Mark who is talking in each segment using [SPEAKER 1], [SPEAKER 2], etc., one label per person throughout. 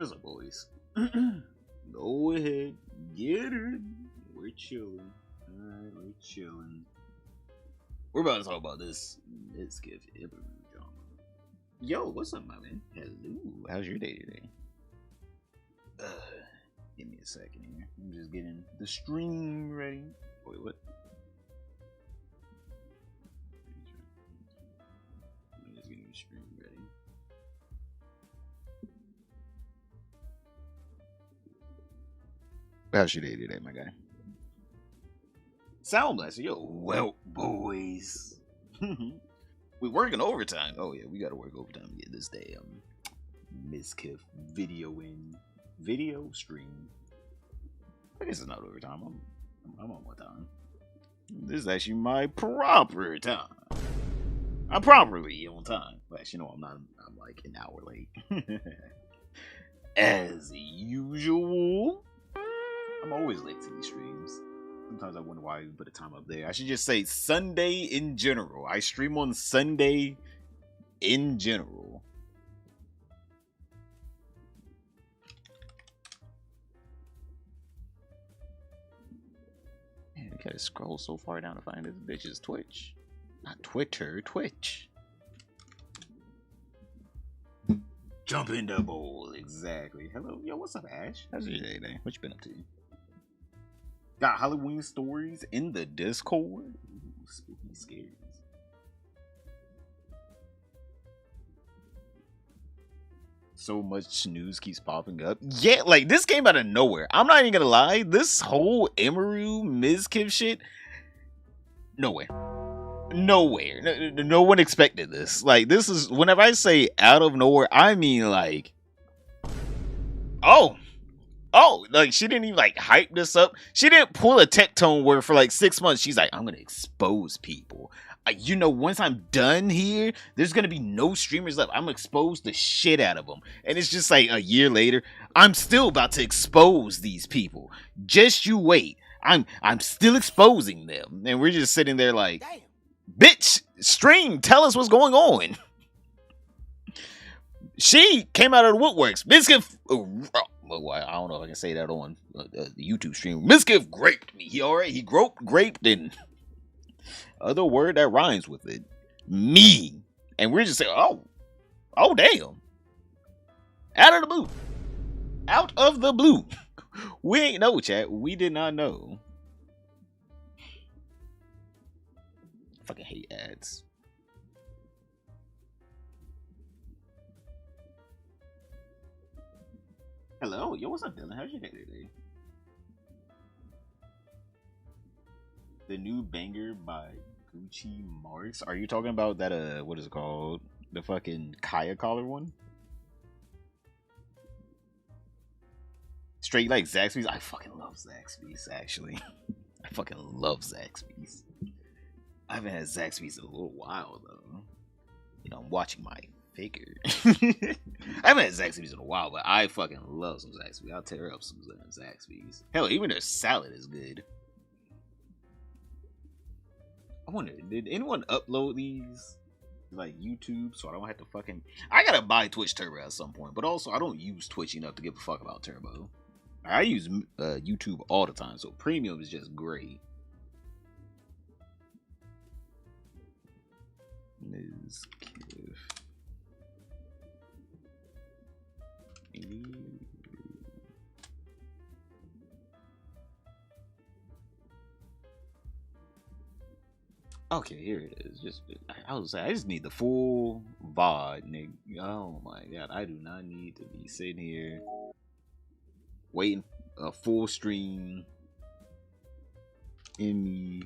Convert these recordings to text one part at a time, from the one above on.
[SPEAKER 1] What's up, boys? Go ahead, get it. We're chilling. Alright, we're chilling. We're about to talk about this Mizkif Emiru drama. Yo, what's up, my man? Hello. How's your day today? Give me a second here. I'm just getting the stream ready. Wait, what? I'm just getting the stream ready. How's your day today, my guy? Sound Blaster, yo, well, boys. We working overtime. Oh yeah, we gotta work overtime to get this damn Mizkif video stream. I guess it's not overtime. I'm on my time. This is actually my proper time. I'm properly on time. Well, actually, no, I'm not. I'm like an hour late. As usual. I'm always late to these streams. Sometimes I wonder why I put a time up there. I should just say Sunday in general. I stream on Sunday in general. Man, I gotta scroll so far down to find this bitch's Twitch. Not Twitter, Twitch. Jump in the bowl, exactly. Hello, yo, what's up, Ash? How's your day today? What you been up to? Got Halloween stories in the Discord. Ooh, spooky scares. So much news keeps popping up. Yeah, like this came out of nowhere. I'm not even gonna lie. This whole Emiru Mizkif shit, nowhere. No one expected this. Like, this is, whenever I say out of nowhere, I mean like, oh, like she didn't even like hype this up. She didn't pull a tech tone where for like 6 months she's like, I'm gonna expose people. You know, once I'm done here, there's gonna be no streamers left. I'm gonna expose the shit out of them. And it's just like a year later, I'm still about to expose these people. Just you wait. I'm still exposing them. And we're just sitting there like, damn. Bitch, stream, tell us what's going on. She came out of the woodworks. Mizkif, well, I don't know if I can say that on the YouTube stream. Mizkif graped me. He graped, and other word that rhymes with it. Me. And we're just saying, oh, damn. Out of the blue. Out of the blue. We ain't know, chat. We did not know. I fucking hate ads. Hello, yo, what's up, Dylan? How's your day today? The new banger by Gucci Marks. Are you talking about that? What is it called? The fucking Kaya collar one? Straight like Zaxby's. I fucking love Zaxby's. Actually, I fucking love Zaxby's. I haven't had Zaxby's in a little while though. You know, I'm watching my figure. I haven't had Zaxby's in a while, but I fucking love some Zaxby's. I'll tear up some Zaxby's. Hell, even their salad is good. I wonder, did anyone upload these like YouTube so I don't have to fucking... I gotta buy Twitch Turbo at some point, but also I don't use Twitch enough to give a fuck about Turbo. I use YouTube all the time, so Premium is just great. Mizkif. Okay, here it is. I was saying, I just need the full VOD, nigga. Oh my god, I do not need to be sitting here waiting a full stream. Emiru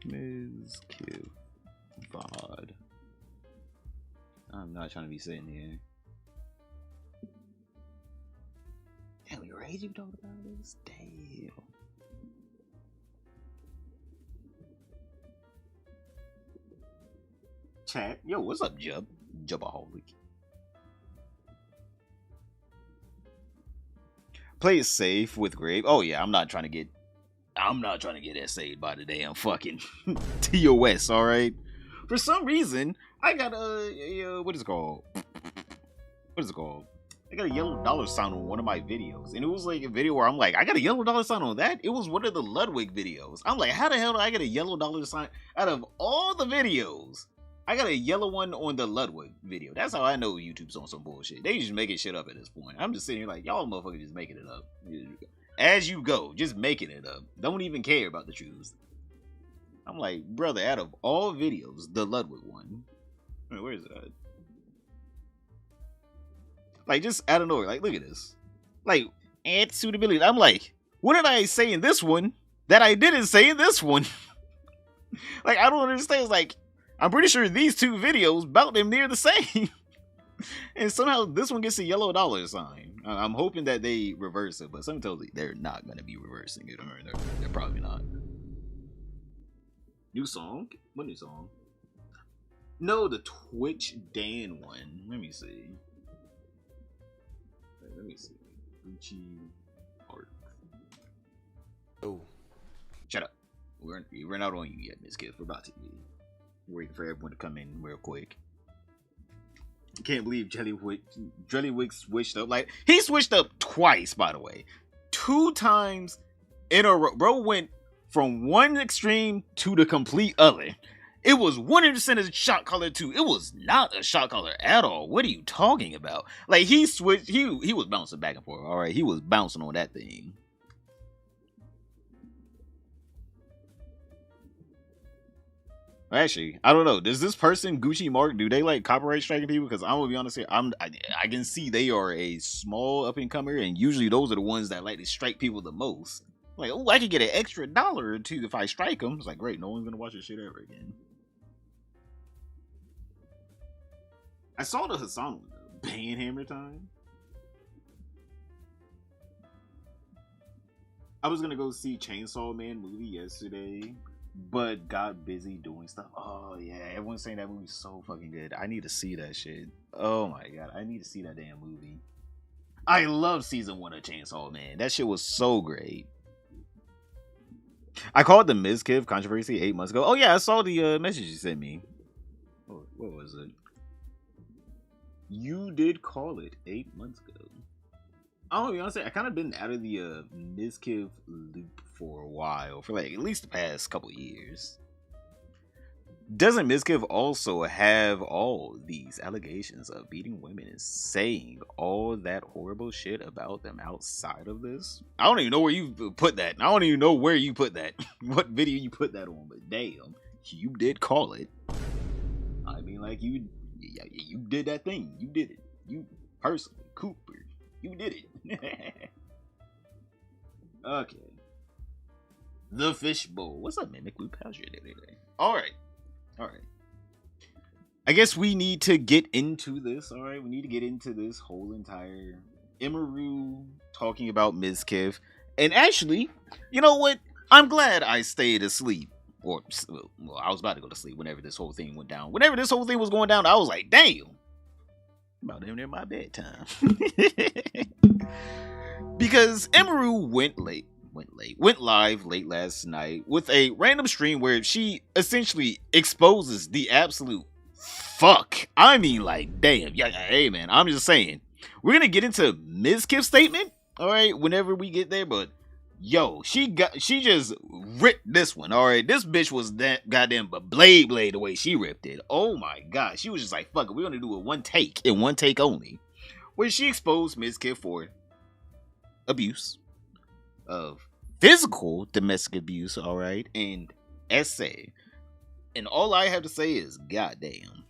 [SPEAKER 1] Mizkif VOD. I'm not trying to be sitting here. Damn, we ready to talk about this? Damn. Chat, yo, what's up, Jubaholic? Play it safe with Grave. Oh yeah, I'm not trying to get essayed by the damn fucking TOS. All right. For some reason, I got what is it called? I got a yellow dollar sign on one of my videos. And it was like a video where I'm like, I got a yellow dollar sign on that? It was one of the Ludwig videos. I'm like, how the hell do I get a yellow dollar sign out of all the videos? I got a yellow one on the Ludwig video. That's how I know YouTube's on some bullshit. They just making shit up at this point. I'm just sitting here like, y'all motherfuckers just making it up. As you go, just making it up. Don't even care about the truth. I'm like, brother, out of all videos, the Ludwig one. Wait, where is it at? Like, just out of nowhere. Like, look at this. Like, add suitability. I'm like, what did I say in this one that I didn't say in this one? Like, I don't understand. It's like, I'm pretty sure these two videos about them near the same. And somehow this one gets a yellow dollar sign. I'm hoping that they reverse it, but some tells me they're not going to be reversing it. Or they're probably not. New song? What new song? No, the Twitch Dan one. Let me see. Let me see. Gucci Art. Oh. Shut up. We're not on you yet, Mizkif. We're about to be waiting for everyone to come in real quick. Can't believe Jellywick switched up. Like, he switched up twice, by the way. 2 times in a row. Bro went from one extreme to the complete other. It was 100% a shot caller too. It was not a shot caller at all. What are you talking about? Like, he switched. He was bouncing back and forth. All right, he was bouncing on that thing. Actually, I don't know. Does this person, Gucci Mark, do they like copyright striking people? Because I'm gonna be honest here, I can see they are a small up and comer, and usually those are the ones that like to strike people the most. Like, oh, I could get an extra $1 or $2 if I strike them. It's like, great, no one's gonna watch this shit ever again. I saw the Hassan one though. Panhammer time. I was gonna go see Chainsaw Man movie yesterday, but got busy doing stuff. Oh yeah, everyone's saying that movie's so fucking good. I need to see that shit. Oh my god, I need to see that damn movie. I love season 1 of Chainsaw Man. That shit was so great. I called the Mizkif controversy 8 months ago. Oh yeah, I saw the message you sent me. What was it? You did call it 8 months ago. I'll be honest, I kind of been out of the Mizkif loop for a while, for like at least the past couple years. Doesn't Mizkif also have all these allegations of beating women and saying all that horrible shit about them outside of this? I don't even know where you put that. I don't even know where you put that. What video you put that on, but damn, you did call it. I mean, like, you did that thing. You did it. You personally, Cooper, you did it. Okay. The Fishbowl. What's up, Mimic Loop? How's your day today? Alright. I guess we need to get into this, alright? We need to get into this whole entire Emiru talking about Mizkif. And actually, you know what? I'm glad I stayed asleep. Or, well, I was about to go to sleep whenever this whole thing went down. Whenever this whole thing was going down, I was like, damn. About damn near my bedtime. Because Emiru went live late last night with a random stream where she essentially exposes the absolute fuck. I mean, like, damn. Yeah, hey man, I'm just saying. We're gonna get into Mizkif's statement, alright, whenever we get there, but yo, she just ripped this one, alright. This bitch was that goddamn blade the way she ripped it. Oh my god. She was just like, fuck it, we're gonna do it one take, and one take only. Where she exposed Mizkif for abuse of physical domestic abuse, alright, and essay. And all I have to say is, goddamn.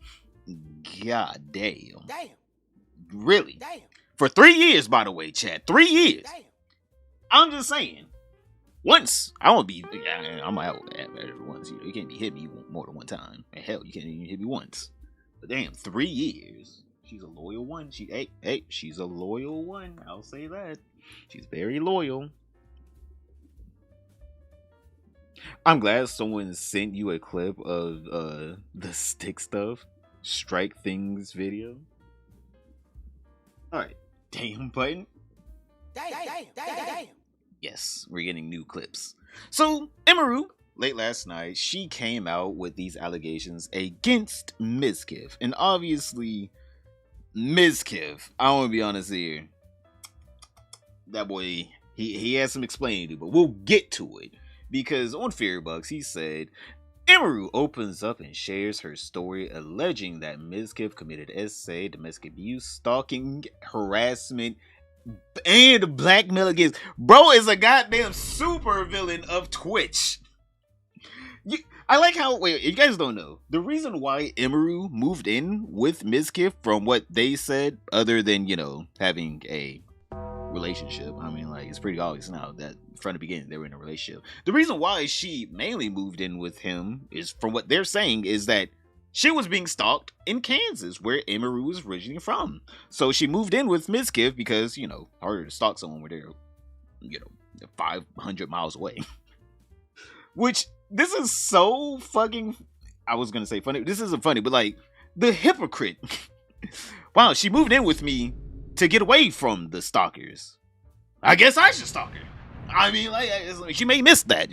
[SPEAKER 1] Goddamn. Damn. Really? Damn. For 3 years, by the way, chat. 3 years. Damn. I'm just saying. Once. I won't be. I'm out every once. You can't be hit me more than one time. And hell, you can't even hit me once. But damn, 3 years. She's a loyal one. She's a loyal one. I'll say that. She's very loyal. I'm glad someone sent you a clip of the stick stuff, strike things video. Alright. Damn button. Damn. Yes, we're getting new clips. So, Emiru, late last night, she came out with these allegations against Mizkif. And obviously, Mizkif. I want to be honest here. That boy, he has some explaining to do, but we'll get to it. Because on Fearbucks, he said, Emiru opens up and shares her story, alleging that Mizkif committed SA, domestic abuse, stalking, harassment, and blackmail against. Bro is a goddamn super villain of Twitch. I like how, wait, you guys don't know, the reason why Emiru moved in with Mizkif, from what they said, other than, having a relationship. I mean, like, it's pretty obvious now that from the beginning they were in a relationship. The reason why she mainly moved in with him is, from what they're saying, is that she was being stalked in Kansas, where Emiru was originally from. So she moved in with Mizkif because, harder to stalk someone where they're, 500 miles away. Which, this is so fucking, I was gonna say funny. This isn't funny, but like, the hypocrite. Wow, she moved in with me to get away from the stalkers. I guess I should stalk her. I mean, like, she may miss that.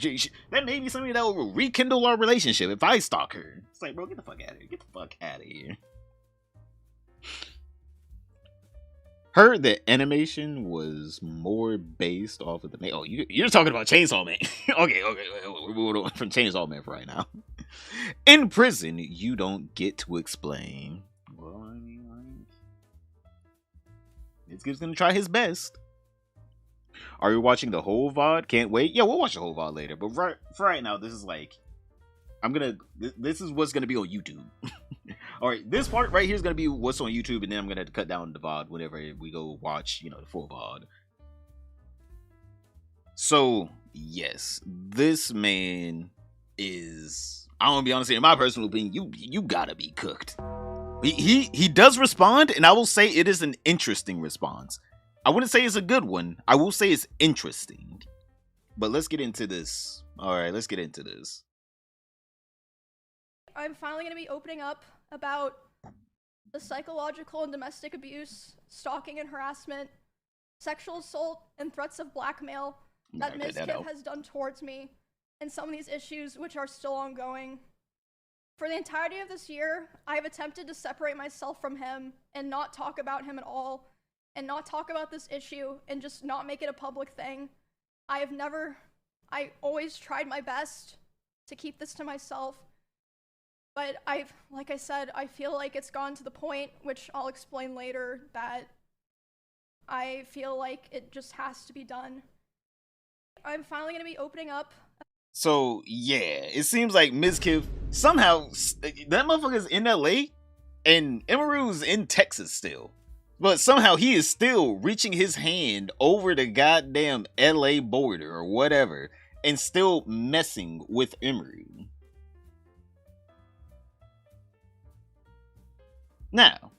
[SPEAKER 1] That may be something that will rekindle our relationship if I stalk her. It's like, bro, get the fuck out of here. Get the fuck out of here. Heard that animation was more based off of the main. Oh, you're talking about Chainsaw Man. Okay, we're moving on from Chainsaw Man for right now. In prison, you don't get to explain. Well, I mean, Mizkif's gonna try his best. Are you watching the whole VOD? Can't wait. Yeah, we'll watch the whole VOD later. But for right now, this is like, this is what's gonna be on YouTube. All right, this part right here is gonna be what's on YouTube, and then I'm gonna have to cut down the VOD whenever we go watch, the full VOD. So yes, this man is. I want to be honest here. In my personal opinion, you gotta be cooked. He does respond, and I will say it is an interesting response. I wouldn't say it's a good one. I will say it's interesting. But let's get into this. All right, let's get into this.
[SPEAKER 2] I'm finally going to be opening up about the psychological and domestic abuse, stalking and harassment, sexual assault, and threats of blackmail that Mizkif has done towards me, and some of these issues which are still ongoing. For the entirety of this year, I have attempted to separate myself from him and not talk about him at all, and not talk about this issue, and just not make it a public thing. I always tried my best to keep this to myself, but like I said, I feel like it's gone to the point, which I'll explain later, that I feel like it just has to be done. I'm finally going to be opening up.
[SPEAKER 1] So, yeah, it seems like Mizkif, somehow, that motherfucker's in LA, and Emiru's in Texas still. But somehow he is still reaching his hand over the goddamn LA border or whatever, and still messing with Emiru. Now,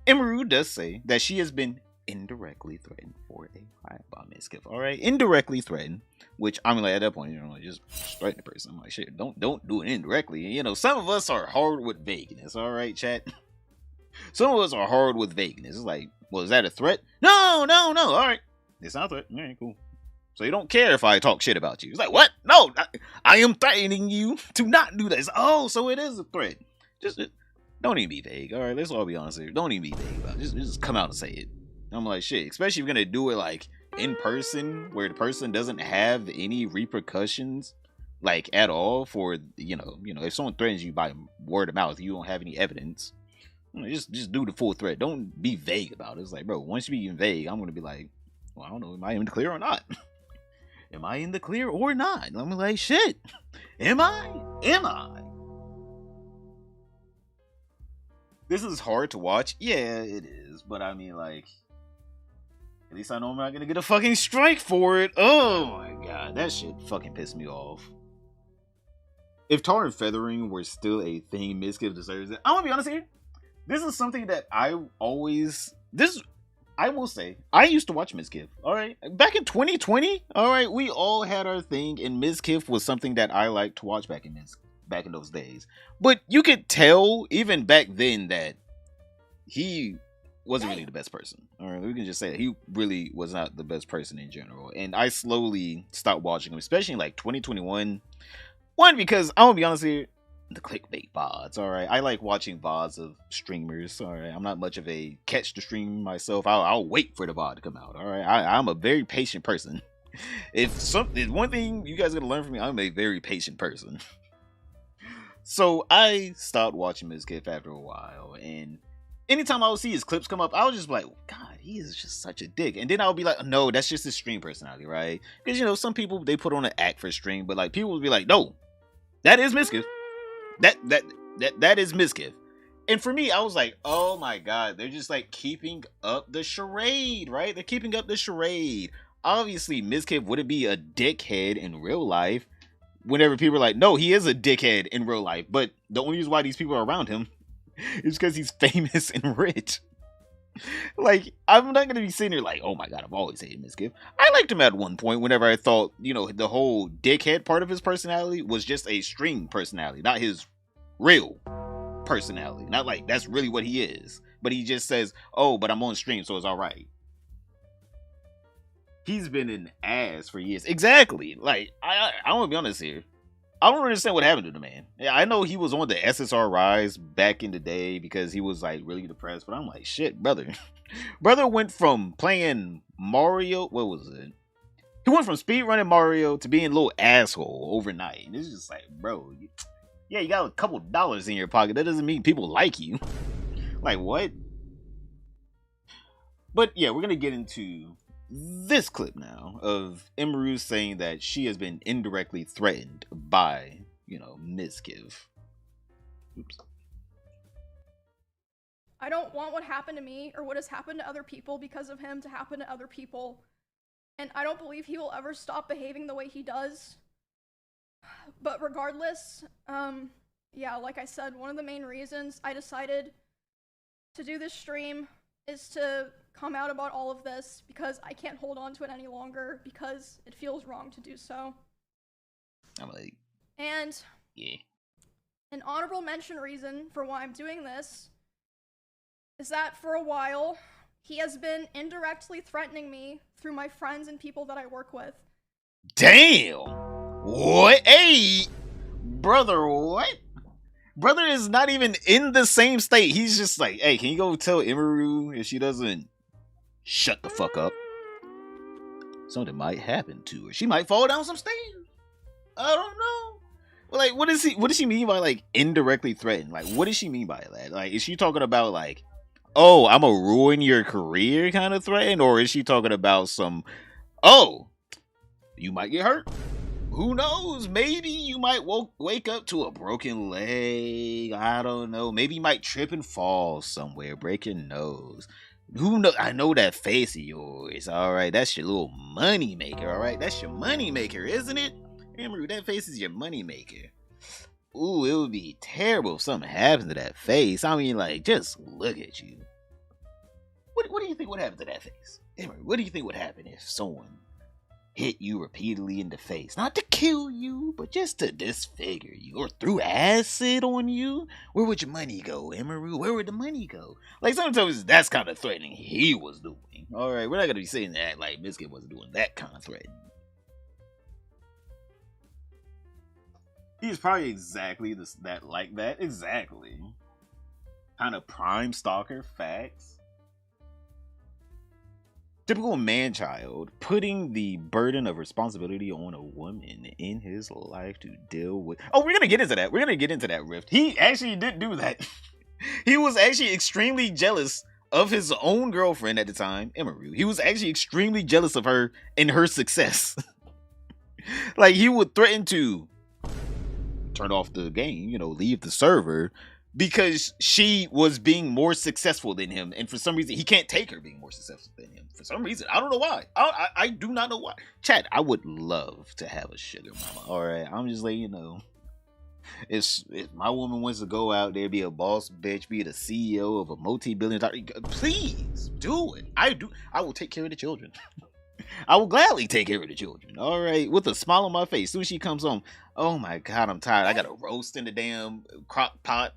[SPEAKER 1] Emiru does say that she has been indirectly threatened for a while by Mizkif. All right, indirectly threatened, which I'm like, at that point, just threaten the person. I'm like, shit, don't do it indirectly. Some of us are hard with vagueness. All right, chat. Some of us are hard with vagueness. It's like, well, is that a threat? No. All right, it's not a threat. All right, cool. So you don't care if I talk shit about you. It's like, what? No, I am threatening you to not do this. Oh, so it is a threat. Just don't even be vague. All right, let's all be honest here. Don't even be vague about it. Just come out and say it. I'm like, shit, especially if you're gonna do it like in person, where the person doesn't have any repercussions, like at all, for if someone threatens you by word of mouth, you don't have any evidence. Just do the full threat. Don't be vague about it. It's like, bro, once you be vague, I'm gonna be like, well, I don't know, am I in the clear or not? Am I in the clear or not? I'm like, shit, am I? This is hard to watch. Yeah, it is. But I mean, like, at least I know I'm not gonna get a fucking strike for it. Oh my god, that shit fucking pissed me off. If tar and feathering were still a thing, Mizkif deserves it. I'm gonna be honest here. This is something that I will say, I used to watch Mizkif. Alright. Back in 2020, alright, we all had our thing, and Mizkif was something that I liked to watch back in those days. But you could tell, even back then, that he wasn't really the best person. Alright, we can just say that he really was not the best person in general. And I slowly stopped watching him, especially in like 2021. One, because I'm gonna be honest here, the clickbait VODs. All right, I like watching VODs of streamers. All right, I'm not much of a catch the stream myself. I'll wait for the VOD to come out. All right, I'm a very patient person. If one thing you guys gotta learn from me, I'm a very patient person. So I stopped watching Mizkif after a while, and anytime I would see his clips come up, I was just like, God, he is just such a dick. And then I would be like, no, that's just his stream personality, right? Because, you know, some people, they put on an act for stream, but like people would be like, no, that is Mizkif. That is Mizkif. And for me, I was like, oh my God, they're just like keeping up the charade, right? They're keeping up the charade. Obviously, Mizkif wouldn't be a dickhead in real life. Whenever people are like, no, he is a dickhead in real life. But the only reason why these people are around him is because he's famous and rich. Like, I'm not going to be sitting here like, oh my God, I've always hated Mizkif. I liked him at one point whenever I thought, you know, the whole dickhead part of his personality was just a stream personality, not his real personality. Not like that's really what he is. But he just says, oh, but I'm on stream, so it's all right. He's been an ass for years. Exactly. Like, I want to be honest here. I don't understand what happened to the man. Yeah, I know he was on the SSR rise back in the day because he was like really depressed, but I'm like, shit, brother. Brother went from playing Mario, what was it? He went from speedrunning Mario to being a little asshole overnight. And it's just like, bro, yeah, you got a couple dollars in your pocket. That doesn't mean people like you. Like, what? But yeah, we're going to get into this clip now of Emiru saying that she has been indirectly threatened by, you know, Mizkif. Oops.
[SPEAKER 2] I don't want what happened to me or what has happened to other people because of him to happen to other people. And I don't believe he will ever stop behaving the way he does. But regardless, yeah, like I said, one of the main reasons I decided to do this stream is to come out about all of this because I can't hold on to it any longer because it feels wrong to do so.
[SPEAKER 1] I'm like,
[SPEAKER 2] and
[SPEAKER 1] yeah.
[SPEAKER 2] An honorable mention reason for why I'm doing this is that for a while, he has been indirectly threatening me through my friends and people that I work with.
[SPEAKER 1] Damn! What? Hey! Brother, what? Brother is not even in the same state. He's just like, hey, can you go tell Emiru if she doesn't shut the fuck up? Something might happen to her. She might fall down some stairs. I don't know. Like, what does she mean by like indirectly threaten? Like, what does she mean by that? Like, is she talking about like, oh, I'm gonna ruin your career kind of threaten? Or is she talking about some, oh, you might get hurt? Who knows? Maybe you might wake up to a broken leg. I don't know. Maybe you might trip and fall somewhere, break your nose. Who knows? I know that face of yours. All right, that's your little money maker. All right, that's your money maker, isn't it? Remember, that face is your money maker. Ooh, it would be terrible if something happened to that face. I mean, like, just look at you. What do you think would happen to that face? Emery, what do you think would happen if someone hit you repeatedly in the face? Not to kill you, but just to disfigure you or threw acid on you? Where would your money go, Emiru? Where would the money go? Like, sometimes that's kind of threatening he was doing. All right, we're not going to be saying that like Mizkif wasn't doing that kind of threatening. He's probably exactly that like that. Exactly. Kind of prime stalker facts. Typical man-child, putting the burden of responsibility on a woman in his life to deal with. Oh, we're gonna get into that. We're gonna get into that rift. He actually did do that. He was actually extremely jealous of his own girlfriend at the time, Emiru. He was actually extremely jealous of her and her success. Like, he would threaten to turn off the game, you know, leave the server because she was being more successful than him, and for some reason he can't take her being more successful than him. For some reason, I don't know why. I do not know why. Chat, I would love to have a sugar mama. All right, I'm just letting you know. If my woman wants to go out there, be a boss bitch, be the CEO of a multi-billion-dollar, please do it. I will take care of the children. I will gladly take care of the children. All right, with a smile on my face. Soon as she comes home, oh my God, I'm tired. I got a roast in the damn crock pot.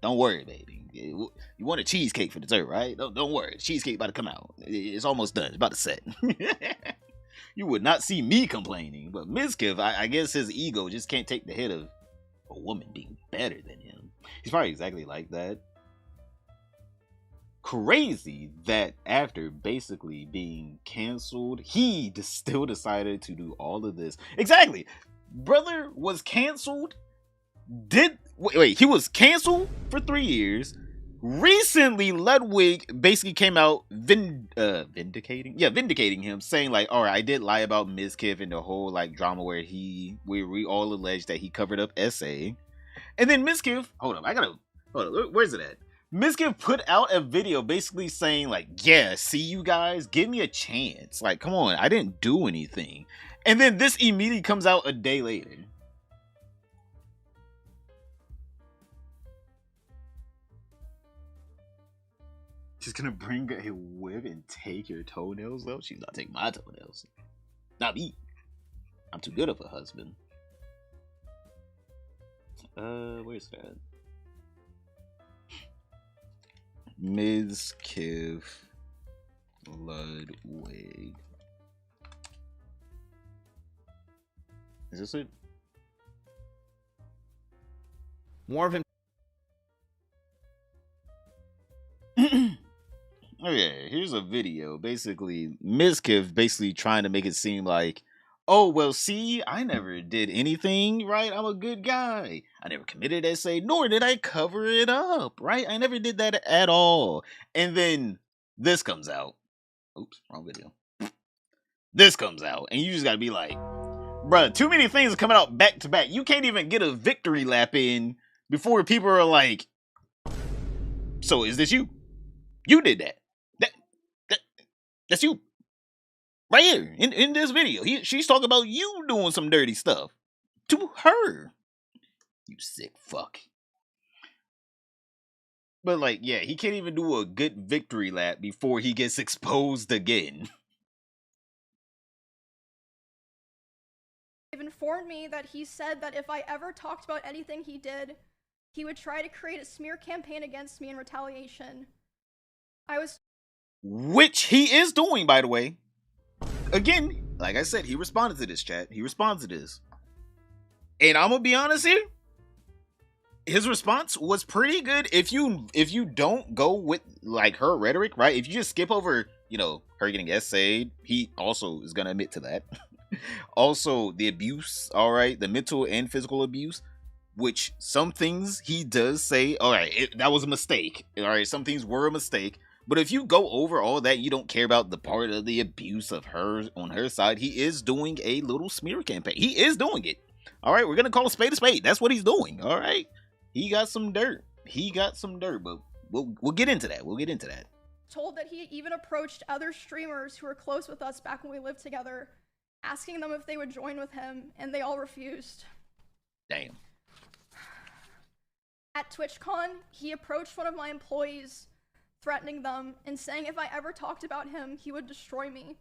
[SPEAKER 1] Don't worry, baby. You want a cheesecake for dessert, right? Don't worry. Cheesecake about to come out. It's almost done. It's about to set. You would not see me complaining. But Mizkif, I guess his ego just can't take the hit of a woman being better than him. He's probably exactly like that. Crazy that after basically being canceled, he still decided to do all of this. Exactly. Brother was canceled. He was canceled for 3 years. Recently, Ludwig basically came out vindicating him, saying like, all right, I did lie about Mizkif and the whole like drama where we all alleged that he covered up SA. And then Mizkif, hold on, where's it at? Mizkif put out a video basically saying like, yeah, see you guys, give me a chance. Like, come on, I didn't do anything. And then this immediately comes out a day later. She's gonna bring a whip and take your toenails though? She's not taking my toenails. Not me. I'm too good of a husband. Where's that? Mizkif Ludwig. Is this it?
[SPEAKER 3] More of him.
[SPEAKER 1] Oh yeah, here's a video. Basically, Mizkif basically trying to make it seem like, oh well, see, I never did anything, right? I'm a good guy. I never committed SA, nor did I cover it up, right? I never did that at all. And then this comes out. Oops, wrong video. This comes out, and you just gotta be like, bruh, too many things are coming out back to back. You can't even get a victory lap in before people are like, so is this you? You did that. That's you. Right here in this video. She's talking about you doing some dirty stuff to her. You sick fuck. But like, yeah, he can't even do a good victory lap before he gets exposed again.
[SPEAKER 2] They've informed me that he said that if I ever talked about anything he did, he would try to create a smear campaign against me in retaliation.
[SPEAKER 1] Which he is doing, by the way. Again, like I said, he responded to this, chat. He responds to this. And I'm gonna be honest here. His response was pretty good. If you don't go with like her rhetoric, right? If you just skip over, her getting essayed, he also is gonna admit to that. Also, the abuse, all right, the mental and physical abuse, which some things he does say, all right, that was a mistake. All right, some things were a mistake. But if you go over all that, you don't care about the part of the abuse of her on her side. He is doing a little smear campaign. He is doing it. All right, we're going to call a spade a spade. That's what he's doing. All right. He got some dirt. But we'll get into that.
[SPEAKER 2] Told that he even approached other streamers who were close with us back when we lived together, asking them if they would join with him, and they all refused.
[SPEAKER 1] Damn.
[SPEAKER 2] At TwitchCon, he approached one of my employees, threatening them and saying if I ever talked about him, he would destroy me.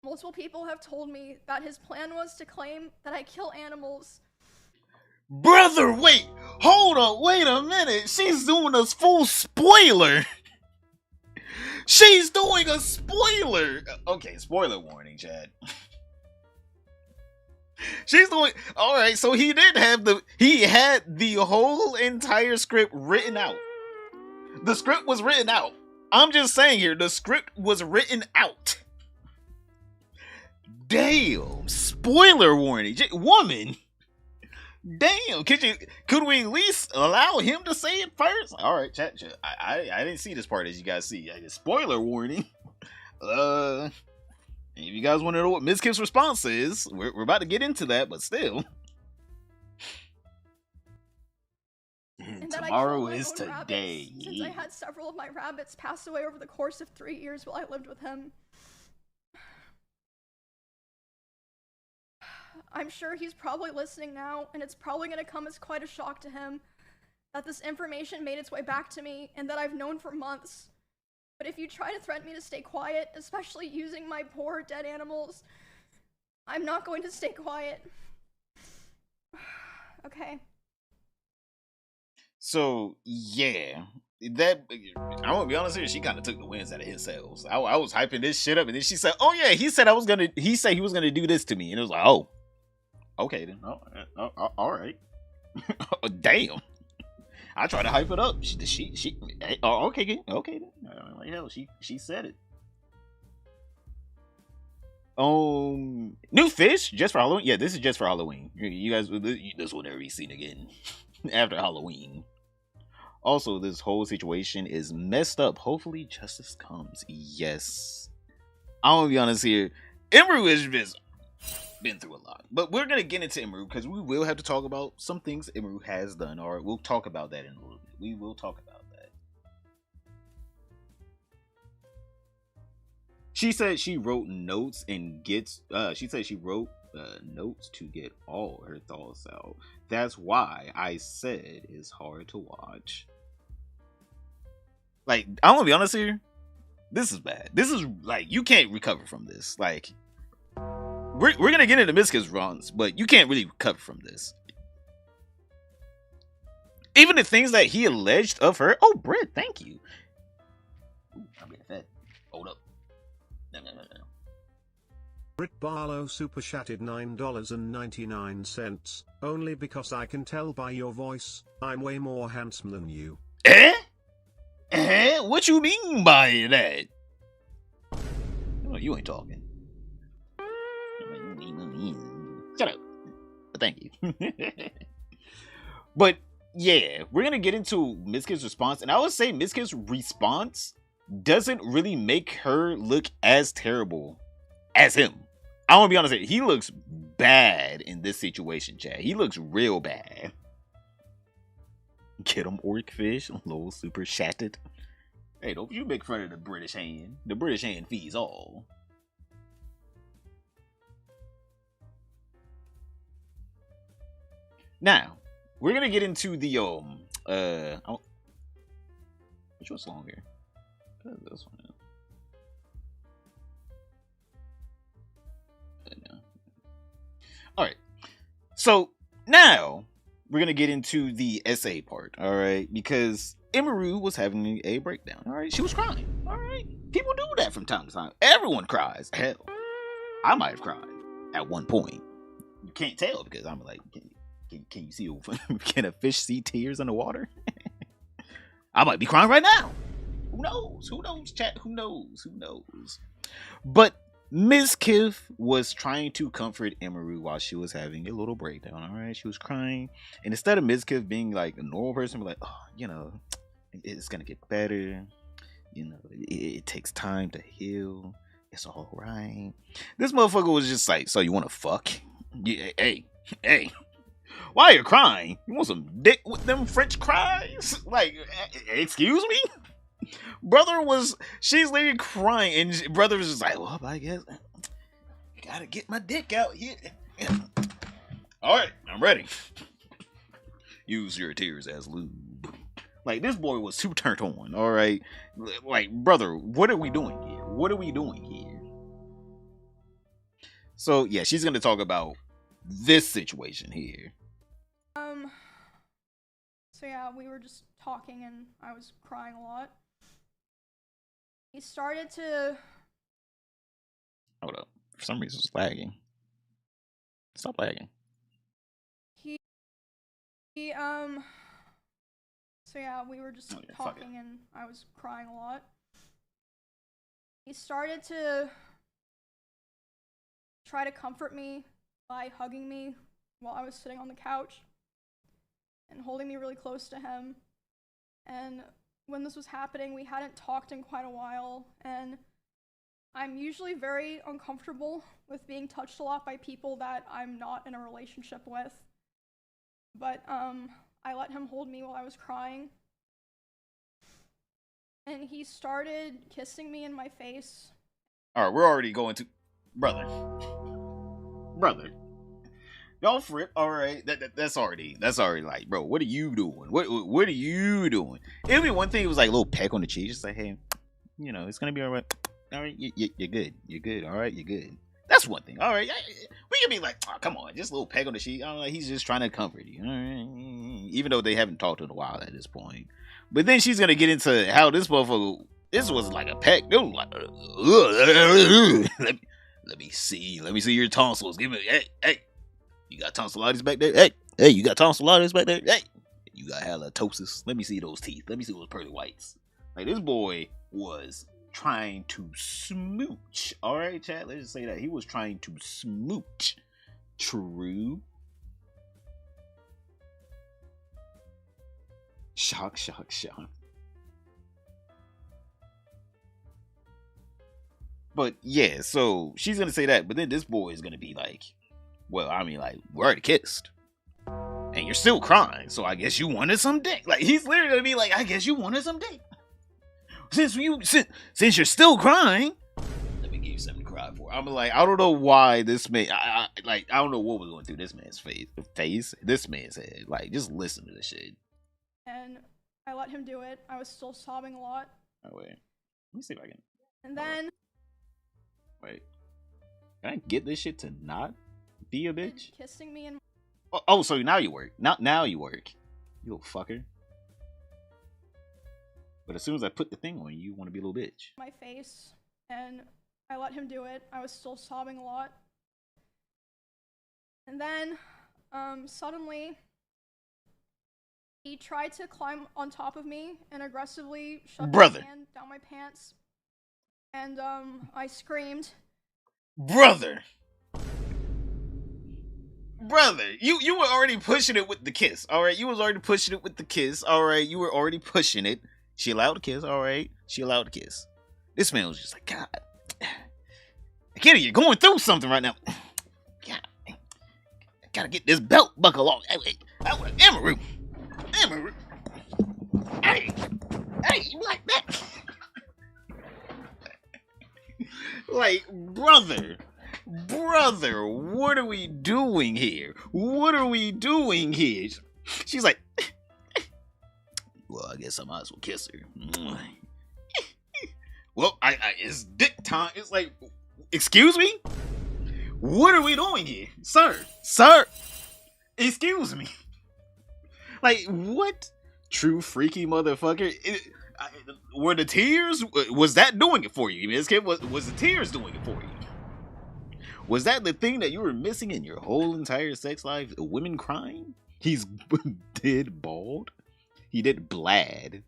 [SPEAKER 2] Multiple people have told me that his plan was to claim that I kill animals.
[SPEAKER 1] Brother, wait, hold up, wait a minute. She's doing a full spoiler. She's doing a spoiler. Okay, spoiler warning, Chad. She's doing, all right, so he had the whole entire script written out. The script was written out. I'm just saying here, the script was written out. Damn. Spoiler warning. Woman. Damn. Could we at least allow him to say it first? All right, chat. I didn't see this part, as you guys see. Spoiler warning. If you guys want to know what Mizkif's response is, we're about to get into that, but still.
[SPEAKER 2] And
[SPEAKER 1] tomorrow is today.
[SPEAKER 2] Rabbits, since I had several of my rabbits pass away over the course of 3 years while I lived with him. I'm sure he's probably listening now, and it's probably going to come as quite a shock to him that this information made its way back to me and that I've known for months. But if you try to threaten me to stay quiet, especially using my poor dead animals, I'm not going to stay quiet. Okay.
[SPEAKER 1] So yeah, that I won't be honest here. She kind of took the wins out of his sales. I was hyping this shit up, and then she said, "Oh yeah, he said he was gonna do this to me," and it was like, "Oh, okay then, all right." Damn. I try to hype it up. She oh, okay, okay. Like hell, she said it. New fish just for Halloween. Yeah, this is just for Halloween. You guys, this will never be seen again after Halloween. Also, this whole situation is messed up. Hopefully, justice comes. Yes, I'm gonna be honest here. Emiru has just been through a lot, but we're gonna get into Emiru because we will have to talk about some things Emiru has done. All right, we'll talk about that in a little bit. We will talk about that. She said she wrote notes and gets. She said she wrote notes to get all her thoughts out. That's why I said it's hard to watch. Like, I'm gonna be honest here. This is bad. This is like you can't recover from this. Like, we're gonna get into Mizkif's runs, but you can't really recover from this. Even the things that he alleged of her. Oh, Britt, thank you. Ooh, I'm getting fed. Hold up. No.
[SPEAKER 3] Britt Barlow super chatted $9.99. Only because I can tell by your voice, I'm way more handsome than you.
[SPEAKER 1] Eh? What you mean by that? Oh, you ain't talking. Shut up. Thank you. But yeah, we're gonna get into Mizkif's response, and I would say Mizkif's response doesn't really make her look as terrible as him. I want to be honest here. He looks bad in this situation, Chad. He looks real bad. Get him, orc fish. Lol, super shattered. Hey, don't you make fun of the British hand. The British hand feeds all. Now, we're gonna get into the which one's longer? This one. All right. So now we're gonna get into the essay part. All right, because Emiru was having a breakdown. All right, she was crying. All right, people do that from time to time. Everyone cries. Hell, I might have cried at one point. You can't tell because I'm like, can you see? Can a fish see tears in the water? I might be crying right now. Who knows? Who knows, chat? Who knows? Who knows? But Mizkif was trying to comfort Emiru while she was having a little breakdown. All right, she was crying, and instead of Mizkif being like a normal person, like, oh, you know, it's gonna get better. You know, it takes time to heal. It's all right. This motherfucker was just like, so you want to fuck? Yeah, hey. Why are you crying? You want some dick with them French cries? Like, excuse me? She's literally crying, and brother was just like, well, I guess I gotta get my dick out here. Alright, I'm ready. Use your tears as lube. Like, this boy was too turned on, alright? Like, brother, what are we doing here? What are we doing here? So, yeah, she's gonna talk about this situation here.
[SPEAKER 2] So yeah, we were just talking and I was crying a lot. He started to...
[SPEAKER 1] Hold up. For some reason it's lagging. Stop lagging.
[SPEAKER 2] So yeah, we were just talking and I was crying a lot. He started to try to comfort me by hugging me while I was sitting on the couch and holding me really close to him. And when this was happening, we hadn't talked in quite a while, and I'm usually very uncomfortable with being touched a lot by people that I'm not in a relationship with. But I let him hold me while I was crying. And he started kissing me in my face.
[SPEAKER 1] Alright, we're already going to... Brother. Y'all frip, alright. That's already like, bro, what are you doing? What are you doing? It'd be one thing, it was like a little peck on the cheek, just like, hey, you know, it's gonna be alright. Alright, you're good. You're good, alright, you're good. That's one thing. Alright, we can be like, oh, come on, just a little peck on the cheek. I don't know, he's just trying to comfort you. Alright. Even though they haven't talked in a while at this point. But then she's gonna get into how this motherfucker, this was like a peck. It was like, let me see your tonsils. Give me, hey. You got tonsillitis back there? Hey, Hey, you got tonsillitis back there? Hey, you got halitosis. Let me see those teeth. Let me see those pearly whites. Like, this boy was trying to smooch. All right, chat. Let's just say that he was trying to smooch. True. Shock. But yeah, so she's gonna say that, but then this boy is gonna be like, well, I mean, like, we already kissed. And you're still crying, so I guess you wanted some dick. Like, he's literally gonna be like, I guess you wanted some dick. Since you're still crying, let me give you something to cry for. I'm like, I don't know why this man, I don't know what was going through this man's this man's head. Like, just listen to this shit.
[SPEAKER 2] And I let him do it. I was still sobbing a lot.
[SPEAKER 1] Oh wait, let me see if I can.
[SPEAKER 2] And then
[SPEAKER 1] wait, can I get this shit to not be a bitch?
[SPEAKER 2] Kissing me and
[SPEAKER 1] oh, so now you work. Now you work. You little fucker. But as soon as I put the thing on you want to be a little bitch.
[SPEAKER 2] My face, and I let him do it. I was still sobbing a lot. And then, suddenly, he tried to climb on top of me and aggressively shoved his hand down my pants. And, I screamed.
[SPEAKER 1] Brother, you were already pushing it with the kiss, alright? You was already pushing it with the kiss, alright? You were already pushing it. She allowed the kiss, alright? She allowed the kiss. This man was just like, God, Kitty, you're going through something right now. God, I gotta get this belt buckle off. Emiru. Hey, you like that? Like, brother, what are we doing here? She's like, well, I guess I might as well kiss her. Well, it's dick time. It's like, excuse me? What are we doing here? Sir, excuse me. Like, what? True freaky motherfucker. Were the tears, was that doing it for you? Mizkif, was the tears doing it for you? Was that the thing that you were missing in your whole entire sex life? Women crying? He's did bald? He did blad.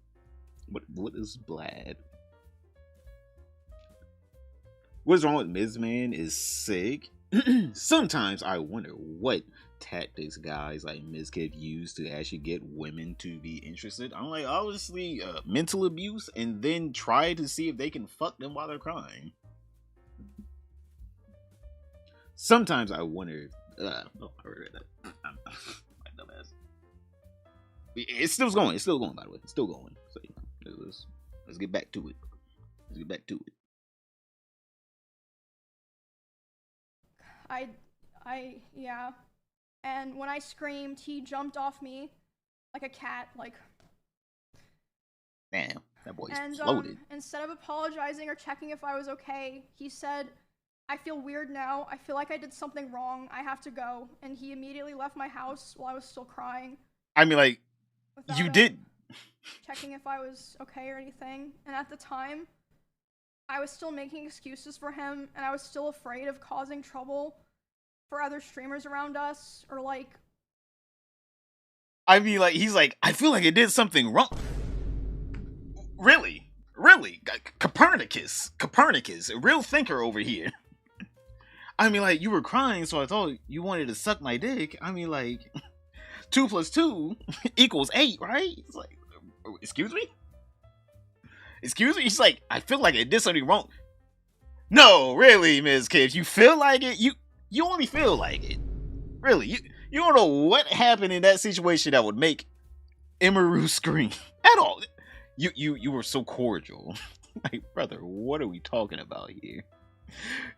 [SPEAKER 1] What is blad? What is wrong with Ms. Man is sick. Sometimes I wonder what tactics guys like Mizkif use to actually get women to be interested. I'm like, obviously mental abuse, and then try to see if they can fuck them while they're crying. Sometimes I wonder. I heard that. My dumb ass. It's still going. By the way, it's still going. So let's get back to it.
[SPEAKER 2] Yeah. And when I screamed, he jumped off me like a cat, like.
[SPEAKER 1] Damn, that boy's floated.
[SPEAKER 2] Instead of apologizing or checking if I was okay, he said, I feel weird now. I feel like I did something wrong. I have to go. And he immediately left my house while I was still crying.
[SPEAKER 1] I mean, like, you did.
[SPEAKER 2] Checking if I was okay or anything. And at the time, I was still making excuses for him, and I was still afraid of causing trouble for other streamers around us, or like.
[SPEAKER 1] I mean, like, he's like, I feel like I did something wrong. Really? Copernicus, a real thinker over here. I mean, like, you were crying, so I thought you wanted to suck my dick. I mean, like, 2 + 2 = 8, right? It's like, excuse me? He's like, I feel like I did something wrong. No, really, Mizkif, you feel like it? You only feel like it. Really, you don't know what happened in that situation that would make Emiru scream at all. You were so cordial. Like, brother, what are we talking about here?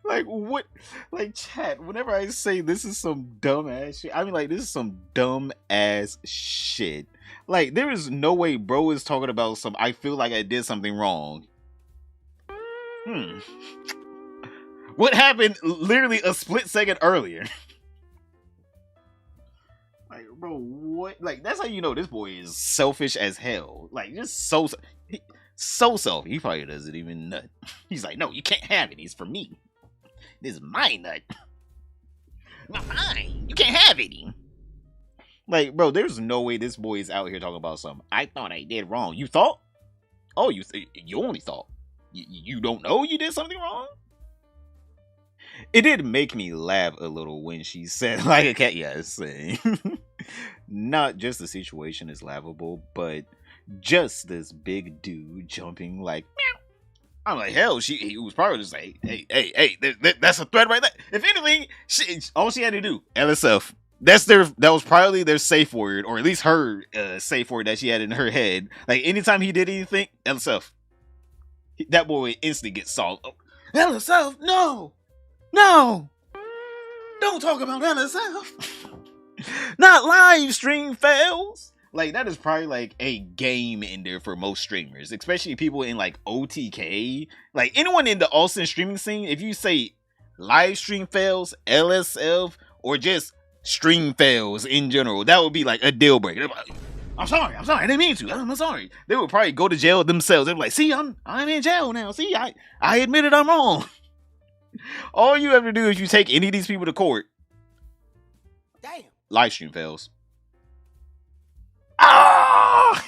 [SPEAKER 1] Like, what? Like, chat, whenever I say this is some dumb ass shit, I mean, like, this is some dumb ass shit. Like, there is no way bro is talking about some, I feel like I did something wrong. What happened literally a split second earlier? Like, bro, what? Like, that's how you know this boy is selfish as hell. Like, just so selfish. He probably doesn't even nut. He's like, no, you can't have it. It's for me. This is my nut. Not mine. You can't have it. Like, bro, there's no way this boy is out here talking about something. I thought I did wrong. You thought? Oh, you only thought. You don't know you did something wrong? It did make me laugh a little when she said, like a cat, yes. Not just the situation is laughable, but just this big dude jumping like, meow. I'm like, hell, he was probably just like, hey, that's a threat right there. If anything, all she had to do, LSF. That was probably their safe word, or at least her safe word that she had in her head. Like anytime he did anything, LSF, that boy would instantly get solved. Oh, LSF, no, don't talk about LSF. Not live stream fails. Like that is probably like a game ender for most streamers, especially people in like OTK. Like anyone in the Austin streaming scene, if you say live stream fails, LSF, or just stream fails in general, that would be like a deal breaker. Like, I'm sorry, I didn't mean to. I'm sorry. They would probably go to jail themselves. They'd be like, see, I'm in jail now. See, I admitted I'm wrong. All you have to do is you take any of these people to court. Damn. Live stream fails. Ah!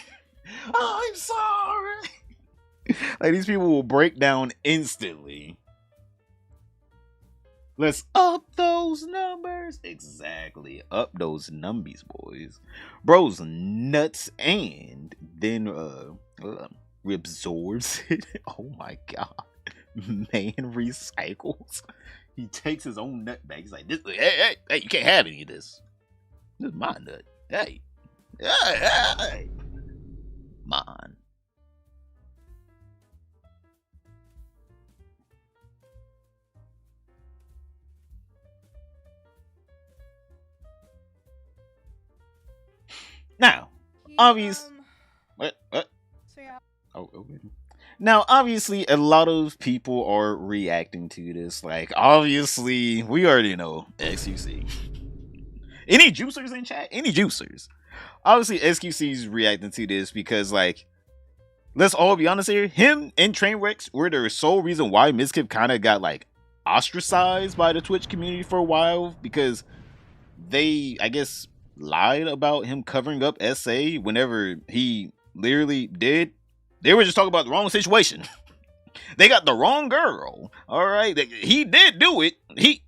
[SPEAKER 1] Oh, I'm sorry. Like these people will break down instantly. Let's up those numbers. Exactly. Up those numbies, boys. Bro's nuts and then reabsorbs it. Oh my god. Man recycles. He takes his own nut back. He's like, hey, you can't have any of this. This is my nut. Hey. Mine. Now, obvious. What?
[SPEAKER 2] So yeah.
[SPEAKER 1] Oh, okay. Now, obviously, a lot of people are reacting to this. Like, obviously, we already know XQC. Any juicers in chat? Any juicers? Obviously, XQC's reacting to this because, like, let's all be honest here. Him and Trainwrecks were the sole reason why Mizkif kind of got, like, ostracized by the Twitch community for a while because they, I guess, lied about him covering up SA whenever he literally did. They were just talking about the wrong situation. They got the wrong girl. All right, he did do it. He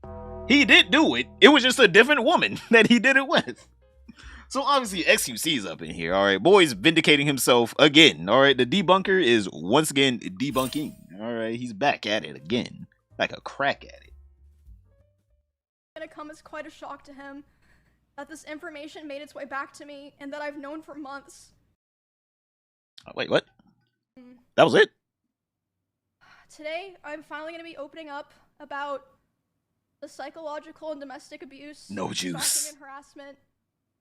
[SPEAKER 1] did do it. It was just a different woman that he did it with. So obviously XQC's up in here. All right, boy's vindicating himself again. All right, the debunker is once again debunking. All right, he's back at it again, like a crack at it.
[SPEAKER 2] It's gonna come as quite a shock to him that this information made its way back to me and that I've known for months.
[SPEAKER 1] Oh, wait, what? That was it?
[SPEAKER 2] Today, I'm finally going to be opening up about the psychological and domestic abuse,
[SPEAKER 1] no juice,
[SPEAKER 2] stalking and harassment,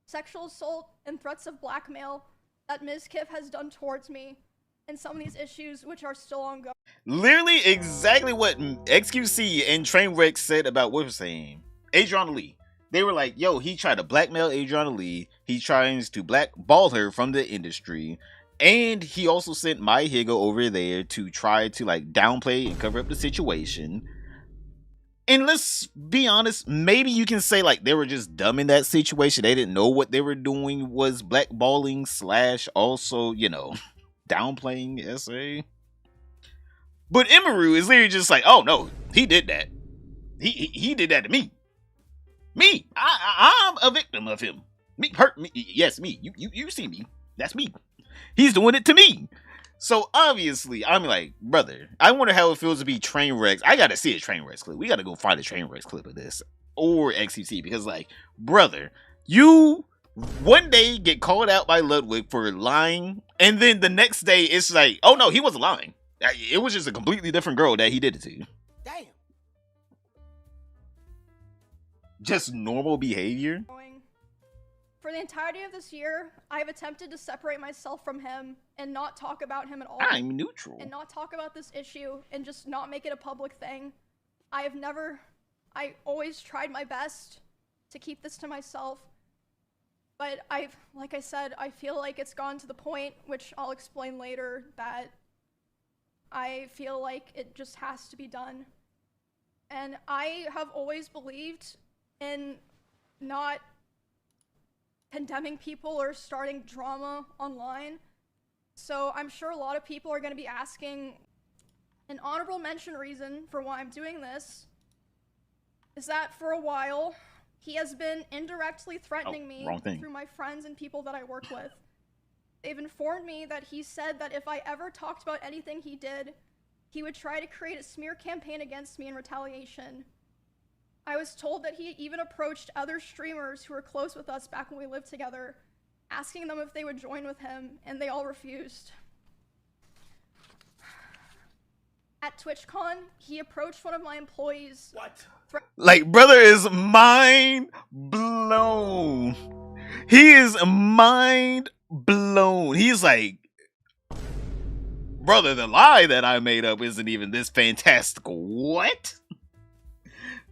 [SPEAKER 2] sexual assault, and threats of blackmail that Mizkif has done towards me, and some of these issues which are still ongoing.
[SPEAKER 1] Literally exactly what XQC and Trainwreck said about what was saying. Adriana Lee. They were like, yo, he tried to blackmail Adriana Lee. He tries to blackball her from the industry. And he also sent My Higo over there to try to like downplay and cover up the situation. And let's be honest, maybe you can say like they were just dumb in that situation. They didn't know what they were doing was blackballing / also, you know, downplaying SA. But Emiru is literally just like, oh no, he did that. He did that to me. Me, I'm a victim of him. Me, hurt me. Yes, me. You see me. That's me. He's doing it to me. So obviously, I'm like, brother, I wonder how it feels to be Trainwrecks. I gotta see a Trainwrecks clip. We gotta go find a Trainwrecks clip of this or XCC because, like, brother, you one day get called out by Ludwig for lying, and then the next day it's like, oh no, he wasn't lying. It was just a completely different girl that he did it to. Damn. Just normal behavior.
[SPEAKER 2] For the entirety of this year, I've attempted to separate myself from him and not talk about him at all.
[SPEAKER 1] I'm neutral.
[SPEAKER 2] And not talk about this issue and just not make it a public thing. I always tried my best to keep this to myself. But like I said, I feel like it's gone to the point, which I'll explain later, that I feel like it just has to be done. And I have always believed in not condemning people or starting drama online. So I'm sure a lot of people are going to be asking, an honorable mention reason for why I'm doing this is that for a while, he has been indirectly threatening me through my friends and people that I work with. They've informed me that he said that if I ever talked about anything he did, he would try to create a smear campaign against me in retaliation. I was told that he even approached other streamers who were close with us back when we lived together, asking them if they would join with him, and they all refused. At TwitchCon, he approached one of my employees.
[SPEAKER 1] What? Like, brother is mind blown. He is mind blown. He's like, brother, the lie that I made up isn't even this fantastical. What?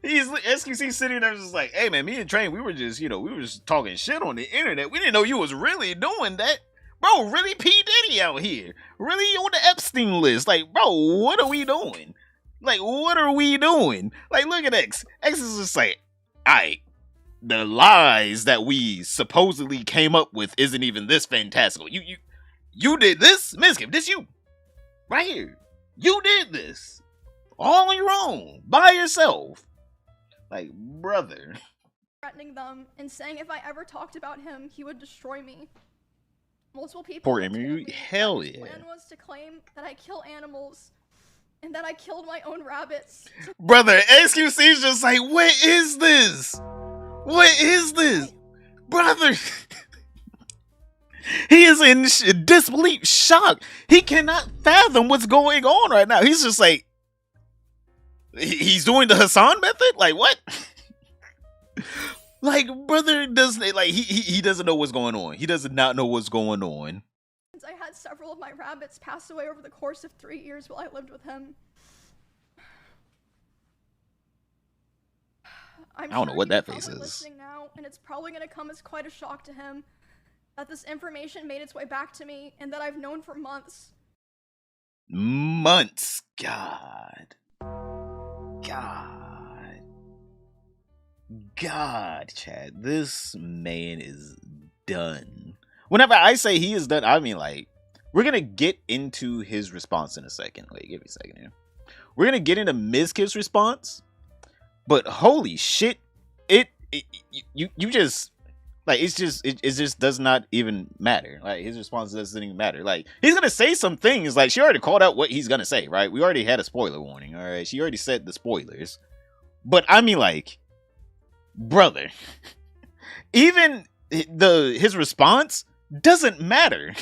[SPEAKER 1] He's SQC sitting there just like, hey man, me and Train, we were just talking shit on the internet. We didn't know you was really doing that. Bro, really P. Diddy out here. Really on the Epstein list. Like, bro, what are we doing? Like, what are we doing? Like, look at X. X is just like, aight, the lies that we supposedly came up with isn't even this fantastical. You did this? Mizkif, this you. Right here. You did this. All on your own. By yourself. Like, brother.
[SPEAKER 2] Threatening them and saying if I ever talked about him, he would destroy me. Multiple people.
[SPEAKER 1] Poor Emiru. Hell yeah.
[SPEAKER 2] His plan was to claim that I kill animals and that I killed my own rabbits.
[SPEAKER 1] Brother, XQC's just like, what is this? What is this? Brother. He is in disbelief, shock. He cannot fathom what's going on right now. He's just like, he's doing the Hassan method? Like, what? Like, brother doesn't, like, he doesn't know what's going on. He does not know what's going on.
[SPEAKER 2] I had several of my rabbits pass away over the course of 3 years while I lived with him. I
[SPEAKER 1] don't know what that face is.
[SPEAKER 2] Listening now, and it's probably going to come as quite a shock to him that this information made its way back to me and that I've known for months.
[SPEAKER 1] Months. God, Chad. This man is done. Whenever I say he is done, I mean, like, we're going to get into his response in a second. Wait, give me a second here. We're going to get into Mizkif's response. But holy shit, you just, like, it just does not even matter. Like, his response doesn't even matter. Like, he's going to say some things. Like, she already called out what he's going to say, right? We already had a spoiler warning, all right? She already said the spoilers. But, I mean, like, brother, even his response doesn't matter.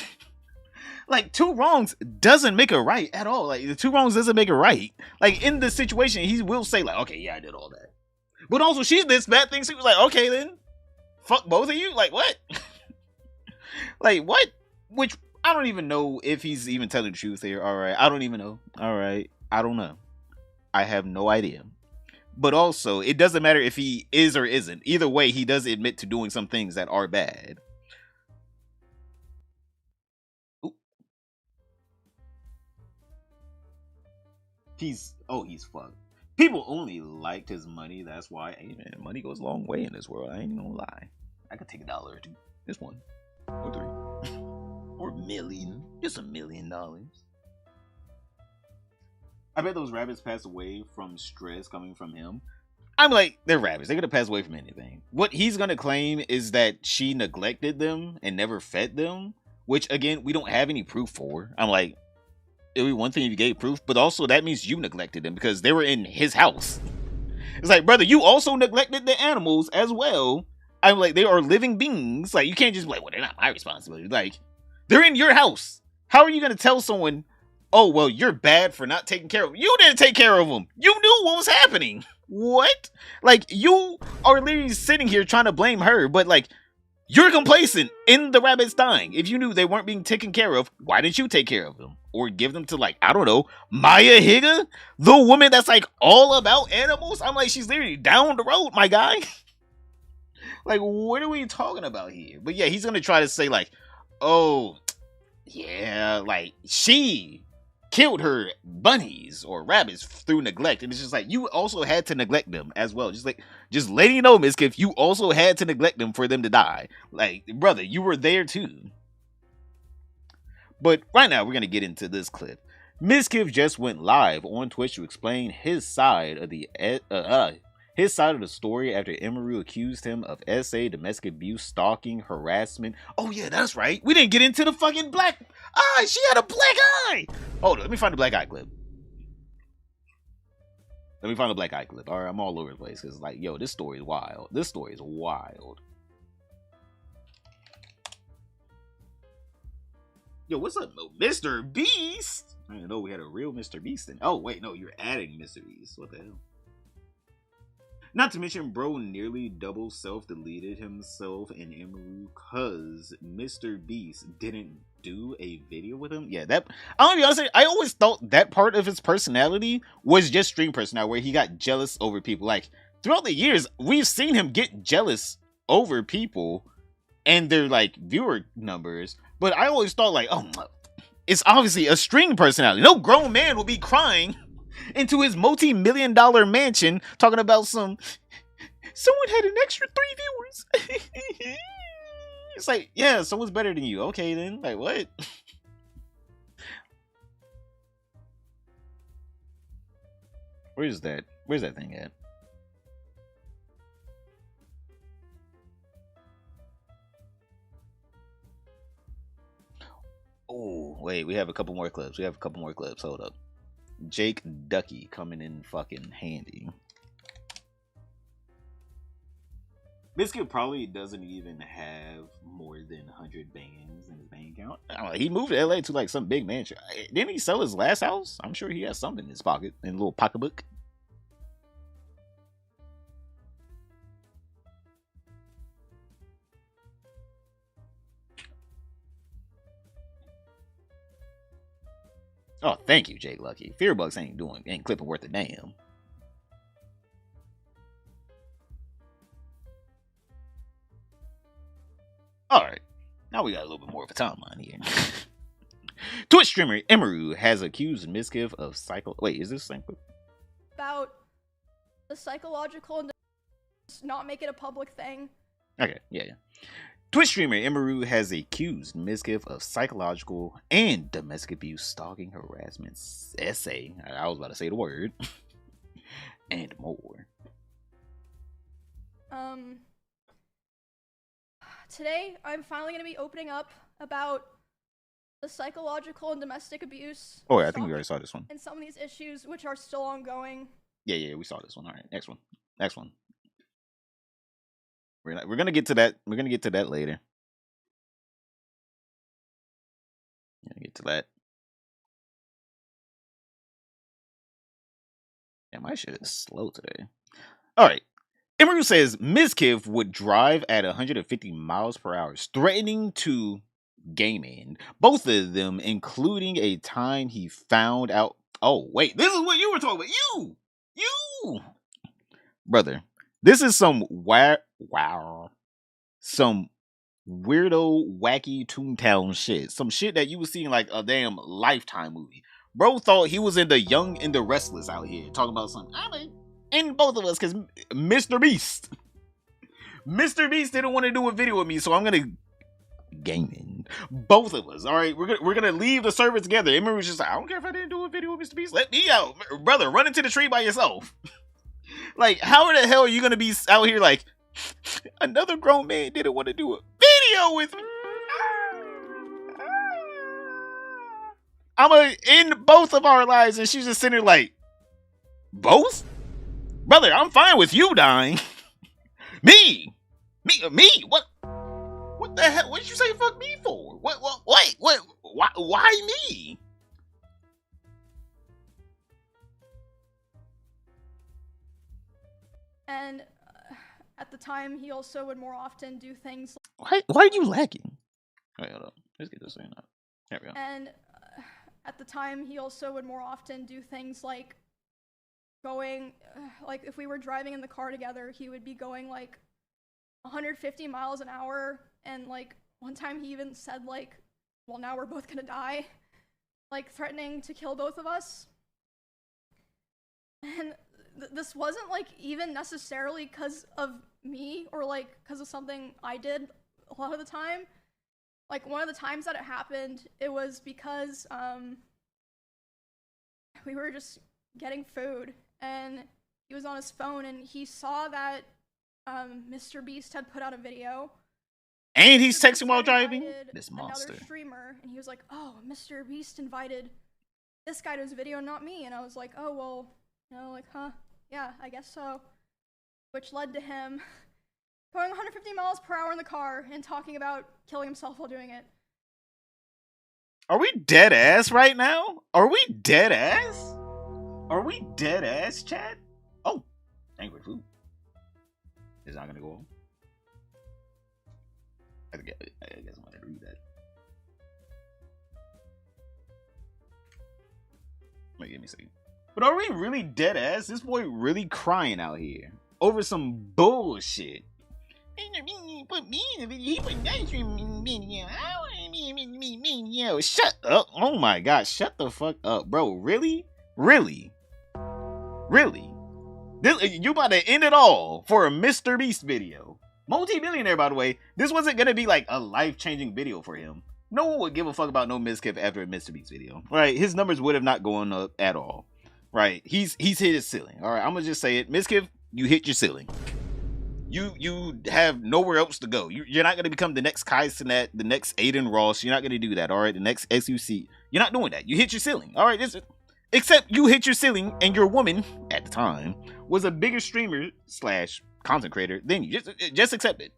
[SPEAKER 1] Like, two wrongs doesn't make a right at all. Like, the two wrongs doesn't make it right. Like, in this situation, he will say, like, okay, yeah, I did all that. But also, she did bad things. She was like, okay, then. Fuck both of you? Like, what? Like, what? Which, I don't even know if he's even telling the truth here. All right. I don't even know. All right. I don't know. I have no idea. But also, it doesn't matter if he is or isn't. Either way, he does admit to doing some things that are bad. He's fucked. People only liked his money. That's why, hey man, money goes a long way in this world. I ain't gonna lie. I could take $1 or two. Just one. Or 3. Or $1 million. Just $1 million. I bet those rabbits passed away from stress coming from him. I'm like, they're rabbits. They're gonna pass away from anything. What he's gonna claim is that she neglected them and never fed them. Which, again, we don't have any proof for. I'm like, it would be one thing if you gave proof, but also that means you neglected them because they were in his house. It's like, brother, you also neglected the animals as well. I'm like, they are living beings. Like, you can't just be like, well, they're not my responsibility. Like, they're in your house. How are you going to tell someone, oh, well, you're bad for not taking care of them? You didn't take care of them. You knew what was happening. What? Like, you are literally sitting here trying to blame her, but like, you're complacent in the rabbits dying. If you knew they weren't being taken care of, why didn't you take care of them? Or give them to, like, I don't know, Maya Higa? The woman that's, like, all about animals? I'm like, she's literally down the road, my guy. Like, what are we talking about here? But yeah, he's going to try to say, like, oh, yeah, like, she killed her bunnies or rabbits through neglect. And it's just like, you also had to neglect them as well. Just letting you know, Mizkif, you also had to neglect them for them to die. Like, brother, you were there too. But right now, we're going to get into this clip. Mizkif just went live on Twitch to explain his side of the story after Emiru accused him of SA, domestic abuse, stalking, harassment. Oh yeah, that's right. We didn't get into the fucking black eye. She had a black eye. Hold on, let me find the black eye clip. All right, I'm all over the place because, like, yo, this story is wild. Yo, what's up, Mr. Beast? I didn't know we had a real Mr. Beast. Oh, wait, no, you're adding Mr. Beast. What the hell? Not to mention, bro nearly double self-deleted himself in Emiru because Mr. Beast didn't do a video with him. Yeah, that... I'm gonna be honest, I always thought that part of his personality was just stream personality, where he got jealous over people. Like, throughout the years, we've seen him get jealous over people and their, like, viewer numbers. But I always thought, like, oh, it's obviously a string personality. No grown man will be crying into his multi-million-dollar mansion talking about someone had an extra 3 viewers. It's like, yeah, someone's better than you. Okay, then. Like, what? Where's that thing at? Oh, wait, we have a couple more clips. Hold up. Jake Ducky coming in fucking handy. Mizkif probably doesn't even have more than 100 bands in his bank account. He moved to LA to like some big mansion. Didn't he sell his last house? I'm sure he has something in his pocket, in a little pocketbook. Oh, thank you, Jake Lucky. Fearbucks ain't clipping worth a damn. Alright, now we got a little bit more of a timeline here. Twitch streamer Emiru has accused Mizkif of Wait, is this same?
[SPEAKER 2] About the psychological and not make it a public thing.
[SPEAKER 1] Okay, yeah. Twitch streamer Emiru has accused Mizkif of psychological and domestic abuse, stalking, harassment, SA. I was about to say the word. And more.
[SPEAKER 2] Today, I'm finally going to be opening up about the psychological and domestic abuse.
[SPEAKER 1] Oh, yeah, I think we already saw this one.
[SPEAKER 2] And some of these issues, which are still ongoing.
[SPEAKER 1] Yeah, we saw this one. All right, next one. We're gonna get to that. We're gonna get to that later. Yeah, my shit is slow today. All right. Emiru says Mizkif would drive at 150 miles per hour, threatening to game in. Both of them, including a time he found out. Oh, wait, this is what you were talking about. You, brother. This is some some weirdo, wacky Toontown shit. Some shit that you would see in like a damn Lifetime movie. Bro thought he was in the Young and the Restless out here talking about something. I mean, in both of us, because Mr. Beast didn't want to do a video with me, so I'm gonna gaming both of us. All right, we're gonna leave the server together. Emiru was just like, I don't care if I didn't do a video with Mr. Beast. Let me out, brother. Run into the tree by yourself. Like, how the hell are you gonna be out here like, another grown man didn't want to do a video with me? I'm gonna end both of our lives, and she's just sitting there like, both? Brother, I'm fine with you dying. Me? What? What the hell? What did you say fuck me for? What? Why me?
[SPEAKER 2] And at the time, he also would more often do things.
[SPEAKER 1] Why are you lagging? Wait, hold up. Let's get this thing up. There we go.
[SPEAKER 2] And at the time, he also would more often do things like going, like if we were driving in the car together, he would be going like 150 miles an hour. And like one time he even said like, well, now we're both gonna die. like threatening to kill both of us. And this wasn't like even necessarily because of me or like because of something I did a lot of the time. Like one of the times that it happened, it was because we were just getting food and he was on his phone and he saw that Mr. Beast had put out a video.
[SPEAKER 1] And he's texting while driving? This monster.
[SPEAKER 2] Another streamer, and he was like, oh, Mr. Beast invited this guy to his video, not me. And I was like, oh, well, you know, like, huh, yeah, I guess so. Which led to him going 150 miles per hour in the car and talking about killing himself while doing it.
[SPEAKER 1] Are we dead ass right now? Are we dead ass? Are we dead ass, chat? Oh, angry food. Is not gonna go on. I guess I'm gonna read that. Wait, give me a second. But are we really dead ass? This boy really crying out here over some bullshit. Put me in the video. He put that video. Shut up. Oh my god, shut the fuck up, bro. Really? Really? Really? You about to end it all for a Mr. Beast video. Multi-millionaire, by the way. This wasn't gonna be like a life-changing video for him. No one would give a fuck about no Mizkif after a Mr. Beast video. Right? His numbers would have not gone up at all. Right? He's hit his ceiling. Alright, I'm gonna just say it. Mizkif, you hit your ceiling. You have nowhere else to go. You're not gonna become the next Kai Cenat, the next Aiden Ross. You're not gonna do that, alright? The next SUC. You're not doing that. You hit your ceiling. Alright, except you hit your ceiling and your woman, at the time, was a bigger streamer / content creator than you. Just accept it.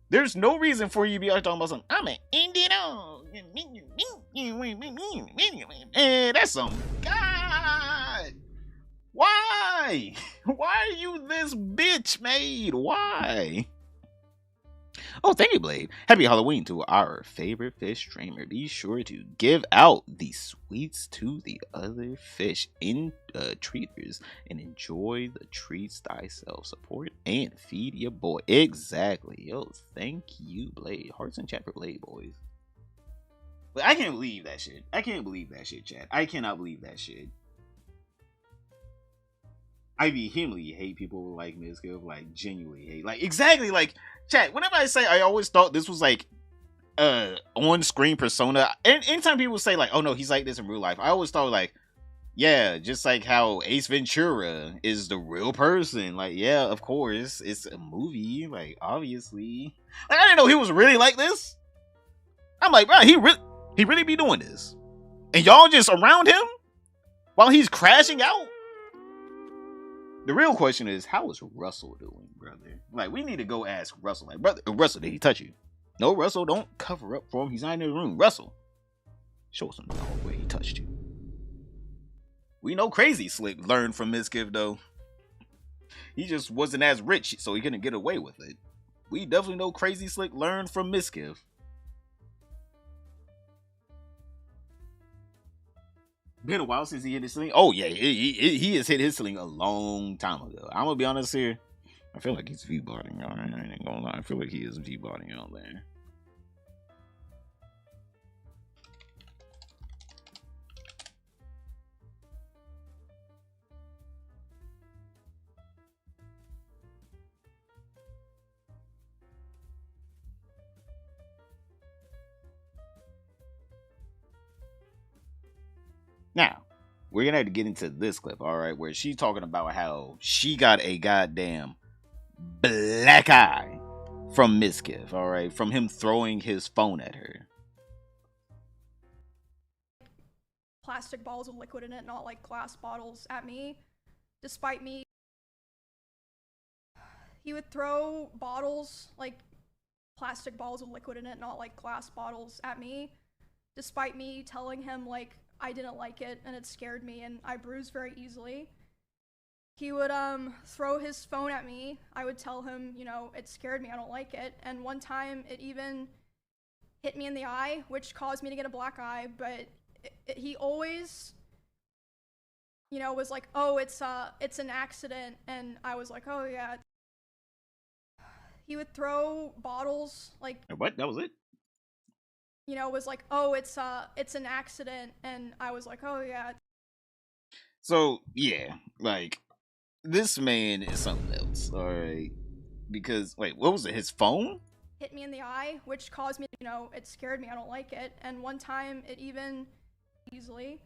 [SPEAKER 1] There's no reason for you to be talking about something. I'm an Indian. That's some God. Why? Why are you this bitch made? Why? Oh, thank you, Blade. Happy Halloween to our favorite fish streamer. Be sure to give out the sweets to the other fish in treaters and enjoy the treats thyself. Support and feed your boy. Exactly. Yo, thank you, Blade. Hearts in chat for Blade, boys. But I can't believe that shit. I can't believe that shit, chat. I cannot believe that shit. I vehemently hate people like Mizkif, like genuinely hate, like exactly like chat. Whenever I say, I always thought this was like on-screen persona. And anytime people say like, oh no, he's like this in real life, I always thought like, yeah, just like how Ace Ventura is the real person. Like, yeah, of course, it's a movie. Like, obviously, like I didn't know he was really like this. I'm like, bro, he really be doing this, and y'all just around him while he's crashing out. The real question is, how is Russell doing, brother? Like, we need to go ask Russell. Like, brother, Russell, did he touch you? No, Russell, don't cover up for him. He's not in the room. Russell, show us where he touched you. We know Crazy Slick learned from Mizkif, though. He just wasn't as rich, so he couldn't get away with it. We definitely know Crazy Slick learned from Mizkif. Been a while since he hit his ceiling. Oh yeah, he has hit his ceiling a long time ago. I'm gonna be honest here. I feel like he's V-botting. I ain't gonna lie. I feel like he is V-botting out there. Now, we're gonna have to get into this clip, all right, where she's talking about how she got a goddamn black eye from Mizkif, all right, from him throwing his phone at her.
[SPEAKER 2] Plastic balls of liquid in it, not like glass bottles at me, despite me. He would throw bottles, like plastic balls of liquid in it, not like glass bottles at me, despite me telling him like I didn't like it and it scared me and I bruise very easily. He would throw his phone at me. I would tell him, you know, it scared me, I don't like it. And one time it even hit me in the eye, which caused me to get a black eye, but he always, you know, was like, oh, it's an accident. And I was like, oh yeah. He would throw bottles like...
[SPEAKER 1] What? That was it?
[SPEAKER 2] was like, oh, it's an accident, and I was like, oh yeah.
[SPEAKER 1] So yeah, like this man is something else, all right? Because wait, what was it? His phone?
[SPEAKER 2] Hit me in the eye, which caused me, it scared me. I don't like it. And one time, it even easily,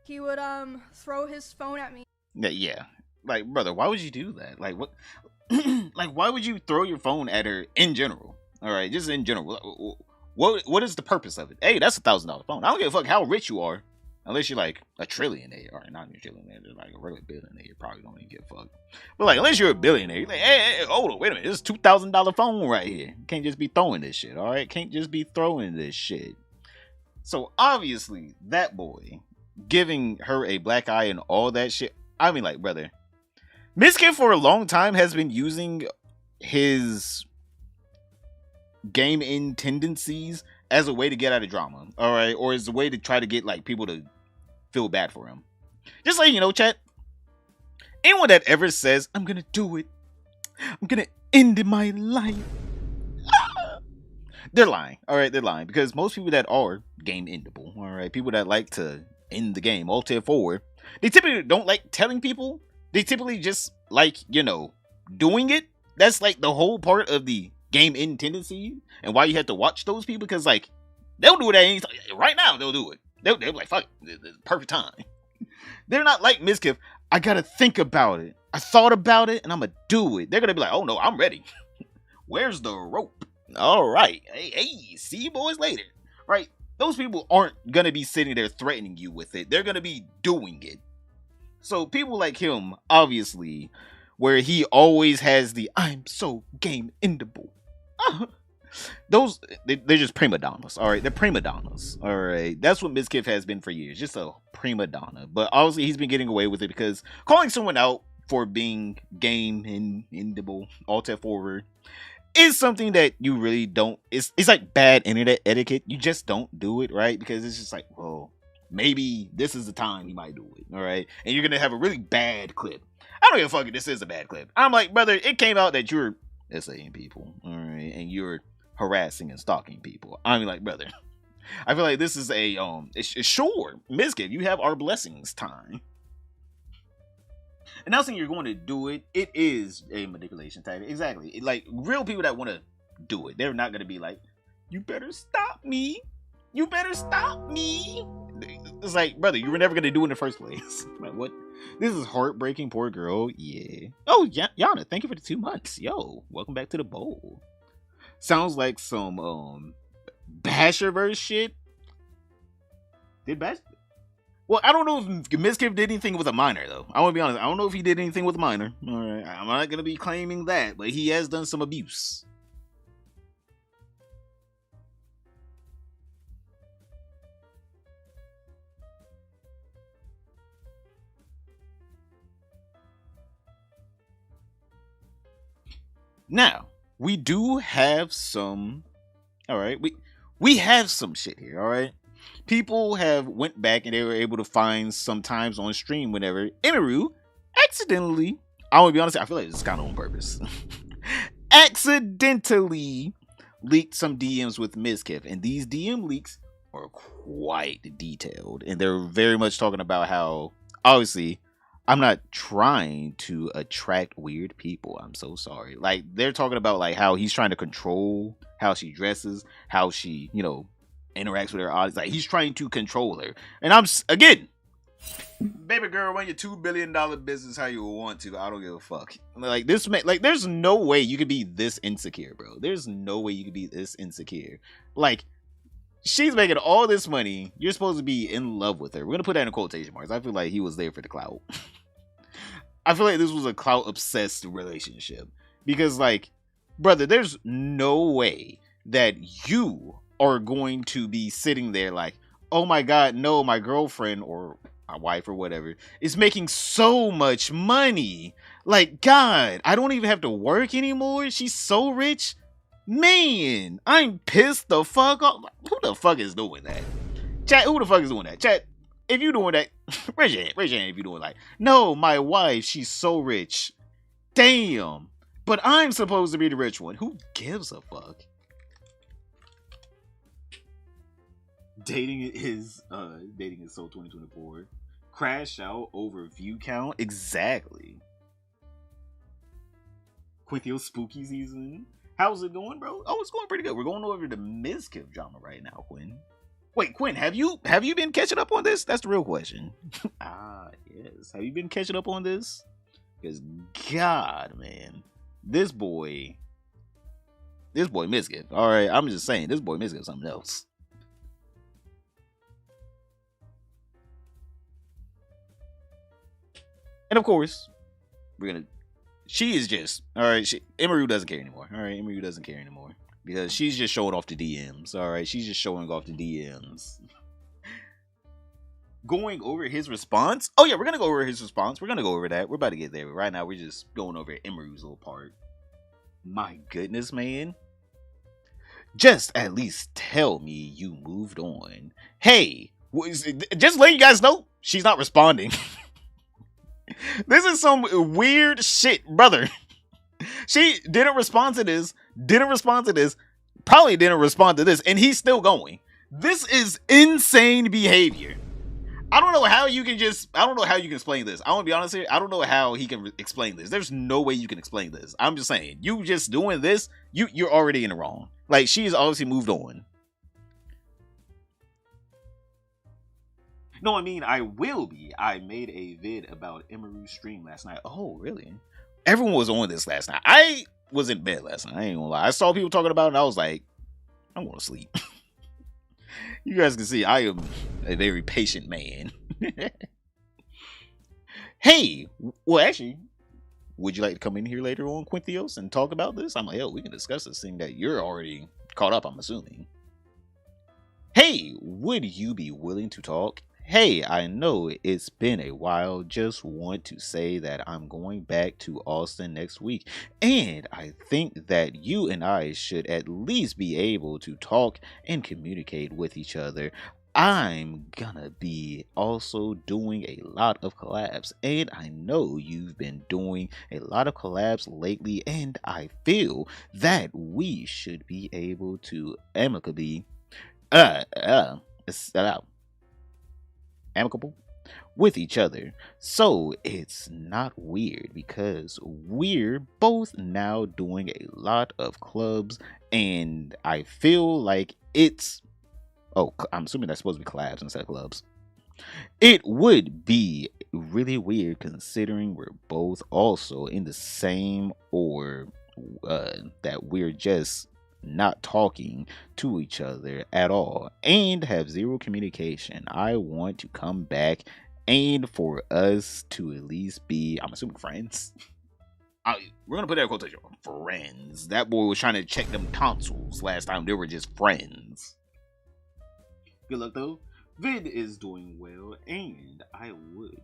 [SPEAKER 2] he would throw his phone at me.
[SPEAKER 1] Yeah. Like, brother, why would you do that? Like, what? Like, why would you throw your phone at her in general? All right, just in general. What is the purpose of it? Hey, that's $1,000 phone. I don't give a fuck how rich you are, unless you're like a trillionaire, or not a trillionaire, just like a regular billionaire. You probably don't even give a fuck. But like, unless you're a billionaire, you're like, hey, hold on, wait a minute, this is $2,000 phone right here. You can't just be throwing this shit. All right, can't just be throwing this shit. So obviously, that boy giving her a black eye and all that shit. I mean, like, brother, Mizkif for a long time has been using his game in tendencies as a way to get out of drama, all right, or as a way to try to get like people to feel bad for him. Just like, chat, anyone that ever says I'm gonna do it, I'm gonna end my life, they're lying. All right, they're lying, because most people that are game endable, all right, people that like to end the game, alt forward, they typically don't like telling people. They typically just like, doing it. That's like the whole part of the game end tendency, and why you have to watch those people, because like they'll do it at any time. Right now they'll do it. They'll be like, fuck it, it's perfect time. They're not like Mizkif. I gotta think about it. I thought about it and I'm gonna do it. They're gonna be like, oh no, I'm ready. Where's the rope? All right, hey, see you boys later. Right? Those people aren't gonna be sitting there threatening you with it. They're gonna be doing it. So people like him, obviously, where he always has the I'm so game endable. Those, they're just prima donnas, all right? They're prima donnas, all right? That's what Mizkif has been for years, just a prima donna. But obviously, he's been getting away with it because calling someone out for being game endable, alt forward, is something that you really don't. It's like bad internet etiquette. You just don't do it, right? Because it's just like, well, maybe this is the time he might do it, all right? And you're gonna have a really bad clip. I don't give a fuck if this is a bad clip. I'm like, brother, it came out that you're saying people, all right, and you're harassing and stalking people. I mean, like, brother, I feel like this is a it's sure, Mizkif, you have our blessings time. Announcing you're going to do it, it is a manipulation tactic. Exactly. Like, real people that want to do it, they're not going to be like, you better stop me. You better stop me. It's like, brother, you were never going to do it in the first place. Like, what? This is heartbreaking. Poor girl. Yeah. Oh, Yana, thank you for the 2 months. Yo, welcome back to the bowl. Sounds like some Basherverse shit. Did Bash? Well, I don't know if Mizkif did anything with a minor, though. I want to be honest. I don't know if he did anything with a minor. All right, I'm not going to be claiming that, but he has done some abuse. Now, we do have some, all right, we have some shit here, all right? People have went back and they were able to find sometimes on stream whenever Emiru accidentally, I want to be honest, I feel like it's kind of on purpose, accidentally leaked some DMs with Mizkif, and these DM leaks are quite detailed, and they're very much talking about how, obviously, I'm not trying to attract weird people. I'm so sorry. Like, they're talking about like how he's trying to control how she dresses, how she, interacts with her audience. Like, he's trying to control her. And I'm, again, baby girl, run your $2 billion business how you want to. I don't give a fuck. Like, this man, like, there's no way you could be this insecure, bro. There's no way you could be this insecure. Like, she's making all this money. You're supposed to be in love with her. We're gonna put that in quotation marks. I feel like he was there for the clout. I feel like this was a clout obsessed relationship. Because, like, brother, there's no way that you are going to be sitting there like, oh my god, no, my girlfriend or my wife or whatever is making so much money. Like, God, I don't even have to work anymore. She's so rich. Man, I'm pissed the fuck off. Who the fuck is doing that? Chat, who the fuck is doing that? Chat, if you doing that, raise your hand if you doing like, no, my wife, she's so rich. Damn. But I'm supposed to be the rich one. Who gives a fuck? Dating is so 2024. Crash out over view count. Exactly. Quinthio spooky season. How's it going, bro? Oh, it's going pretty good. We're going over the Mizkif drama right now, Quinn. Wait, Quinn, have you been catching up on this? That's the real question. Yes. Have you been catching up on this? Because God, man, this boy Mizkif. All right, I'm just saying, this boy Mizkif is something else. And of course, she is just, all right, Emiru doesn't care anymore. All right, Emiru doesn't care anymore. Because she's just showing off the DMs. All right, she's just showing off the DMs. Going over his response. Oh yeah, we're gonna go over his response. We're gonna go over that. We're about to get there. But right now, we're just going over Emiru's little part. My goodness, man. Just at least tell me you moved on. Hey, just letting you guys know, she's not responding. This is some weird shit, brother. She didn't respond to this. Probably didn't respond to this. And he's still going. This is insane behavior. I don't know how you can explain this. I want to be honest here. I don't know how he can explain this. There's no way you can explain this. I'm just saying. You just doing this, you're already in the wrong. Like, she's obviously moved on. No, I mean, I will be. I made a vid about Emiru's stream last night. Oh, really? Everyone was on this last night. I was in bed last night. I ain't gonna lie. I saw people talking about it and I was like, I'm going to sleep. You guys can see I am a very patient man. Hey, well, actually, would you like to come in here later on, Quinthios, and talk about this? I'm like, hell, we can discuss this thing that you're already caught up, I'm assuming. Hey, would you be willing to talk? Hey, I know it's been a while. Just want to say that I'm going back to Austin next week. And I think that you and I should at least be able to talk and communicate with each other. I'm gonna be also doing a lot of collabs. And I know you've been doing a lot of collabs lately. And I feel that we should be able to amicably amicable with each other, so it's not weird because we're both now doing a lot of clubs, and I feel like it's I'm assuming that's supposed to be collabs instead of clubs. It would be really weird considering we're both also in the same, or that we're just not talking to each other at all and have zero communication. I want to come back and for us to at least be, I'm assuming, friends. We're gonna put that quotation, friends. That boy was trying to check them tonsils last time. They were just friends. Good luck though. Vid is doing well, and I would,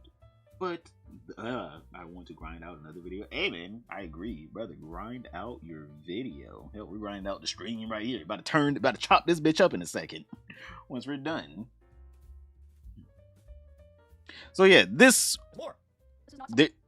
[SPEAKER 1] but I want to grind out another video. Hey man, I agree, brother. Grind out your video. Hell, we're grinding out the stream right here. About to chop this bitch up in a second. Once we're done. So yeah,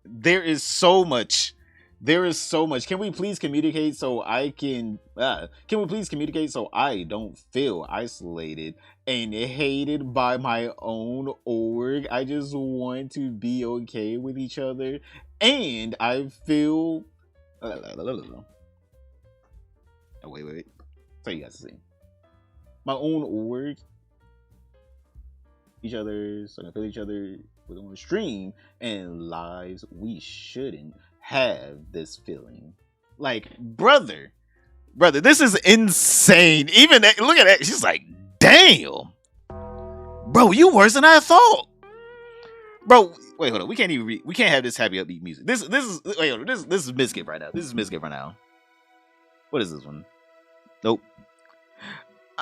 [SPEAKER 1] there is so much. There is so much. Can we please communicate so I can we please communicate so I don't feel isolated and hated by my own org? I just want to be okay with each other, and I feel wait. So you guys see. My own org. Each other, so I can feel each other on the stream and lives. We shouldn't have this feeling. Like, brother, this is insane. Even that, look at that. She's like, damn, bro, you worse than I thought. Bro, wait, hold on. We can't have this happy upbeat music. This is Mizkif right now. This is Mizkif right now. What is this one? Nope.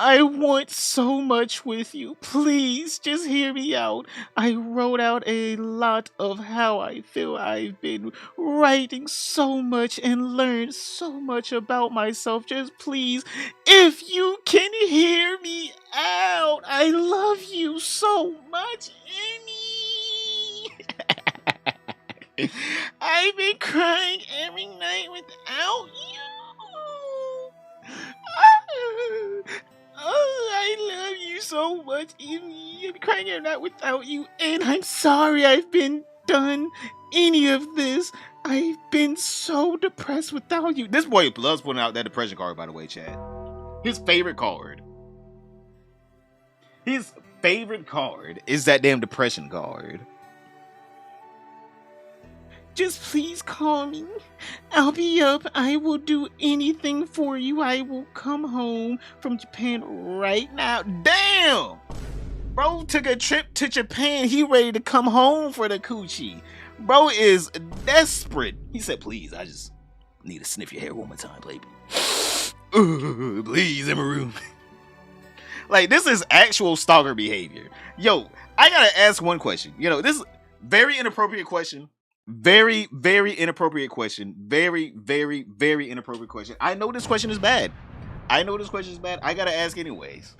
[SPEAKER 1] I want so much with you. Please, just hear me out. I wrote out a lot of how I feel. I've been writing so much and learned so much about myself. Just please, if you can hear me out. I love you so much, Emmy. I've been crying every night without you. Oh, I love you so much. I'm crying out loud without you, and I'm sorry I've been done any of this. I've been so depressed without you. This boy loves putting out that depression card, by the way, Chad. His favorite card. His favorite card is that damn depression card. Just please call me. I'll be up. I will do anything for you. I will come home from Japan right now. Damn! Bro took a trip to Japan. He ready to come home for the coochie. Bro is desperate. He said, please, I just need to sniff your hair one more time, baby. Please, Emiru. Like, this is actual stalker behavior. Yo, I gotta ask one question. You know, this is very inappropriate question. Very, very inappropriate question. Very, very, very inappropriate question. I know this question is bad. I gotta ask anyways.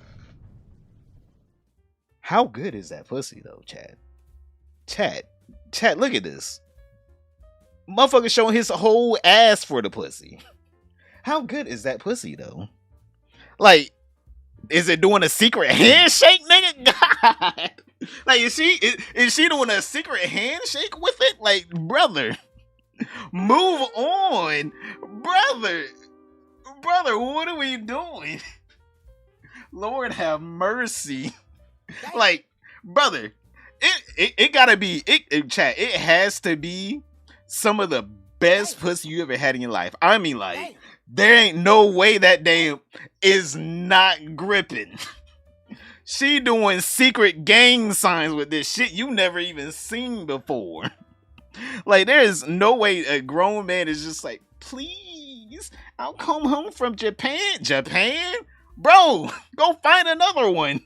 [SPEAKER 1] How good is that pussy though, Chad? Chad, look at this. Motherfucker showing his whole ass for the pussy. How good is that pussy though? Like, is it doing a secret handshake, nigga? God. Like, is she doing a secret handshake with it? Like, brother, move on. Brother, what are we doing? Lord have mercy. Like, brother, it gotta be, chat, it has to be some of the best pussy you ever had in your life. I mean, like, there ain't no way that damn is not gripping. She doing secret gang signs with this shit you never even seen before. Like, there is no way a grown man is just like, please, I'll come home from Japan. Japan? Bro, go find another one.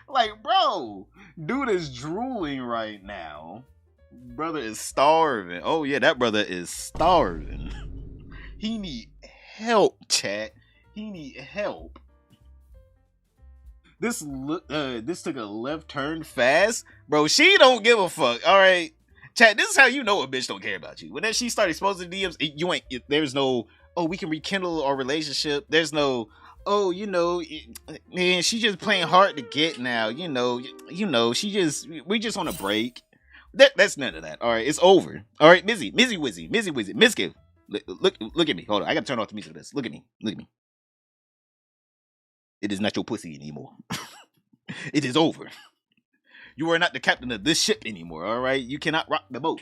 [SPEAKER 1] Like, bro, dude is drooling right now. Brother is starving. Oh yeah, that brother is starving. He need help, chat. He need help. This took a left turn fast, bro. She don't give a fuck. All right, chat. This is how you know a bitch don't care about you. When she started exposing DMs, there's no, oh, we can rekindle our relationship. There's no, oh, you know, man, she just playing hard to get now. You know, we just on a break. That's none of that. All right, it's over. All right, Mizzy, Mizkif. Look at me. Hold on, I gotta turn off the music for this. Look at me. It is not your pussy anymore. It is over. You are not the captain of this ship anymore, all right? You cannot rock the boat.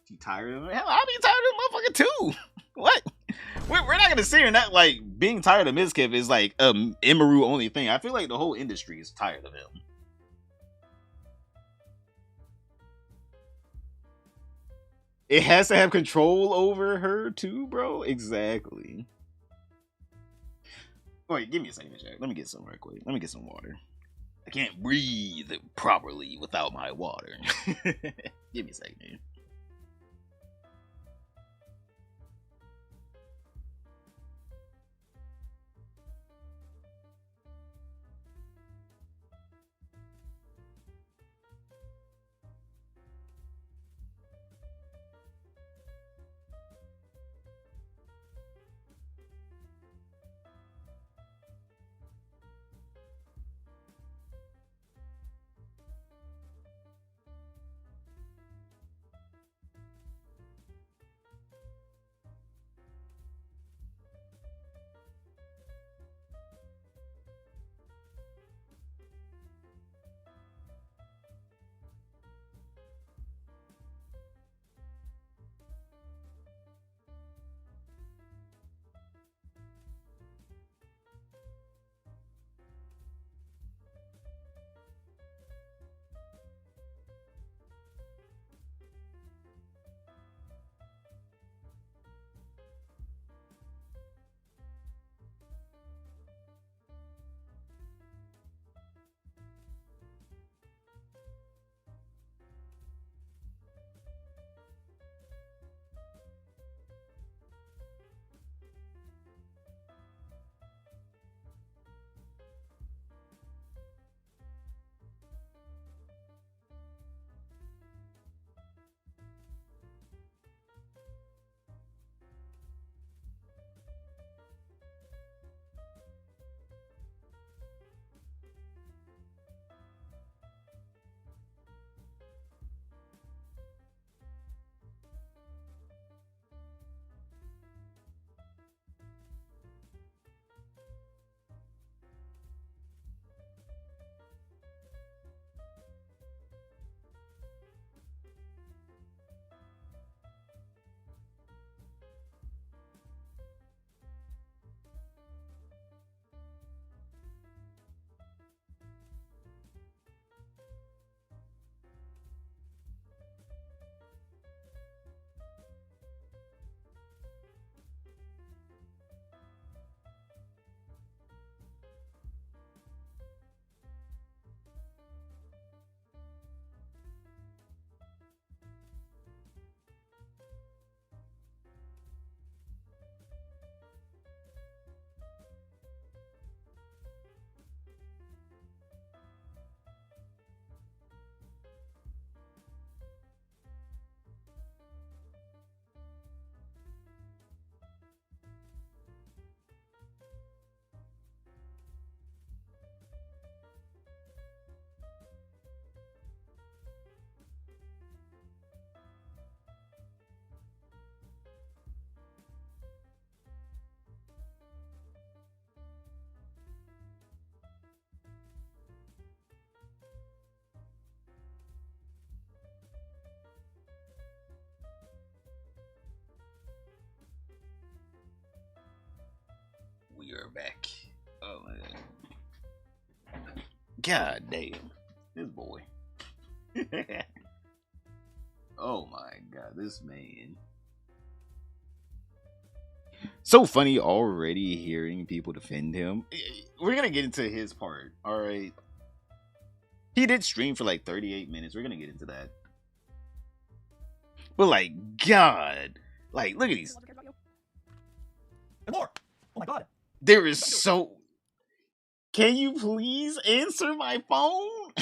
[SPEAKER 1] She tired of it? Hell, I'll be tired of this motherfucker too. What? We're not going to sit here and not like being tired of Mizkif is like Emiru only thing. I feel like the whole industry is tired of him. It has to have control over her too, bro? Exactly. Wait, give me a second, Jack. Let me get some right quick. Let me get some water. I can't breathe properly without my water. Give me a second, dude. back. Oh my god. God damn. This boy. Oh my god, this man. So funny already hearing people defend him. We're gonna get into his part, alright? He did stream for like 38 minutes. We're gonna get into that. But like, God. Like, look at these.
[SPEAKER 4] And more. Oh my god.
[SPEAKER 1] There is so... Can you please answer my phone?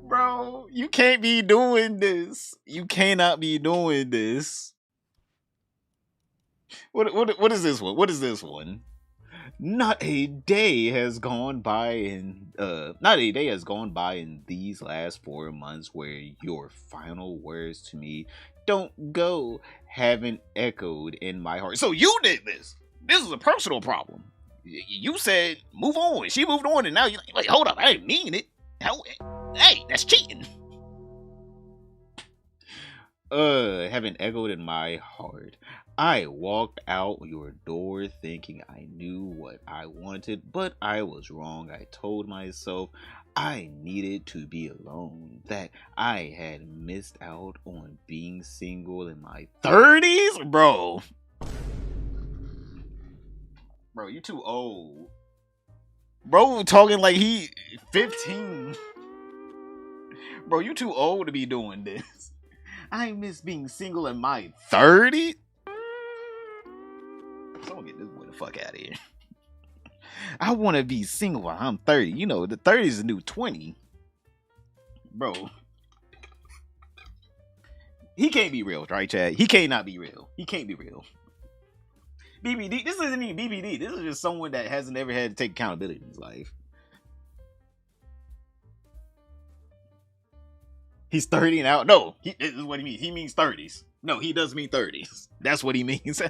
[SPEAKER 1] Bro, you can't be doing this. You cannot be doing this. What is this one? What is this one? Not a day has gone by in these last 4 months where your final words to me don't go haven't echoed in my heart. So you did this. This is a personal problem. You said move on. She moved on, and now you're like, hold up, I didn't mean it. Hey, that's cheating. Haven't echoed in my heart. I walked out your door thinking I knew what I wanted, but I was wrong. I told myself I needed to be alone, that I had missed out on being single in my 30s? Bro, you too old. Bro, talking like he 15. Bro, you too old to be doing this. I miss being single in my 30s? Someone get this boy the fuck out of here. I want to be single while I'm 30. You know, the 30 is the new 20. Bro. He can't be real, right, Chad? He cannot be real. He can't be real. BBD, this isn't even BBD. This is just someone that hasn't ever had to take accountability in his life. He's 30 now. No, this is what he means. He means 30s. No, he does mean 30s. That's what he means.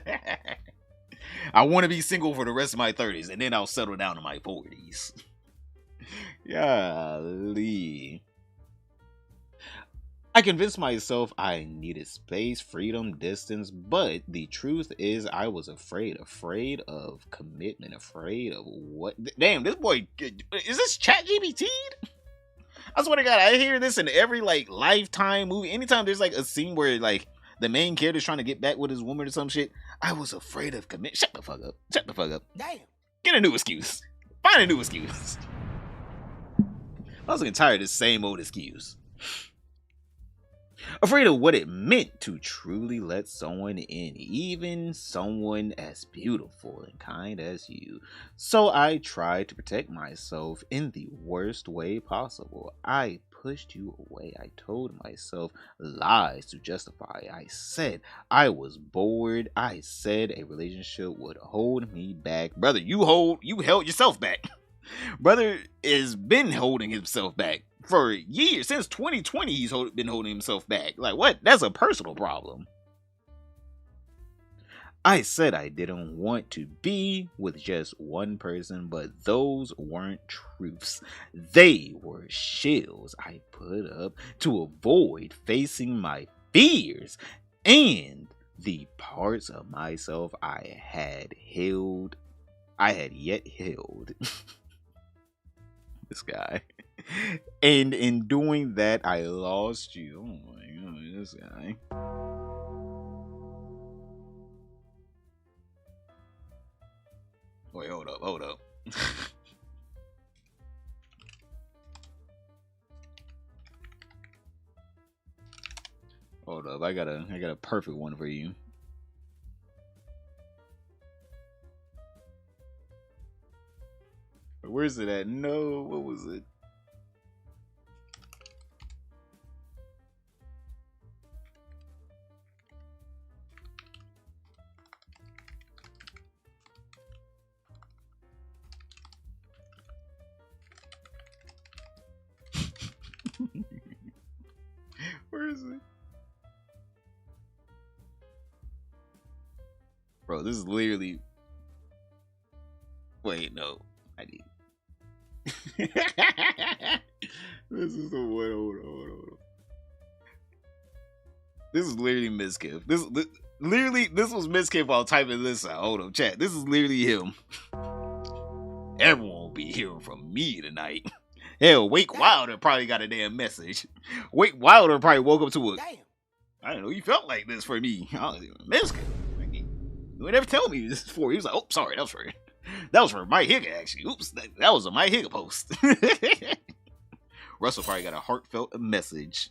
[SPEAKER 1] I want to be single for the rest of my 30s, and then I'll settle down in my 40s. Golly. I convinced myself I needed space, freedom, distance, but the truth is I was afraid of commitment, afraid of what? Damn, this boy, is this ChatGPT? I swear to God, I hear this in every like Lifetime movie. Anytime there's like a scene where like the main character's trying to get back with his woman or some shit, I was afraid of commitment. Shut the fuck up. Shut the fuck up.
[SPEAKER 4] Damn.
[SPEAKER 1] Get a new excuse. Find a new excuse. I was getting tired of this same old excuse. Afraid of what it meant to truly let someone in, even someone as beautiful and kind as you. So I tried to protect myself in the worst way possible. I pushed you away. I told myself lies to justify. I said I was bored. I said a relationship would hold me back. Brother, you held yourself back. Brother has been holding himself back for years. Since 2020, he's been holding himself back. Like, what? That's a personal problem. I said I didn't want to be with just one person, but those weren't truths. They were shields I put up to avoid facing my fears and the parts of myself I had yet held. This guy. And in doing that, I lost you. Oh my god, this guy. Wait, hold up. Hold up, I got a perfect one for you. Where's it at? No, what was it? Where is it? Bro, this is literally... Wait, no. I need... This is the one. Hold on. This is literally Mizkif. Literally, this was Mizkif while typing this out. Hold up, chat. This is literally him. Everyone will be hearing from me tonight. Hell, Wake Wilder probably got a damn message. Wake Wilder probably woke up to a...
[SPEAKER 4] Damn.
[SPEAKER 1] I don't know, he felt like this for me. Mizkif. You would never tell me this before. He was like, oh, sorry, that was for Mike Higa, actually. Oops, that was a Mike Higa post. Russell probably got a heartfelt message.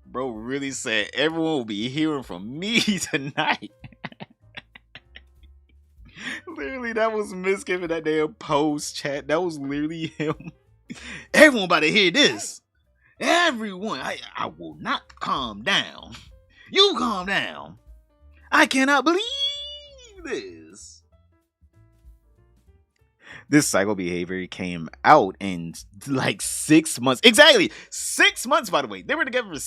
[SPEAKER 1] Bro really said, everyone will be hearing from me tonight. Literally, that was Mizkif in that damn post, chat. That was literally him. Everyone about to hear this. Everyone. I will not calm down. You calm down. I cannot believe this. This psycho behavior came out in like 6 months. Exactly. 6 months, by the way. They were together for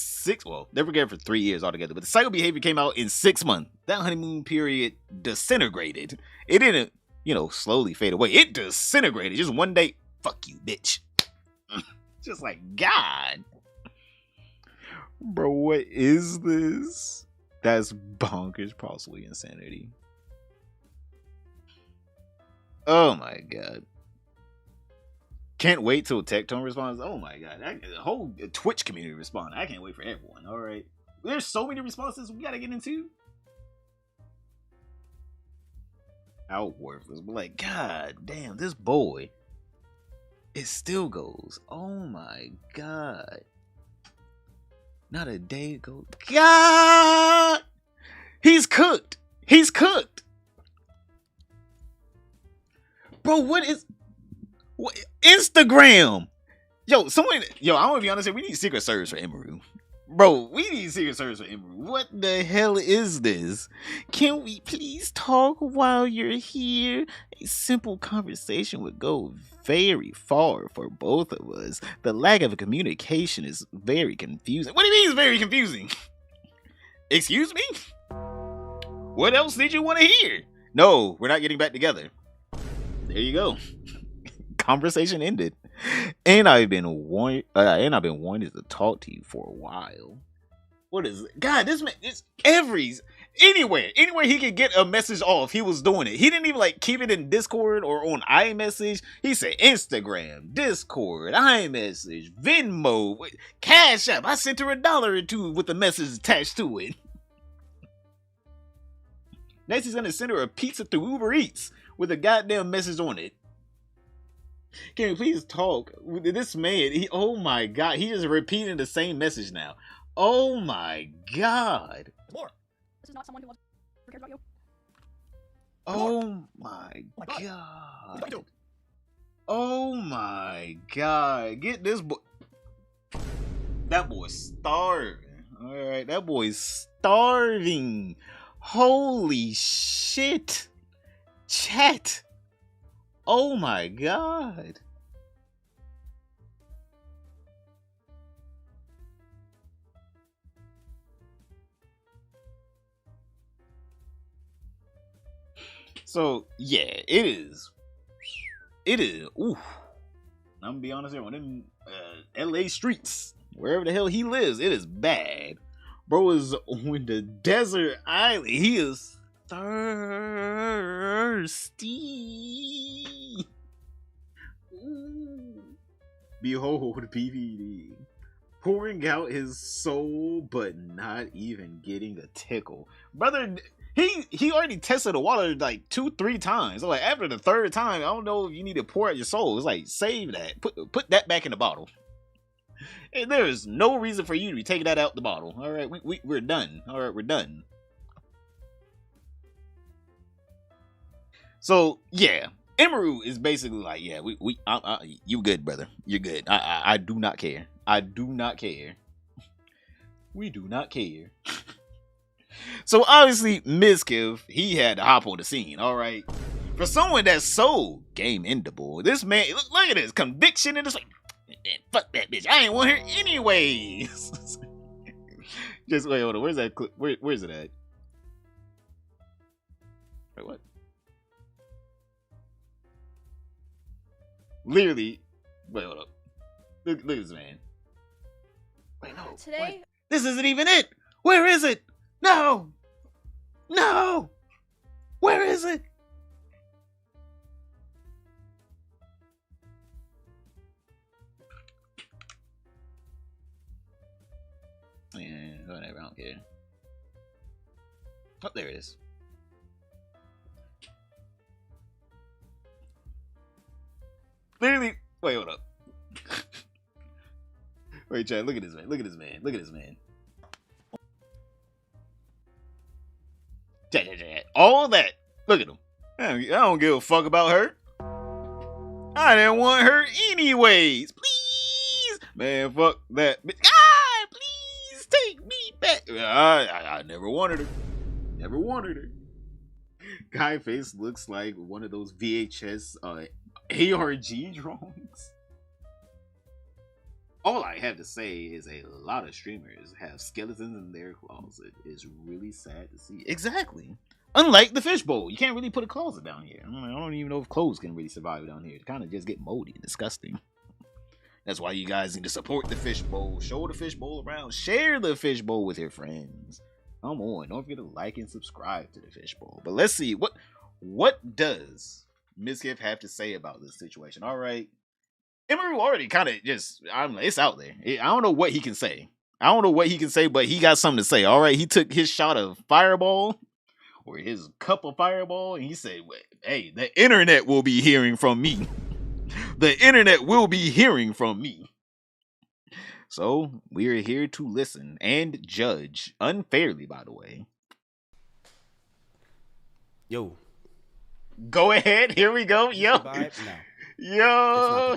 [SPEAKER 1] they were together for 3 years altogether. But the psycho behavior came out in 6 months. That honeymoon period disintegrated. It didn't, slowly fade away. It disintegrated. Just one day, fuck you, bitch. Just like, God. Bro, what is this? That's bonkers, possibly insanity. Oh my god. Can't wait till Tectone responds. Oh my god. The whole Twitch community respond. I can't wait for everyone. Alright. There's so many responses we gotta get into. How worthless. But like, god damn, this boy. It still goes. Oh my god. Not a day goes. God! He's cooked. He's cooked. Bro, what? Instagram? I want to be honest here. We need Secret Service for Emiru. Bro, we need Secret Service for Emiru. What the hell is this? Can we please talk while you're here? A simple conversation would go very far for both of us. The lack of communication is very confusing. What do you mean it's very confusing? Excuse me? What else did you want to hear? No, we're not getting back together. There you go. Conversation ended. And I've been wanting to talk to you for a while. What is it? God, this man is anywhere he could get a message off, he was doing it. He didn't even keep it in Discord or on iMessage. He said Instagram, Discord, iMessage, Venmo, Cash App. I sent her $1 or $2 with a message attached to it. Next, he's gonna send her a pizza through Uber Eats with a goddamn message on it. Can we please talk? This man, oh my god, he just repeating the same message now. Oh my god.
[SPEAKER 4] More.
[SPEAKER 2] This is not someone who wants to care about you.
[SPEAKER 1] Oh my god. Oh my god. Get this boy. That boy's starving. Alright, that boy's starving. Holy shit. Chat. Oh my god. So, yeah, it is. Ooh. I'm gonna be honest here, on them LA streets, wherever the hell he lives, it is bad. Bro is on the desert island. He is thirsty. Ooh. Behold, PVD. Pouring out his soul, but not even getting a tickle. Brother, he already tested the water 2-3 times. So after the third time, I don't know if you need to pour out your soul. It's save that. Put that back in the bottle. And there is no reason for you to be taking that out the bottle. All right, we're done. All right, we're done. So yeah, Emiru is basically you good, brother. You're good. I do not care. I do not care. We do not care. So obviously, Mizkif, he had to hop on the scene. All right, for someone that's so game endable, this man, look at this conviction and it's fuck that bitch. I ain't want her anyways. Just wait, hold on. Where's that clip? Where's it at? Wait, what? Literally. Wait, hold up. Look at this man. Wait, no.
[SPEAKER 2] Today.
[SPEAKER 1] What? This isn't even it. Where is it? No! No! Where is it? Yeah, whatever, I don't care. Oh, there it is. Literally, wait, hold up. Wait, Chad, look at this man. Look at this man. Look at this man. Chad. All that. Look at him. I don't give a fuck about her. I didn't want her anyways. Please. Man, fuck that. Ah, please take me back. I never wanted her. Never wanted her. Guy face looks like one of those VHS ARG drawings. All I have to say is a lot of streamers have skeletons in their closet. It's really sad to see. Exactly. Unlike the fishbowl, you can't really put a closet down here. I don't even know if clothes can really survive down here. It kind of just get moldy and disgusting. That's why you guys need to support the fishbowl. Show the fishbowl around. Share the fishbowl with your friends. Come on, don't forget to like and subscribe to the fishbowl. But let's see, what does Mizkif have to say about this situation? All right. Emiru already kind of it's out there. I don't know what he can say. But he got something to say. All right, he took his shot of fireball, or his cup of fireball, and he said, hey, the internet will be hearing from me. The internet will be hearing from me. So, we are here to listen and judge, unfairly, by the way.
[SPEAKER 5] Yo.
[SPEAKER 1] Go ahead, here we go. Yo.
[SPEAKER 5] No.
[SPEAKER 1] Yo.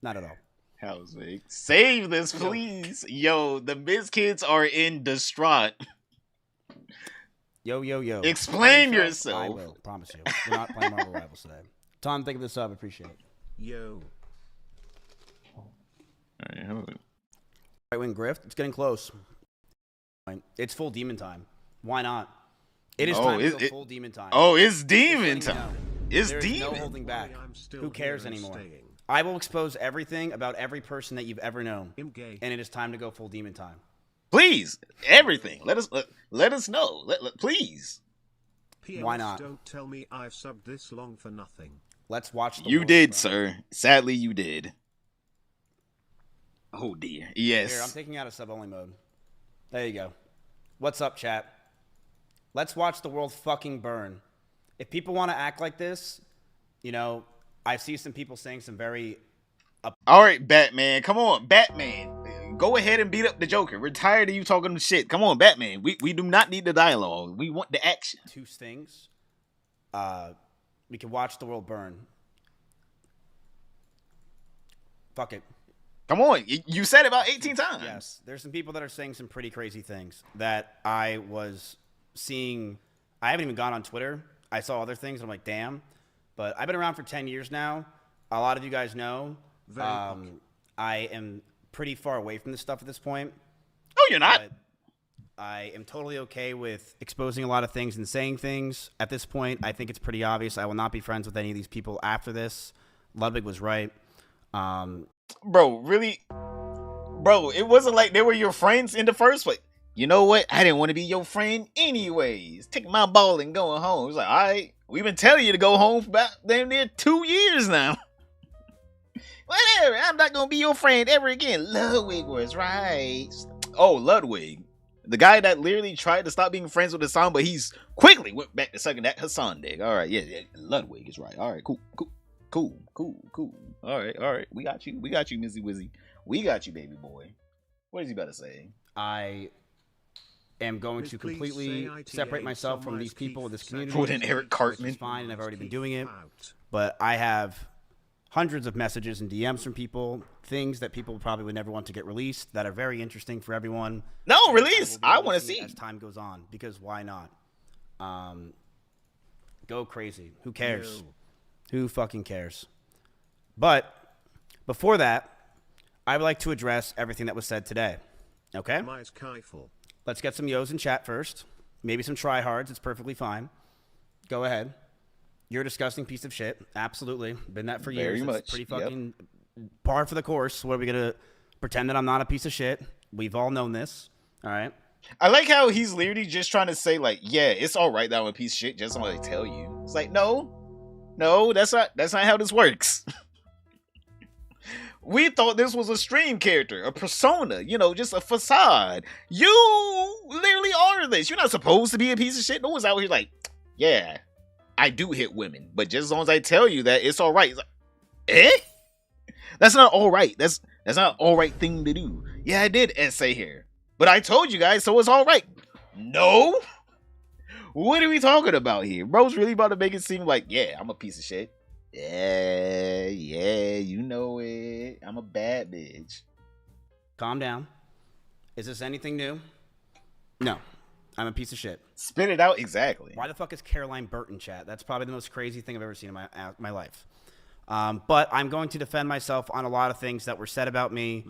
[SPEAKER 5] Not at all.
[SPEAKER 1] How's Vic? Save this, please. Yo, the Mizkids are in distraught.
[SPEAKER 5] Yo.
[SPEAKER 1] Explain yourself.
[SPEAKER 5] I will, promise you. We're not playing Marvel Rivals today. Tom, think of this up. Appreciate it.
[SPEAKER 3] Yo.
[SPEAKER 5] Right wing grift. It's getting close. It's full demon time. Why not? It is time to go full demon time.
[SPEAKER 1] Oh, it's demon time. It's
[SPEAKER 5] There's
[SPEAKER 1] demon.
[SPEAKER 5] no holding back. Who cares anymore? I will expose everything about every person that you've ever known. And it is time to go full demon time.
[SPEAKER 1] Please, everything. Let us know. Please.
[SPEAKER 5] Why not?
[SPEAKER 3] Don't tell me I've subbed this long for nothing.
[SPEAKER 5] Let's watch the
[SPEAKER 1] You did, sir. Sadly, you did. Oh dear. Yes.
[SPEAKER 5] Here, I'm taking out a sub-only mode. There you go. What's up, chat? Let's watch the world fucking burn. If people want to act like this, I see some people saying some very...
[SPEAKER 1] All right, Batman. Come on, Batman. Go ahead and beat up the Joker. We're tired of you talking shit. Come on, Batman. We do not need the dialogue. We want the action.
[SPEAKER 5] Two things. We can watch the world burn. Fuck it.
[SPEAKER 1] Come on. You said it about 18 times.
[SPEAKER 5] Yes. There's some people that are saying some pretty crazy things that I was seeing. I haven't even gone on Twitter. I saw other things. And I'm like, damn. But I've been around for 10 years now. A lot of you guys know. I am pretty far away from this stuff at this point.
[SPEAKER 1] Oh, you're not?
[SPEAKER 5] I am totally okay with exposing a lot of things and saying things. At this point, I think it's pretty obvious. I will not be friends with any of these people after this. Ludwig was right.
[SPEAKER 1] Bro, really? Bro, it wasn't like they were your friends in the first place. You know what? I didn't want to be your friend anyways. Taking my ball and going home. It's like, all right, we've been telling you to go home for about damn near 2 years now. Whatever, I'm not going to be your friend ever again. Ludwig was right. Oh, Ludwig. The guy that literally tried to stop being friends with Hassan, but he's quickly went back to sucking that Hassan dick. All right, yeah, Ludwig is right. All right, cool. All right. We got you, Mizzy Wizzy. We got you, baby boy. What is he about to say?
[SPEAKER 5] I am going to completely separate myself from these people, this community.
[SPEAKER 1] What an Eric Cartman.
[SPEAKER 5] Which is fine, and I've already been doing it. But I have hundreds of messages and DMs from people, things that people probably would never want to get released that are very interesting for everyone.
[SPEAKER 1] No, release. I want to see.
[SPEAKER 5] As time goes on, because why not? Go crazy. Who cares? Who fucking cares? But before that, I would like to address everything that was said today. Okay? Let's get some yos in chat first. Maybe some tryhards. It's perfectly fine. Go ahead. You're a disgusting piece of shit. Absolutely. Been that for years.
[SPEAKER 1] Very much.
[SPEAKER 5] It's pretty fucking par for the course. What are we going to pretend that I'm not a piece of shit? We've all known this. All right?
[SPEAKER 1] I like how he's literally just trying to say like, yeah, it's all right that I'm a piece of shit. Just want to tell you. It's like, no, that's not how this works. We thought this was a stream character, a persona, you know, just a facade. You literally are this. You're not supposed to be a piece of shit. No one's out here like, yeah, I do hit women, but just as long as I tell you that it's all right. It's like, eh? That's not all right. That's not an all right thing to do. Yeah, I did essay here, but I told you guys, so it's all right. No. What are we talking about here? Bro's really about to make it seem like, yeah, I'm a piece of shit. Yeah, you know it. I'm a bad bitch.
[SPEAKER 5] Calm down. Is this anything new? No. I'm a piece of shit.
[SPEAKER 1] Spit it out exactly.
[SPEAKER 5] Why the fuck is Caroline Burton chat? That's probably the most crazy thing I've ever seen in my life. But I'm going to defend myself on a lot of things that were said about me.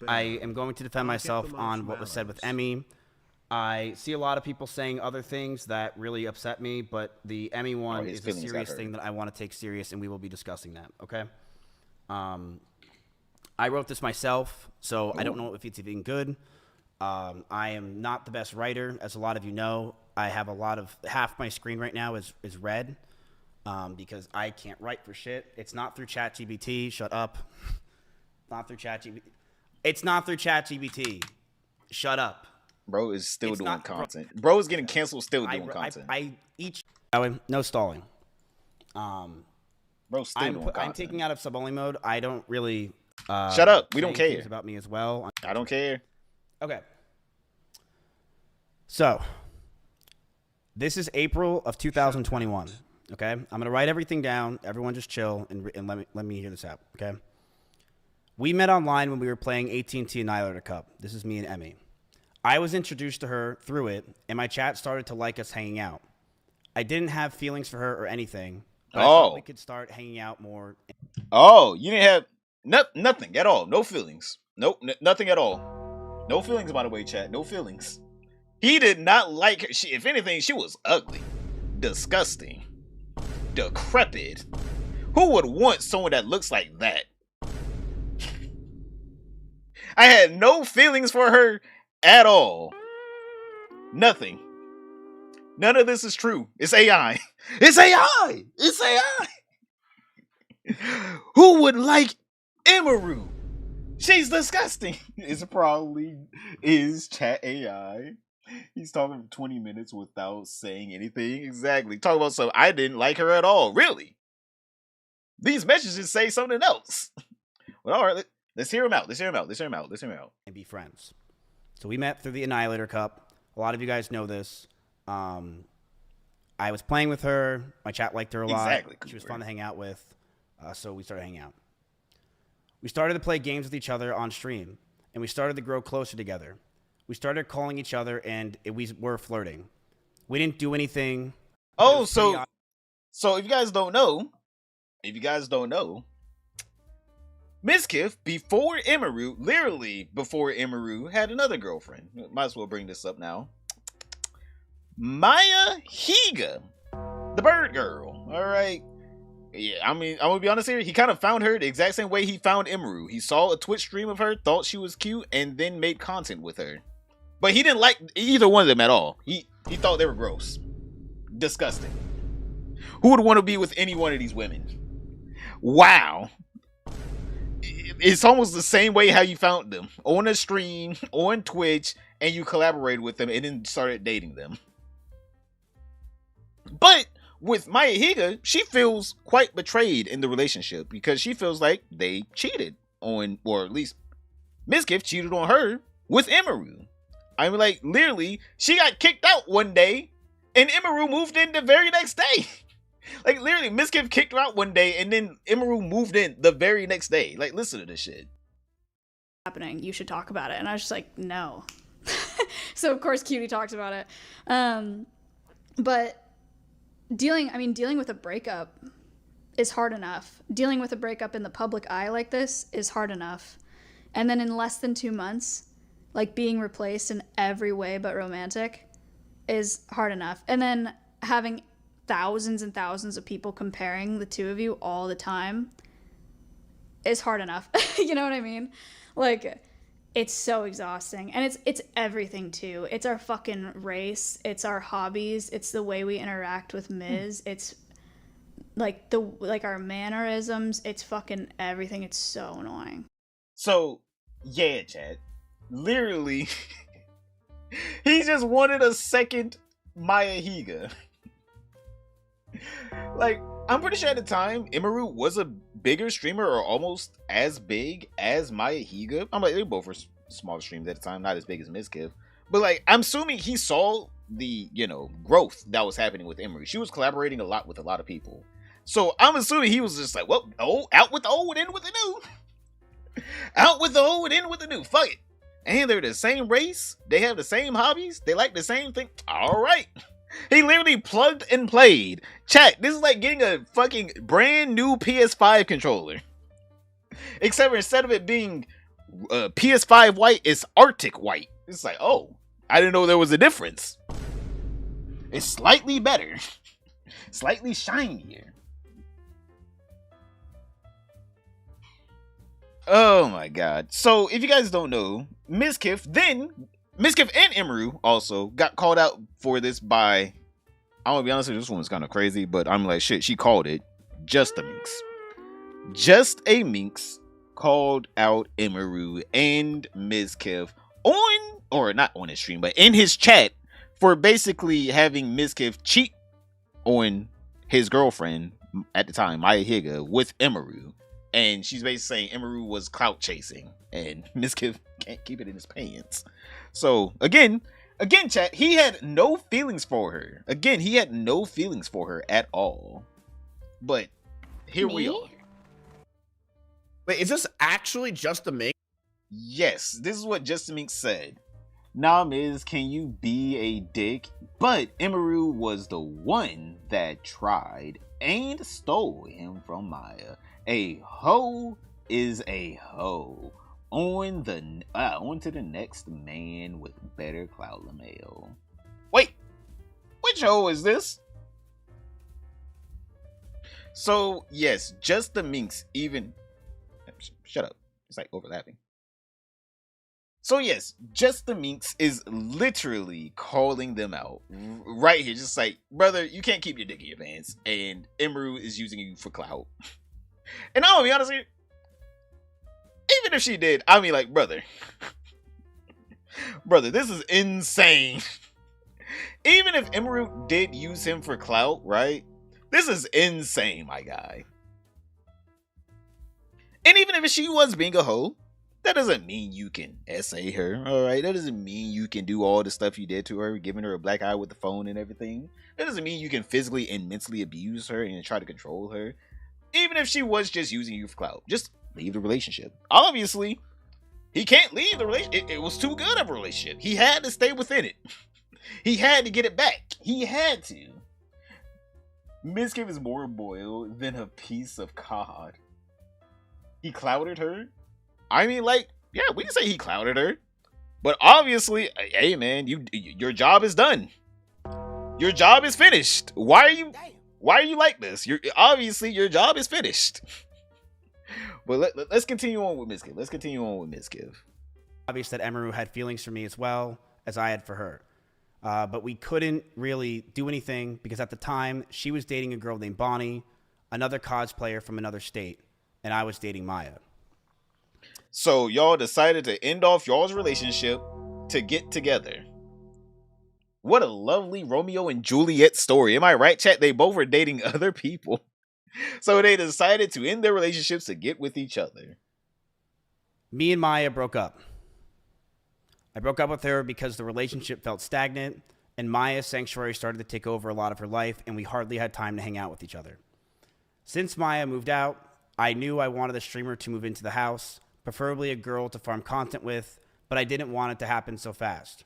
[SPEAKER 5] I am going to defend myself on what was said with Emmy. I see a lot of people saying other things that really upset me, but the Emmy one is a serious thing that I want to take serious, and we will be discussing that, okay? I wrote this myself, so I don't know if it's even good. I am not the best writer, as a lot of you know. I have half my screen right now is red because I can't write for shit. It's not through ChatGPT. Shut up. Not through ChatGPT. It's not through ChatGPT. Shut up.
[SPEAKER 1] Bro is still doing content. Bro is getting canceled still doing content.
[SPEAKER 5] No stalling.
[SPEAKER 1] Bro still doing content.
[SPEAKER 5] I'm taking out of sub-only mode. I don't really...
[SPEAKER 1] Shut up. We don't care.
[SPEAKER 5] About me as well.
[SPEAKER 1] I don't care.
[SPEAKER 5] Okay. So, this is April of 2021. Okay? I'm going to write everything down. Everyone just chill and let me hear this out. Okay? We met online when we were playing AT&T Annihilator Cup. This is me and Emmy. I was introduced to her through it, and my chat started to like us hanging out. I didn't have feelings for her or anything, but I thought we could start hanging out more.
[SPEAKER 1] Oh, you didn't have nothing at all. No feelings. Nope, nothing at all. No feelings, by the way, chat. No feelings. He did not like her. If anything, she was ugly, disgusting, decrepit. Who would want someone that looks like that? I had no feelings for her at all. Nothing. None of this is true. It's AI. It's AI. It's AI. Who would like Emiru? She's disgusting. It's probably is chat AI. He's talking for 20 minutes without saying anything. Exactly. Talk about something. I didn't like her at all. Really? These messages say something else. Well, all right. Let's hear him out. Let's hear him out.
[SPEAKER 5] And be friends. So we met through the Annihilator Cup. A lot of you guys know this. I was playing with her. My chat liked her a lot.
[SPEAKER 1] Exactly.
[SPEAKER 5] She was fun to hang out with. So we started hanging out. We started to play games with each other on stream. And we started to grow closer together. We started calling each other, and we were flirting. We didn't do anything.
[SPEAKER 1] Oh, so if you guys don't know, Mizkif, before Emiru, literally before Emiru, had another girlfriend. Might as well bring this up now. Maya Higa, the bird girl. All right. Yeah, I mean, I'm gonna be honest here. He kind of found her the exact same way he found Emiru. He saw a Twitch stream of her, thought she was cute, and then made content with her. But he didn't like either one of them at all. He thought they were gross, disgusting. Who would want to be with any one of these women? Wow. It's almost the same way how you found them. On a stream, on Twitch, and you collaborated with them and then started dating them. But with Maya Higa, she feels quite betrayed in the relationship because she feels like they cheated on, or at least Mizkif cheated on her with Emiru. I mean, like, literally, she got kicked out one day and Emiru moved in the very next day. Like, literally, Mizkif kicked her out one day, and then Emiru moved in the very next day. Like, listen to this shit.
[SPEAKER 2] Happening, you should talk about it. And I was just like, no. So, of course, Cutie talks about it. But dealing with a breakup is hard enough. Dealing with a breakup in the public eye like this is hard enough. And then in less than 2 months, like, being replaced in every way but romantic is hard enough. And then having thousands and thousands of people comparing the two of you all the time is hard enough. You know what I mean? Like,
[SPEAKER 6] It's so exhausting. And it's everything too. It's our fucking race. It's our hobbies. It's the way we interact with Miz. It's like our mannerisms. It's fucking everything. It's so annoying.
[SPEAKER 1] So, yeah, Chad. Literally, he just wanted a second Maya Higa. Like, I'm pretty sure at the time, Emiru was a bigger streamer or almost as big as Maya Higa. I'm like, they both were smaller streams at the time, not as big as Mizkif. But like, I'm assuming he saw the, growth that was happening with Emiru. She was collaborating a lot with a lot of people. So I'm assuming he was just like, well, out with the old, in with the new. Out with the old, in with the new. Fuck it. And they're the same race. They have the same hobbies. They like the same thing. All right. He literally plugged and played. Chat, this is like getting a fucking brand new PS5 controller. Except for instead of it being PS5 white, it's Arctic white. It's like, oh, I didn't know there was a difference. It's slightly better. Slightly shinier. Oh my god. So, if you guys don't know, Mizkif and Emiru also got called out for this by, I'm gonna be honest with you, this one's kind of crazy, but I'm like, shit, she called it Just a Minx. Just a Minx called out Emiru and Mizkif not on his stream, but in his chat for basically having Mizkif cheat on his girlfriend at the time, Maya Higa, with Emiru. And she's basically saying Emiru was clout chasing and Mizkif can't keep it in his pants. So again, chat, he had no feelings for her. Again, he had no feelings for her at all. But here we are.
[SPEAKER 5] Wait, is this actually Just a Minx?
[SPEAKER 1] Yes, this is what Just a Minx said. Nah, Miz, can you be a dick? But Emiru was the one that tried and stole him from Maya. A hoe is a hoe. On to the next man with better clout LaMayo. Wait, which hoe is this? So yes, Just the Minx even. Shut up. It's like overlapping. So yes, Just the Minx is literally calling them out right here. Just like, brother, you can't keep your dick in your pants, and Emiru is using you for clout. And I'm gonna be honest with you, even if she did, I mean, like, brother, this is insane. Even if Emiru did use him for clout, right? This is insane, my guy. And even if she was being a hoe, that doesn't mean you can essay her, alright? That doesn't mean you can do all the stuff you did to her, giving her a black eye with the phone and everything. That doesn't mean you can physically and mentally abuse her and try to control her. Even if she was just using you for clout, just leave the relationship. Obviously, he can't leave the relationship. It was too good of a relationship. He had to stay within it. He had to get it back. He had to. Mizkif is more boiled than a piece of cod. He clouted her? I mean, like, yeah, we can say he clouted her. But obviously, hey man, your job is done. Your job is finished. Why are you like this? Obviously your job is finished. But let's continue on with Mizkif.
[SPEAKER 5] Obvious that Emiru had feelings for me as well as I had for her. But we couldn't really do anything because at the time she was dating a girl named Bonnie, another cosplayer from another state, and I was dating Maya.
[SPEAKER 1] So y'all decided to end off y'all's relationship to get together. What a lovely Romeo and Juliet story. Am I right, chat? They both were dating other people. So they decided to end their relationships to get with each other.
[SPEAKER 5] Me and Maya broke up. I broke up with her because the relationship felt stagnant, and Maya's sanctuary started to take over a lot of her life, and we hardly had time to hang out with each other. Since Maya moved out, I knew I wanted a streamer to move into the house, preferably a girl to farm content with, but I didn't want it to happen so fast.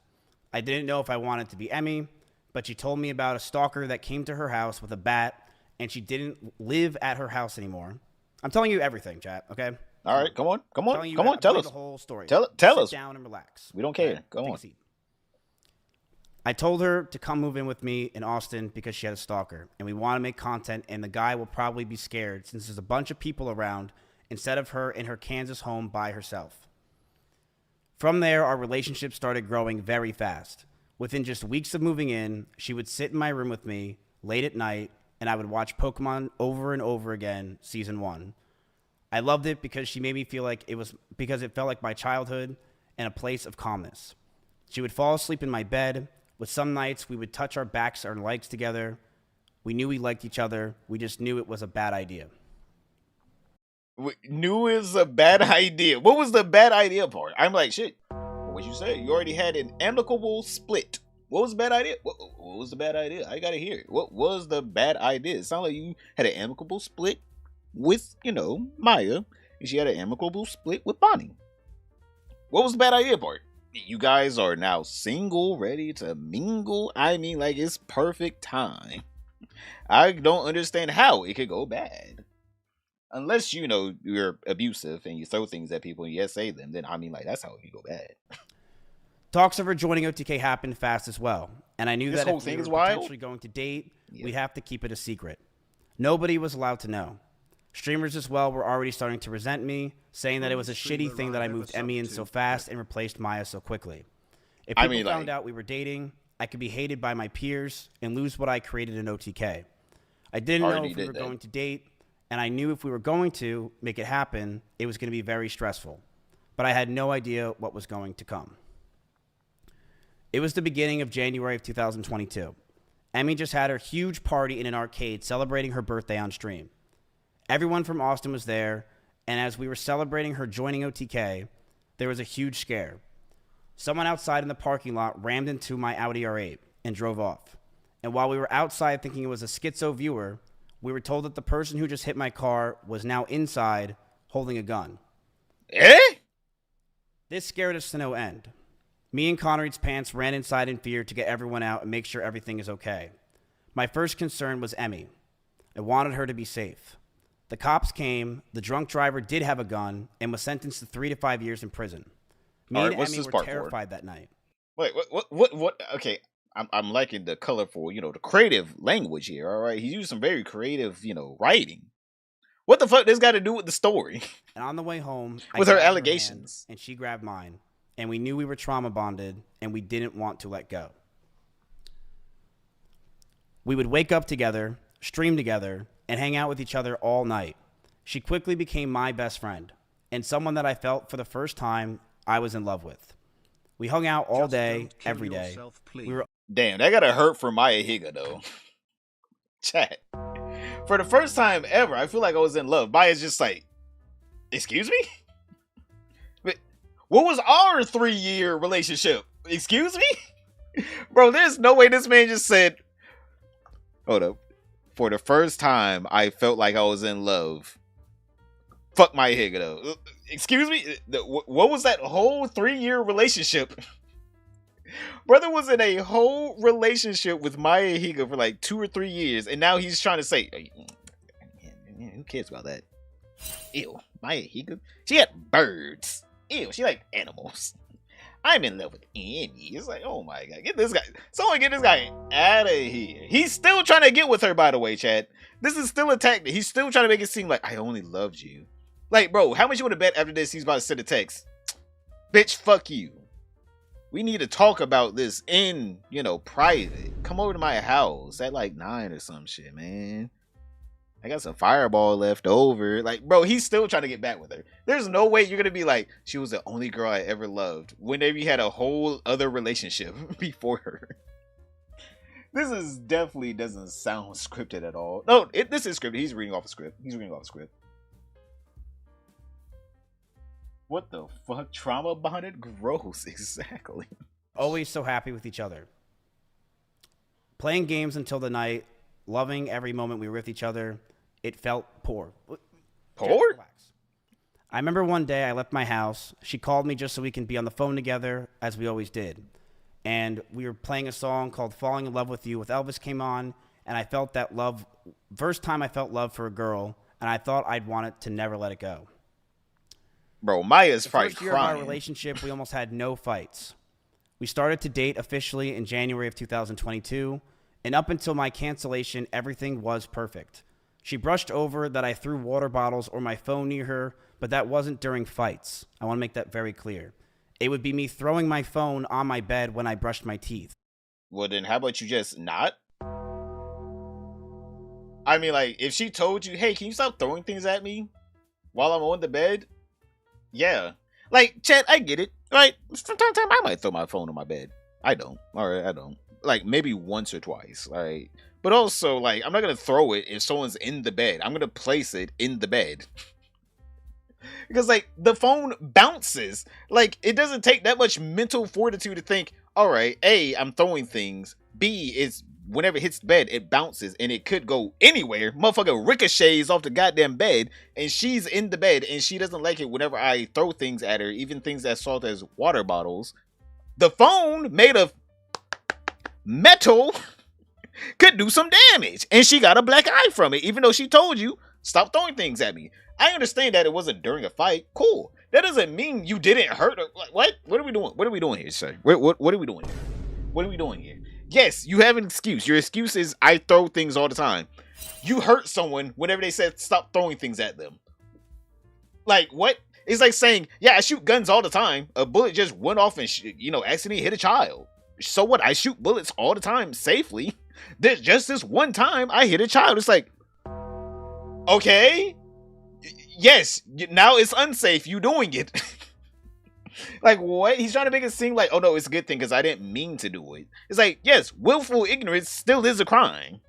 [SPEAKER 5] I didn't know if I wanted to be Emmy, but she told me about a stalker that came to her house with a bat, and she didn't live at her house anymore. I'm telling you everything, chat, okay?
[SPEAKER 1] All right, come on,
[SPEAKER 5] tell us the whole story.
[SPEAKER 1] Tell us.
[SPEAKER 5] Sit down and relax.
[SPEAKER 1] We don't care.
[SPEAKER 5] Okay?
[SPEAKER 1] Go
[SPEAKER 5] Take
[SPEAKER 1] on.
[SPEAKER 5] a seat. I told her to come move in with me in Austin because she had a stalker, and we want to make content, and the guy will probably be scared since there's a bunch of people around instead of her in her Kansas home by herself. From there, our relationship started growing very fast. Within just weeks of moving in, she would sit in my room with me late at night, and I would watch Pokemon over and over again, season 1. I loved it because she made me feel like it felt like my childhood and a place of calmness. She would fall asleep in my bed. With some nights, we would touch our backs or legs together. We knew we liked each other. We just knew it was a bad idea.
[SPEAKER 1] We knew it was a bad idea. What was the bad idea part? I'm like, shit. What you say? You already had an amicable split. What was the bad idea? What was the bad idea? I gotta hear it. What was the bad idea? It sounded like you had an amicable split with, Maya, and she had an amicable split with Bonnie. What was the bad idea part? You guys are now single, ready to mingle. I mean, like, it's perfect time. I don't understand how it could go bad. Unless, you're abusive and you throw things at people and you say them, then I mean, like, that's how it could go bad.
[SPEAKER 5] Talks of her joining OTK happened fast as well, and I knew
[SPEAKER 1] This
[SPEAKER 5] that
[SPEAKER 1] whole
[SPEAKER 5] if we
[SPEAKER 1] thing
[SPEAKER 5] were
[SPEAKER 1] is wild?
[SPEAKER 5] potentially going to date, we'd have to keep it a secret. Nobody was allowed to know. Streamers as well were already starting to resent me, saying that it was a shitty thing that I moved Emmy in so fast and replaced Maya so quickly. If people found out we were dating, I could be hated by my peers and lose what I created in OTK. I didn't know if we were going to date, and I knew if we were going to make it happen, it was going to be very stressful. But I had no idea what was going to come. It was the beginning of January of 2022. Emmy just had her huge party in an arcade celebrating her birthday on stream. Everyone from Austin was there, and as we were celebrating her joining OTK, there was a huge scare. Someone outside in the parking lot rammed into my Audi R8 and drove off. And while we were outside thinking it was a schizo viewer, we were told that the person who just hit my car was now inside holding a gun.
[SPEAKER 1] Eh?
[SPEAKER 5] This scared us to no end. Me and Connery's pants ran inside in fear to get everyone out and make sure everything is okay. My first concern was Emmy. I wanted her to be safe. The cops came, the drunk driver did have a gun, and was sentenced to 3 to 5 years in prison. Me and Emmy were terrified that night.
[SPEAKER 1] Wait, what? Okay, I'm liking the colorful, the creative language here, all right? He used some very creative, writing. What the fuck this got to do with the story?
[SPEAKER 5] And on the way home,
[SPEAKER 1] with her allegations.
[SPEAKER 5] And she grabbed mine. And we knew we were trauma bonded, and we didn't want to let go. We would wake up together, stream together, and hang out with each other all night. She quickly became my best friend, and someone that I felt for the first time I was in love with. We hung out all day, every day.
[SPEAKER 1] Damn, that gotta hurt for Maya Higa, though. Chat. For the first time ever, I feel like I was in love. Maya's just like, excuse me? What was our 3-year relationship? Excuse me? Bro, there's no way this man just said, hold up. For the first time, I felt like I was in love. Fuck my Higa, though. Excuse me? What was that whole 3-year relationship? Brother was in a whole relationship with Maya Higa for like 2 or 3 years, and now he's trying to say, who cares about that? Ew, Maya Higa? She had birds. Ew, she like animals. I'm in love with Annie. It's like, oh my god, get this guy. Someone get this guy out of here. He's still trying to get with her, by the way, Chad. This is still a tactic. He's still trying to make it seem like I only loved you. Like, bro, how much you want to bet after this he's about to send a text? Bitch, fuck you. We need to talk about this in, private. Come over to my house at like 9 or some shit, man. I got some fireball left over. Like, bro, he's still trying to get back with her. There's no way you're going to be like, she was the only girl I ever loved. Whenever you had a whole other relationship before her. This is definitely doesn't sound scripted at all. No, this is scripted. He's reading off a script. What the fuck? Trauma bonded? Gross. Exactly.
[SPEAKER 5] Always so happy with each other. Playing games until the night. Loving every moment we were with each other. It felt poor.
[SPEAKER 1] Poor?
[SPEAKER 5] I remember one day I left my house. She called me just so we can be on the phone together, as we always did. And we were playing a song called Falling in Love with You with Elvis came on, and I felt that love. First time I felt love for a girl, and I thought I'd want it to never let it go.
[SPEAKER 1] Bro, Maya's probably
[SPEAKER 5] first year
[SPEAKER 1] crying.
[SPEAKER 5] of our relationship, we almost had no fights. We started to date officially in January of 2022. And up until my cancellation, everything was perfect. She brushed over that I threw water bottles or my phone near her, but that wasn't during fights. I want to make that very clear. It would be me throwing my phone on my bed when I brushed my teeth.
[SPEAKER 1] Well, then how about you just not? I mean, like, if she told you, hey, can you stop throwing things at me while I'm on the bed? Yeah. Like, Chet, I get it, right? From time to time, I might throw my phone on my bed. I don't. All right, I don't. Like, maybe once or twice, all right? But also, like, I'm not going to throw it if someone's in the bed. I'm going to place it in the bed. Because, like, the phone bounces. Like, it doesn't take that much mental fortitude to think, all right, A, I'm throwing things. B, is whenever it hits the bed, it bounces and it could go anywhere. Motherfucker ricochets off the goddamn bed, and she's in the bed and she doesn't like it whenever I throw things at her, even things as soft as water bottles. The phone made of metal could do some damage, and she got a black eye from it, even though she told you, stop throwing things at me. I understand that it wasn't during a fight. Cool. That doesn't mean you didn't hurt her. What? What are we doing? What are we doing here, sir? What are we doing here? What are we doing here? Yes, you have an excuse. Your excuse is I throw things all the time. You hurt someone whenever they said stop throwing things at them. Like, what? It's like saying, yeah, I shoot guns all the time. A bullet just went off and, accidentally hit a child. So what? I shoot bullets all the time safely. There's just this one time I hit a child. It's like, okay. Yes, now it's unsafe. You doing it. Like, what? He's trying to make it seem like, oh no, it's a good thing because I didn't mean to do it. It's like, yes, willful ignorance still is a crime.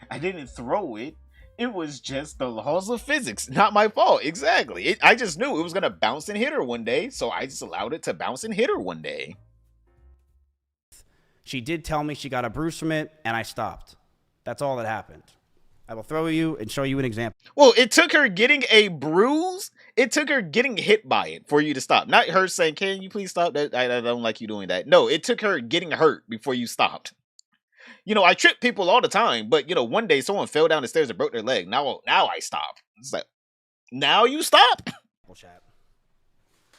[SPEAKER 1] I didn't throw it. It was just the laws of physics. Not my fault. Exactly. I just knew it was going to bounce and hit her one day, so I just allowed it to bounce and hit her one day.
[SPEAKER 5] She did tell me she got a bruise from it, and I stopped. That's all that happened. I will throw you and show you an example.
[SPEAKER 1] Well, it took her getting a bruise. It took her getting hit by it for you to stop. Not her saying, can you please stop? I don't like you doing that. No, it took her getting hurt before you stopped. I trip people all the time, but, one day someone fell down the stairs and broke their leg. Now I stop. It's like, now you stop?
[SPEAKER 5] Chat.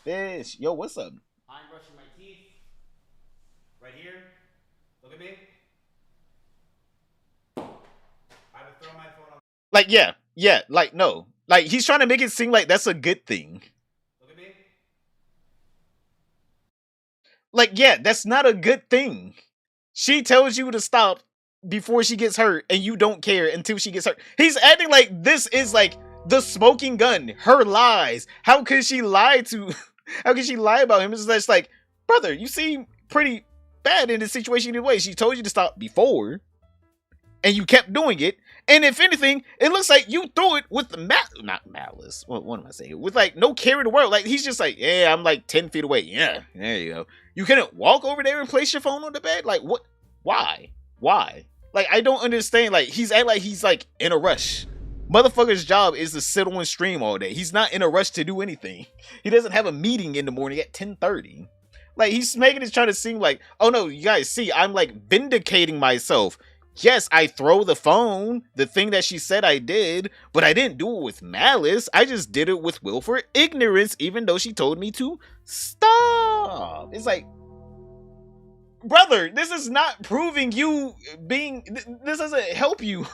[SPEAKER 1] Fish. Yo, what's up?
[SPEAKER 5] I'm brushing my teeth. Right here. Look at me. I would throw my phone on.
[SPEAKER 1] Like, yeah, like, no. Like, he's trying to make it seem like that's a good thing.
[SPEAKER 5] Look at me.
[SPEAKER 1] Like, yeah, that's not a good thing. She tells you to stop before she gets hurt, and you don't care until she gets hurt. He's acting like this is like the smoking gun, her lies. How could she lie about him? It's just like, brother, you seem pretty bad in this situation anyway. She told you to stop before, and you kept doing it. And if anything, it looks like you threw it with not malice. What am I saying? With like no care in the world. Like, he's just like, yeah, I'm like 10 feet away. Yeah, there you go. You couldn't walk over there and place your phone on the bed? Like, what? Why? Like, I don't understand. Like, he's acting like he's like in a rush. Motherfucker's job is to sit on stream all day. He's not in a rush to do anything. He doesn't have a meeting in the morning at 10:30. Like, he's making it trying to seem like, oh no, you guys see, I'm like vindicating myself. Yes, I throw the phone, the thing that she said I did, but I didn't do it with malice. I just did it with willful ignorance, even though she told me to stop. It's like, brother, this is not proving you being, this doesn't help you.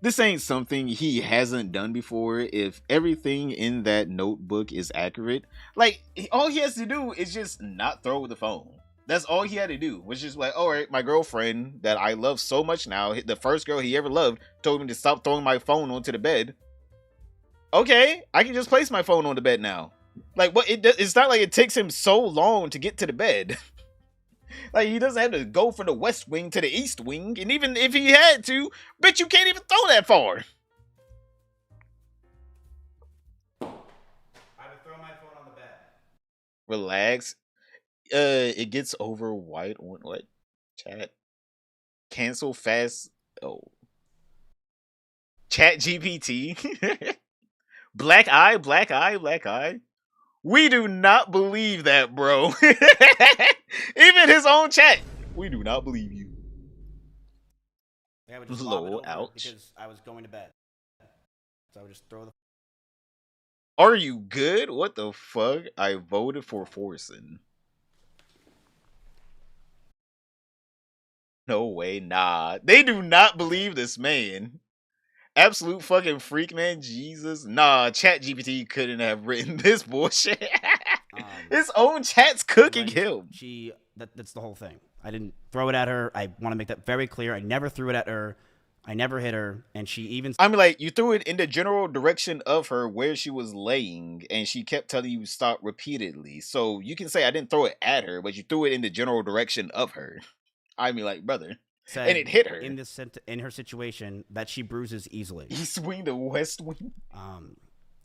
[SPEAKER 1] This ain't something he hasn't done before. If everything in that notebook is accurate, like, all he has to do is just not throw the phone. That's all he had to do, was just like, all right, my girlfriend that I love so much now, the first girl he ever loved, told me to stop throwing my phone onto the bed. Okay, I can just place my phone on the bed now. Like, what? It's not like it takes him so long to get to the bed. Like, he doesn't have to go from the west wing to the east wing, and even if he had to, bitch, you can't even throw that far.
[SPEAKER 5] I would throw my phone on the bed.
[SPEAKER 1] Relax. It gets over white on what? Chat. Cancel fast. Oh. Chat GPT. Black eye. We do not believe that, bro. Even his own chat. We do not believe you.
[SPEAKER 5] I would just lob it
[SPEAKER 1] Lol,
[SPEAKER 5] over
[SPEAKER 1] ouch.
[SPEAKER 5] because I was going to bed. So I would just throw the.
[SPEAKER 1] Are you good? What the fuck? I voted for Forsen. No way, nah. They do not believe this man. Absolute fucking freak, man. Jesus. Nah, ChatGPT couldn't have written this bullshit. His own chat's cooking him.
[SPEAKER 5] That's the whole thing. I didn't throw it at her. I want to make that very clear. I never threw it at her. I never hit her. And she even...
[SPEAKER 1] I mean, like, you threw it in the general direction of her where she was laying, and she kept telling you stop repeatedly. So you can say I didn't throw it at her, but you threw it in the general direction of her. I mean, like, brother. And it hit her.
[SPEAKER 5] In her situation, that she bruises easily.
[SPEAKER 1] East wing to west wing.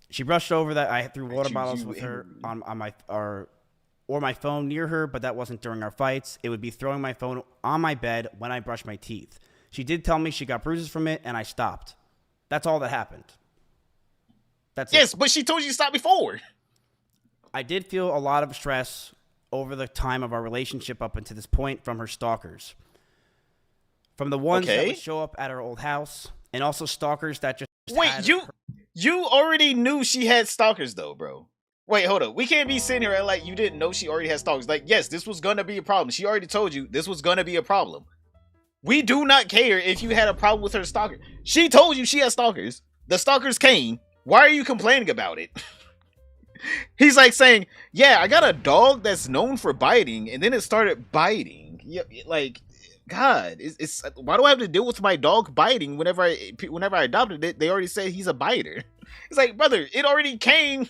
[SPEAKER 5] She brushed over that. I threw water bottles with her on my phone near her, but that wasn't during our fights. It would be throwing my phone on my bed when I brushed my teeth. She did tell me she got bruises from it, and I stopped. That's all that happened.
[SPEAKER 1] Yes, but she told you to stop before.
[SPEAKER 5] I did feel a lot of stress over the time of our relationship up until this point from her stalkers. From the ones that would show up at her old house, and also stalkers that just...
[SPEAKER 1] Wait, you already knew she had stalkers, though, bro. Wait, hold up. We can't be sitting here and like you didn't know she already had stalkers. Like, yes, this was going to be a problem. She already told you this was going to be a problem. We do not care if you had a problem with her stalker. She told you she had stalkers. The stalkers came. Why are you complaining about it? He's like saying, yeah, I got a dog that's known for biting, and then it started biting. Yeah, like, God, it's why do I have to deal with my dog biting whenever I adopted it? They already said he's a biter. It's like, brother, it already came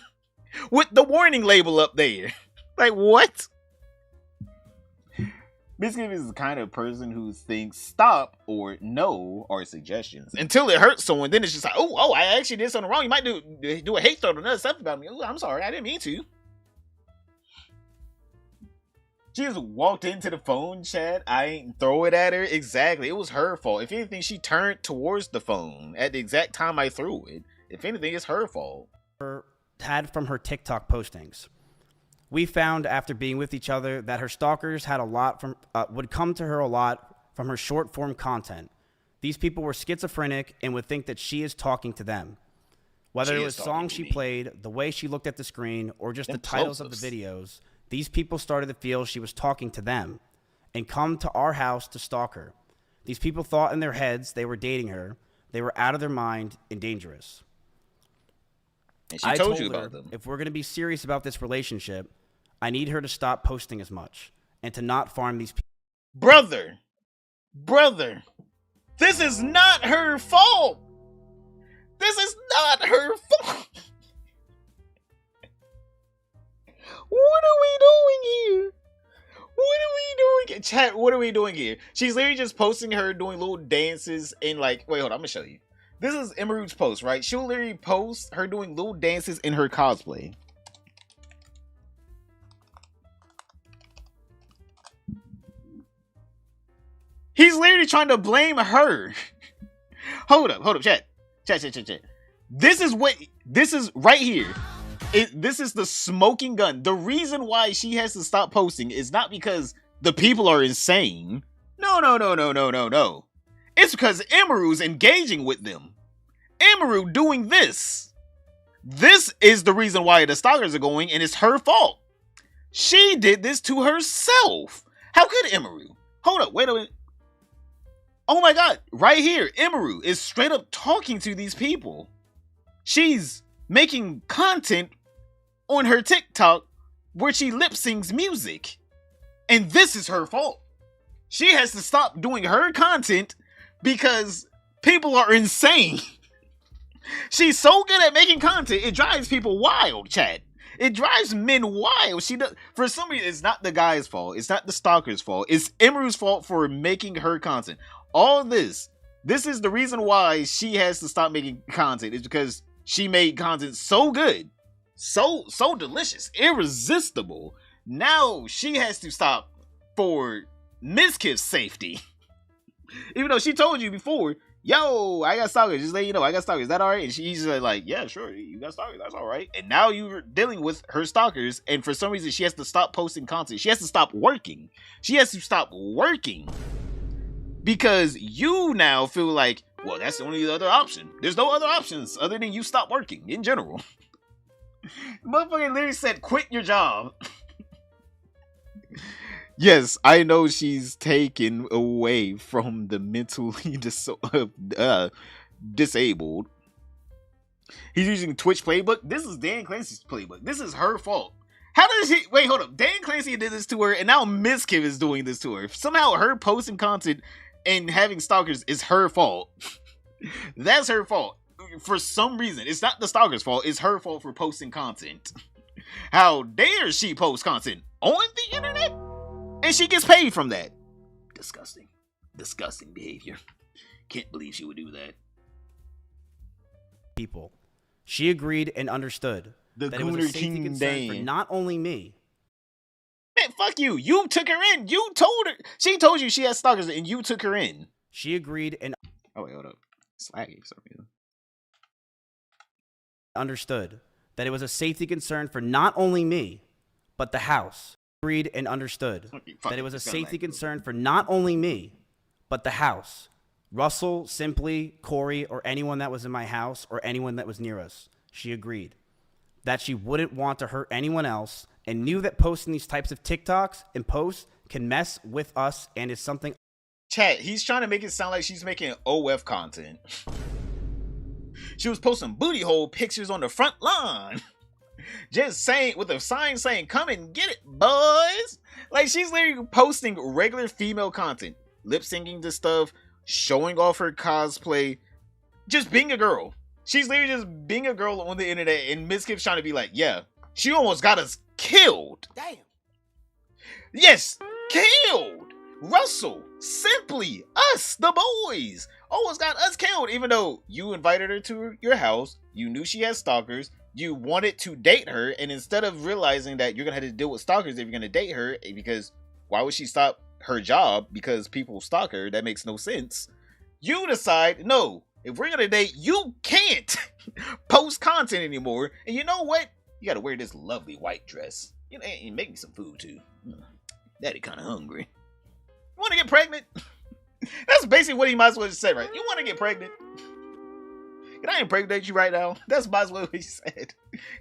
[SPEAKER 1] with the warning label up there. Like, what? Mizkif is the kind of person who thinks stop or no are suggestions until it hurts someone. Then it's just like, oh, I actually did something wrong. You might do a hate threat or another stuff about me. Oh, I'm sorry, I didn't mean to. She just walked into the phone chat. I ain't throw it at her. Exactly, it was her fault. If anything, she turned towards the phone at the exact time I threw it. If anything, it's her fault.
[SPEAKER 5] Had from her TikTok postings. We found after being with each other that her stalkers had a lot from would come to her a lot from her short form content. These people were schizophrenic and would think that she is talking to them. Whether it was songs she played, the way she looked at the screen, or just the titles of the videos, these people started to feel she was talking to them and come to our house to stalk her. These people thought in their heads they were dating her. They were out of their mind and dangerous.
[SPEAKER 1] And she told you about them.
[SPEAKER 5] If we're going to be serious about this relationship, I need her to stop posting as much and to not farm these people.
[SPEAKER 1] Brother, this is not her fault. This is not her fault. What are we doing here? Chat, what are we doing here? She's literally just posting her doing little dances and like, wait, hold on, I'm gonna show you. This is Emiru's post, right? She'll literally post her doing little dances in her cosplay. He's literally trying to blame her. Hold up, chat. This is right here. This is the smoking gun. The reason why she has to stop posting is not because the people are insane. No. It's because Emiru's engaging with them. Emiru doing this. This is the reason why the stalkers are going, and it's her fault. She did this to herself. How could Emiru? Hold up, wait a minute. Oh my God, right here, Emiru is straight up talking to these people. She's making content on her TikTok where she lip syncs music. And this is her fault. She has to stop doing her content because people are insane. She's so good at making content, it drives people wild, chat. It drives men wild. She does. For some reason, it's not the guy's fault. It's not the stalker's fault. It's Emiru's fault for making her content. All this is the reason why she has to stop making content. It's because she made content so good, so delicious, irresistible. Now she has to stop for Mizkif's safety. Even though she told you before, yo, I got stalkers. Just let you know, I got stalkers. Is that all right? And she's like, yeah, sure, you got stalkers. That's all right. And now you're dealing with her stalkers, and for some reason, she has to stop posting content. She has to stop working. She has to stop working because you now feel like, well, that's the only other option. There's no other options other than you stop working in general. Motherfucker literally said, quit your job. Yes, I know she's taken away from the mentally disabled. He's using Twitch playbook. This is Dan Clancy's playbook. This is her fault. How does he wait? Hold up. Dan Clancy did this to her, and now Mizkif is doing this to her. Somehow, her posting content and having stalkers is her fault. That's her fault. For some reason, it's not the stalker's fault. It's her fault for posting content. How dare she post content on the internet, and she gets paid from that? Disgusting, disgusting behavior. Can't believe she would do that.
[SPEAKER 5] People. She agreed and understood
[SPEAKER 1] The
[SPEAKER 5] that it was a
[SPEAKER 1] Gooner
[SPEAKER 5] safety
[SPEAKER 1] King
[SPEAKER 5] concern for
[SPEAKER 1] Dan.
[SPEAKER 5] not only me.
[SPEAKER 1] Man, fuck you. You took her in. You told her. She told you she had stalkers, and you took her in.
[SPEAKER 5] She agreed and
[SPEAKER 1] Oh wait, hold up. It's laggy for some reason.
[SPEAKER 5] understood that it was a safety concern for not only me, but the house. Agreed and understood that it was a safety concern for not only me, but the house. Russell, Simply, Corey, or anyone that was in my house or anyone that was near us. She agreed that she wouldn't want to hurt anyone else and knew that posting these types of TikToks and posts can mess with us and is something.
[SPEAKER 1] Chat, he's trying to make it sound like she's making OF content. She was posting booty hole pictures on the front lawn. Just saying, with a sign saying, come and get it, boys. Like, she's literally posting regular female content. Lip syncing to stuff, showing off her cosplay. Just being a girl. She's literally just being a girl on the internet, and Mizkif's trying to be like, yeah, she almost got us killed. Damn. Yes, killed. Russell, Simply, us, the boys, almost got us killed, even though you invited her to your house, you knew she had stalkers, you wanted to date her, and instead of realizing that you're going to have to deal with stalkers if you're going to date her, because why would she stop her job because people stalk her? That makes no sense. You decide, no, if we're going to date, you can't post content anymore, and you know what? You got to wear this lovely white dress. You know, and make me some food, too. Daddy kind of hungry. You want to get pregnant? That's basically what he might as well just said, right? You want to get pregnant? Can I impregnate you right now? That's might as well what he said.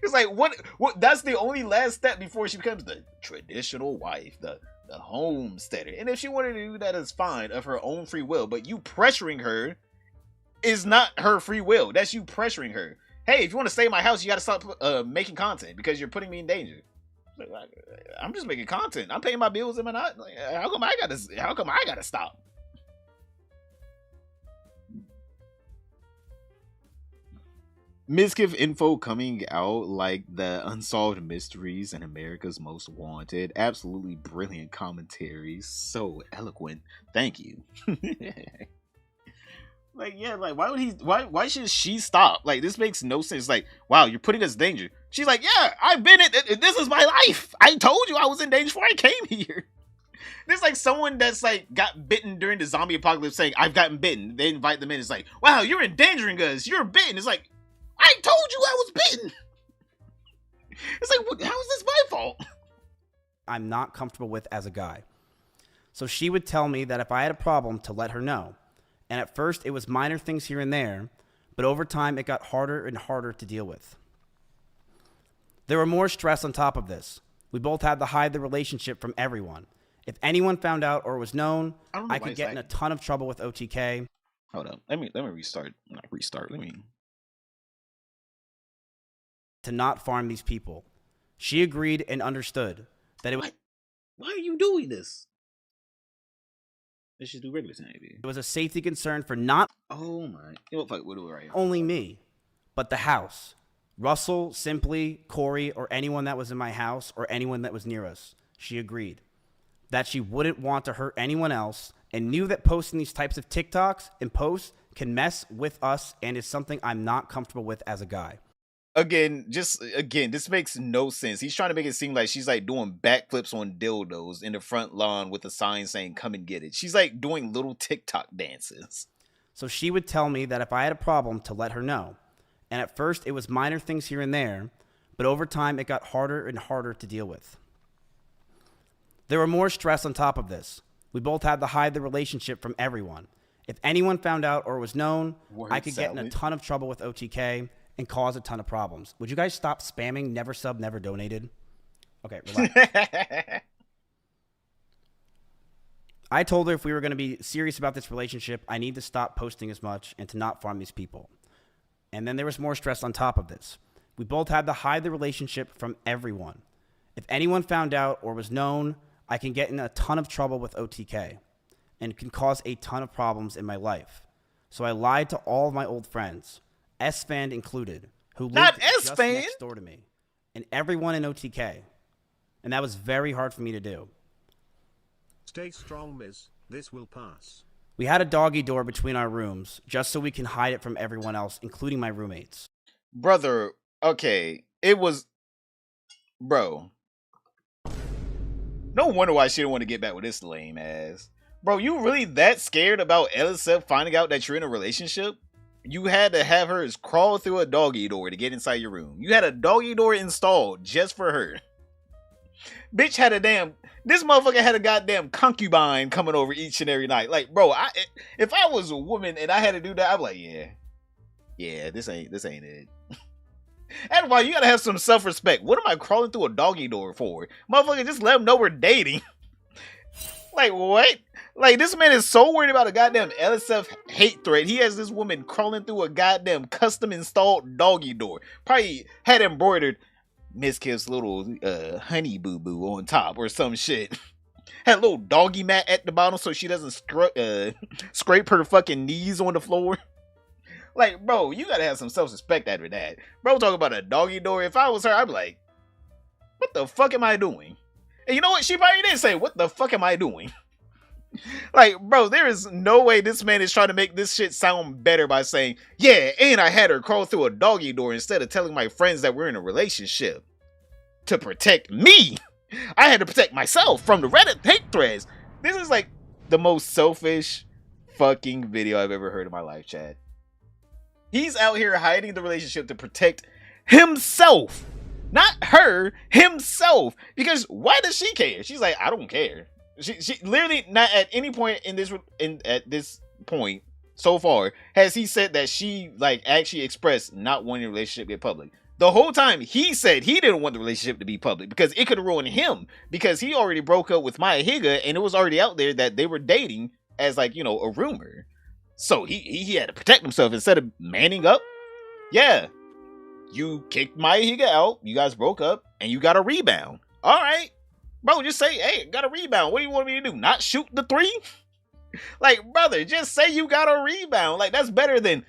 [SPEAKER 1] It's like, what? That's the only last step before she becomes the traditional wife, the homesteader. And if she wanted to do that, it's fine, of her own free will. But you pressuring her is not her free will. That's you pressuring her. Hey, if you want to stay in my house, you got to stop making content because you're putting me in danger. I'm just making content. I'm paying my bills. Am I not? Like, how come I gotta stop? Mizkif info coming out like the unsolved mysteries and America's Most Wanted. Absolutely brilliant commentary. So eloquent. Thank you. Like, yeah, like, why should she stop? Like, this makes no sense. Like, wow, you're putting us in danger. She's like, yeah, I've been in, this is my life. I told you I was in danger before I came here. There's like someone that's like got bitten during the zombie apocalypse saying, I've gotten bitten. They invite them in. It's like, wow, you're endangering us. You're bitten. It's like, I told you I was bitten. It's like, how is this my fault?
[SPEAKER 5] I'm not comfortable with as a guy. So she would tell me that if I had a problem to let her know. And at first, it was minor things here and there, but over time, it got harder and harder to deal with. There were more stress on top of this. We both had to hide the relationship from everyone. If anyone found out or was known, I could get in a ton of trouble with OTK.
[SPEAKER 1] Hold up. Let me restart. Not restart.
[SPEAKER 5] To not farm these people. She agreed and understood that it was...
[SPEAKER 1] Why are you doing this? Let's just do regular time.
[SPEAKER 5] It was a safety concern for not
[SPEAKER 1] Oh my. You know what do right here?
[SPEAKER 5] only me, but the house. Russell, Simply, Corey, or anyone that was in my house or anyone that was near us. She agreed that she wouldn't want to hurt anyone else and knew that posting these types of TikToks and posts can mess with us and is something I'm not comfortable with as a guy.
[SPEAKER 1] Again, this makes no sense. He's trying to make it seem like she's like doing backflips on dildos in the front lawn with a sign saying, come and get it. She's like doing little TikTok dances.
[SPEAKER 5] So she would tell me that if I had a problem to let her know. And at first, it was minor things here and there, but over time, it got harder and harder to deal with. There were more stress on top of this. We both had to hide the relationship from everyone. If anyone found out or was known, I could get in a ton of trouble with OTK and cause a ton of problems. Would you guys stop spamming never sub, never donated? Okay, relax. I told her if we were going to be serious about this relationship, I need to stop posting as much and to not farm these people. And then there was more stress on top of this. We both had to hide the relationship from everyone. If anyone found out or was known, I can get in a ton of trouble with OTK and can cause a ton of problems in my life. So I lied to all of my old friends, S-Fan included, who lived just next door to me, and everyone in OTK. And that was very hard for me to do.
[SPEAKER 3] Stay strong, Miz. This will pass.
[SPEAKER 5] We had a doggy door between our rooms just so we can hide it from everyone else, including my roommates.
[SPEAKER 1] Brother, okay, it was... Bro. No wonder why she didn't want to get back with this lame ass. Bro, you really that scared about LSF finding out that you're in a relationship? You had to have her crawl through a doggy door to get inside your room. You had a doggy door installed just for her. Bitch had a damn... This motherfucker had a goddamn concubine coming over each and every night. Like, bro, if I was a woman and I had to do that, I'd be like, yeah, this ain't it. And why you gotta have some self-respect. What am I crawling through a doggy door for? Motherfucker, just let them know we're dating. Like, what? Like, this man is so worried about a goddamn LSF hate threat. He has this woman crawling through a goddamn custom installed doggy door. Probably had embroidered Mizkif's little honey boo boo on top or some shit. Had a little doggy mat at the bottom so she doesn't scrape her fucking knees on the floor. Like, bro, you gotta have some self-respect after that. Bro, talk about a doggy door. If I was her, I'd be like, what the fuck am I doing? And you know what? She probably did say, what the fuck am I doing? Like, bro, there is no way this man is trying to make this shit sound better by saying, yeah, and I had her crawl through a doggy door instead of telling my friends that we're in a relationship. To protect me. I had to protect myself from the Reddit hate threads. This is like the most selfish fucking video I've ever heard in my life, Chad. He's out here hiding the relationship to protect himself. Not her, himself. Because why does she care? She's like, I don't care. She literally not at any point at this point so far has he said that she like actually expressed not wanting the relationship to get public. The whole time he said he didn't want the relationship to be public because it could ruin him because he already broke up with Maya Higa and it was already out there that they were dating as like, you know, a rumor. So he had to protect himself instead of manning up. Yeah. You kicked Maya Higa out, you guys broke up, and you got a rebound. All right. Bro, just say, hey, got a rebound. What do you want me to do? Not shoot the three? Like, brother, just say you got a rebound. Like, that's better than,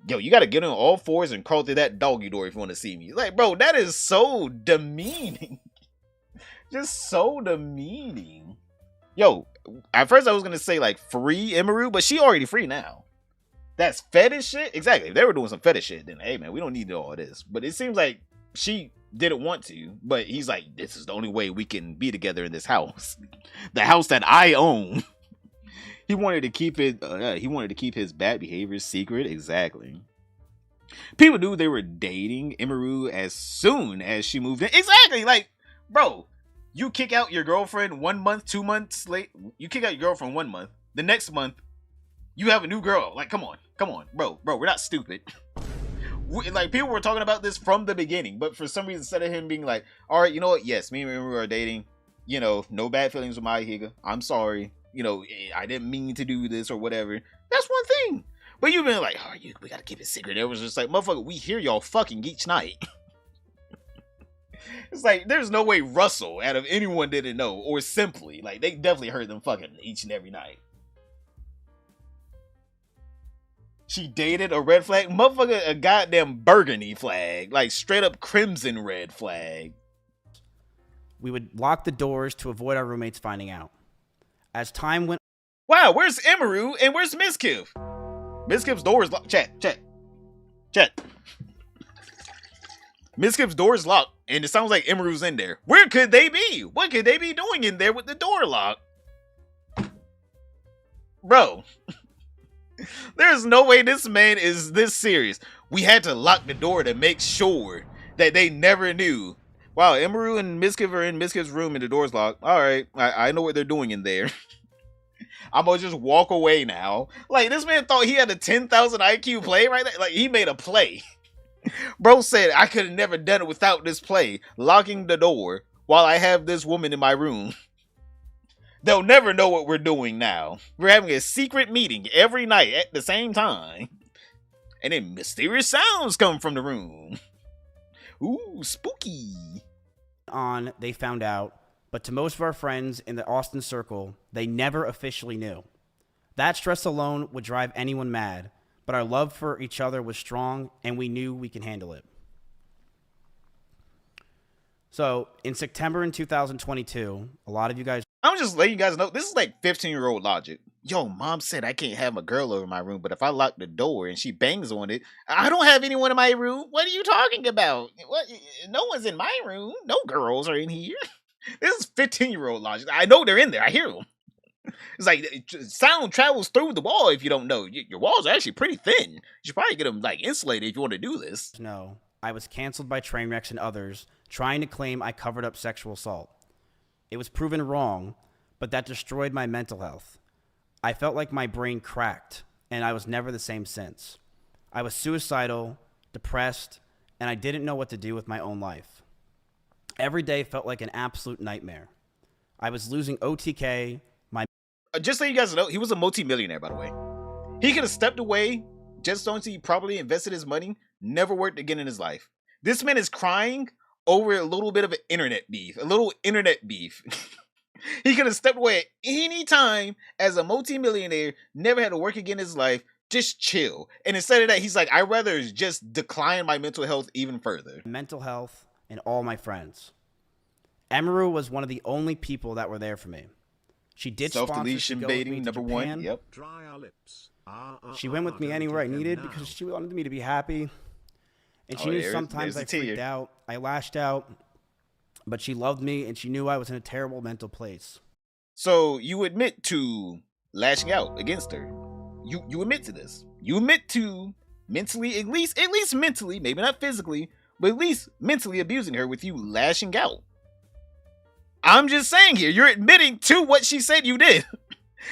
[SPEAKER 1] yo, you got to get on all fours and crawl through that doggy door if you want to see me. Like, bro, that is so demeaning. Just so demeaning. Yo, at first I was going to say, like, free Emiru, but she already free now. That's fetish shit? Exactly. If they were doing some fetish shit, then, hey, man, we don't need all this. But it seems like she didn't want to, but he's like, this is the only way we can be together in this house. The house that I own. He wanted to keep it, he wanted to keep his bad behavior secret. Exactly. People knew they were dating Emiru as soon as she moved in. Exactly. Like, bro, you kick out your girlfriend 1 month, 2 months late. You kick out your girlfriend 1 month. The next month, you have a new girl. Like, come on, bro, we're not stupid. Like, people were talking about this from the beginning, but for some reason, instead of him being like, all right, you know what? Yes, me and Emiru are dating. You know, no bad feelings with Maya Higa. I'm sorry. You know, I didn't mean to do this or whatever. That's one thing. But you've been like, oh, we gotta keep it secret. It was just like, motherfucker, we hear y'all fucking each night. It's like, there's no way Russell, out of anyone, didn't know. Or Simply. Like, they definitely heard them fucking each and every night. She dated a red flag? Motherfucker, a goddamn burgundy flag. Like, straight up crimson red flag.
[SPEAKER 5] We would lock the doors to avoid our roommates finding out. As time went...
[SPEAKER 1] Wow, where's Emiru and where's Mizkif? Mizkif's door is locked. Chat. Mizkif's door is locked, and it sounds like Emiru's in there. Where could they be? What could they be doing in there with the door locked? Bro. There's no way this man is this serious. We had to lock the door to make sure that they never knew. Wow, Emiru and Mizkif are in Mizkif's room and the door's locked. Alright, I know what they're doing in there. I'm gonna just walk away now. Like, this man thought he had a 10,000 IQ play right there. Like, he made a play. Bro said, I could have never done it without this play. Locking the door while I have this woman in my room. They'll never know what we're doing now. We're having a secret meeting every night at the same time. And then mysterious sounds come from the room. Ooh, spooky.
[SPEAKER 5] They found out, but to most of our friends in the Austin circle, they never officially knew. That stress alone would drive anyone mad, but our love for each other was strong, and we knew we can handle it. So, in September in 2022, a lot of you guys...
[SPEAKER 1] I'm just letting you guys know, this is like 15-year-old logic. Yo, mom said I can't have a girl over my room, but if I lock the door and she bangs on it, I don't have anyone in my room. What are you talking about? What? No one's in my room. No girls are in here. This is 15-year-old logic. I know they're in there. I hear them. It's like sound travels through the wall if you don't know. Your walls are actually pretty thin. You should probably get them like insulated if you want to do this.
[SPEAKER 5] No, I was canceled by Trainwrecks and others trying to claim I covered up sexual assault. It was proven wrong, but that destroyed my mental health. I felt like my brain cracked, and I was never the same since. I was suicidal, depressed, and I didn't know what to do with my own life. Every day felt like an absolute nightmare. I was losing OTK,
[SPEAKER 1] just so you guys know, he was a multi-millionaire, by the way. He could have stepped away just so he properly invested his money, never worked again in his life. This man is crying over a little bit of an internet beef. He could have stepped away at any time as a multi-millionaire, never had to work again in his life, just chill. And instead of that, he's like, I'd rather just decline my mental health even further.
[SPEAKER 5] Mental health and all my friends. Emiru was one of the only people that were there for me. She did
[SPEAKER 1] self-deletion baiting, number one. Yep.
[SPEAKER 5] She went with me anywhere I needed because she wanted me to be happy. And she knew sometimes I freaked out. I lashed out. But she loved me and she knew I was in a terrible mental place.
[SPEAKER 1] So you admit to lashing out against her. You admit to this. You admit to mentally, at least mentally, maybe not physically, but at least mentally abusing her with you lashing out. I'm just saying here, you're admitting to what she said you did.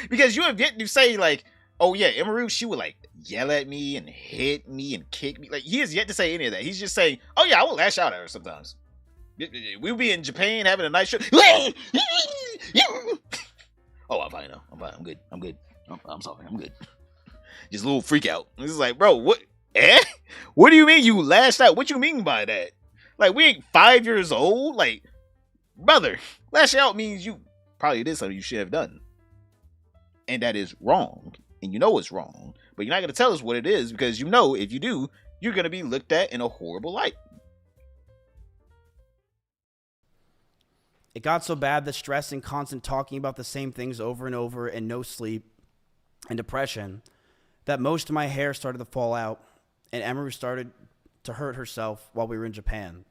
[SPEAKER 1] Because you have yet to say, like, oh yeah, Emiru, she would like yell at me and hit me and kick me. Like, he has yet to say any of that. He's just saying, oh yeah, I will lash out at her sometimes. We'll be in Japan having a nice trip. Oh, I'm fine now. I'm fine. I'm good. I'm sorry. I'm good. Just a little freak out. This is like, bro, what? What do you mean you lashed out? What you mean by that? Like, we ain't 5 years old? Like, brother, lash out means you probably did something you should have done. And that is wrong. And you know it's wrong. But you're not going to tell us what it is because you know if you do, you're going to be looked at in a horrible light.
[SPEAKER 5] It got so bad that stress and constant talking about the same things over and over and no sleep and depression that most of my hair started to fall out and Emiru started to hurt herself while we were in Japan.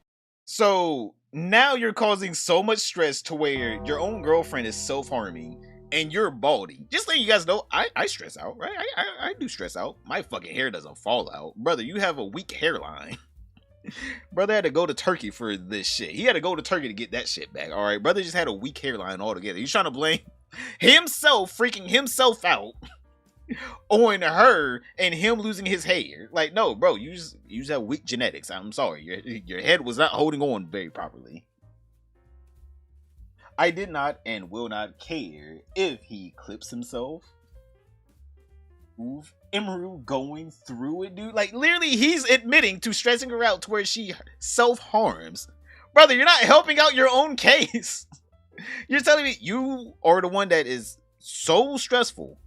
[SPEAKER 1] So now you're causing so much stress to where your own girlfriend is self-harming and you're balding. Just letting you guys know, I stress out, right? I do stress out. My fucking hair doesn't fall out. Brother, you have a weak hairline. Brother had to go to Turkey for this shit. He had to go to Turkey to get that shit back. All right, brother just had a weak hairline altogether. He's trying to blame himself, freaking himself out on her and him losing his hair. Like, no, bro, you just have weak genetics. I'm sorry, your head was not holding on very properly. I did not and will not care if he clips himself. Oof. Emiru going through it, dude. Like, literally, he's admitting to stressing her out to where she self-harms. Brother, you're not helping out your own case. You're telling me you are the one that is so stressful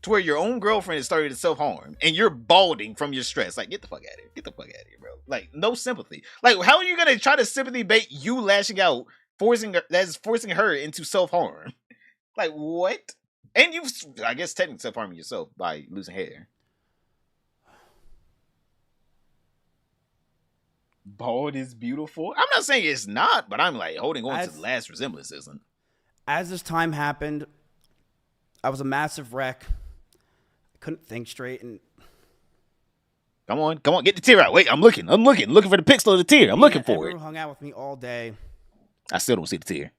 [SPEAKER 1] to where your own girlfriend is starting to self-harm and you're balding from your stress. Like, get the fuck out of here. Get the fuck out of here, bro. Like, no sympathy. Like, how are you going to try to sympathy bait you lashing out, forcing her into self-harm? Like, what? And you, I guess, technically self-harming yourself by losing hair. Bald is beautiful. I'm not saying it's not, but I'm like holding on to the last resemblance isn't.
[SPEAKER 5] As this time happened, I was a massive wreck. I couldn't think straight and...
[SPEAKER 1] Come on, get the tear out. Wait, I'm looking for the pixel of the tear. I'm looking for it.
[SPEAKER 5] Hung out with me all day.
[SPEAKER 1] I still don't see the tear.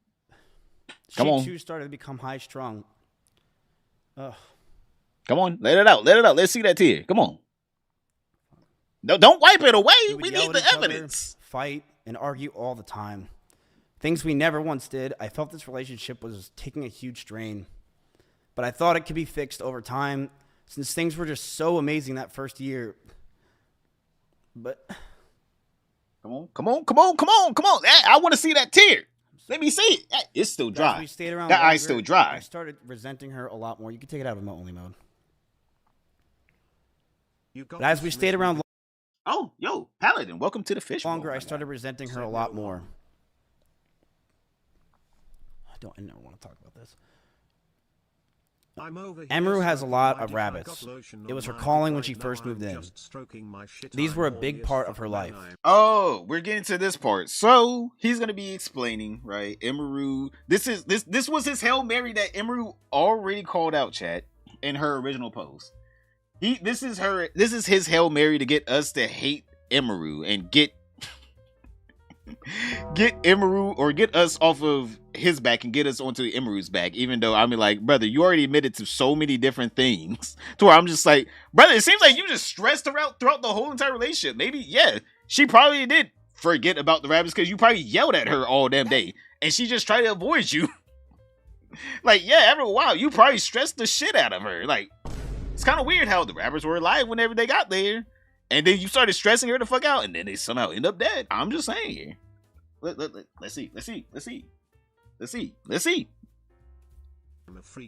[SPEAKER 5] Come on. She too started to become high-strung. Ugh.
[SPEAKER 1] Come on, let it out. Let's see that tear. Come on. No, don't wipe it away. We need the evidence.
[SPEAKER 5] Fight and argue all the time. Things we never once did. I felt this relationship was taking a huge strain, but I thought it could be fixed over time since things were just so amazing that first year. But
[SPEAKER 1] come on. I want to see that tear. Let me see it. It's still dry.
[SPEAKER 5] We stayed around
[SPEAKER 1] that
[SPEAKER 5] longer,
[SPEAKER 1] eye's still dry.
[SPEAKER 5] I started resenting her a lot more. You can take it out of only mode. But as we stayed around
[SPEAKER 1] oh, yo, Paladin, welcome to the fish.
[SPEAKER 5] Longer, I started resenting her a lot more. I never want to talk about this. Emiru has a lot of rabbits. It was her calling when she first moved in. These were a big part of her life.
[SPEAKER 1] Oh, we're getting to this part. So he's gonna be explaining, right? Emiru. This was his Hail Mary that Emiru already called out, chat, in her original post. This is his Hail Mary to get us to hate Emiru and get Emiru, or get us off of his back and get us onto Emiru's back, even though I mean, like, brother, you already admitted to so many different things to where I'm just like, brother, it seems like you just stressed her out throughout the whole entire relationship. Maybe, yeah, she probably did forget about the rabbits because you probably yelled at her all damn day and she just tried to avoid you. Like, yeah, every while you probably stressed the shit out of her. Like, it's kind of weird how the rabbits were alive whenever they got there, and then you started stressing her the fuck out, and then they somehow end up dead. I'm just saying here. Let's see.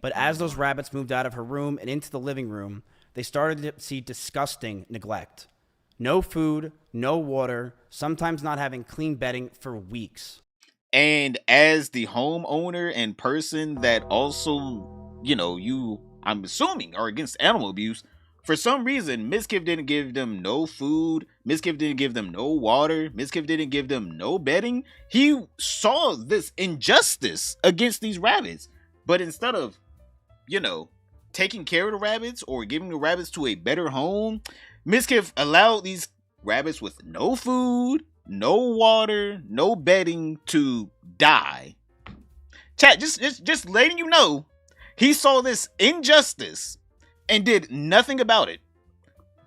[SPEAKER 5] But as those rabbits moved out of her room and into the living room, they started to see disgusting neglect. No food, no water, sometimes not having clean bedding for weeks.
[SPEAKER 1] And as the homeowner and person that also, I'm assuming, are against animal abuse, for some reason, Mizkif didn't give them no food. Mizkif didn't give them no water. Mizkif didn't give them no bedding. He saw this injustice against these rabbits. But instead of, taking care of the rabbits or giving the rabbits to a better home, Mizkif allowed these rabbits with no food, no water, no bedding to die. Chat, just letting you know, he saw this injustice and did nothing about it.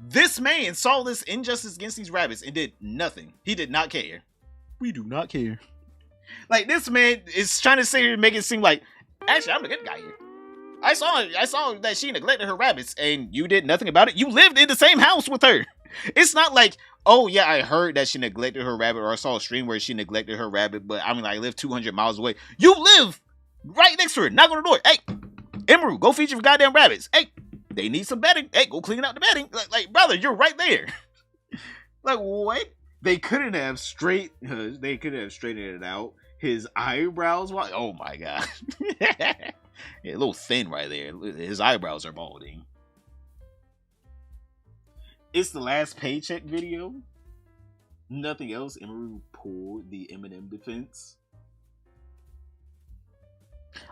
[SPEAKER 1] This man saw this injustice against these rabbits and did nothing. He did not care. We do not care. Like, this man is trying to sit here and make it seem like, actually, I'm the good guy here. I saw that she neglected her rabbits and you did nothing about it. You lived in the same house with her. It's not like, oh yeah, I heard that she neglected her rabbit, or I saw a stream where she neglected her rabbit, but I mean, I live 200 miles away. You live right next to her. Knock on the door. Hey, Emiru, go feed your goddamn rabbits. Hey, they need some bedding. Hey, go clean out the bedding. Like, brother, you're right there. Like, what? They couldn't have straightened it out. His eyebrows, oh my god. Yeah, a little thin right there. His eyebrows are balding. It's the last paycheck video. Nothing else. Emiru pulled the Eminem defense.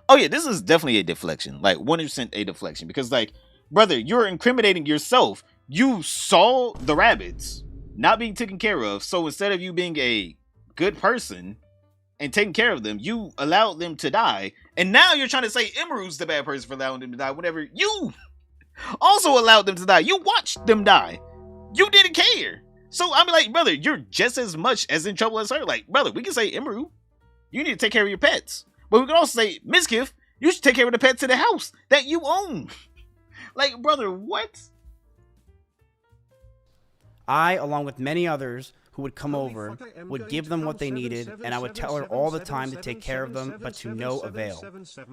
[SPEAKER 1] Oh yeah, this is definitely a deflection. Like 100% a deflection. Because, like, brother, you're incriminating yourself. You saw the rabbits not being taken care of. So instead of you being a good person and taking care of them, you allowed them to die. And now you're trying to say Emiru's the bad person for allowing them to die whenever you also allowed them to die. You watched them die. You didn't care. So I'm like, brother, you're just as much as in trouble as her. Like, brother, we can say Emiru, you need to take care of your pets. But we can also say, Mizkif, you should take care of the pets in the house that you own. Like, brother, what?
[SPEAKER 5] I, along with many others who would come over, would give them what they needed, and I would tell her all the time to take care of them, but to no avail.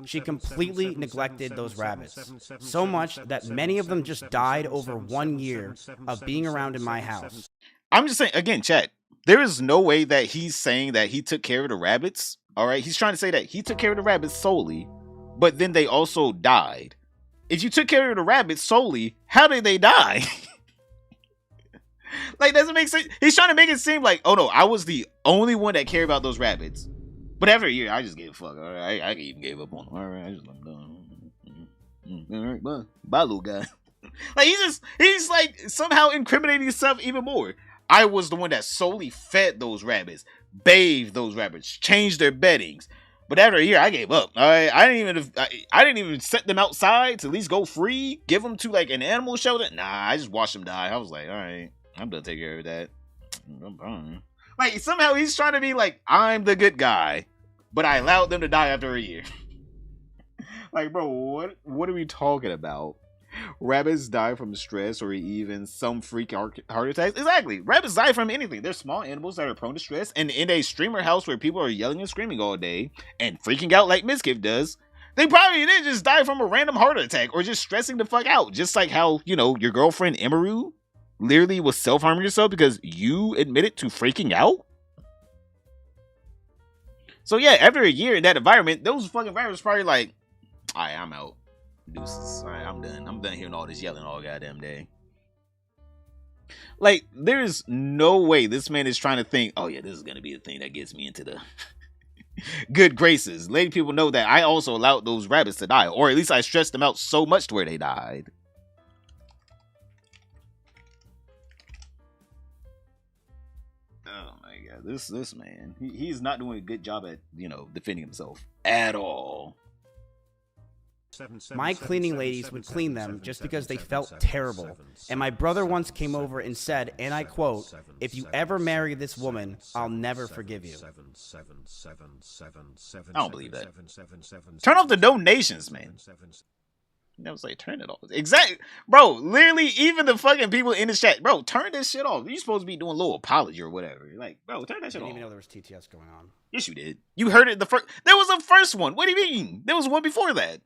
[SPEAKER 5] She completely neglected those rabbits, so much that many of them just died over 1 year of being around in my house.
[SPEAKER 1] I'm just saying, again, chat, there is no way that he's saying that he took care of the rabbits, all right? He's trying to say that he took care of the rabbits solely, but then they also died. If you took care of the rabbits solely, how did they die? Like, doesn't make sense. He's trying to make it seem like, oh no, I was the only one that cared about those rabbits. But after a year, I just gave a fuck. All right, I even gave up on them. All right, I just let them go. All right, bye, little guy. Like, he's like somehow incriminating himself even more. I was the one that solely fed those rabbits, bathed those rabbits, changed their beddings. But after a year, I gave up. All right, I didn't even set them outside to at least go free, give them to like an animal shelter. Nah, I just watched them die. I was like, all right, I'm gonna take care of that. Like, somehow he's trying to be like, I'm the good guy but I allowed them to die after a year. Like, bro, what are we talking about? Rabbits die from stress or even some freak heart attacks. Exactly. Rabbits die from anything. They're small animals that are prone to stress. And in a streamer house where people are yelling and screaming all day and freaking out like Mizkif does, they probably did just die from a random heart attack or just stressing the fuck out. Just like how, you know, your girlfriend Emiru literally was self-harming herself because you admitted to freaking out. So yeah, after a year in that environment, those fucking rabbits probably like, alright, I'm out. Deuces. Alright, I'm done. I'm done hearing all this yelling all goddamn day. Like, there's no way this man is trying to think, oh yeah, this is gonna be the thing that gets me into the good graces. Letting people know that I also allowed those rabbits to die. Or at least I stressed them out so much to where they died. Oh my god, this man. He's not doing a good job at, you know, defending himself at all.
[SPEAKER 5] My cleaning ladies would clean them just because they felt terrible. And my brother once came over and said, and I quote, "If you ever marry this woman, I'll never forgive you."
[SPEAKER 1] I don't believe that. Turn off the donations, man. I was like, turn it off. Exactly. Bro, literally, even the fucking people in the chat, bro, turn this shit off. You're supposed to be doing a little apology or whatever. Like, bro, turn that shit off.
[SPEAKER 5] I didn't even know there was TTS going on.
[SPEAKER 1] Yes, you did. You heard it the first. There was a first one. What do you mean? There was one before that.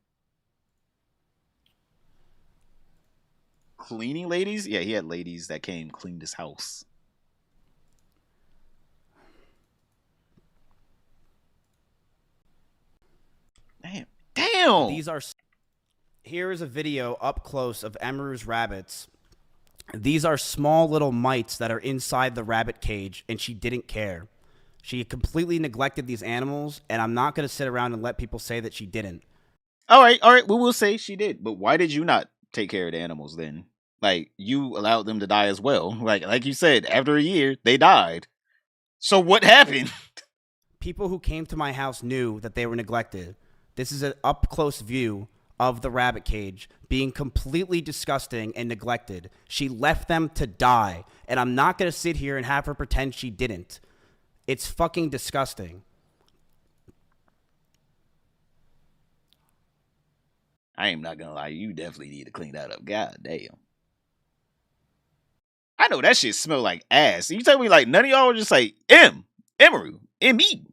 [SPEAKER 1] Cleaning ladies? Yeah, he had ladies that came cleaned his house. Damn.
[SPEAKER 5] These are. Here is a video up close of Emiru's rabbits. These are small little mites that are inside the rabbit cage, and she didn't care. She completely neglected these animals, and I'm not going to sit around and let people say that she didn't.
[SPEAKER 1] All right, we will say she did, but why did you not take care of the animals then? Like, you allowed them to die as well. Like you said, after a year, they died. So what happened?
[SPEAKER 5] People who came to my house knew that they were neglected. This is an up-close view of the rabbit cage being completely disgusting and neglected. She left them to die, and I'm not going to sit here and have her pretend she didn't. It's fucking disgusting.
[SPEAKER 1] I am not going to lie. You definitely need to clean that up. God damn. I know that shit smell like ass. You tell me like none of y'all were just like, Emiru, M-E.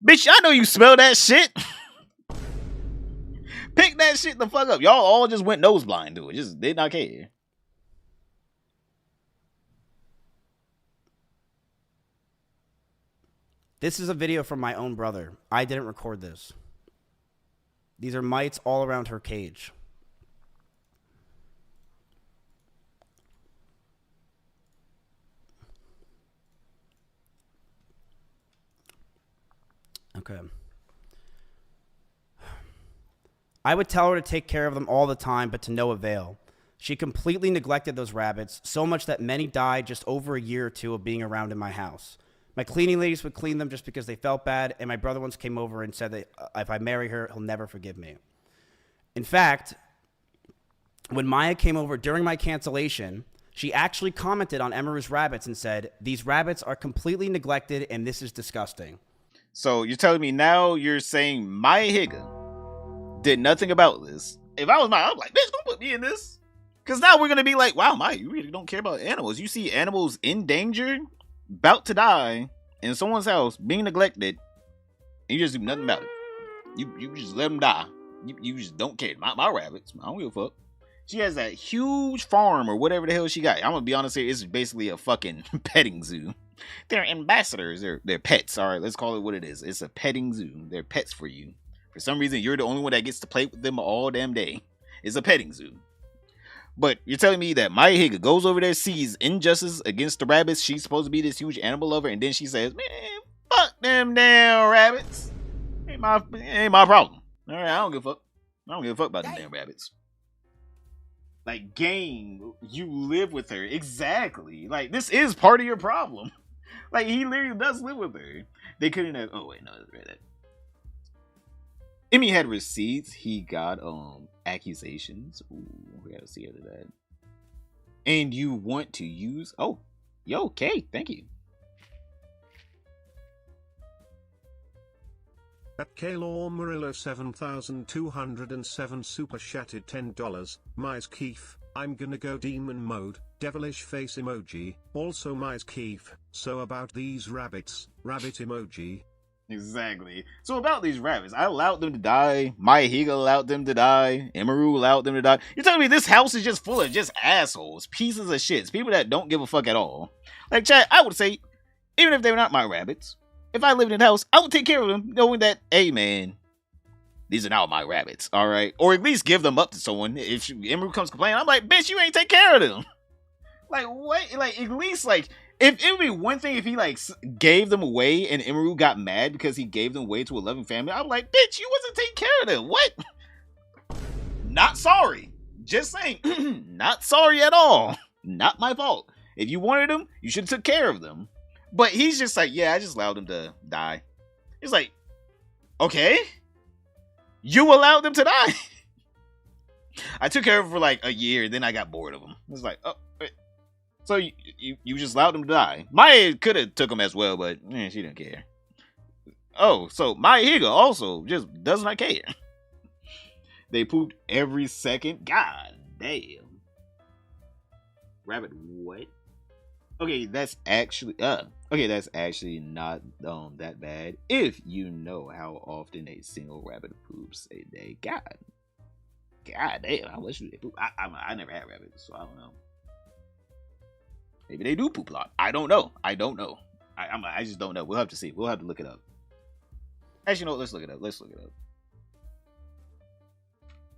[SPEAKER 1] Bitch, I know you smell that shit. Pick that shit the fuck up. Y'all all just went nose blind to it. Just did not care.
[SPEAKER 5] This is a video from my own brother. I didn't record this. These are mites all around her cage. Okay. I would tell her to take care of them all the time, but to no avail. She completely neglected those rabbits, so much that many died just over a year or two of being around in my house. My cleaning ladies would clean them just because they felt bad, and my brother once came over and said that if I marry her, he'll never forgive me. In fact, when Maya came over during my cancellation, she actually commented on Emiru's rabbits and said, "These rabbits are completely neglected, and this is disgusting."
[SPEAKER 1] So you're telling me now you're saying Maya Higa did nothing about this? If I was Maya, I'm like, bitch, don't put me in this. Because now we're going to be like, wow, Maya, you really don't care about animals. You see animals in danger, about to die, in someone's house, being neglected, and you just do nothing about it. You just let them die. You just don't care. My rabbits, I don't give a fuck. She has that huge farm or whatever the hell she got. I'm going to be honest here, it's basically a fucking petting zoo. They're ambassadors. They're pets. All right, let's call it what it is. It's a petting zoo. They're pets for you. For some reason, you're the only one that gets to play with them all damn day. It's a petting zoo. But you're telling me that Maya Higa goes over there, sees injustice against the rabbits. She's supposed to be this huge animal lover, and then she says, "Man, fuck them damn rabbits. Ain't my problem. All right, I don't give a fuck. I don't give a fuck about them damn rabbits." Like, gang, you live with her. Exactly. Like, this is part of your problem. Like, he literally does live with her. They couldn't have... Oh, wait, no, I read that. Emmy had receipts. He got, accusations. Ooh, we gotta see after that. And you want to use... Oh, yo, okay, thank you.
[SPEAKER 3] At Kaylor Murillo 7207 super chatted $10. Mizkif, I'm gonna go demon mode, devilish face emoji, also Mizkif, so about these rabbits, rabbit emoji.
[SPEAKER 1] Exactly. So about these rabbits, I allowed them to die. Mayahiga allowed them to die. Emiru allowed them to die. You're telling me this house is just full of just assholes, pieces of shits, people that don't give a fuck at all. Like, chat, I would say, even if they were not my rabbits, if I lived in the house, I would take care of them, knowing that, hey man, these are not my rabbits, all right? Or at least give them up to someone. If Emiru comes complaining, I'm like, bitch, you ain't take care of them. Like, what? Like, at least, like, if it would be one thing if he, like, gave them away and Emiru got mad because he gave them away to a loving family, I'm like, bitch, you wasn't taking care of them. What? Not sorry. Just saying, not sorry at all. Not my fault. If you wanted them, you should have took care of them. But he's just like, yeah, I just allowed them to die. It's like, okay. You allowed them to die. I took care of them for like a year, then I got bored of them. It's like, oh, wait. So you just allowed them to die. Maya could have took them as well, but she didn't care. Oh, so Mayahiga also just does not care. They pooped every second. God damn. Rabbit, what? Okay, that's actually not that bad if you know how often a single rabbit poops a day. God damn, how much do they poop? I never had rabbits, so I don't know. Maybe they do poop a lot. I don't know. I just don't know. We'll have to see. We'll have to look it up. Actually, no, let's look it up.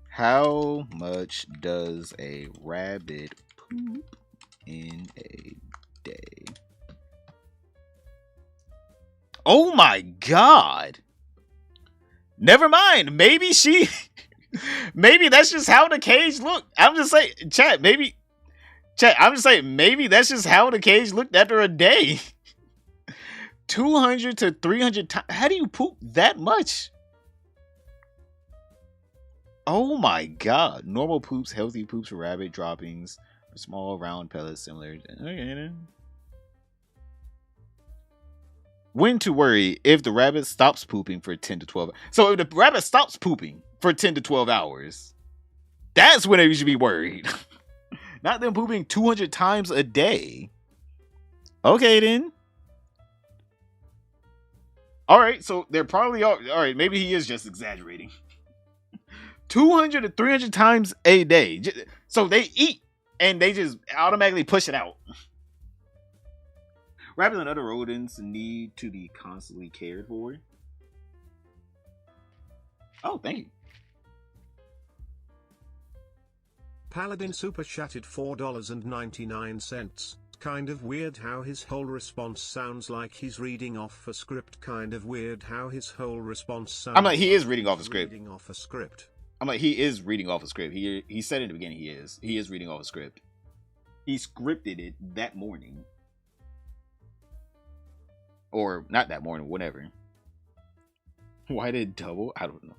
[SPEAKER 1] How much does a rabbit poop in a day? Oh my god. Never mind. Maybe that's just how the cage looked. I'm just saying, maybe that's just how the cage looked after a day. 200 to 300 times. How do you poop that much? Oh my god. Normal poops, healthy poops for rabbit droppings, small round pellets similar. Okay. When to worry if the rabbit stops pooping for 10 to 12. So if the rabbit stops pooping for 10 to 12 hours, that's when you should be worried. Not them pooping 200 times a day. Okay then. Alright, so they're probably alright, maybe he is just exaggerating. 200 to 300 times a day. So they eat and they just automatically push it out. Rabbits and other rodents need to be constantly cared for. Oh, thank you.
[SPEAKER 3] Paladin super chatted $4.99. Kind of weird how his whole response sounds like he's reading off a script. Kind of weird how his whole response sounds.
[SPEAKER 1] I'm like, he is reading off a script.
[SPEAKER 3] Reading off a script.
[SPEAKER 1] I'm like, he is reading off a script. He said in the beginning he is. He is reading off a script. He scripted it that morning. Or not that morning, whatever. Why did it double? I don't know.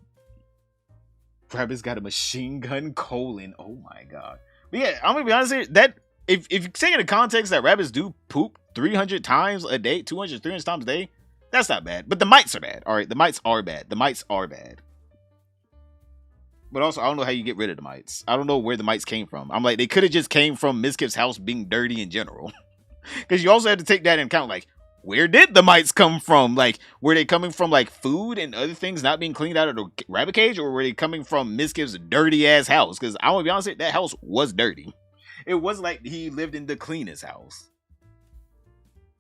[SPEAKER 1] Rabbit's got a machine gun colon. Oh my god. But yeah, I'm gonna be honest here. That if you take in the context that rabbits do poop 300 times a day, 200, 300 times a day, that's not bad. But the mites are bad. All right, the mites are bad. But also, I don't know how you get rid of the mites. I don't know where the mites came from. I'm like, they could have just came from Mizkif's house being dirty in general. Because you also have to take that into account. Like, where did the mites come from? Like, were they coming from, like, food and other things not being cleaned out of the rabbit cage? Or were they coming from Mizkif's dirty-ass house? Because I want to be honest, that house was dirty. It wasn't like he lived in the cleanest house.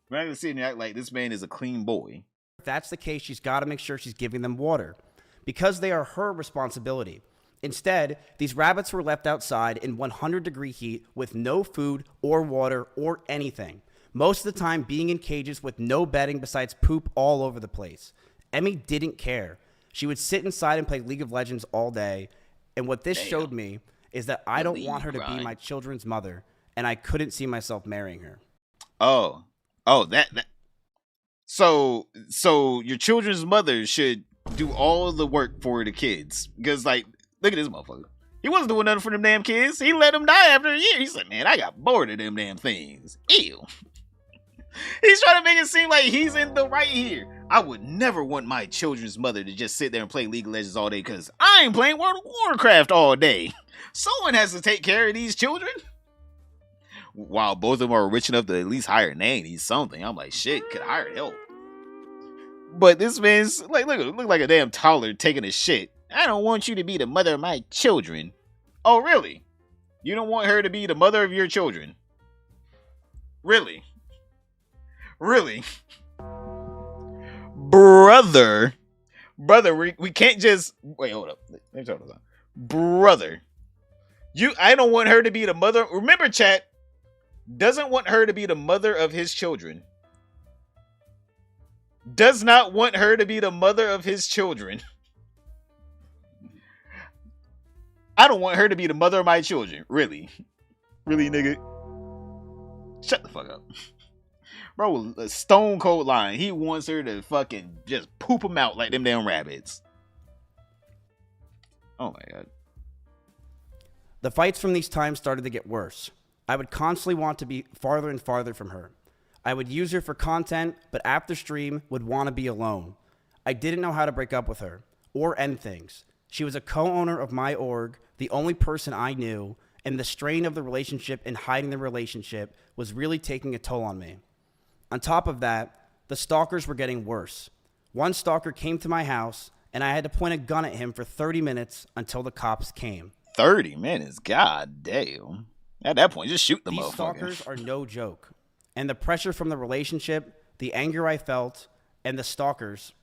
[SPEAKER 1] We're not going to sit and act like this man is a clean boy.
[SPEAKER 5] If that's the case, she's got to make sure she's giving them water. Because they are her responsibility. Instead, these rabbits were left outside in 100-degree heat with no food or water or anything. Most of the time being in cages with no bedding besides poop all over the place. Emmy didn't care. She would sit inside and play League of Legends all day. And what this showed me is that I don't want her to be my children's mother, and I couldn't see myself marrying her.
[SPEAKER 1] Oh, that. So your children's mother should do all the work for the kids. Because, like, look at this motherfucker. He wasn't doing nothing for them damn kids. He let them die after a year. He said, man, I got bored of them damn things. Ew. He's trying to make it seem like he's in the right here. I would never want my children's mother to just sit there and play League of Legends all day because I ain't playing World of Warcraft all day. Someone has to take care of these children. While both of them are rich enough to at least hire nannies, something. I'm like, shit, could hire help. But this man's like, look like a damn toddler taking a shit. I don't want you to be the mother of my children. Oh, really? You don't want her to be the mother of your children? Really? Really? Brother, we can't just wait. Hold up. Let me turn this on. Brother, I don't want her to be the mother. Remember, chat doesn't want her to be the mother of his children. Does not want her to be the mother of his children. I don't want her to be the mother of my children. Really, really, nigga. Shut the fuck up. Bro, a stone cold line. He wants her to fucking just poop them out like them damn rabbits. Oh my god.
[SPEAKER 5] The fights from these times started to get worse. I would constantly want to be farther and farther from her. I would use her for content, but after stream would want to be alone. I didn't know how to break up with her or end things. She was a co-owner of my org, the only person I knew, and the strain of the relationship and hiding the relationship was really taking a toll on me. On top of that, the stalkers were getting worse. One stalker came to my house, and I had to point a gun at him for 30 minutes until the cops came.
[SPEAKER 1] 30 minutes? God damn. At that point, just shoot the motherfucker.
[SPEAKER 5] These stalkers are no joke. And the pressure from the relationship, the anger I felt, and the stalkers,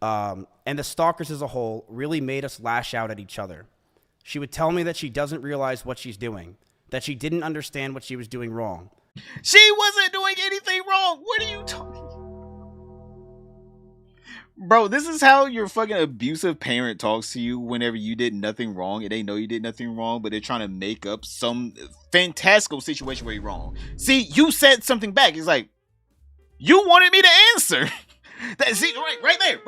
[SPEAKER 5] as a whole really made us lash out at each other. She would tell me that she doesn't realize what she's doing, that she didn't understand what she was doing wrong.
[SPEAKER 1] She wasn't doing anything wrong. What are you talking? Bro, this is how your fucking abusive parent talks to you whenever you did nothing wrong and they know you did nothing wrong, but they're trying to make up some fantastical situation where you're wrong. See, you said something back. It's like, you wanted me to answer. See, right there.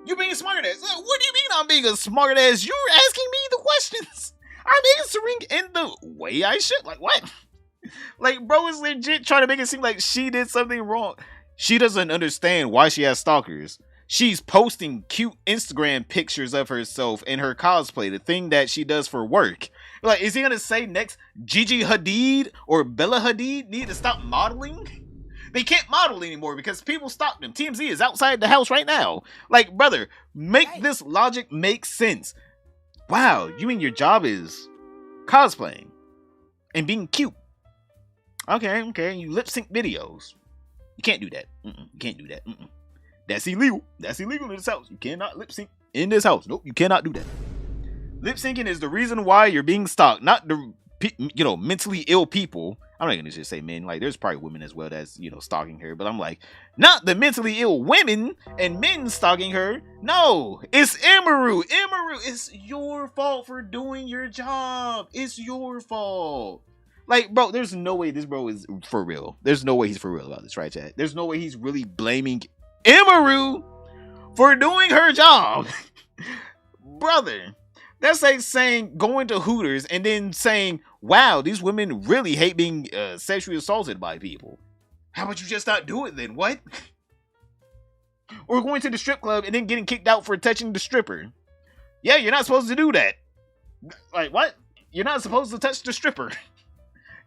[SPEAKER 1] You being a smart ass. What do you mean I'm being a smart ass? You're asking me the questions. I'm answering in the way I should. Like, what? Like, bro is legit trying to make it seem like she did something wrong. She doesn't understand why she has stalkers. She's posting cute Instagram pictures of herself in her cosplay, the thing that she does for work. Like, is he gonna say next Gigi Hadid or Bella Hadid need to stop modeling? They can't model anymore because people stopped them. TMZ is outside the house right now. Like, brother, make this logic make sense. Wow, you mean your job is cosplaying and being cute? Okay, you lip sync videos. You can't do that. You can't do that. That's illegal. That's illegal in this house. You cannot lip sync in this house. Nope, you cannot do that. Lip syncing is the reason why you're being stalked, not the mentally ill people. I'm not gonna just say men. Like, there's probably women as well that's stalking her, but I'm like, not the mentally ill women and men stalking her. No, it's Emiru. Emiru, it's your fault for doing your job. It's your fault. Like, bro, there's no way this bro is for real. There's no way he's for real about this, right, chat? There's no way he's really blaming Emiru for doing her job. Brother, that's like saying going to Hooters and then saying, wow, these women really hate being sexually assaulted by people. How about you just not do it then? What? Or going to the strip club and then getting kicked out for touching the stripper. Yeah, you're not supposed to do that. Like, what? You're not supposed to touch the stripper.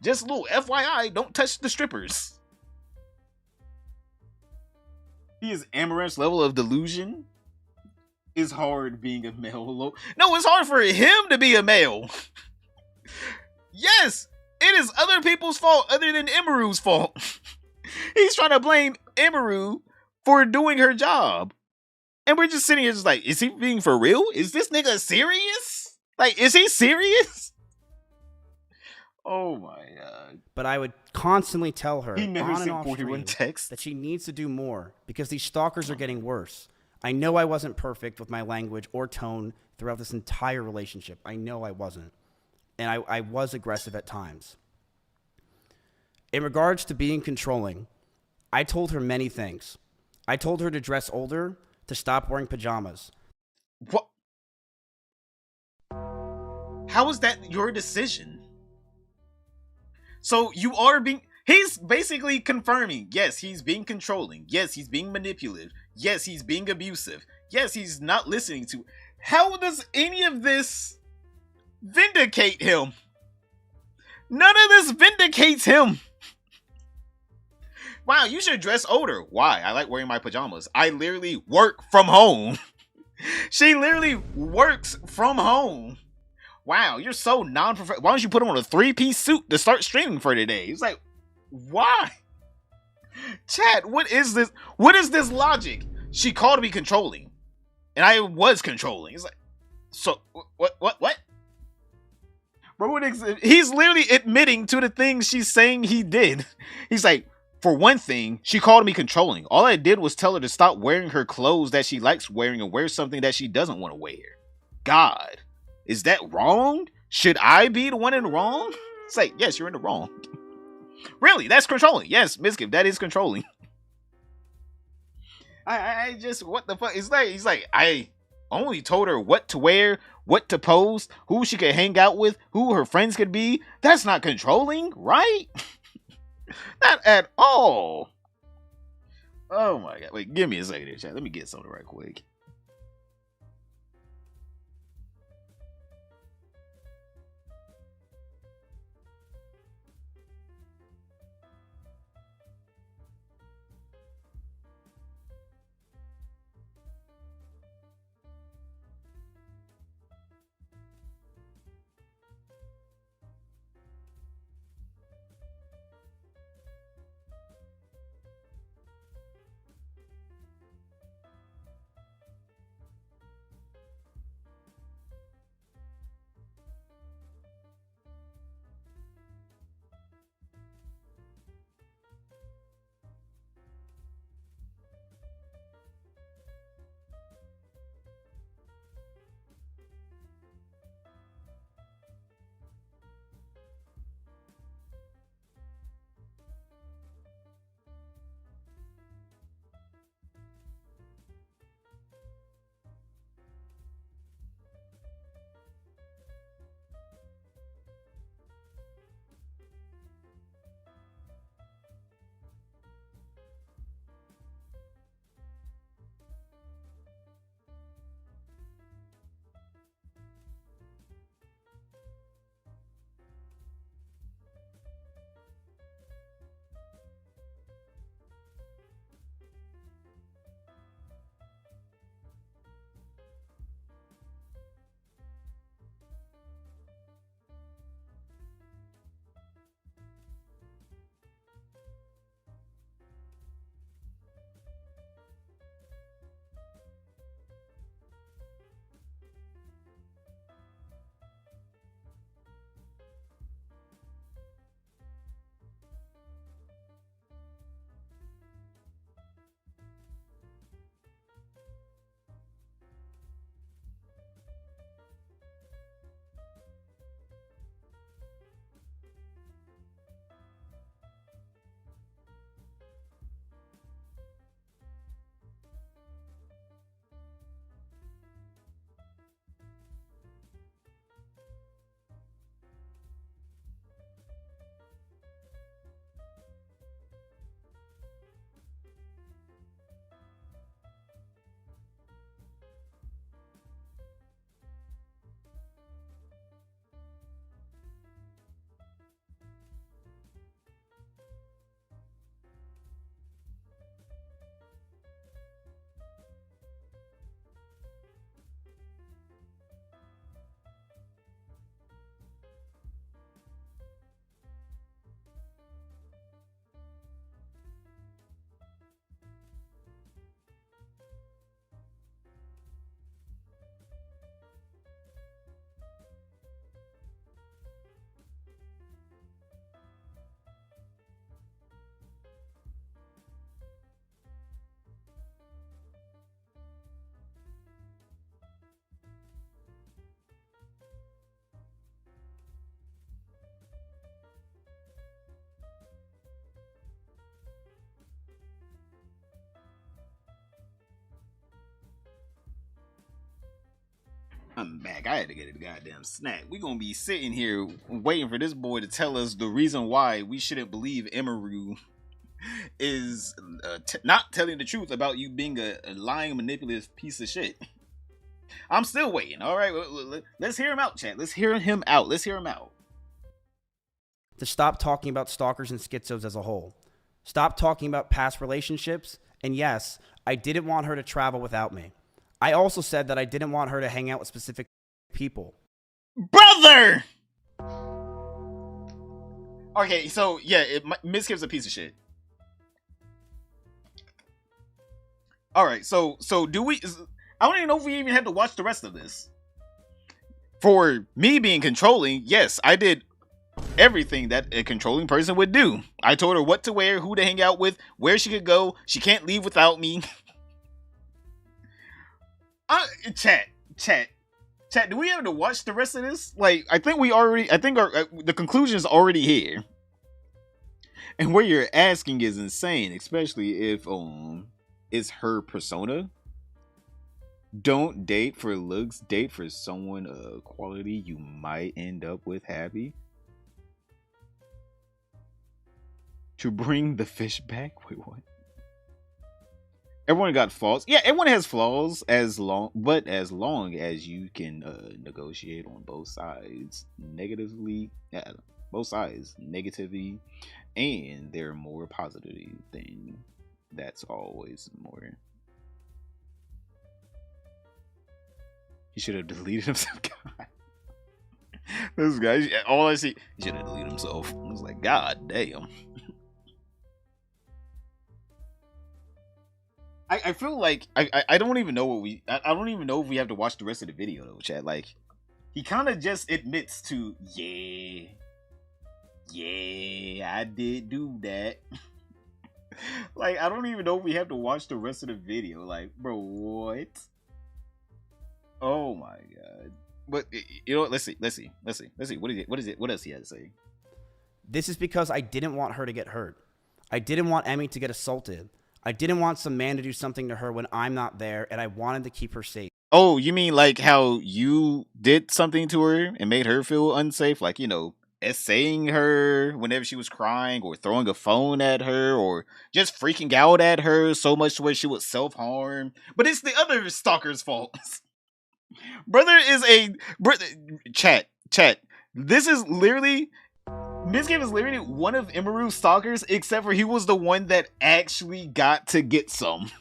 [SPEAKER 1] Just a little FYI, don't touch the strippers. His Amaranth's level of delusion is hard being a male. No, it's hard for him to be a male. Yes, it is other people's fault other than Emiru's fault. He's trying to blame Emiru for doing her job. And we're just sitting here just like, is he being for real? Is this nigga serious? Like, is he serious? Oh my god.
[SPEAKER 5] But I would constantly tell her
[SPEAKER 1] he never
[SPEAKER 5] on and
[SPEAKER 1] sent
[SPEAKER 5] off
[SPEAKER 1] 41
[SPEAKER 5] stream
[SPEAKER 1] texts.
[SPEAKER 5] that she needs to do more because these stalkers are getting worse. I know I wasn't perfect with my language or tone throughout this entire relationship. I know I wasn't. And I was aggressive at times. In regards to being controlling, I told her many things. I told her to dress older, to stop wearing pajamas.
[SPEAKER 1] What? How is that your decision? So you are being... He's basically confirming, yes, he's being controlling. Yes, he's being manipulative. Yes, he's being abusive. Yes, he's not listening to. How does any of this vindicate him? None of this vindicates him. Wow, you should dress older. Why? I like wearing my pajamas. I literally work from home. She literally works from home. Wow, you're so non-professional. Why don't you put on a 3-piece suit to start streaming for today? He's like, why? Chat, what is this? What is this logic? She called me controlling. And I was controlling. He's like, so, what? Bro, he's literally admitting to the things she's saying he did. He's like, for one thing, she called me controlling. All I did was tell her to stop wearing her clothes that she likes wearing and wear something that she doesn't want to wear. God, is that wrong? Should I be the one in the wrong? It's like, yes, you're in the wrong. Really, that's controlling. Yes, Mizkif, that is controlling. I just, what the fuck? He's like, I only told her what to wear, what to post, who she could hang out with, who her friends could be. That's not controlling, right? Not at all. Oh my god. Wait, give me a second here, chat. Let me get something right quick. snack. I had to get a goddamn snack. We gonna be sitting here waiting for this boy to tell us the reason why we shouldn't believe Emiru is not telling the truth about you being a lying, manipulative piece of shit. I'm still waiting. All right, let's hear him out, chat. Let's hear him out.
[SPEAKER 5] To stop talking about stalkers and schizos as a whole. Stop talking about past relationships. And yes, I didn't want her to travel without me. I also said that I didn't want her to hang out with specific people.
[SPEAKER 1] Brother! Okay, so yeah, Mizkif's a piece of shit. Alright, so do we... I don't even know if we even had to watch the rest of this. For me being controlling, yes, I did everything that a controlling person would do. I told her what to wear, who to hang out with, where she could go. She can't leave without me. Chat, do we have to watch the rest of this? Like, I think the conclusion is already here. And what you're asking is insane, especially if it's her persona. Don't date for looks, date for someone of quality you might end up with happy. To bring the fish back? Wait, what? Everyone got flaws. Yeah, everyone has flaws as long as you can negotiate on both sides negatively. Yeah, both sides negatively, and they're more positively. Then that's always more. He should have deleted himself. God. This guy, all I see, he should have deleted himself. I was like, God damn. I feel like I don't even know what I don't even know if we have to watch the rest of the video though, chat. Like, he kind of just admits to, yeah, I did do that. Like, I don't even know if we have to watch the rest of the video. Like, bro, what? Oh my god. But you know what? Let's see. What else he had to say?
[SPEAKER 5] This is because I didn't want her to get hurt. I didn't want Emmy to get assaulted. I didn't want some man to do something to her when I'm not there, and I wanted to keep her safe.
[SPEAKER 1] Oh, you mean like how you did something to her and made her feel unsafe? Like, you know, essaying her whenever she was crying, or throwing a phone at her, or just freaking out at her so much to where she would self-harm. But it's the other stalker's fault. Chat. This is literally... Mizkif is literally one of Emiru's stalkers, except for he was the one that actually got to get some.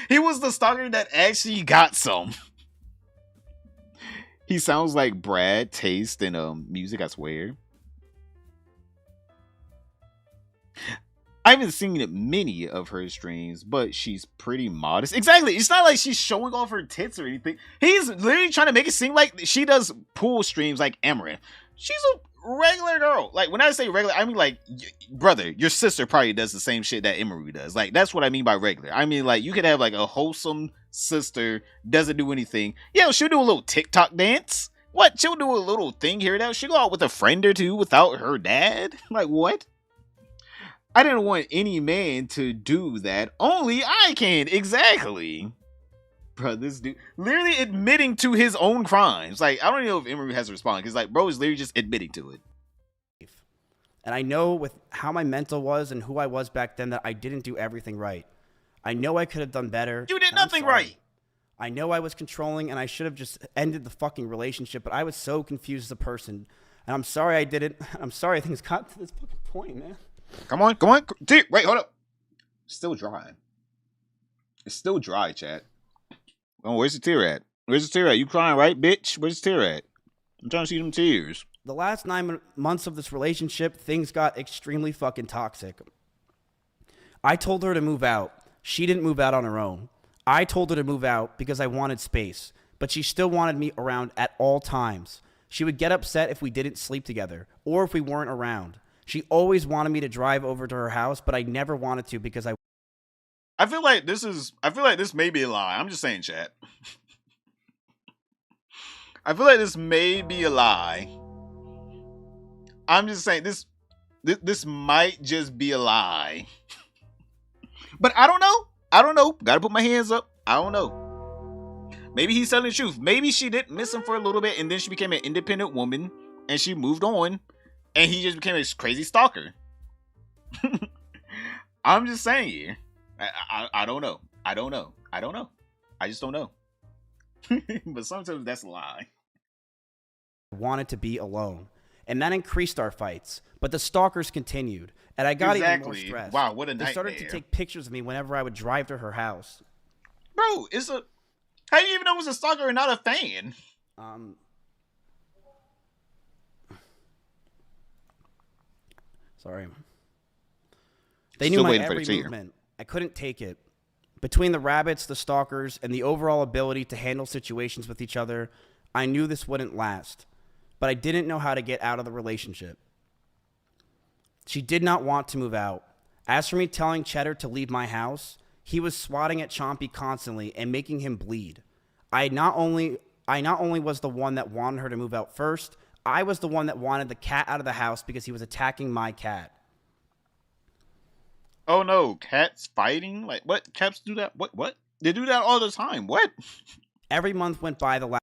[SPEAKER 1] He was the stalker that actually got some. He sounds like Brad taste in music, I swear. I haven't seen many of her streams, but she's pretty modest. Exactly. It's not like she's showing off her tits or anything. He's literally trying to make it seem like she does pool streams like Emiru. She's a regular girl. Like, when I say regular, I mean like, brother, your sister probably does the same shit that Emiru does. Like, that's what I mean by regular. I mean, like, you could have like a wholesome sister, doesn't do anything. Yeah, she'll do a little TikTok dance. What? She'll do a little thing here and there. She'll go out with a friend or two without her dad. Like, what? I didn't want any man to do that. Only I can. Exactly. Bro, this dude literally admitting to his own crimes. Like, I don't even know if Emiru has to respond, because like, bro is literally just admitting to it.
[SPEAKER 5] And I know with how my mental was and who I was back then that I didn't do everything right. I know I could have done better.
[SPEAKER 1] You did nothing right.
[SPEAKER 5] I know I was controlling and I should have just ended the fucking relationship, but I was so confused as a person. And I'm sorry I did it. I'm sorry things got to this fucking point, man.
[SPEAKER 1] Come on. Wait, hold up. Still dry. It's still dry, chat. Oh, where's the tear at? You crying, right, bitch? Where's the tear at? I'm trying to see them tears.
[SPEAKER 5] The last 9 months of this relationship, things got extremely fucking toxic. I told her to move out. She didn't move out on her own. I told her to move out because I wanted space, but she still wanted me around at all times. She would get upset if we didn't sleep together or if we weren't around. She always wanted me to drive over to her house, but I never wanted to because
[SPEAKER 1] I feel like this may be a lie. I'm just saying, chat. I feel like this may be a lie. I'm just saying this might just be a lie. But I don't know. Gotta put my hands up. I don't know. Maybe he's telling the truth. Maybe she did miss him for a little bit, and then she became an independent woman, and she moved on, and he just became a crazy stalker. I'm just saying here. I don't know. I don't know. I just don't know. But sometimes that's a lie.
[SPEAKER 5] Wanted to be alone, and that increased our fights. But the stalkers continued, and I got even more stressed.
[SPEAKER 1] Wow, what a nightmare.
[SPEAKER 5] They started to take pictures of me whenever I would drive to her house.
[SPEAKER 1] Bro, how do you even know it was a stalker and not a fan?
[SPEAKER 5] Sorry. They knew my every movement. I couldn't take it. Between the rabbits, the stalkers, and the overall ability to handle situations with each other, I knew this wouldn't last. But I didn't know how to get out of the relationship. She did not want to move out. As for me telling Cheddar to leave my house, he was swatting at Chompy constantly and making him bleed. I not only was the one that wanted her to move out first, I was the one that wanted the cat out of the house because he was attacking my cat.
[SPEAKER 1] Oh no, cats fighting? Like, what? Cats do that? What? They do that all the time. What?
[SPEAKER 5] Every month went by the last...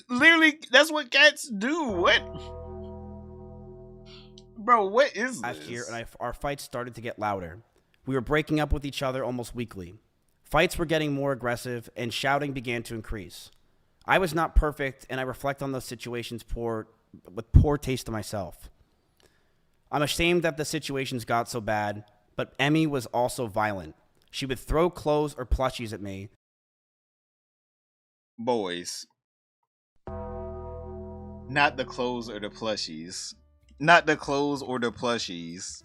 [SPEAKER 1] Literally, that's what cats do. What? Bro, what is this?
[SPEAKER 5] Last year, and our fights started to get louder. We were breaking up with each other almost weekly. Fights were getting more aggressive, and shouting began to increase. I was not perfect, and I reflect on those situations with poor taste to myself. I'm ashamed that the situations got so bad, but Emmy was also violent. She would throw clothes or plushies at me.
[SPEAKER 1] Boys. Not the clothes or the plushies. Not the clothes or the plushies.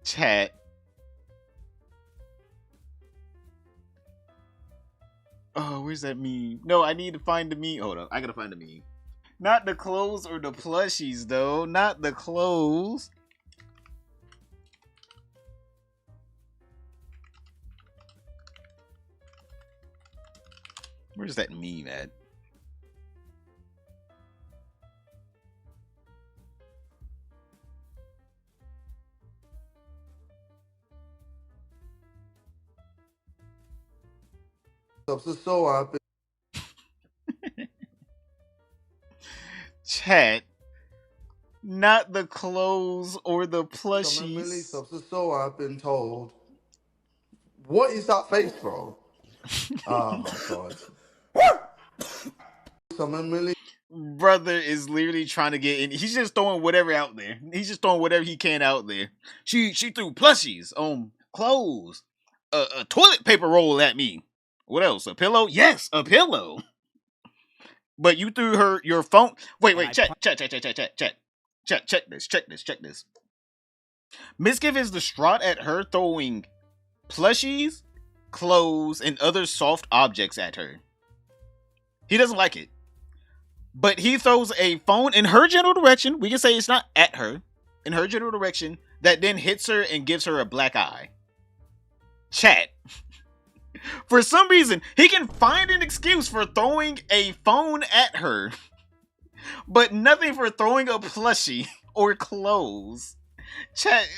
[SPEAKER 1] Chat. Oh, where's that meme? No, I need to find the meme. Hold up. I gotta find the meme. Not the clothes or the plushies, though. Not the clothes. Where's that meme at? Chat. Not the clothes or the plushies.
[SPEAKER 7] So I've been told. What is that face from? Oh my god.
[SPEAKER 1] Brother is literally trying to get in. He's just throwing whatever out there. He's just throwing whatever he can out there. She threw plushies, clothes, a toilet paper roll at me. What else? A pillow? Yes, a pillow. But you threw your phone. Wait, check this. Mizkif is distraught at her throwing plushies, clothes, and other soft objects at her. He doesn't like it. But he throws a phone in her general direction. We can say it's not at her. In her general direction. That then hits her and gives her a black eye. Chat. For some reason, he can find an excuse for throwing a phone at her. But nothing for throwing a plushie or clothes. Chat.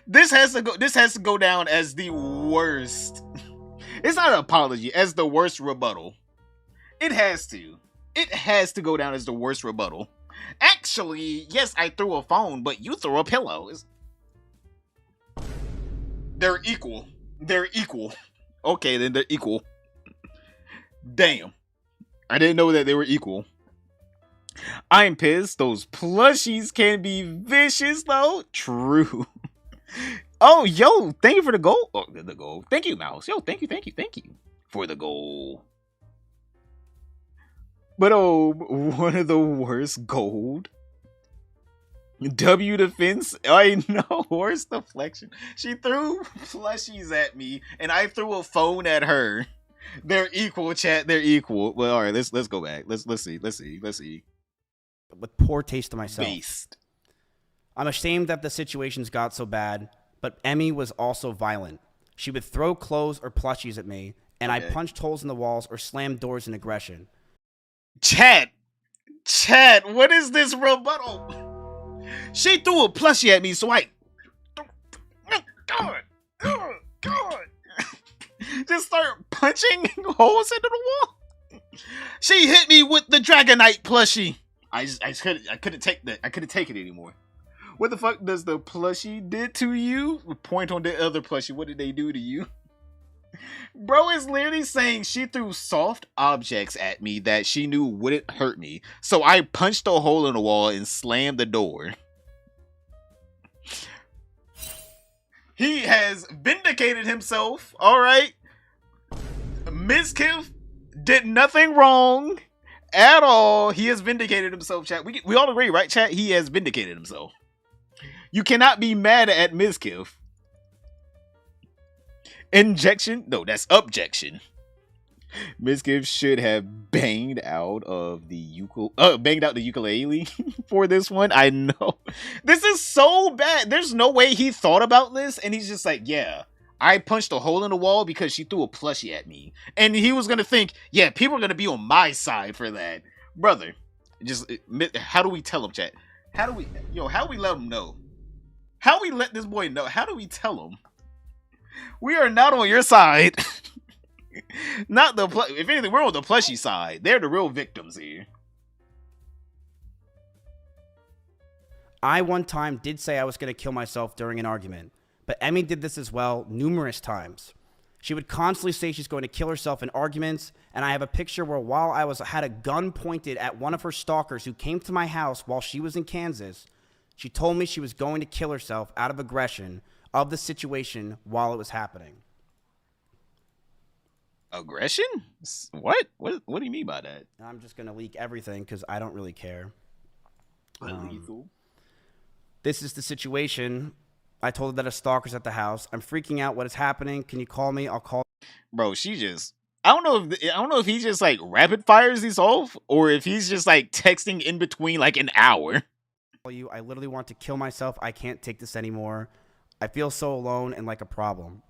[SPEAKER 1] This has to go down as the worst. It's not an apology, as the worst rebuttal. It has to. It has to go down as the worst rebuttal. Actually, yes, I threw a phone, but you threw a pillow. They're equal. Okay, then they're equal. Damn. I didn't know that they were equal. I'm pissed. Those plushies can be vicious, though. True. Oh, yo, thank you for the goal. Oh, the goal. Thank you, Mouse. Yo, thank you for the goal. But one of the worst gold. W defense. I know. Worst deflection. She threw plushies at me, and I threw a phone at her. They're equal, chat. They're equal. Well, all right. Let's go back. Let's see.
[SPEAKER 5] With poor taste to myself.
[SPEAKER 1] Based.
[SPEAKER 5] I'm ashamed that the situations got so bad, but Emmy was also violent. She would throw clothes or plushies at me, and I punched holes in the walls or slammed doors in aggression.
[SPEAKER 1] Chat, what is this rebuttal? She threw a plushie at me, so I punching holes into the wall. She hit me with the Dragonite plushie. I couldn't take that. I couldn't take it anymore. What the fuck does the plushie did to you? Point on the other plushie. What did they do to you? Bro is literally saying she threw soft objects at me that she knew wouldn't hurt me. So I punched a hole in the wall and slammed the door. He has vindicated himself. All right. Mizkif did nothing wrong at all. He has vindicated himself, chat. We all agree, right, chat? He has vindicated himself. You cannot be mad at Mizkif. Injection? No, that's objection. Mizkif should have banged out the ukulele for this one. I know. This is so bad. There's no way he thought about this and he's just like, yeah, I punched a hole in the wall because she threw a plushie at me. And he was gonna think, yeah, people are gonna be on my side for that. Brother, just how do we tell him, chat? How do we let him know? How we let this boy know? How do we tell him? We are not on your side. Not the if anything, we're on the plushie side. They're the real victims here.
[SPEAKER 5] I one time did say I was going to kill myself during an argument, but Emmy did this as well numerous times. She would constantly say she's going to kill herself in arguments, and I have a picture where while I had a gun pointed at one of her stalkers who came to my house while she was in Kansas, she told me she was going to kill herself out of aggression of the situation while it was happening.
[SPEAKER 1] Aggression? What? What do you mean by that?
[SPEAKER 5] I'm just going to leak everything because I don't really care. This is the situation. I told her that a stalker's at the house. I'm freaking out. What is happening? Can you call me? I'll call.
[SPEAKER 1] Bro, I don't know if he just like rapid fires these off or if he's just like texting in between like an hour.
[SPEAKER 5] I literally want to kill myself. I can't take this anymore. I feel so alone and like a problem.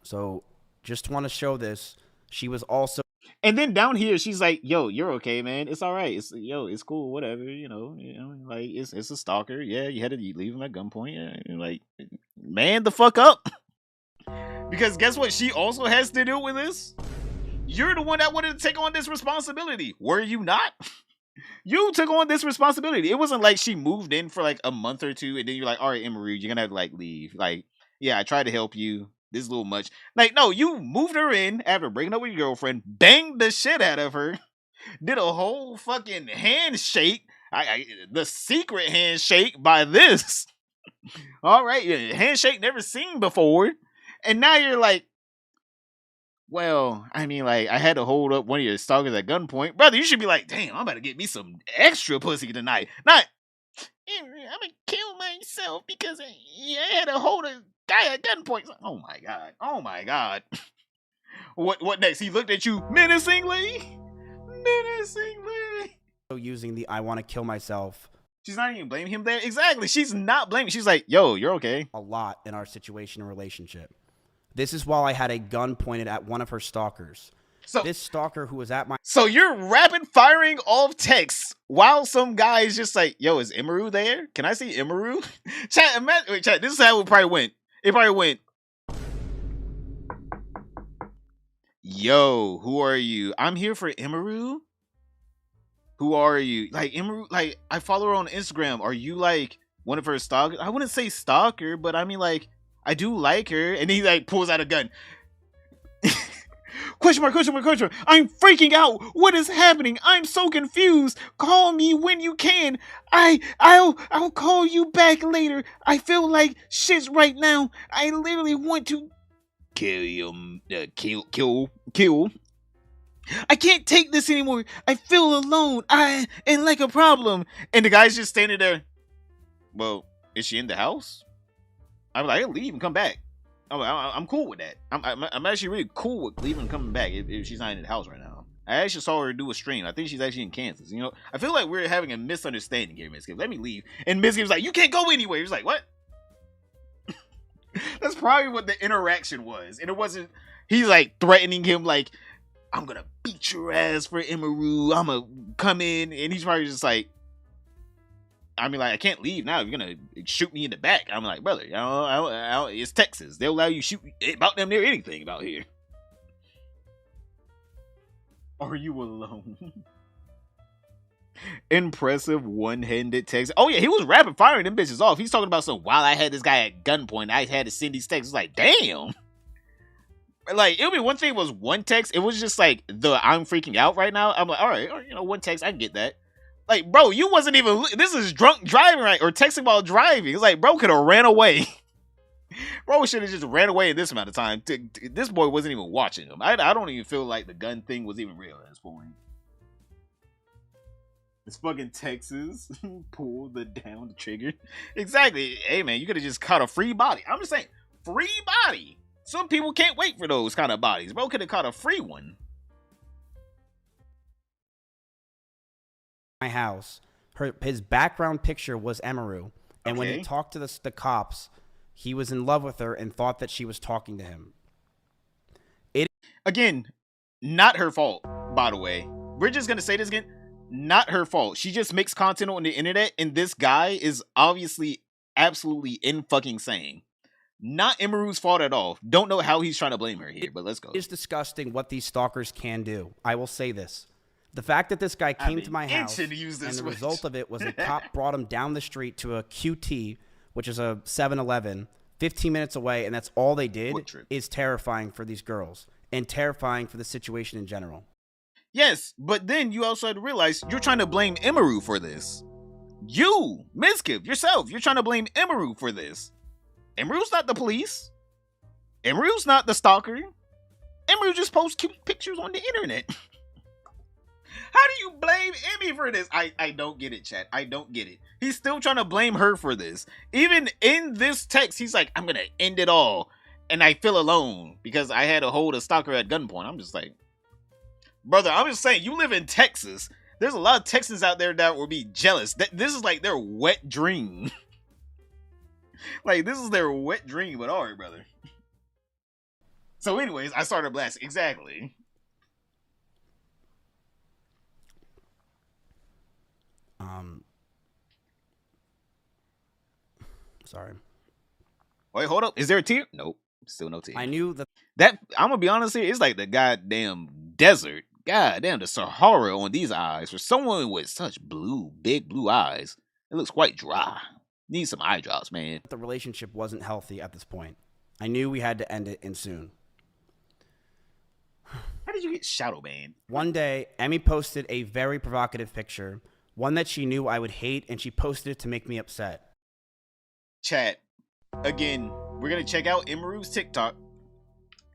[SPEAKER 5] So just want to show this. She was also.
[SPEAKER 1] And then down here, she's like, yo, you're okay, man. It's all right. It's cool. Whatever. You know, like it's a stalker. Yeah. You had to leave him at gunpoint. Yeah, like, man, the fuck up. Because guess what? She also has to deal with this. You're the one that wanted to take on this responsibility. Were you not? You took on this responsibility. It wasn't like she moved in for like a month or two and then you're like, all right, Emiru, you're gonna have to like leave. Like, yeah, I tried to help you. This is a little much. Like, no, you moved her in after breaking up with your girlfriend, banged the shit out of her, did a whole fucking handshake. The secret handshake by this. All right, handshake never seen before. And now you're like, well, I mean, like, I had to hold up one of your stalkers at gunpoint. Brother, you should be like, damn, I'm about to get me some extra pussy tonight. Not, I'm gonna kill myself because I had to hold a guy at gunpoint. Oh my god. Oh my god. What next? He looked at you menacingly? Menacingly.
[SPEAKER 5] Using the I want to kill myself.
[SPEAKER 1] She's not even blaming him there. Exactly. She's not blaming. She's like, yo, you're okay.
[SPEAKER 5] A lot in our situation and relationship. This is while I had a gun pointed at one of her stalkers. So this stalker who was at my.
[SPEAKER 1] So you're rapid firing off texts while some guy is just like, yo, is Emiru there? Can I see Emiru? Chat, this is how it probably went. It probably went, yo, who are you? I'm here for Emiru. Who are you? Like, Emiru, like, I follow her on Instagram. Are you like one of her stalkers? I wouldn't say stalker, but I mean, like, I do like her. And he like pulls out a gun. Question mark. I'm freaking out. What is happening? I'm so confused. Call me when you can. I'll call you back later. I feel like shit right now. I literally want to kill him. Kill. I can't take this anymore. I feel alone. And like a problem. And the guy's just standing there. Well, is she in the house? I'm like, I'll leave and come back. I'm cool with that. I'm actually really cool with leaving and coming back if she's not in the house right now. I actually saw her do a stream. I think she's actually in Kansas. You know, I feel like we're having a misunderstanding here, Mizkif. Let me leave. And Mizkif's like, you can't go anywhere. He's like, what? That's probably what the interaction was. And it wasn't, he's like threatening him like, I'm gonna beat your ass for Emiru. I'm gonna come in. And he's probably just like, I mean, like, I can't leave now. You're gonna shoot me in the back. I'm like, brother, it's Texas. They'll allow you to shoot about them near anything about here. Are you alone? Impressive one-handed text. Oh yeah, he was rapid firing them bitches off. He's talking about some while I had this guy at gunpoint, I had to send these texts. It's like, damn. Like, it would be one thing was one text. It was just like the I'm freaking out right now. I'm like, all right, you know, one text, I can get that. Like, bro, you wasn't even. This is drunk driving, right? Or texting while driving. It's like, bro could have ran away. Bro should have just ran away in this amount of time. This boy wasn't even watching him. I don't even feel like the gun thing was even real at this point. It's fucking Texas. Pull down the trigger. Exactly. Hey, man, you could have just caught a free body. I'm just saying, free body. Some people can't wait for those kind of bodies. Bro could have caught a free one.
[SPEAKER 5] My house. His background picture was Emiru. And when he talked to the cops, he was in love with her and thought that she was talking to him.
[SPEAKER 1] Again, not her fault, by the way. We're just going to say this again. Not her fault. She just makes content on the internet, and this guy is obviously absolutely in-fucking sane. Not Emiru's fault at all. Don't know how he's trying to blame her here, but let's go.
[SPEAKER 5] It is disgusting what these stalkers can do. I will say this. The fact that this guy came to my house, and the result of it was a cop brought him down the street to a QT, which is a 7-Eleven, 15 minutes away, and that's all they did, is terrifying for these girls and terrifying for the situation in general.
[SPEAKER 1] Yes, but then you also have to realize you're trying to blame Emiru for this. You, Mizkif, yourself, you're trying to blame Emiru for this. Emiru's not the police. Emiru's not the stalker. Emiru just posts cute pictures on the internet. How do you blame Emmy for this? I don't get it, chat. I don't get it. He's still trying to blame her for this. Even in this text, he's like, I'm going to end it all. And I feel alone because I had to hold a stalker at gunpoint. I'm just like, brother, I'm just saying, you live in Texas. There's a lot of Texans out there that will be jealous. This is like their wet dream. Like, this is their wet dream, but all right, brother. So anyways, I started blasting. Exactly.
[SPEAKER 5] Sorry.
[SPEAKER 1] Wait, hold up. Is there a tear? Nope. Still no tear.
[SPEAKER 5] I knew
[SPEAKER 1] that I'm gonna be honest here, it's like the goddamn desert. Goddamn, the Sahara on these eyes. For someone with such big blue eyes, it looks quite dry. Need some eye drops, man.
[SPEAKER 5] The relationship wasn't healthy at this point. I knew we had to end it and soon.
[SPEAKER 1] How did you get shadow banned?
[SPEAKER 5] One day, Emmy posted a very provocative picture, one that she knew I would hate, and she posted it to make me upset.
[SPEAKER 1] Chat. Again, we're gonna check out Emiru's TikTok.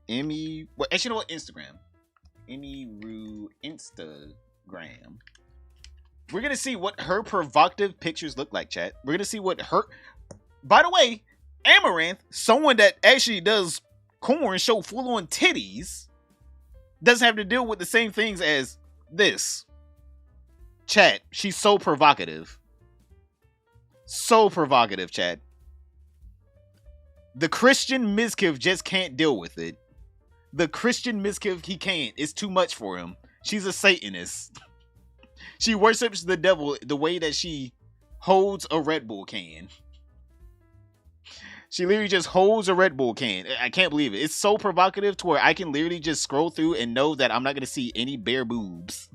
[SPEAKER 1] Actually, you know what? Instagram. Emiru Instagram. We're gonna see what her provocative pictures look like, chat. We're gonna see what her. By the way, Amaranth, someone that actually does corn show full on titties, doesn't have to deal with the same things as this. Chat. She's so provocative. So provocative, chat. The Christian Mizkif just can't deal with it. The Christian Mizkif, he can't. It's too much for him. She's a Satanist. She worships the devil the way that she holds a Red Bull can. She literally just holds a Red Bull can. I can't believe it. It's so provocative to where I can literally just scroll through and know that I'm not going to see any bare boobs.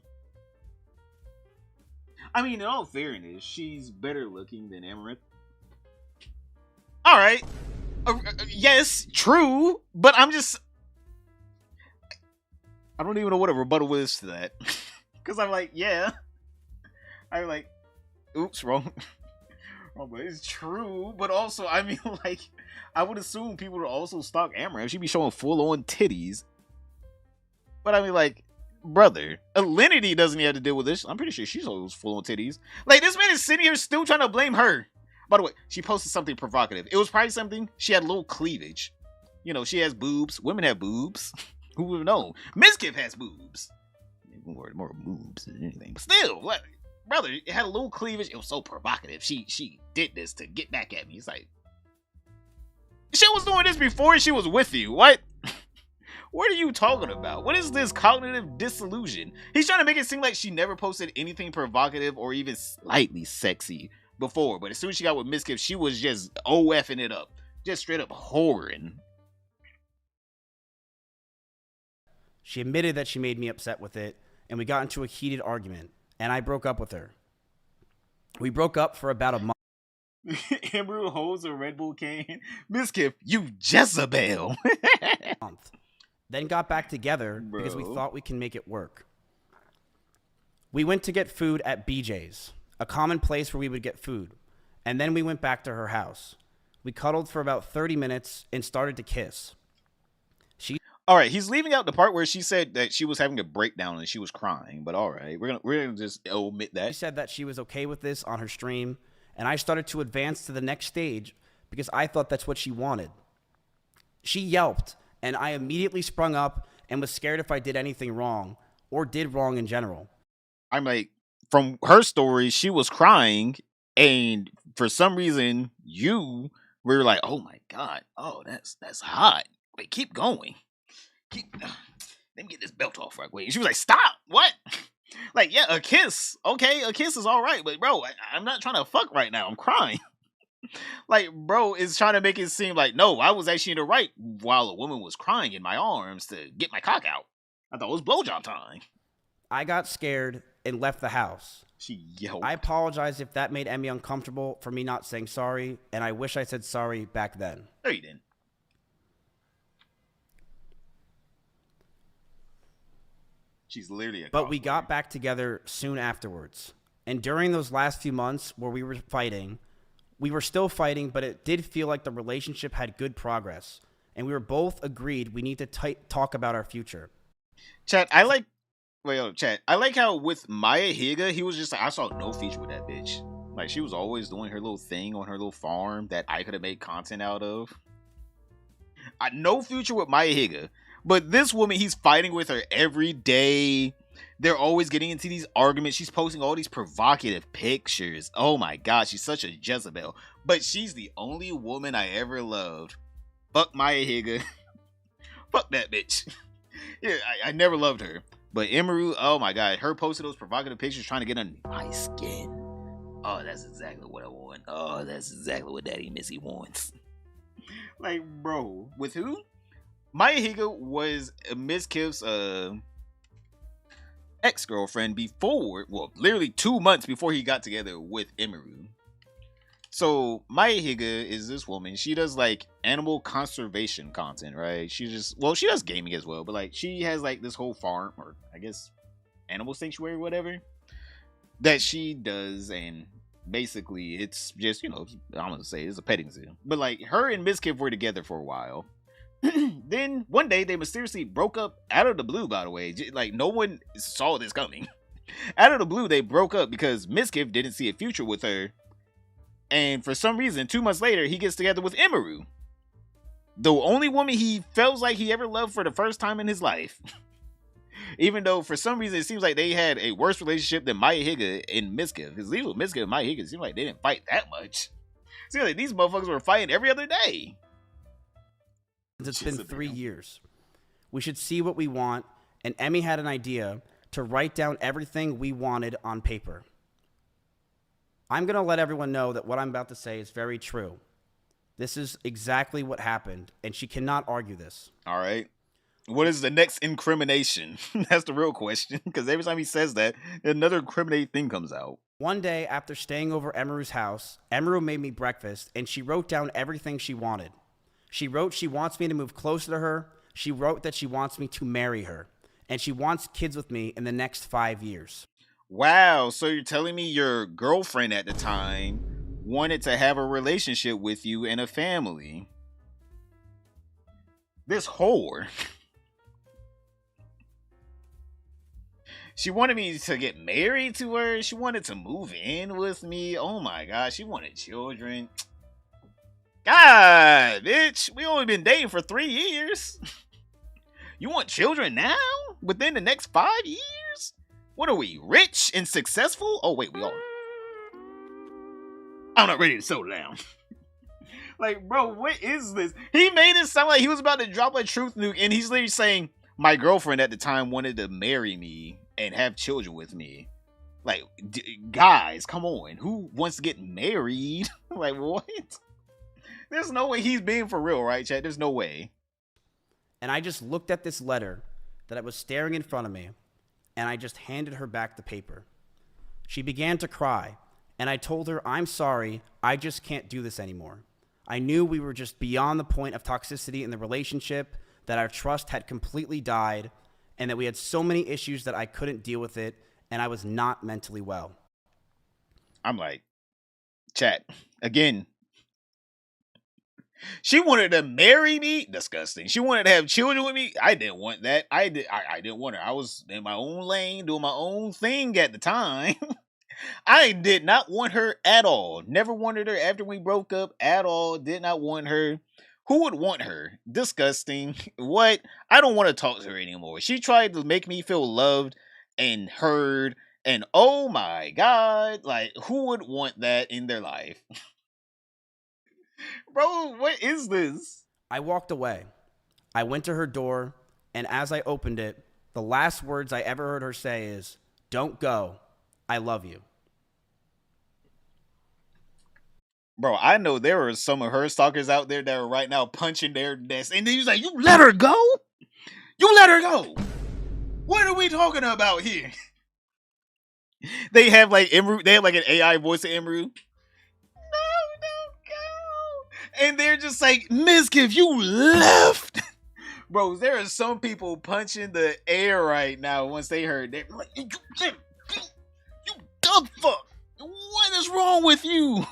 [SPEAKER 1] I mean, in all fairness, she's better looking than Amaranth. All right. Yes, true. But I'm just... I don't even know what a rebuttal is to that. Because I'm like, yeah. I'm like, oops, wrong. Wrong, but it's true. But also, I mean, like, I would assume people would also stalk Amaranth. She'd be showing full-on titties. But I mean, like, brother, Alinity doesn't even have to deal with this. I'm pretty sure she's always full-on titties. Like, this man is sitting here still trying to blame her. By the way, she posted something provocative. It was probably something, she had a little cleavage. You know, she has boobs. Women have boobs. Who would know? Mizkif has boobs. More boobs than anything. But still, like, brother, it had a little cleavage. It was so provocative. She did this to get back at me. It's like, she was doing this before she was with you. What? What are you talking about? What is this cognitive disillusion? He's trying to make it seem like she never posted anything provocative or even slightly sexy before. But as soon as she got with Mizkif, she was just OFing it up. Just straight up whoring.
[SPEAKER 5] She admitted that she made me upset with it, and we got into a heated argument, and I broke up with her. We broke up for about a month.
[SPEAKER 1] Emiru holds a Red Bull can. Mizkif, you Jezebel.
[SPEAKER 5] Then got back together because we thought we can make it work. We went to get food at BJ's, a common place where we would get food, and then we went back to her house. We cuddled for about 30 minutes and started to kiss.
[SPEAKER 1] All right, he's leaving out the part where she said that she was having a breakdown and she was crying, but all right, we're gonna just omit that.
[SPEAKER 5] She said that she was okay with this on her stream, and I started to advance to the next stage because I thought that's what she wanted. She yelped, and I immediately sprung up and was scared if I did anything wrong or did wrong in general.
[SPEAKER 1] I'm like, from her story, she was crying, and for some reason, we were like, oh my God, oh, that's hot. Wait, keep going. Let me get this belt off right quick. She was like, stop, what? Like, yeah, a kiss. Okay, a kiss is all right, but bro, I'm not trying to fuck right now. I'm crying. Like, bro is trying to make it seem like, no, I was actually in the right while a woman was crying in my arms to get my cock out. I thought it was blowjob time.
[SPEAKER 5] I got scared and left the house.
[SPEAKER 1] She yelled.
[SPEAKER 5] I apologize if that made Emmy uncomfortable for me not saying sorry, and I wish I said sorry back then.
[SPEAKER 1] No, you didn't. She's literally a
[SPEAKER 5] But we got back together soon afterwards. And during those last few months where we were fighting, we were still fighting, but it did feel like the relationship had good progress. And we were both agreed we need to talk about our future.
[SPEAKER 1] Chat, I like how with Maya Higa, he was just like, I saw no future with that bitch. Like, she was always doing her little thing on her little farm that I could have made content out of. No future with Maya Higa. But this woman, he's fighting with her every day. They're always getting into these arguments. She's posting all these provocative pictures. Oh my God, she's such a Jezebel. But she's the only woman I ever loved. Fuck Maya Higa. Fuck that bitch. Yeah, I never loved her. But Emiru, oh my God, her posting those provocative pictures trying to get under my skin. Oh, that's exactly what I want. Oh, that's exactly what Daddy Missy wants. Like, bro, with who? Maya Higa was Mizkif's ex-girlfriend before, well, literally 2 months before he got together with Emiru. So Maya Higa is this woman. She does like animal conservation content, right? She does gaming as well, but like she has like this whole farm, or I guess animal sanctuary, whatever, that she does, and basically it's just, I'm gonna say it's a petting zoo. But like her and Mizkif were together for a while. Then one day they mysteriously broke up out of the blue, by the way. Like, no one saw this coming. Out of the blue, they broke up because Mizkif didn't see a future with her. And for some reason, 2 months later, he gets together with Emiru, the only woman he feels like he ever loved for the first time in his life. Even though for some reason it seems like they had a worse relationship than Maya Higa and Mizkif. Because these with Mizkif and Maya Higa, it seemed like they didn't fight that much. It seemed like these motherfuckers were fighting every other day.
[SPEAKER 5] It's been 3 years. We should see what we want, and Emmy had an idea to write down everything we wanted on paper. I'm going to let everyone know that what I'm about to say is very true. This is exactly what happened, and she cannot argue this.
[SPEAKER 1] All right. What is the next incrimination? That's the real question, because every time he says that, another incriminating thing comes out.
[SPEAKER 5] One day, after staying over Emiru's house, Emiru made me breakfast, and she wrote down everything she wanted. She wrote she wants me to move closer to her. She wrote that she wants me to marry her. And she wants kids with me in the next 5 years.
[SPEAKER 1] Wow, so you're telling me your girlfriend at the time wanted to have a relationship with you and a family. This whore. She wanted me to get married to her. She wanted to move in with me. Oh my God, she wanted children. God, bitch, we only been dating for 3 years. You want children now? Within the next 5 years? What are we, rich and successful? Oh, wait, we are. I'm not ready to settle down. Like, bro, what is this? He made it sound like he was about to drop a truth nuke, and he's literally saying, my girlfriend at the time wanted to marry me and have children with me. Like, guys, come on. Who wants to get married? Like, what? There's no way he's being for real, right, chat? There's no way.
[SPEAKER 5] And I just looked at this letter that I was staring in front of me, and I just handed her back the paper. She began to cry, and I told her, I'm sorry, I just can't do this anymore. I knew we were just beyond the point of toxicity in the relationship, that our trust had completely died, and that we had so many issues that I couldn't deal with it, and I was not mentally well.
[SPEAKER 1] I'm like, chat, again, she wanted to marry me. Disgusting. She wanted to have children with me. I didn't want that. I didn't want her. I was in my own lane, doing my own thing at the time. I did not want her at all. Never wanted her after we broke up at all. Did not want her. Who would want her? Disgusting. What? I don't want to talk to her anymore. She tried to make me feel loved and heard. And oh my God, like, who would want that in their life? Bro, what is this?
[SPEAKER 5] I walked away. I went to her door, and as I opened it, the last words I ever heard her say is, "Don't go. I love you."
[SPEAKER 1] Bro, I know there are some of her stalkers out there that are right now punching their desk. And then he's like, you let her go? You let her go. What are we talking about here? They have like Emiru, they have like an AI voice of Emiru. No, don't go. And they're just like, Mizkif, you left. Bro, there are some people punching the air right now once they heard that. Like, you dumb fuck. What is wrong with you?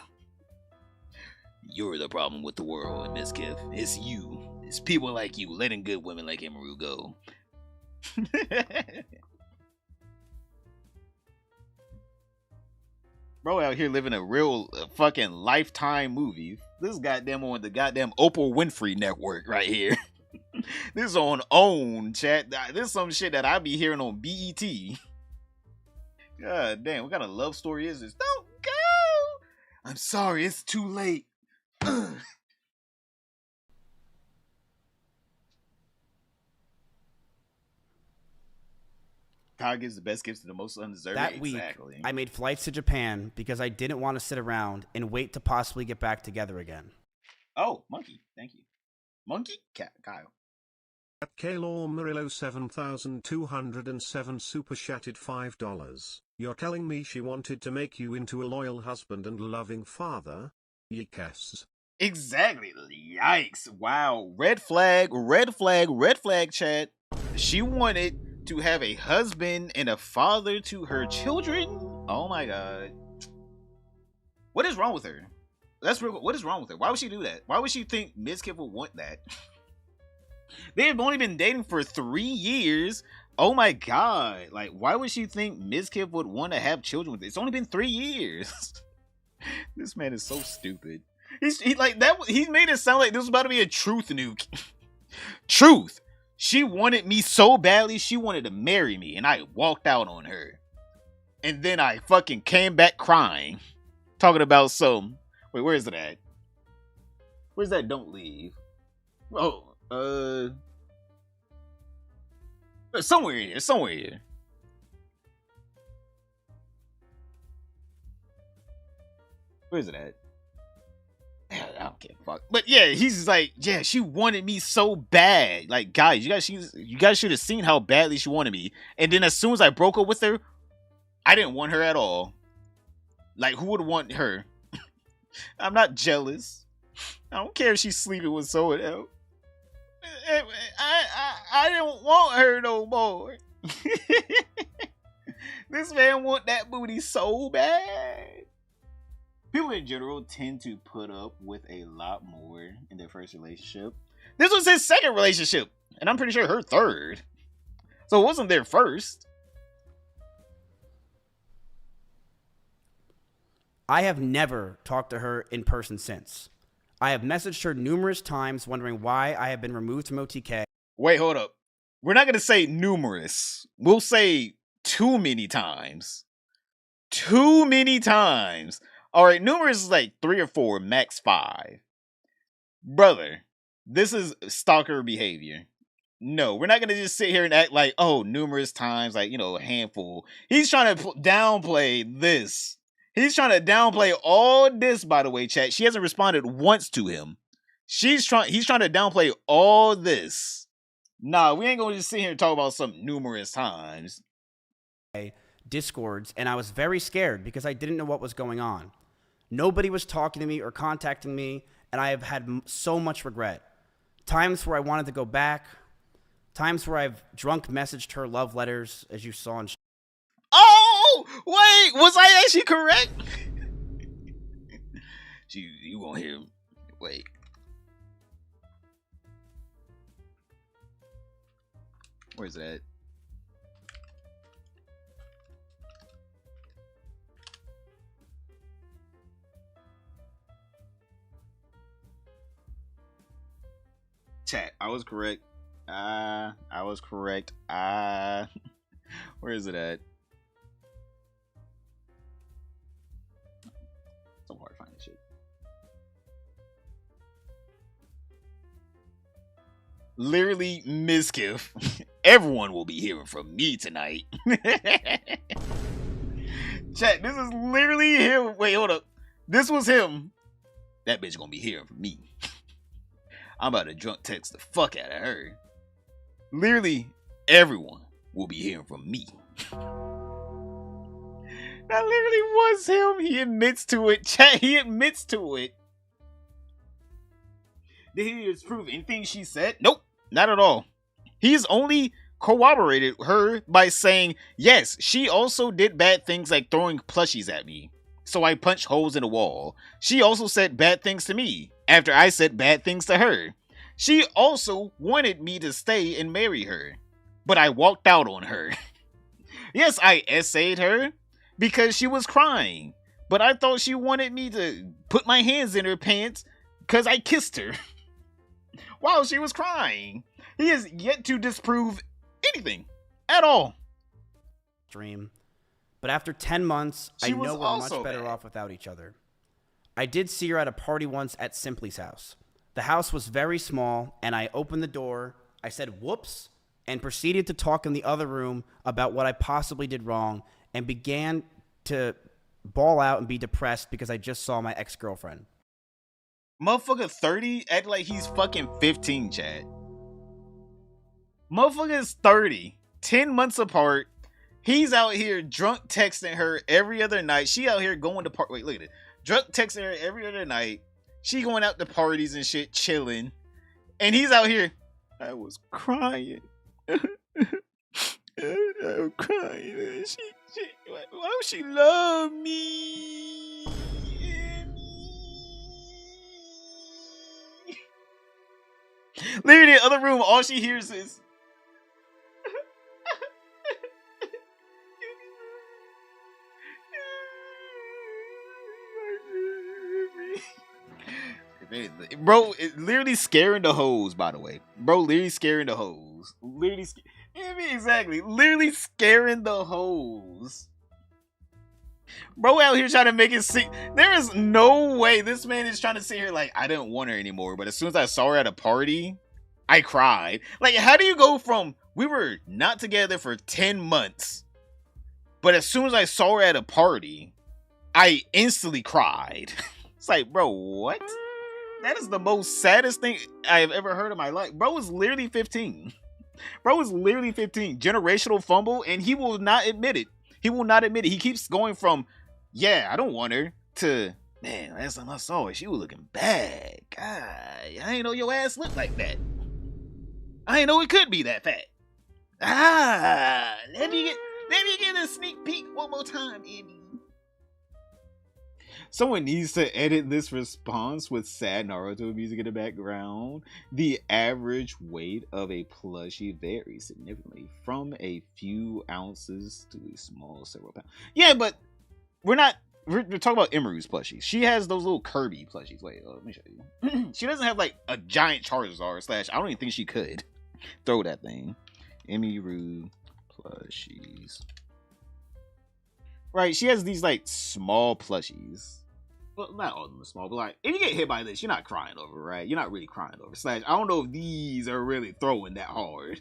[SPEAKER 1] You're the problem with the world, Mizkif. It's you. It's people like you letting good women like Emiru go. Bro out here living a real fucking Lifetime movie. This goddamn on the goddamn Oprah Winfrey network right here. This is on OWN, chat. This is some shit that I be hearing on BET. God damn, what kind of love story is this? Don't go! I'm sorry, it's too late. God gives the best gifts to the most undeserving.
[SPEAKER 5] That week, I made flights to Japan because I didn't want to sit around and wait to possibly get back together again.
[SPEAKER 1] Oh, Monkey. Thank you. Monkey? Kyle.
[SPEAKER 3] At Kaylor Murillo 7207 super chatted $5. You're telling me she wanted to make you into a loyal husband and loving father? Yes.
[SPEAKER 1] Exactly. Yikes. Wow. Red flag, chat. She wanted to have a husband and a father to her children? Oh my God. What is wrong with her? That's real. What is wrong with her? Why would she do that? Why would she think Mizkif would want that? They've only been dating for 3 years. Oh my God. Like, why would she think Mizkif would want to have children with it? It's only been 3 years. This man is so stupid. He made it sound like this was about to be a truth nuke. Truth. She wanted me so badly, she wanted to marry me, and I walked out on her. And then I fucking came back crying. Talking about some... Wait, where is it at? Where's that don't leave? Oh, somewhere here. Where is it at? I don't give a fuck. But yeah, he's like, yeah, she wanted me so bad. Like, guys, you guys should have seen how badly she wanted me. And then as soon as I broke up with her, I didn't want her at all. Like, who would want her? I'm not jealous. I don't care if she's sleeping with someone else. I don't want her no more. This man want that booty so bad. People in general tend to put up with a lot more in their first relationship. This was his second relationship, and I'm pretty sure her third. So it wasn't their first.
[SPEAKER 5] I have never talked to her in person since. I have messaged her numerous times wondering why I have been removed from OTK.
[SPEAKER 1] Wait, hold up. We're not going to say numerous. We'll say too many times. Too many times. All right, numerous is like 3 or 4, max 5. Brother, this is stalker behavior. No, we're not going to just sit here and act like, oh, numerous times, like, a handful. He's trying to downplay this. He's trying to downplay all this, by the way, chat. She hasn't responded once to him. He's trying to downplay all this. Nah, we ain't going to just sit here and talk about some numerous times.
[SPEAKER 5] Discords, and I was very scared because I didn't know what was going on. Nobody was talking to me or contacting me, and I have had so much regret. Times where I wanted to go back, times where I've drunk messaged her love letters, as you saw in...
[SPEAKER 1] Oh, wait, was I actually correct? You gonna hear him. Wait. Where's that? Chat, I was correct. I was correct. Where is it at? So hard to find this shit. Literally, Mizkif. Everyone will be hearing from me tonight. Chat, this is literally him. Wait, hold up. This was him. That bitch gonna be hearing from me. I'm about to drunk text the fuck out of her. Literally, everyone will be hearing from me. That literally was him. He admits to it. Chat, he admits to it. Did he disprove anything she said? Nope, not at all. He's only corroborated her by saying, yes, she also did bad things like throwing plushies at me. So I punched holes in the wall. She also said bad things to me after I said bad things to her. She also wanted me to stay and marry her, but I walked out on her. Yes, I essayed her because she was crying, but I thought she wanted me to put my hands in her pants because I kissed her while she was crying. He has yet to disprove anything at all.
[SPEAKER 5] Dream. But after 10 months, I know we're much better off without each other. I did see her at a party once at Simply's house. The house was very small, and I opened the door, I said whoops, and proceeded to talk in the other room about what I possibly did wrong, and began to bawl out and be depressed because I just saw my ex-girlfriend.
[SPEAKER 1] Motherfucker 30 act like he's fucking 15, Chad. Motherfucker is 30, 10 months apart. He's out here drunk texting her every other night. She out here going to party. Wait, look at it. Drunk texting her every other night. She going out to parties and shit, chilling. And he's out here. I was crying. I was crying. Why would she love me? Literally in the other room, all she hears is bro, it literally scaring the hoes, by the way. Bro, literally scaring the hoes. Literally, exactly. Literally scaring the hoes. Bro out here trying to make it see. There is no way this man is trying to sit here like, I didn't want her anymore, but as soon as I saw her at a party, I cried. Like, how do you go from, we were not together for 10 months, but as soon as I saw her at a party, I instantly cried. It's like, bro, what? That is the most saddest thing I have ever heard in my life. Bro is literally 15. Bro is literally 15. Generational fumble, and he will not admit it. He will not admit it. He keeps going from, yeah, I don't want her, to, man, last time I saw her, she was looking bad. God, I didn't know your ass looked like that. I didn't know it could be that fat. Let me get a sneak peek one more time, Emmy. Someone needs to edit this response with sad Naruto music in the background. The average weight of a plushie varies significantly from a few ounces to a small several pounds. Yeah, but we're talking about Emiru's plushies. She has those little Kirby plushies. Wait, let me show you. She doesn't have like a giant Charizard / I don't even think she could throw that thing. Emiru plushies. Right, she has these like small plushies. Well, not all of them are small, but like, if you get hit by this, you're not crying over, right? You're not really crying over. / I don't know if these are really throwing that hard.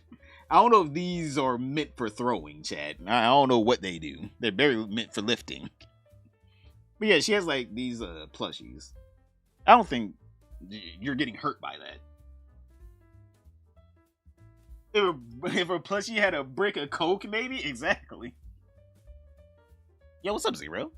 [SPEAKER 1] I don't know if these are meant for throwing, Chad. I don't know what they do. They're very meant for lifting. But yeah, she has like these plushies. I don't think you're getting hurt by that. If a plushie had a brick of Coke, maybe? Exactly. Yo, what's up, Zero?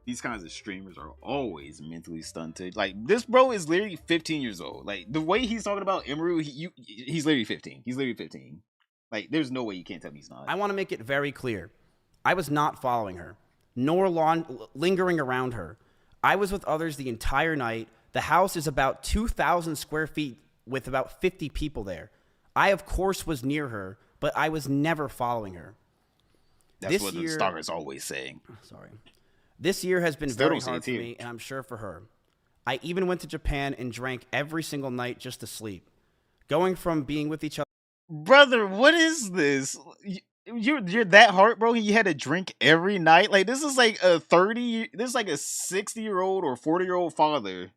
[SPEAKER 1] These kinds of streamers are always mentally stunted. Like, this bro is literally 15 years old. Like, the way he's talking about Emiru, he's literally 15. He's literally 15. Like, there's no way you can't tell me he's not.
[SPEAKER 5] I want to make it very clear. I was not following her, nor lingering around her. I was with others the entire night. The house is about 2,000 square feet with about 50 people there. I, of course, was near her, but I was never following her.
[SPEAKER 1] That's what the stalker's always saying.
[SPEAKER 5] Sorry. This year has been very hard for me, and I'm sure for her. I even went to Japan and drank every single night just to sleep. Going from being with each other.
[SPEAKER 1] Brother, what is this? You're that heartbroken you had to drink every night? Like, this is like a 60-year-old or 40-year-old father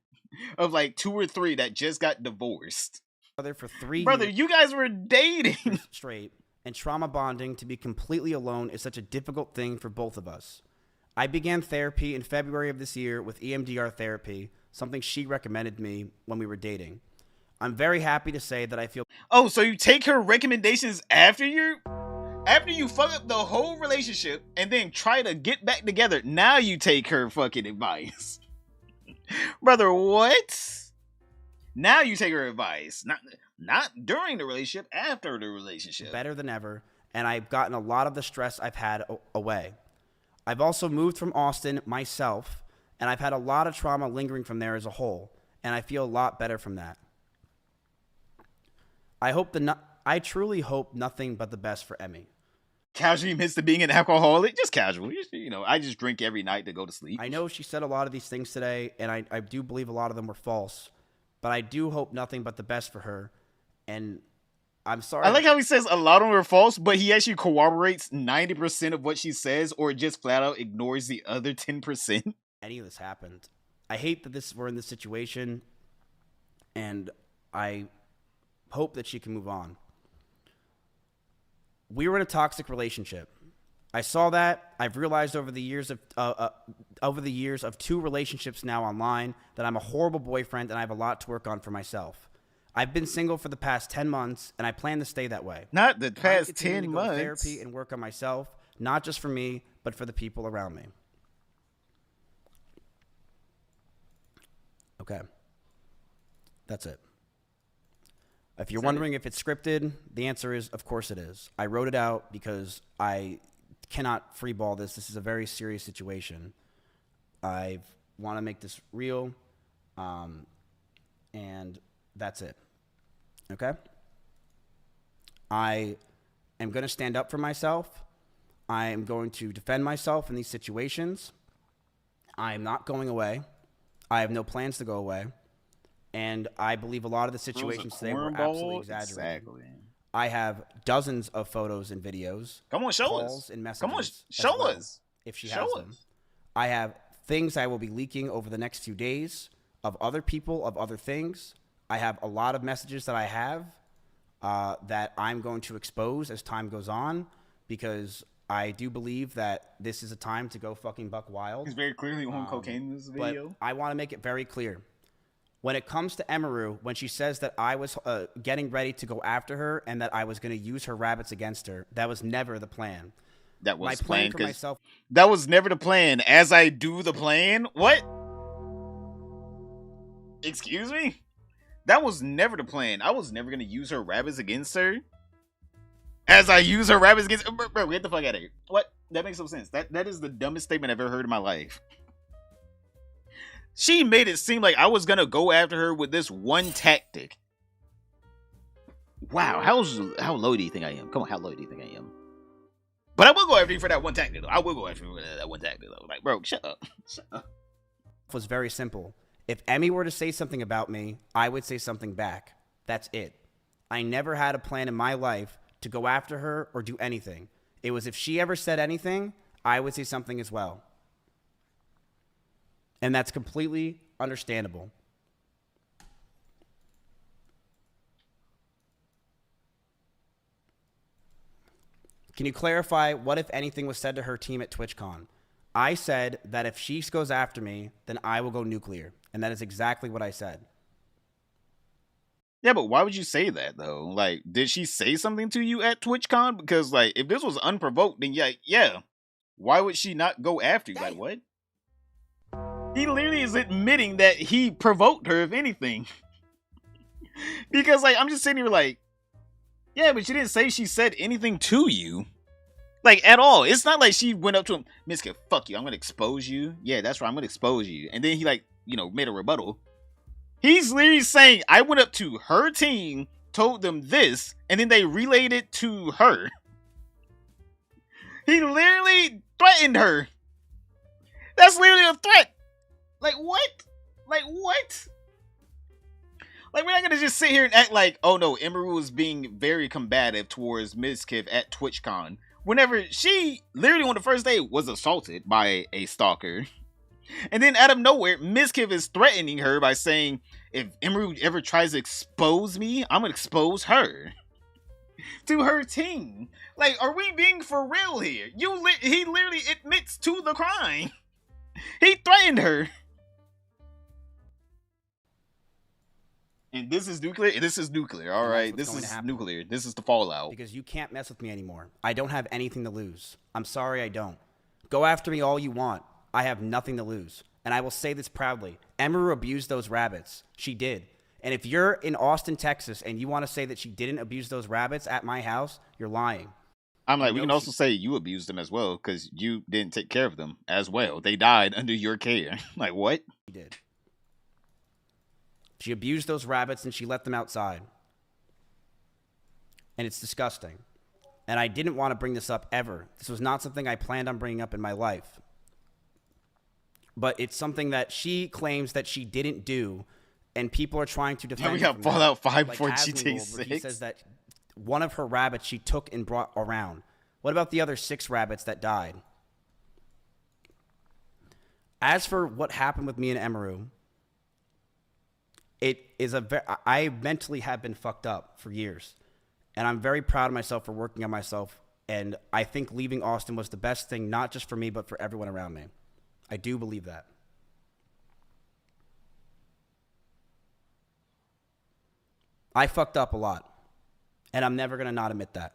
[SPEAKER 1] of like 2 or 3 that just got divorced.
[SPEAKER 5] For 3
[SPEAKER 1] Brother,
[SPEAKER 5] years
[SPEAKER 1] you guys were dating
[SPEAKER 5] straight, and trauma bonding to be completely alone is such a difficult thing for both of us. I began therapy in February of this year with EMDR therapy, something she recommended me when we were dating. I'm very happy to say that I feel...
[SPEAKER 1] Oh, so you take her recommendations after you fuck up the whole relationship and then try to get back together. Now you take her fucking advice. Brother, what? Now you take her advice. Not during the relationship, after the relationship.
[SPEAKER 5] Better than ever, and I've gotten a lot of the stress I've had away. I've also moved from Austin myself, and I've had a lot of trauma lingering from there as a whole, and I feel a lot better from that. I truly hope nothing but the best for Emmy.
[SPEAKER 1] Casually admits to being an alcoholic? Just casual. You know, I just drink every night to go to sleep.
[SPEAKER 5] I know she said a lot of these things today, and I do believe a lot of them were false, but I do hope nothing but the best for her, and I'm sorry.
[SPEAKER 1] I like how he says a lot of them are false, but he actually corroborates 90% of what she says or just flat out ignores the other 10%.
[SPEAKER 5] Any of this happened. I hate that we're in this situation, and I hope that she can move on. We were in a toxic relationship. I saw that. I've realized over the years of 2 relationships now online that I'm a horrible boyfriend and I have a lot to work on for myself. I've been single for the past 10 months, and I plan to stay that way.
[SPEAKER 1] Not the past 10 months.
[SPEAKER 5] Therapy and work on myself, not just for me, but for the people around me. Okay. That's it. If you're wondering if it's scripted, the answer is, of course it is. I wrote it out because I cannot freeball this. This is a very serious situation. I want to make this real, and that's it. Okay? I am going to stand up for myself. I am going to defend myself in these situations. I am not going away. I have no plans to go away. And I believe a lot of the situations today were absolutely exaggerated. Exactly. I have dozens of photos and videos.
[SPEAKER 1] Come on, show us.
[SPEAKER 5] And messages.
[SPEAKER 1] Come on, show us.
[SPEAKER 5] If she has them. I have things I will be leaking over the next few days of other people, of other things. I have a lot of messages that I have that I'm going to expose as time goes on because I do believe that this is a time to go fucking buck wild.
[SPEAKER 1] He's very clearly on cocaine in this video.
[SPEAKER 5] But I want to make it very clear. When it comes to Emiru, when she says that I was getting ready to go after her and that I was going to use her rabbits against her, that was never the plan.
[SPEAKER 1] That was
[SPEAKER 5] my plan for myself.
[SPEAKER 1] That was never the plan. As I do the plan? What? Excuse me? That was never the plan. I was never going to use her rabbits against her. As I use her rabbits against... Bro, get the fuck out of here. What? That makes no sense. That is the dumbest statement I've ever heard in my life. She made it seem like I was going to go after her with this one tactic. Wow, how low do you think I am? Come on, how low do you think I am? But I will go after you for that one tactic, though. I will go after you for that one tactic, though. Like, bro, shut up. Shut up.
[SPEAKER 5] It was very simple. If Emmy were to say something about me, I would say something back. That's it. I never had a plan in my life to go after her or do anything. It was if she ever said anything, I would say something as well. And that's completely understandable. Can you clarify what, if anything, was said to her team at TwitchCon? I said that if she goes after me, then I will go nuclear. And that is exactly what I said.
[SPEAKER 1] Yeah, but why would you say that, though? Like, did she say something to you at TwitchCon? Because, like, if this was unprovoked, then yeah. why would she not go after you? Like, what? He literally is admitting that he provoked her, if anything. Because, like, I'm just sitting here like, yeah, but she didn't say she said anything to you. Like, at all. It's not like she went up to him, Mizkif, fuck you, I'm gonna expose you. Yeah, that's right, I'm gonna expose you. And then he, like, you know, made a rebuttal. He's literally saying, I went up to her team, told them this, and then they relayed it to her. He literally threatened her. That's literally a threat. Like, what? Like, what? Like, we're not gonna just sit here and act like, oh no, Emiru was being very combative towards Mizkif at TwitchCon. Whenever she, literally on the first day, was assaulted by a stalker. And then out of nowhere, Mizkif is threatening her by saying, if Emiru ever tries to expose me, I'm gonna expose her. To her team. Like, are we being for real here? He literally admits to the crime. He threatened her. And this is nuclear? This is nuclear, alright? This is nuclear. This is the fallout.
[SPEAKER 5] Because you can't mess with me anymore. I don't have anything to lose. I'm sorry I don't. Go after me all you want. I have nothing to lose. And I will say this proudly. Emiru abused those rabbits. She did. And if you're in Austin, Texas, and you want to say that she didn't abuse those rabbits at my house, you're lying.
[SPEAKER 1] I'm like, we can also say you abused them as well, because you didn't take care of them as well. They died under your care. Like, what?
[SPEAKER 5] She did. She abused those rabbits and she let them outside. And it's disgusting. And I didn't want to bring this up ever. This was not something I planned on bringing up in my life. But it's something that she claims that she didn't do, and people are trying to defend.
[SPEAKER 1] Yeah, we got Fallout 5 before GTA 6.
[SPEAKER 5] He says that one of her rabbits she took and brought around. What about the other 6 rabbits that died? As for what happened with me and Emiru, it is I mentally have been fucked up for years. And I'm very proud of myself for working on myself. And I think leaving Austin was the best thing, not just for me, but for everyone around me. I do believe that. I fucked up a lot. And I'm never going to not admit that.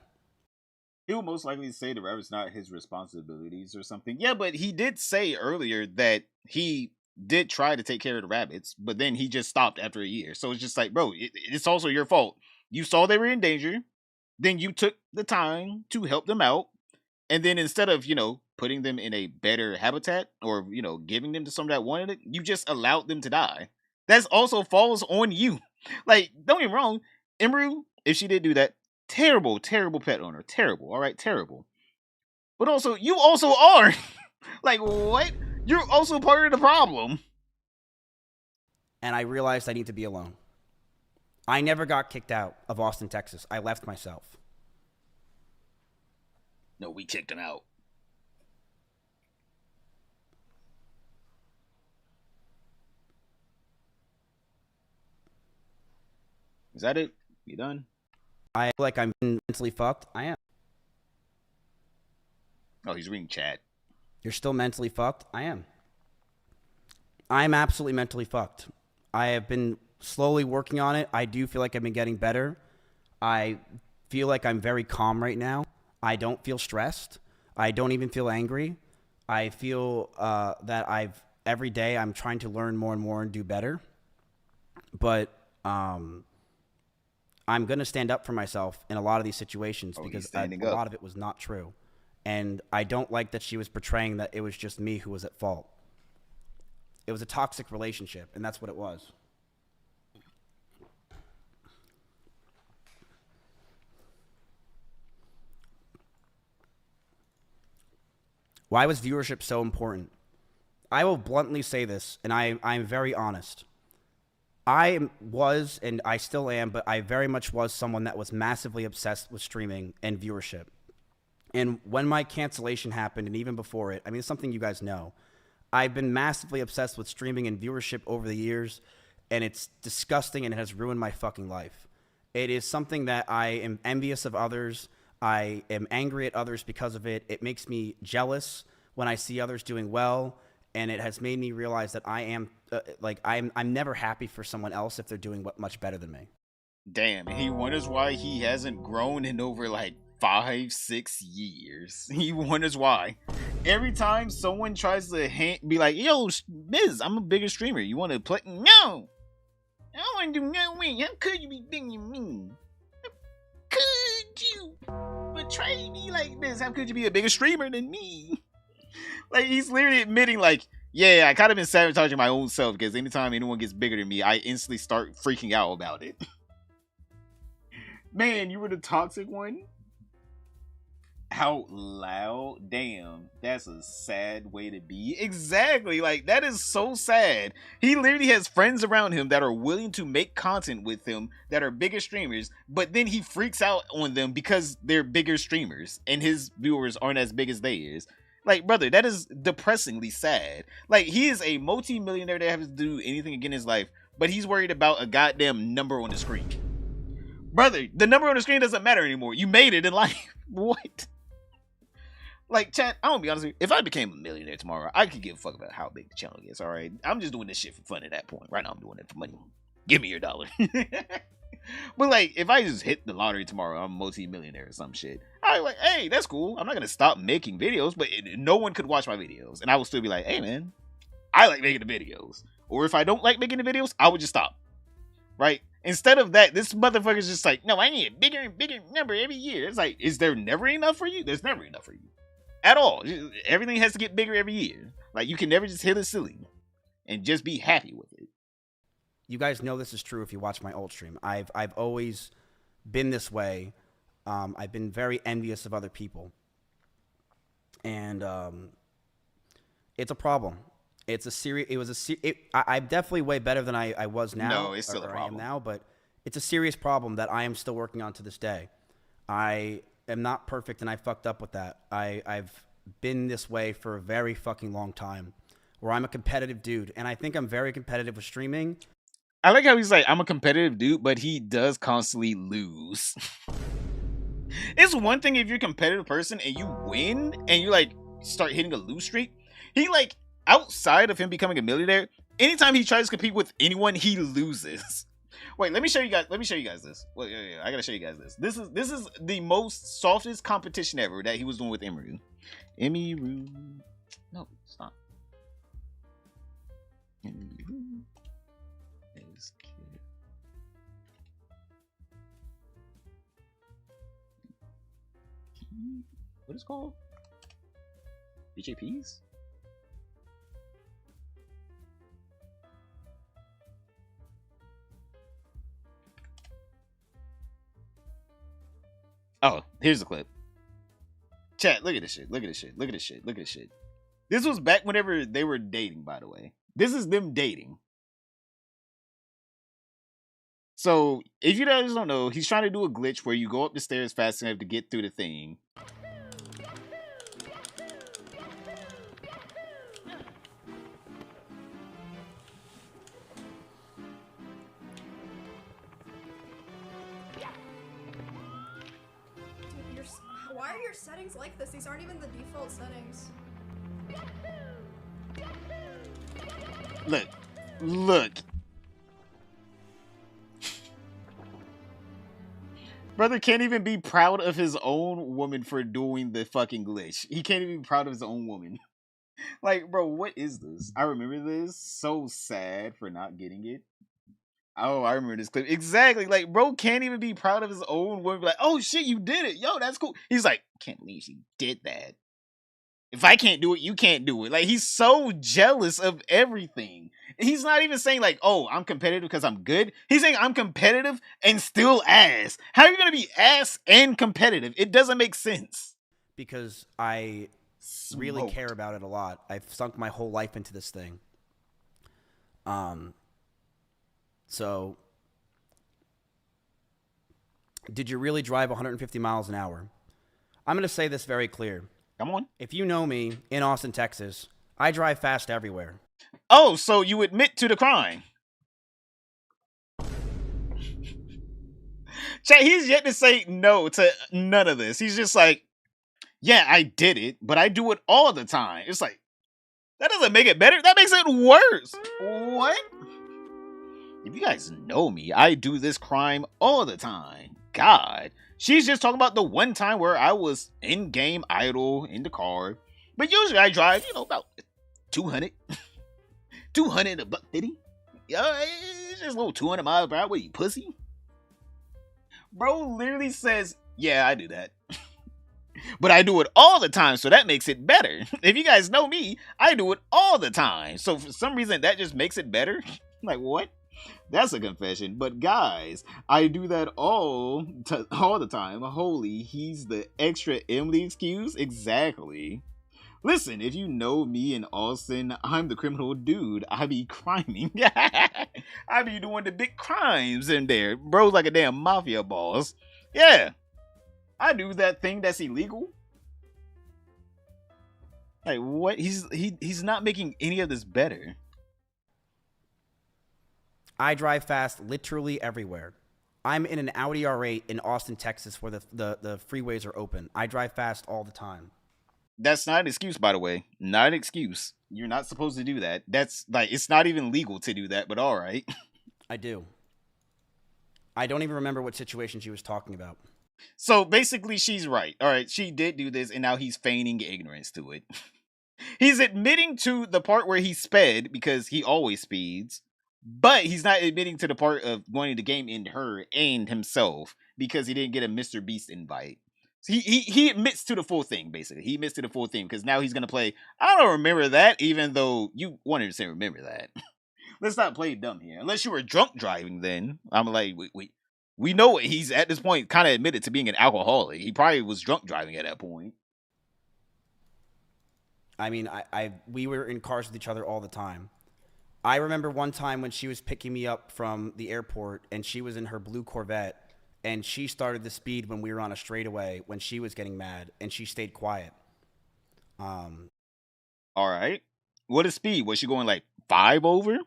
[SPEAKER 1] He will most likely say the rabbit's not his responsibilities or something. Yeah, but he did say earlier that he did try to take care of the rabbits, but then he just stopped after a year. So it's just like, bro, it's also your fault. You saw they were in danger. Then you took the time to help them out. And then instead of, you know, putting them in a better habitat or, you know, giving them to someone that wanted it, you just allowed them to die. That also falls on you. Like, don't get me wrong. Emiru, if she did do that, terrible, terrible pet owner. Terrible. All right, terrible. But also, you also are. Like, what? You're also part of the problem.
[SPEAKER 5] And I realized I need to be alone. I never got kicked out of Austin, Texas. I left myself.
[SPEAKER 1] No, we kicked him out. Is that it? You done?
[SPEAKER 5] I feel like I'm mentally fucked. I am.
[SPEAKER 1] Oh, he's reading chat.
[SPEAKER 5] You're still mentally fucked? I am. I'm absolutely mentally fucked. I have been slowly working on it. I do feel like I've been getting better. I feel like I'm very calm right now. I don't feel stressed. I don't even feel angry. I feel that every day I'm trying to learn more and more and do better. But I'm going to stand up for myself in a lot of these situations because a lot of it was not true. And I don't like that she was portraying that it was just me who was at fault. It was a toxic relationship, and that's what it was. Why was viewership so important? I will bluntly say this, and I'm very honest. I was, and I still am, but I very much was someone that was massively obsessed with streaming and viewership. And when my cancellation happened, and even before it, I mean, it's something you guys know. I've been massively obsessed with streaming and viewership over the years, and it's disgusting, and it has ruined my fucking life. It is something that I am envious of others. I am angry at others because of it. It makes me jealous when I see others doing well, and it has made me realize that I am, I'm never happy for someone else if they're doing much better than me.
[SPEAKER 1] Damn, he wonders why he hasn't grown in over, like, 5-6 years. He wonders why. Every time someone tries to be like, yo, Miz, I'm a bigger streamer. You want to play? No! I don't want to do no way. How could you be bigger than me? How could you betray me like this? How could you be a bigger streamer than me? Like, he's literally admitting, like, yeah, I kind of been sabotaging my own self because anytime anyone gets bigger than me, I instantly start freaking out about it. Man, you were the toxic one? Out loud? Damn, that's a sad way to be. Exactly, like, that is so sad. He literally has friends around him that are willing to make content with him that are bigger streamers, but then he freaks out on them because they're bigger streamers and his viewers aren't as big as theirs. Like, brother, that is depressingly sad. Like, he is a multi-millionaire that has to do anything again in his life, but he's worried about a goddamn number on the screen. Brother, the number on the screen doesn't matter anymore. You made it in life. What? Like, chat, I'm gonna be honest with you. If I became a millionaire tomorrow, I could give a fuck about how big the channel is, alright? I'm just doing this shit for fun at that point. Right now, I'm doing it for money. Give me your dollar. But, like, if I just hit the lottery tomorrow, I'm a multi-millionaire or some shit. I'm like, hey, that's cool. I'm not gonna stop making videos, but no one could watch my videos. And I will still be like, hey, man, I like making the videos. Or if I don't like making the videos, I would just stop. Right? Instead of that, this motherfucker's just like, no, I need a bigger and bigger number every year. It's like, is there never enough for you? There's never enough for you. At all. Everything has to get bigger every year. Like, you can never just hit a ceiling and just be happy with it.
[SPEAKER 5] You guys know this is true if you watch my old stream. I've always been this way. I've been very envious of other people. And it's a problem. It's a serious. I'm definitely way better than I was now.
[SPEAKER 1] No, it's still a problem.
[SPEAKER 5] I am now, but it's a serious problem that I am still working on to this day. I am not perfect, and I fucked up with that. I've been this way for a very fucking long time, where I'm a competitive dude, and I think I'm very competitive with streaming.
[SPEAKER 1] I like how he's like, I'm a competitive dude, but he does constantly lose. It's one thing if you're a competitive person and you win and you like start hitting a lose streak. He like, outside of him becoming a millionaire, anytime he tries to compete with anyone, he loses. Wait, let me show you guys this. Wait, yeah, I gotta show you guys this. This is the most softest competition ever that he was doing with Emiru. Emiru. No, stop. Emiru. What is it called? BJPs? Oh, here's the clip. Chat, look at this shit. Look at this shit. Look at this shit. Look at this shit. This was back whenever they were dating, by the way. This is them dating. So, if you guys don't know, he's trying to do a glitch where you go up the stairs fast enough to get through the thing.
[SPEAKER 2] Why are your settings like this? These aren't even the default settings.
[SPEAKER 1] Look. Look. Brother can't even be proud of his own woman for doing the fucking glitch. He can't even be proud of his own woman. Like, bro, what is this? I remember this. So sad for not getting it. Oh, I remember this clip. Exactly. Like, bro can't even be proud of his own woman. Like, oh shit, you did it. Yo, that's cool. He's like, can't believe she did that. If I can't do it, you can't do it. Like, he's so jealous of everything. He's not even saying like, oh, I'm competitive because I'm good. He's saying I'm competitive and still ass. How are you going to be ass and competitive? It doesn't make sense.
[SPEAKER 5] Because I really care about it a lot. I've sunk my whole life into this thing. So, did you really drive 150 miles an hour? I'm going to say this very clear.
[SPEAKER 1] Come on.
[SPEAKER 5] If you know me in Austin, Texas, I drive fast everywhere.
[SPEAKER 1] Oh, so you admit to the crime. Chat, he's yet to say no to none of this. He's just like, yeah, I did it, but I do it all the time. It's like, that doesn't make it better. That makes it worse. What? If you guys know me, I do this crime all the time. God. She's just talking about the one time where I was in-game idle in the car. But usually I drive, about 200. 200 a buck 50. Yeah, it's just a little 200 miles per hour. What, you pussy? Bro literally says, yeah, I do that. But I do it all the time, so that makes it better. If you guys know me, I do it all the time. So for some reason, that just makes it better. Like, what? That's a confession. But guys, I do that all the time. Holy, he's the extra Emily excuse? Exactly. Listen, if you know me in Austin, I'm the criminal dude. I be criming. I be doing the big crimes in there. Bro's like a damn mafia boss. Yeah. I do that thing that's illegal. Like, what? He's not making any of this better.
[SPEAKER 5] I drive fast literally everywhere. I'm in an Audi R8 in Austin, Texas, where the freeways are open. I drive fast all the time.
[SPEAKER 1] That's not an excuse, by the way. Not an excuse. You're not supposed to do that. That's like, it's not even legal to do that, but all right.
[SPEAKER 5] I do. I don't even remember what situation she was talking about.
[SPEAKER 1] So basically, she's right. All right, she did do this, and now he's feigning ignorance to it. He's admitting to the part where he sped, because he always speeds, but he's not admitting to the part of wanting the game in her and himself, because he didn't get a Mr. Beast invite. So he admits to the full thing, basically. He admits to the full thing, because now he's going to play, I don't remember that, even though you 100% remember that. Let's not play dumb here. Unless you were drunk driving, then. I'm like, wait. We know he's, at this point, kind of admitted to being an alcoholic. He probably was drunk driving at that point.
[SPEAKER 5] I mean, we were in cars with each other all the time. I remember one time when she was picking me up from the airport, and she was in her blue Corvette, and she started the speed when we were on a straightaway when she was getting mad, and she stayed quiet.
[SPEAKER 1] All right. What is speed? Was she going like 5 over?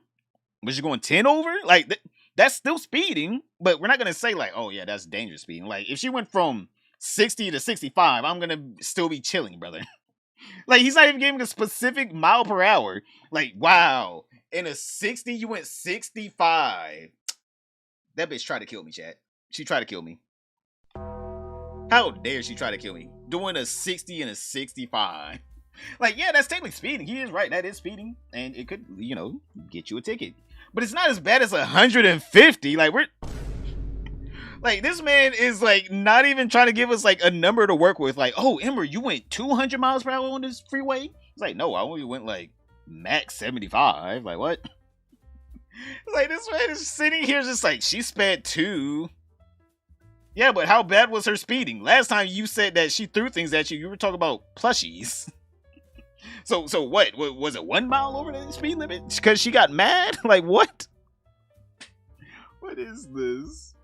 [SPEAKER 1] Was she going 10 over? Like, that's still speeding, but we're not going to say like, oh yeah, that's dangerous speeding. Like, if she went from 60 to 65, I'm going to still be chilling, brother. Like, he's not even giving a specific mile per hour. Like, wow. In a 60, you went 65. That bitch tried to kill me, chat. She tried to kill me. How dare she try to kill me? Doing a 60 and a 65. Like, yeah, that's technically speeding. He is right. That is speeding. And it could, get you a ticket. But it's not as bad as 150. Like, like, this man is, like, not even trying to give us, like, a number to work with. Like, oh, Emiru, you went 200 miles per hour on this freeway? It's like, no, I only went, like, max 75. Like, what? Like, this man is sitting here just like, she sped 2. Yeah, but how bad was her speeding? Last time you said that she threw things at you, you were talking about plushies. So what? Was it 1 mile over the speed limit? Because she got mad? Like, what? What is this?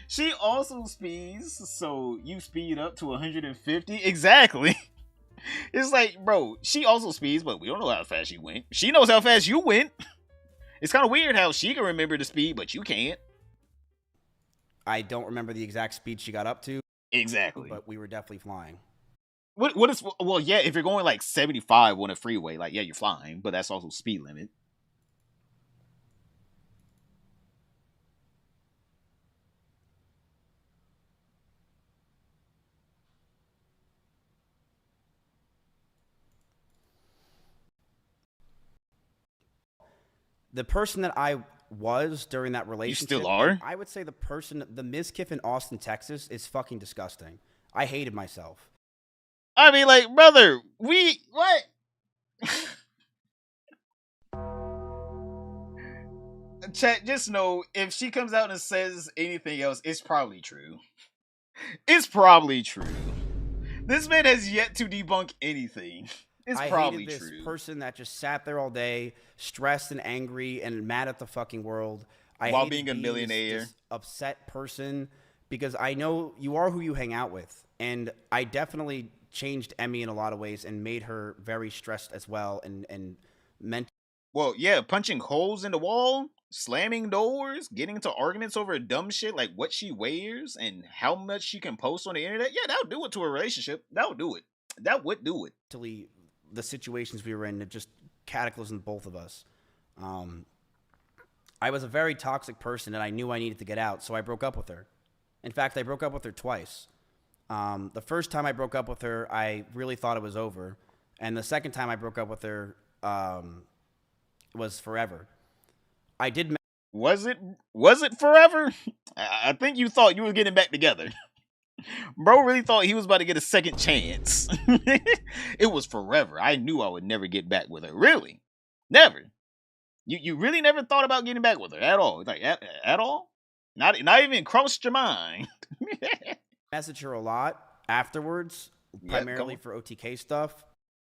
[SPEAKER 1] She also speeds, so you speed up to 150? Exactly. It's like, bro, she also speeds, but we don't know how fast she went. She knows how fast you went. It's kind of weird how she can remember the speed, but you can't.
[SPEAKER 5] I don't remember the exact speed she got up to.
[SPEAKER 1] Exactly.
[SPEAKER 5] But we were definitely flying.
[SPEAKER 1] What is, well, yeah, if you're going like 75 on a freeway, like, yeah, you're flying, but that's also speed limit.
[SPEAKER 5] The person that I was during that relationship.
[SPEAKER 1] You still are?
[SPEAKER 5] I would say the Mizkif in Austin, Texas is fucking disgusting. I hated myself.
[SPEAKER 1] I mean, like, brother, what? Chat, just know, if she comes out and says anything else, it's probably true. It's probably true. This man has yet to debunk anything. It's probably
[SPEAKER 5] hated
[SPEAKER 1] true.
[SPEAKER 5] This person that just sat there all day, stressed and angry and mad at the fucking world.
[SPEAKER 1] While being a millionaire.
[SPEAKER 5] This upset person, because I know you are who you hang out with. And I definitely changed Emmy in a lot of ways and made her very stressed as well and meant.
[SPEAKER 1] Well, yeah, punching holes in the wall, slamming doors, getting into arguments over dumb shit like what she wears and how much she can post on the internet. Yeah, that would do it to a relationship. That would do it. That would do it.
[SPEAKER 5] The situations we were in, it just cataclysmed both of us. I was a very toxic person and I knew I needed to get out, so I broke up with her. In fact, I broke up with her twice. The first time I broke up with her, I really thought it was over. And the second time I broke up with her was forever. I did.
[SPEAKER 1] Was it forever? I think you thought you were getting back together. Bro really thought he was about to get a second chance. It was forever. I knew I would never get back with her. Really? Never. You really never thought about getting back with her at all? Like at all? Not even crossed your mind.
[SPEAKER 5] Message her a lot afterwards, primarily for OTK stuff.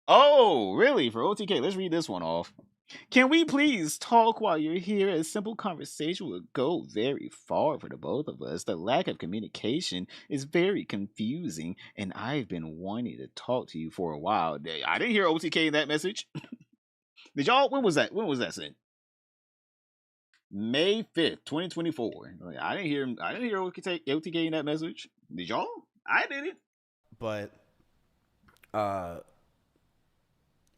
[SPEAKER 1] Oh, really? For OTK? Let's read this one off. Can we please talk while you're here? A simple conversation will go very far for the both of us. The lack of communication is very confusing, and I've been wanting to talk to you for a while. I didn't hear OTK in that message. Did y'all? When was that? When was that sent? May 5th, 2024. I didn't hear OTK in that message. Did y'all? I didn't.
[SPEAKER 5] But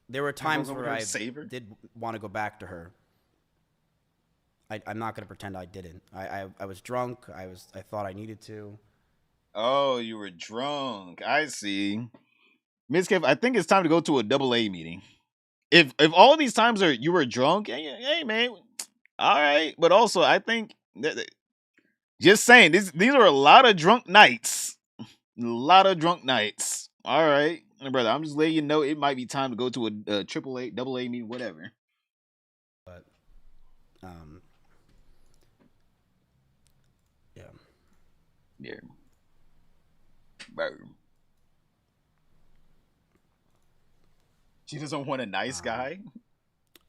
[SPEAKER 5] there were times where I did want to go back to her. I'm not going to pretend I didn't. I was drunk. I thought I needed to.
[SPEAKER 1] Oh, you were drunk. I see. Mizkif, I think it's time to go to a AA meeting. If all these times are you were drunk, hey man, all right. But also, I think just saying these are a lot of drunk nights. A lot of drunk nights. All right, brother. I'm just letting you know it might be time to go to a AAA, AA meeting, whatever.
[SPEAKER 5] But
[SPEAKER 1] yeah. Bro. She doesn't want a nice guy.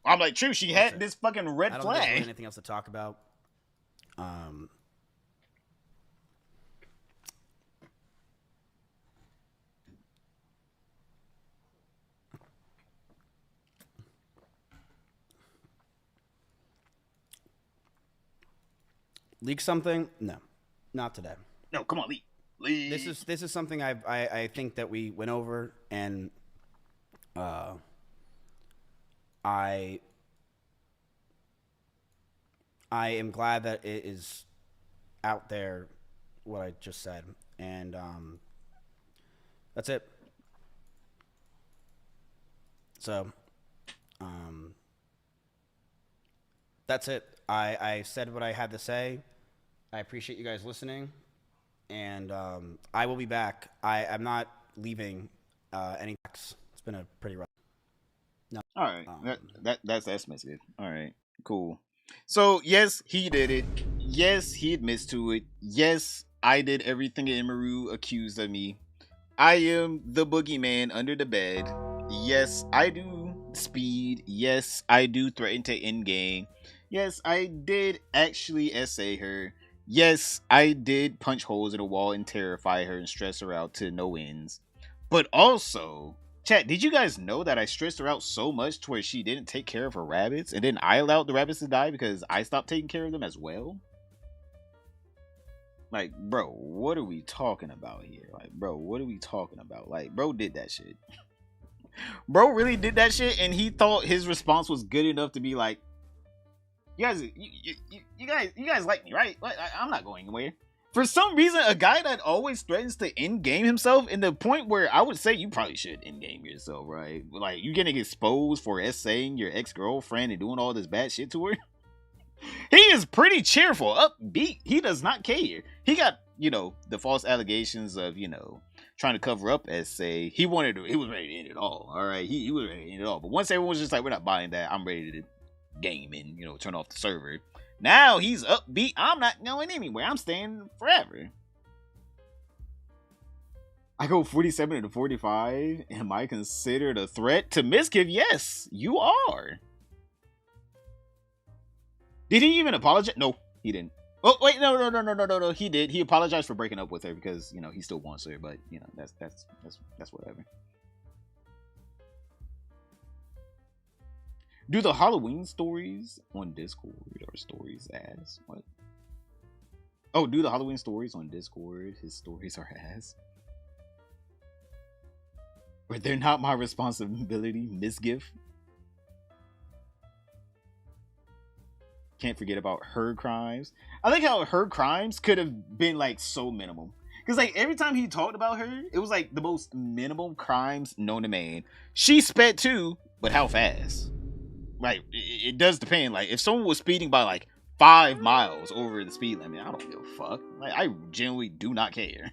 [SPEAKER 1] I'm like, true. She had this fucking red
[SPEAKER 5] I don't
[SPEAKER 1] flag.
[SPEAKER 5] think there's really anything else to talk about. Leak something? No, not today.
[SPEAKER 1] No, come on, leak.
[SPEAKER 5] This is something I think that we went over, and I am glad that it is out there, what I just said, and that's it. So that's it. I said what I had to say. I appreciate you guys listening, and I will be back. I'm not leaving any. It's been a pretty rough. No.
[SPEAKER 1] All right, that's Mizkif. All right, cool. So yes, he did it. Yes, he admits to it. Yes, I did everything Emiru accused of me. I am the boogeyman under the bed. Yes, I do speed. Yes, I do threaten to end game. Yes, I did actually essay her. Yes, I did punch holes in the wall and terrify her and stress her out to no ends. But also, chat, did you guys know that I stressed her out so much to where she didn't take care of her rabbits? And then I allowed the rabbits to die because I stopped taking care of them as well? Like, bro, what are we talking about here? Like, bro, what are we talking about? Like, bro did that shit. Bro really did that shit, and he thought his response was good enough to be like, you guys like me, right? I'm not going anywhere. For some reason, a guy that always threatens to end game himself, in the point where I would say you probably should end game yourself, right? Like, you getting exposed for essaying your ex-girlfriend and doing all this bad shit to her. He is pretty cheerful, upbeat. He does not care. He got, the false allegations of, trying to cover up essay. He was ready to end it all. All right, he was ready to end it all. But once everyone was just like, we're not buying that, I'm ready to game and turn off the server. Now he's upbeat. I'm not going anywhere. I'm staying forever. I go 47 to 45. Am I considered a threat to Mizkif? Yes, you are. Did he even apologize? No, he didn't. Oh wait, no. He did. He apologized for breaking up with her because he still wants her. But that's whatever. Do the Halloween stories on Discord or stories ass? What? Oh, do the Halloween stories on Discord. His stories are ass. But they're not my responsibility, Mizkif. Can't forget about her crimes. I like how her crimes could have been like so minimal. Because like every time he talked about her, it was like the most minimal crimes known to man. She sped too, but how fast? Like it does depend. Like if someone was speeding by like 5 miles over the speed limit, I don't give a fuck. Like I genuinely do not care.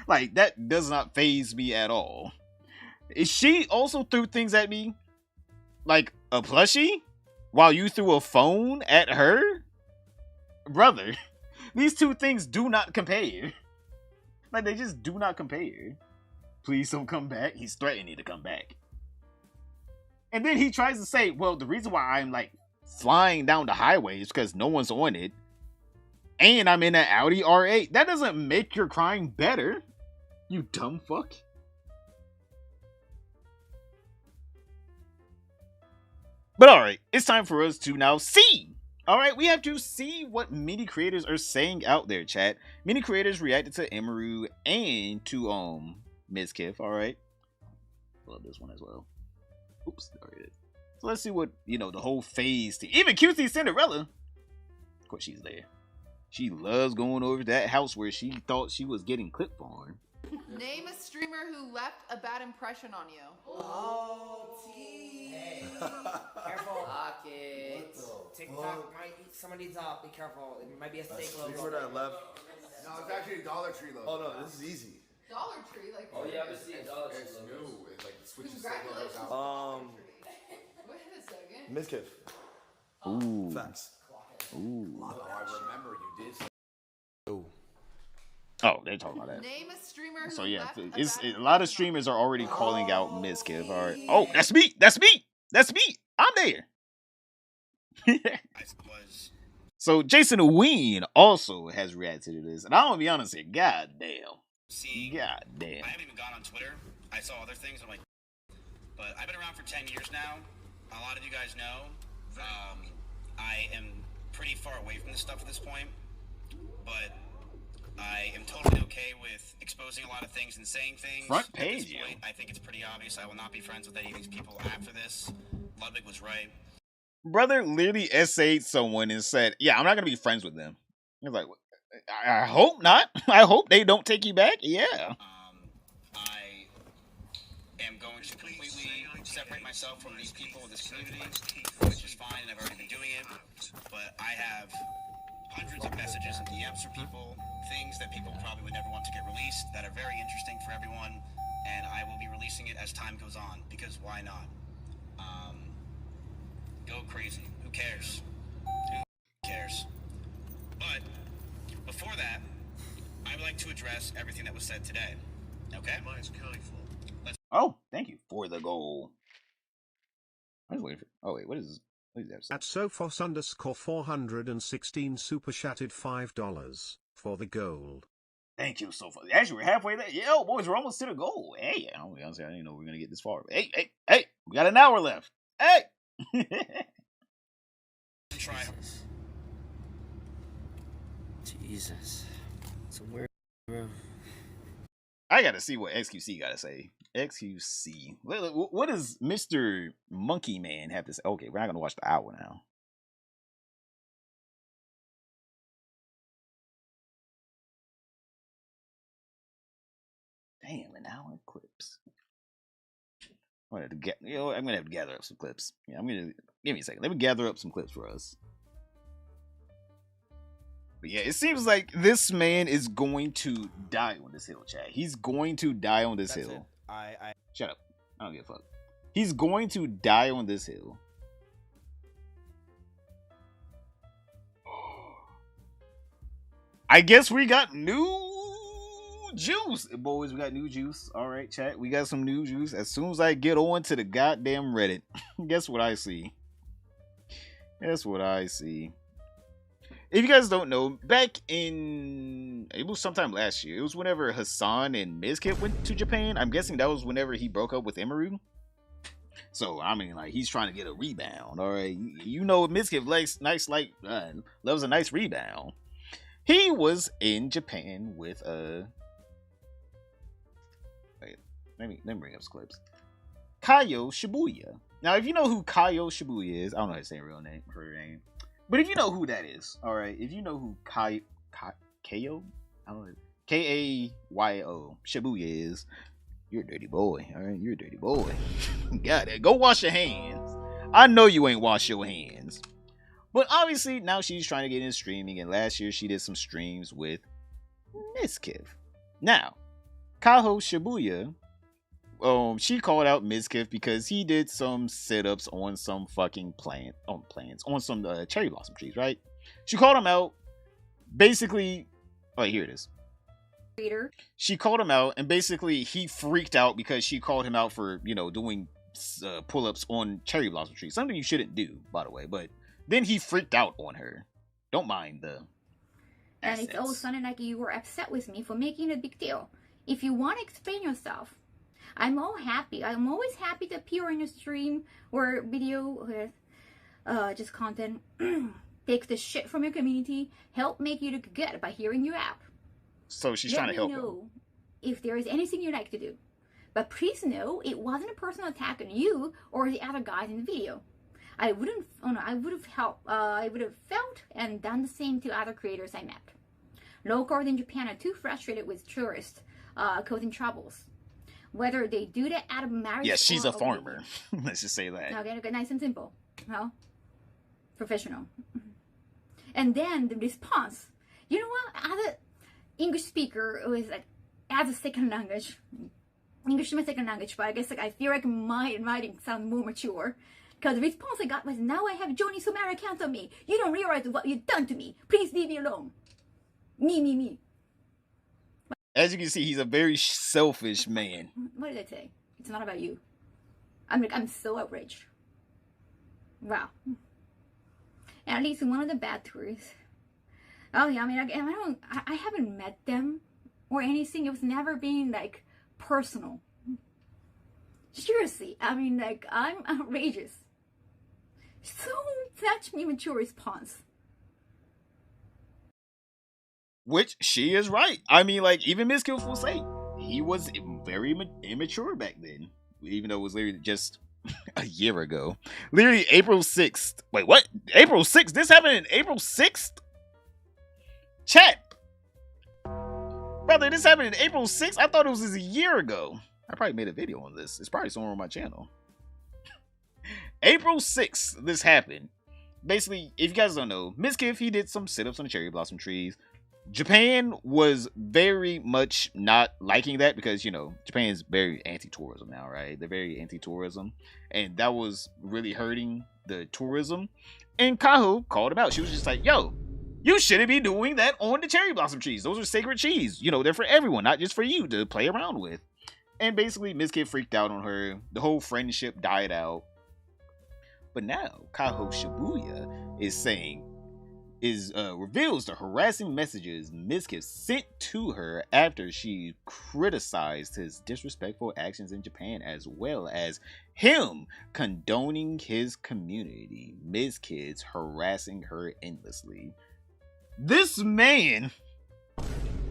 [SPEAKER 1] Like that does not faze me at all. She also threw things at me like a plushie while you threw a phone at her? Brother, these two things do not compare. Like, they just do not compare. Please don't come back. He's threatening to come back. And then he tries to say, well, the reason why I'm, like, flying down the highway is because no one's on it. And I'm in an Audi R8. That doesn't make your crime better. You dumb fuck. But alright, it's time for us to now see. Alright, we have to see what mini creators are saying out there, chat. Mini creators reacted to Emiru and to Mizkif, alright. Love this one as well. Oops, alright. So let's see what, the whole phase to even QC Cinderella. Of course she's there. She loves going over to that house where she thought she was getting clipped on.
[SPEAKER 8] Name a streamer who left a bad impression on you.
[SPEAKER 9] Oh, T. Hey. Careful. Lock it. TikTok might eat somebody's up. Be careful. It might be a steak logo.
[SPEAKER 10] Streamer that left.
[SPEAKER 7] No, it's actually a Dollar Tree logo.
[SPEAKER 10] Oh no, this is easy.
[SPEAKER 8] Dollar Tree, like.
[SPEAKER 9] Oh yeah, I've been seeing Dollar Tree.
[SPEAKER 7] It's new. It like switches
[SPEAKER 8] Congratulations.
[SPEAKER 7] logos out.
[SPEAKER 8] Wait a second.
[SPEAKER 10] Mizkif.
[SPEAKER 1] Ooh.
[SPEAKER 10] Facts.
[SPEAKER 1] Ooh.
[SPEAKER 7] Oh, I remember you did.
[SPEAKER 1] Ooh. Oh, they talking about that.
[SPEAKER 8] Name a streamer who
[SPEAKER 1] So yeah,
[SPEAKER 8] left
[SPEAKER 1] a lot of streamers are already calling out Mizkif. All right. Oh, that's me. That's me. That's me. I'm there. So Jason Ween also has reacted to this, and I'm gonna be honest here. God damn. God damn.
[SPEAKER 5] I haven't even gone on Twitter. I saw other things. I'm like, but I've been around for 10 years now. A lot of you guys know. I am pretty far away from this stuff at this point, but I am totally okay with exposing a lot of things and saying things.
[SPEAKER 1] Front page,
[SPEAKER 5] at this point, I think it's pretty obvious I will not be friends with any of these people after this. Ludwig was right.
[SPEAKER 1] Brother literally essayed someone and said, yeah, I'm not going to be friends with them. He's like, I hope not. I hope they don't take you back. Yeah.
[SPEAKER 5] I am going to completely separate myself from these people, this community, which is fine, and I've already been doing it. But I have hundreds of messages and DMs from people, things that people probably would never want to get released, that are very interesting for everyone, and I will be releasing it as time goes on, because why not? Go crazy. Who cares? Who cares? But before that, I would like to address everything that was said today. Okay?
[SPEAKER 1] Oh, thank you for the goal. I was waiting for. Oh wait, what is this? What is that?
[SPEAKER 3] At Sophos_416 super chatted $5 for the gold.
[SPEAKER 1] Thank you so far. Actually, we're halfway there. Yo, boys, we're almost to the goal. Hey, I didn't know we were gonna get this far. Hey, we got an hour left. Hey.
[SPEAKER 5] Try.
[SPEAKER 9] Jesus. It's a weird room.
[SPEAKER 1] I gotta see what XQC gotta say. XQC. What does Mr. Monkey Man have to say? Okay, we're not gonna watch the hour now. Damn, an hour clips. I'm gonna have to gather up some clips. Yeah, give me a second. Let me gather up some clips for us. But yeah, it seems like this man is going to die on this hill, chat. He's going to die on this hill. Shut up. I don't give a fuck. He's going to die on this hill. I guess we got new juice. Boys, we got new juice. All right, chat. We got some new juice. As soon as I get on to the goddamn Reddit, guess what I see? Guess what I see? If you guys don't know, back in, it was sometime last year. It was whenever Hassan and Mizkif went to Japan. I'm guessing that was whenever he broke up with Emiru. So, I mean, like, he's trying to get a rebound. All right. You know, Mizkif loves a nice rebound. He was in Japan with wait, let me bring up some clips. Kayo Shibuya. Now, if you know who Kayo Shibuya is, I don't know how to say her name. But if you know who that is, all right. If you know who Kayo, I don't know, Kayo Shibuya is, you're a dirty boy. All right, you're a dirty boy. Got it. Go wash your hands. I know you ain't wash your hands. But obviously now she's trying to get into streaming, and last year she did some streams with Mizkif. Some Mizkif because he did some sit-ups on some fucking on some cherry blossom trees, right? She called him out. Basically, here it is. She called him out, and basically he freaked out because she called him out for, doing pull-ups on cherry blossom trees. Something you shouldn't do, by the way, but then he freaked out on her. Don't mind the
[SPEAKER 10] and it all sounded like you were upset with me for making a big deal. If you want to explain yourself, I'm always happy to appear in a stream or video with just content. Take the shit from your community, help make you look good by hearing you out.
[SPEAKER 1] So she's trying to help
[SPEAKER 10] Let me know
[SPEAKER 1] him.
[SPEAKER 10] if there is anything you'd like to do. But please know it wasn't a personal attack on you or the other guys in the video. I would have felt and done the same to other creators I met. Locals in Japan are too frustrated with tourists causing troubles. Whether they do that out of marriage.
[SPEAKER 1] Yeah, she's a farmer. Let's just say that.
[SPEAKER 10] Okay, nice and simple. Well, professional. And then the response. You know what? As an English speaker who is like as a second language, English is my second language, but I guess I feel like my writing sounds more mature. Because the response I got was, now I have Johnny Sumara account on me. You don't realize what you've done to me. Please leave me alone. Me.
[SPEAKER 1] As you can see, he's a very selfish man.
[SPEAKER 10] What did I say? It's not about you. I'm so outraged. Wow. At least one of the bad tourists. Oh yeah, I haven't met them or anything. It was never being like personal. Seriously, I'm outrageous. So such immature response.
[SPEAKER 1] Which she is right. Even Mizkif will say he was very immature back then, even though it was literally just a year ago. Literally April 6th. Wait, what? April 6th? This happened in April 6th? Chat. Brother, this happened in April 6th? I thought it was a year ago. I probably made a video on this. It's probably somewhere on my channel. April 6th, this happened. Basically, if you guys don't know, Mizkif, he did some sit-ups on the cherry blossom trees. Japan was very much not liking that because, Japan's very anti-tourism now, right? They're very anti-tourism. And that was really hurting the tourism. And Kaho called him out. She was just like, yo, you shouldn't be doing that on the cherry blossom trees. Those are sacred trees. They're for everyone, not just for you to play around with. And basically, Mizkif freaked out on her. The whole friendship died out. But now, Kaho Shibuya reveals the harassing messages Mizkif sent to her after she criticized his disrespectful actions in Japan, as well as him condoning his community. Mizkif harassing her endlessly. This man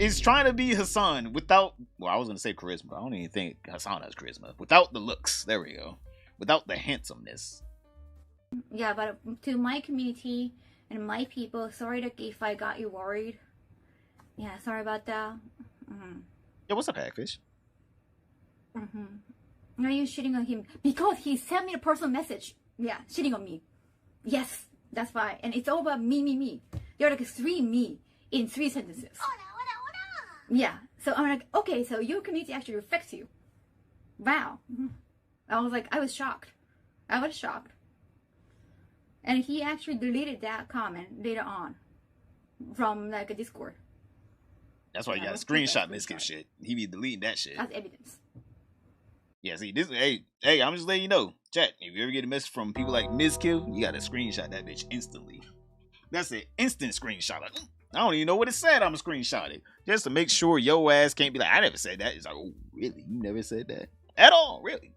[SPEAKER 1] is trying to be Hassan without, I was going to say charisma. I don't even think Hassan has charisma. Without the looks. There we go. Without the handsomeness.
[SPEAKER 10] Yeah, but to my community and my people, sorry if I got you worried. Yeah, sorry about that.
[SPEAKER 1] Yeah, what's up, Hagfish?
[SPEAKER 10] Are you shitting on him? Because he sent me a personal message. Yeah, shitting on me. Yes, that's why. And it's all about me. There are like 3 me in 3 sentences. Yeah, so I'm like, okay, so your community actually reflects you. Wow. I was shocked. And he actually deleted that comment later on from a Discord.
[SPEAKER 1] That's why you got to screenshot Mizkif shit. He be deleting that shit.
[SPEAKER 10] That's evidence.
[SPEAKER 1] Yeah, see, this. Hey, I'm just letting you know, chat. If you ever get a message from people like Mizkif, you got to screenshot that bitch instantly. That's an instant screenshot. I don't even know what it said. I'm gonna screenshot it just to make sure your ass can't be like, I never said that. It's like, oh, really? You never said that at all, really?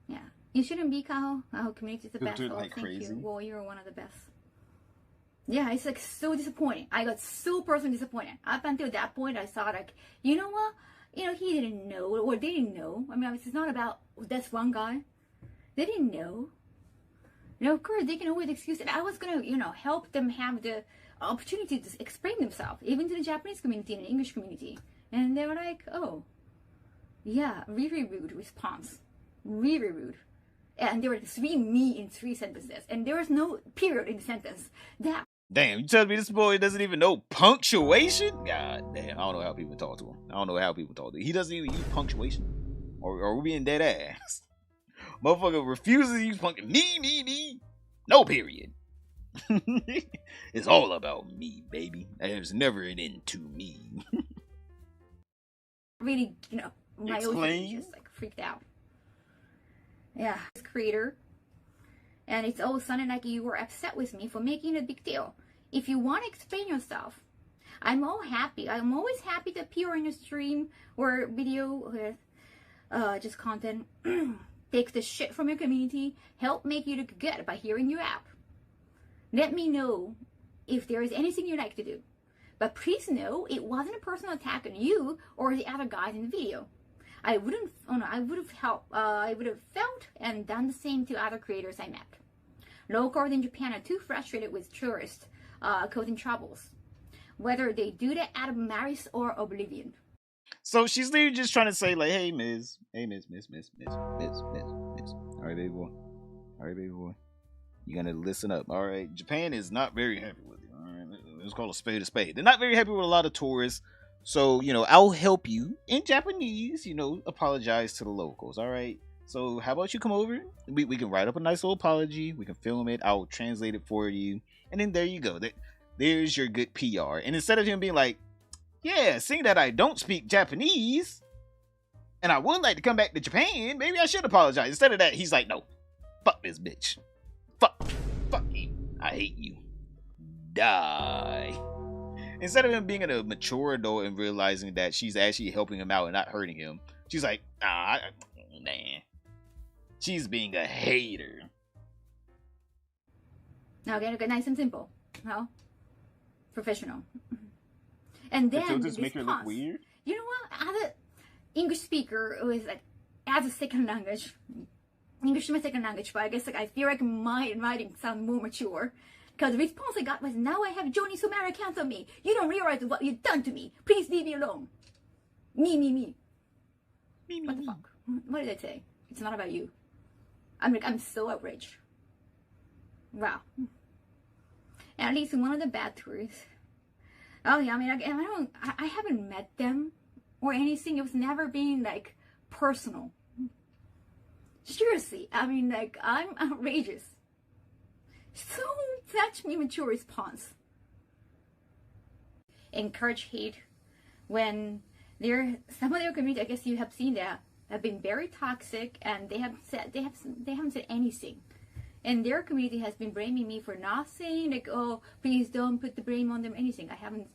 [SPEAKER 10] Yeah, you shouldn't be, Kaho. Our community is the best.
[SPEAKER 1] Like
[SPEAKER 10] thank
[SPEAKER 1] crazy.
[SPEAKER 10] you. Well, you're one of the best. Yeah, it's like so disappointing. I got so personally disappointed. Up until that point, I thought like, you know what? He didn't know, or they didn't know. It's not about this one guy. They didn't know. You know, of course, they can always excuse it. I was gonna, help them have the opportunity to explain themselves, even to the Japanese community and the English community. And they were like, oh, yeah, really rude response. Really rude. And there were 3 me in 3 sentences. And there was no period in the sentence.
[SPEAKER 1] Damn, you telling me this boy doesn't even know punctuation? God damn, I don't know how people talk to him. I don't know how people talk to him. He doesn't even use punctuation. Or are we being dead ass? Motherfucker refuses to use punctuation. Me. No period. It's all about me, baby. There's never an end to me.
[SPEAKER 10] Really, my
[SPEAKER 1] Explain.
[SPEAKER 10] OCD just like freaked out. Yeah, this creator. And it's all sounded like you were upset with me for making a big deal. If you want to explain yourself, I'm all happy. I'm always happy to appear in a stream or video with just content. Take the shit from your community, help make you look good by hearing you out. Let me know if there is anything you'd like to do. But please know it wasn't a personal attack on you or the other guys in the video. I would have felt and done the same to other creators I met. Locals in Japan are too frustrated with tourists causing troubles, whether they do that out of malice or oblivion.
[SPEAKER 1] So she's literally just trying to say, like, hey, Miss. All right, baby boy. You gotta listen up. All right, Japan is not very happy with you. All right, let's call a spade. They're not very happy with a lot of tourists. So, I'll help you in Japanese, apologize to the locals. All right. So how about you come over? We can write up a nice little apology. We can film it. I'll translate it for you. And then there you go. There's your good PR. And instead of him being like, yeah, seeing that I don't speak Japanese and I would like to come back to Japan, maybe I should apologize. Instead of that, he's like, no, fuck this bitch. Fuck you. I hate you. Die. Instead of him being a mature adult and realizing that she's actually helping him out and not hurting him, she's like, nah. She's being a hater.
[SPEAKER 10] Now get it nice and simple. Well, professional. And then
[SPEAKER 1] the filters make her look weird?
[SPEAKER 10] You know what? As an English speaker who is like, as a second language, English is my second language, but I guess I feel like my writing sounds more mature. Because the response I got was, now I have Johnny Sumara account on me. You don't realize what you've done to me. Please leave me alone. Me. What the fuck? What did I say? It's not about you. I'm so outraged. Wow. At least one of the bad tourists. Oh yeah, I haven't met them or anything. It was never being like personal. Seriously, I'm outrageous. So such immature response. Encourage hate when some of their community, I guess you have seen that, have been very toxic, and they haven't said anything. And their community has been blaming me for not saying like, oh, please don't put the blame on them, anything. I haven't.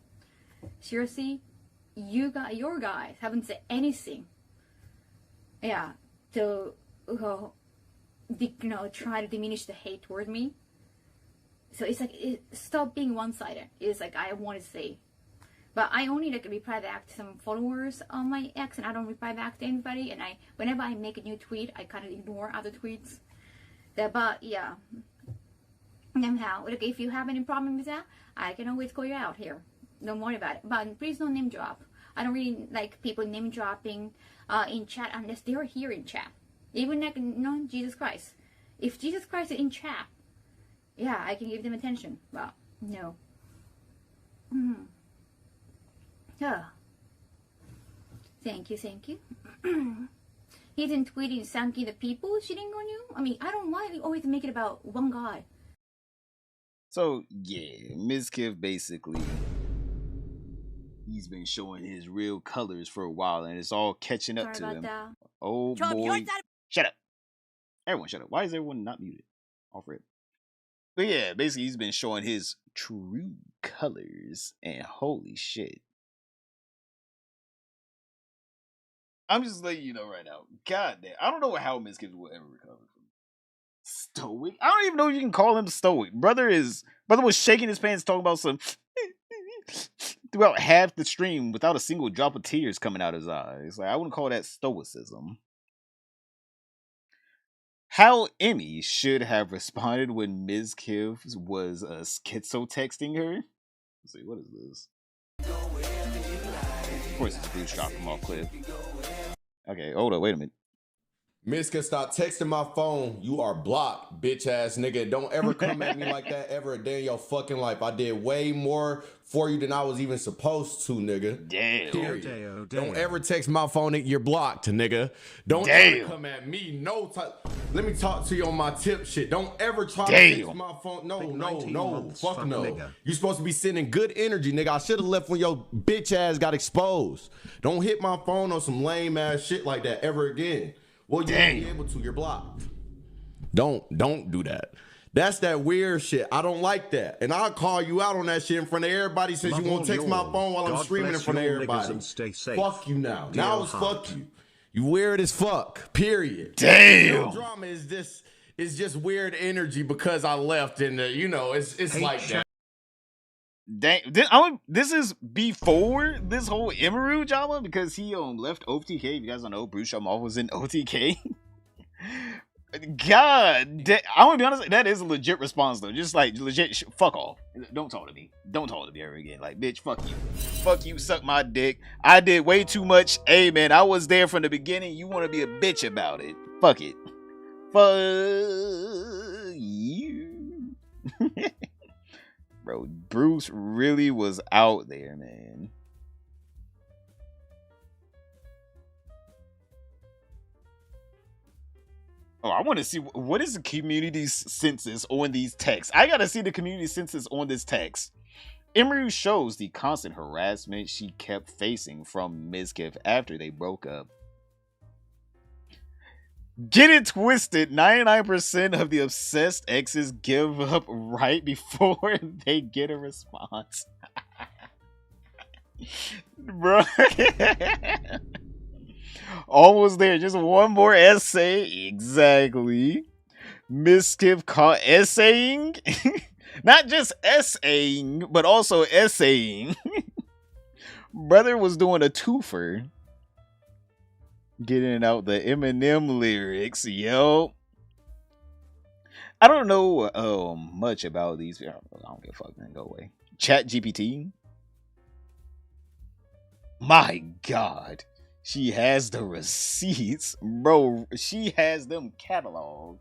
[SPEAKER 10] Seriously, your guys haven't said anything. Yeah, to try to diminish the hate toward me. So it's like, stop being one-sided. It's like I want to say. But I only reply back to some followers on my ex, and I don't reply back to anybody. And whenever I make a new tweet, I kind of ignore other tweets. But yeah, anyhow, if you have any problem with that, I can always call you out here. Don't worry about it. But please don't name drop. I don't really like people name dropping in chat unless they're here in chat. Even Jesus Christ. If Jesus Christ is in chat, yeah, I can give them attention. Well, no. Yeah. Thank you. He isn't tweeting thanking the people shitting on you. I don't want to always make it about one guy.
[SPEAKER 1] So yeah, Mizkif basically, he's been showing his real colors for a while, and it's all catching up to him.
[SPEAKER 10] That.
[SPEAKER 1] Oh boy, shut up! Everyone, shut up! Why is everyone not muted? Off rip. But yeah, basically, he's been showing his true colors, and holy shit. I'm just letting you know right now. God damn. I don't know how Mizkif will ever recover from stoic. I don't even know if you can call him stoic. Brother was shaking his pants talking about some throughout half the stream without a single drop of tears coming out of his eyes. Like, I wouldn't call that stoicism. How Emmy should have responded when Mizkif was schizo texting her. Let's see, what is this? Of course, it's Bruce dropped him off cliff. Okay, hold up, wait a minute.
[SPEAKER 11] Mizkif, stop texting my phone. You are blocked, bitch ass nigga. Don't ever come at me like that ever a day in your fucking life. I did way more for you than I was even supposed to, nigga.
[SPEAKER 1] Damn.
[SPEAKER 11] Period. Don't ever text my phone. You're blocked, nigga. Don't ever come at me. No time. Let me talk to you on my tip shit. Don't ever try to text my phone. No. Fuck no. Nigga. You supposed to be sending good energy, nigga. I should have left when your bitch ass got exposed. Don't hit my phone on some lame ass shit like that ever again. Well, you won't be able to. You're blocked. Don't do that. That's that weird shit. I don't like that. And I'll call you out on that shit in front of everybody since you won't text my phone while I'm streaming in front of everybody. Fuck you now. Now it's fuck you. You weird as fuck. Period.
[SPEAKER 1] Damn.
[SPEAKER 11] No drama is just weird energy because I left and it's like that.
[SPEAKER 1] Dang, this is before this whole Emiru drama because he left OTK. If you guys don't know, Bruce Shamal was in OTK. God, I'm gonna be honest, that is a legit response though. Just like legit, fuck off. Don't talk to me. Don't talk to me ever again. Like, bitch, fuck you. Fuck you, suck my dick. I did way too much. Hey, man, I was there from the beginning. You want to be a bitch about it. Fuck it. Fuck you. Bro, Bruce really was out there, man. Oh, I want to see what is the community's census on these texts. I gotta see the community census on this text. Emiru shows the constant harassment she kept facing from Mizkif after they broke up. Get it twisted, 99% of the obsessed exes give up right before they get a response. Bro. Almost there. Just one more essay. Exactly. Mizkif caught essaying. Not just essaying, but also essaying. Brother was doing a twofer. Getting out the Eminem lyrics, yo. I don't know much about these. I don't give a fuck, man. Go away. Chat GPT. My God. She has the receipts. Bro, she has them cataloged.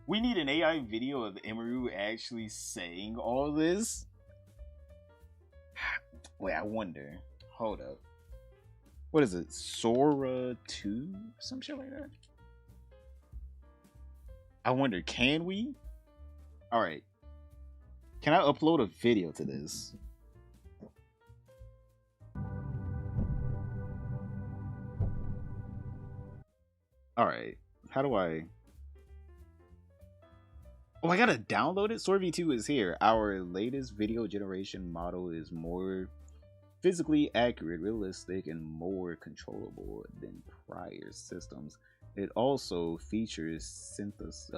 [SPEAKER 1] We need an AI video of Emiru actually saying all this. Wait, I wonder. Hold up. What is it? Sora 2? Some shit like that? I wonder, can we? Alright. Can I upload a video to this? Alright. How do I... Oh, I gotta download it? Sora V2 is here. Our latest video generation model is more physically accurate, realistic, and more controllable than prior systems. It also features synthesis,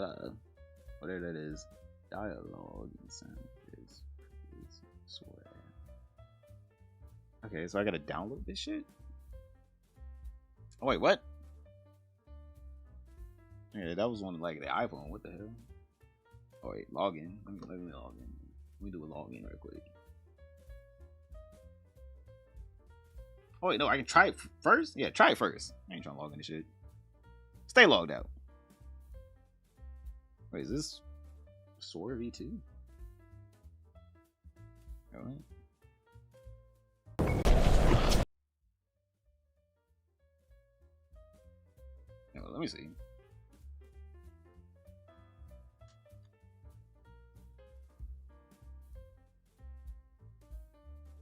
[SPEAKER 1] whatever that is, dialogue and sound. Okay, so I gotta download this shit? Oh, wait, what? Yeah, that was on like the iPhone. What the hell? Oh wait, login. Let me log in. Let me do a login real quick. Oh wait, no, I can try it first? Yeah, try it first. I ain't trying to log in this shit. Stay logged out. Wait, is this Sora V2? Alright. Yeah, well, let me see.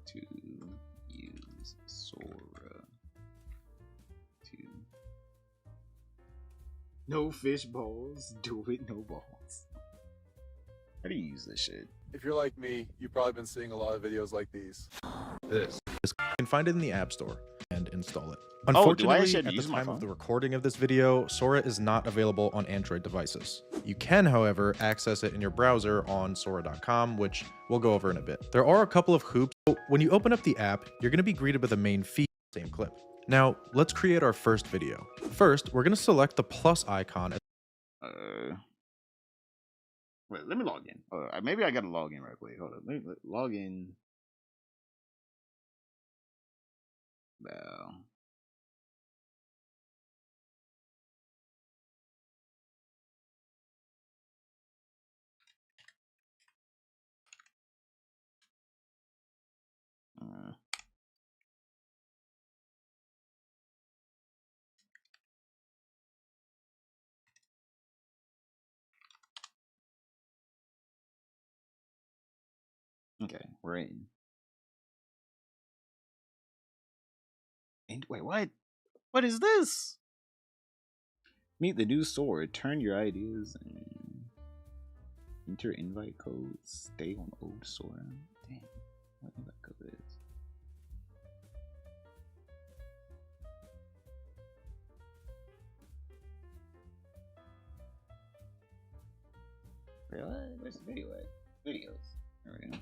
[SPEAKER 1] To use Sora 2. No fish balls, do it, no balls. How do you use this shit?
[SPEAKER 12] If you're like me, you've probably been seeing a lot of videos like these.
[SPEAKER 13] This. You can find it in the App Store. And
[SPEAKER 12] and install it.
[SPEAKER 1] Oh, do I
[SPEAKER 12] Unfortunately,
[SPEAKER 1] actually have to
[SPEAKER 12] at the
[SPEAKER 1] use my
[SPEAKER 12] time
[SPEAKER 1] phone?
[SPEAKER 12] of the recording of this video, Sora is not available on Android devices. You can, however, access it in your browser on Sora.com, which we'll go over in a bit. There are a couple of hoops. So when you open up the app, you're going to be greeted with the main feed, same clip. Now, let's create our first video. First, we're going to select the plus icon.
[SPEAKER 1] Wait, let me log in. Maybe I gotta log in right quick. Hold on. Let me log in. Well. Okay, we're in. And wait, what? What is this? Meet the new Sora. Turn your ideas and enter invite code. Stay on old Sora. Damn, what invite code is? Wait, what? Where's the video at? Videos. There we go.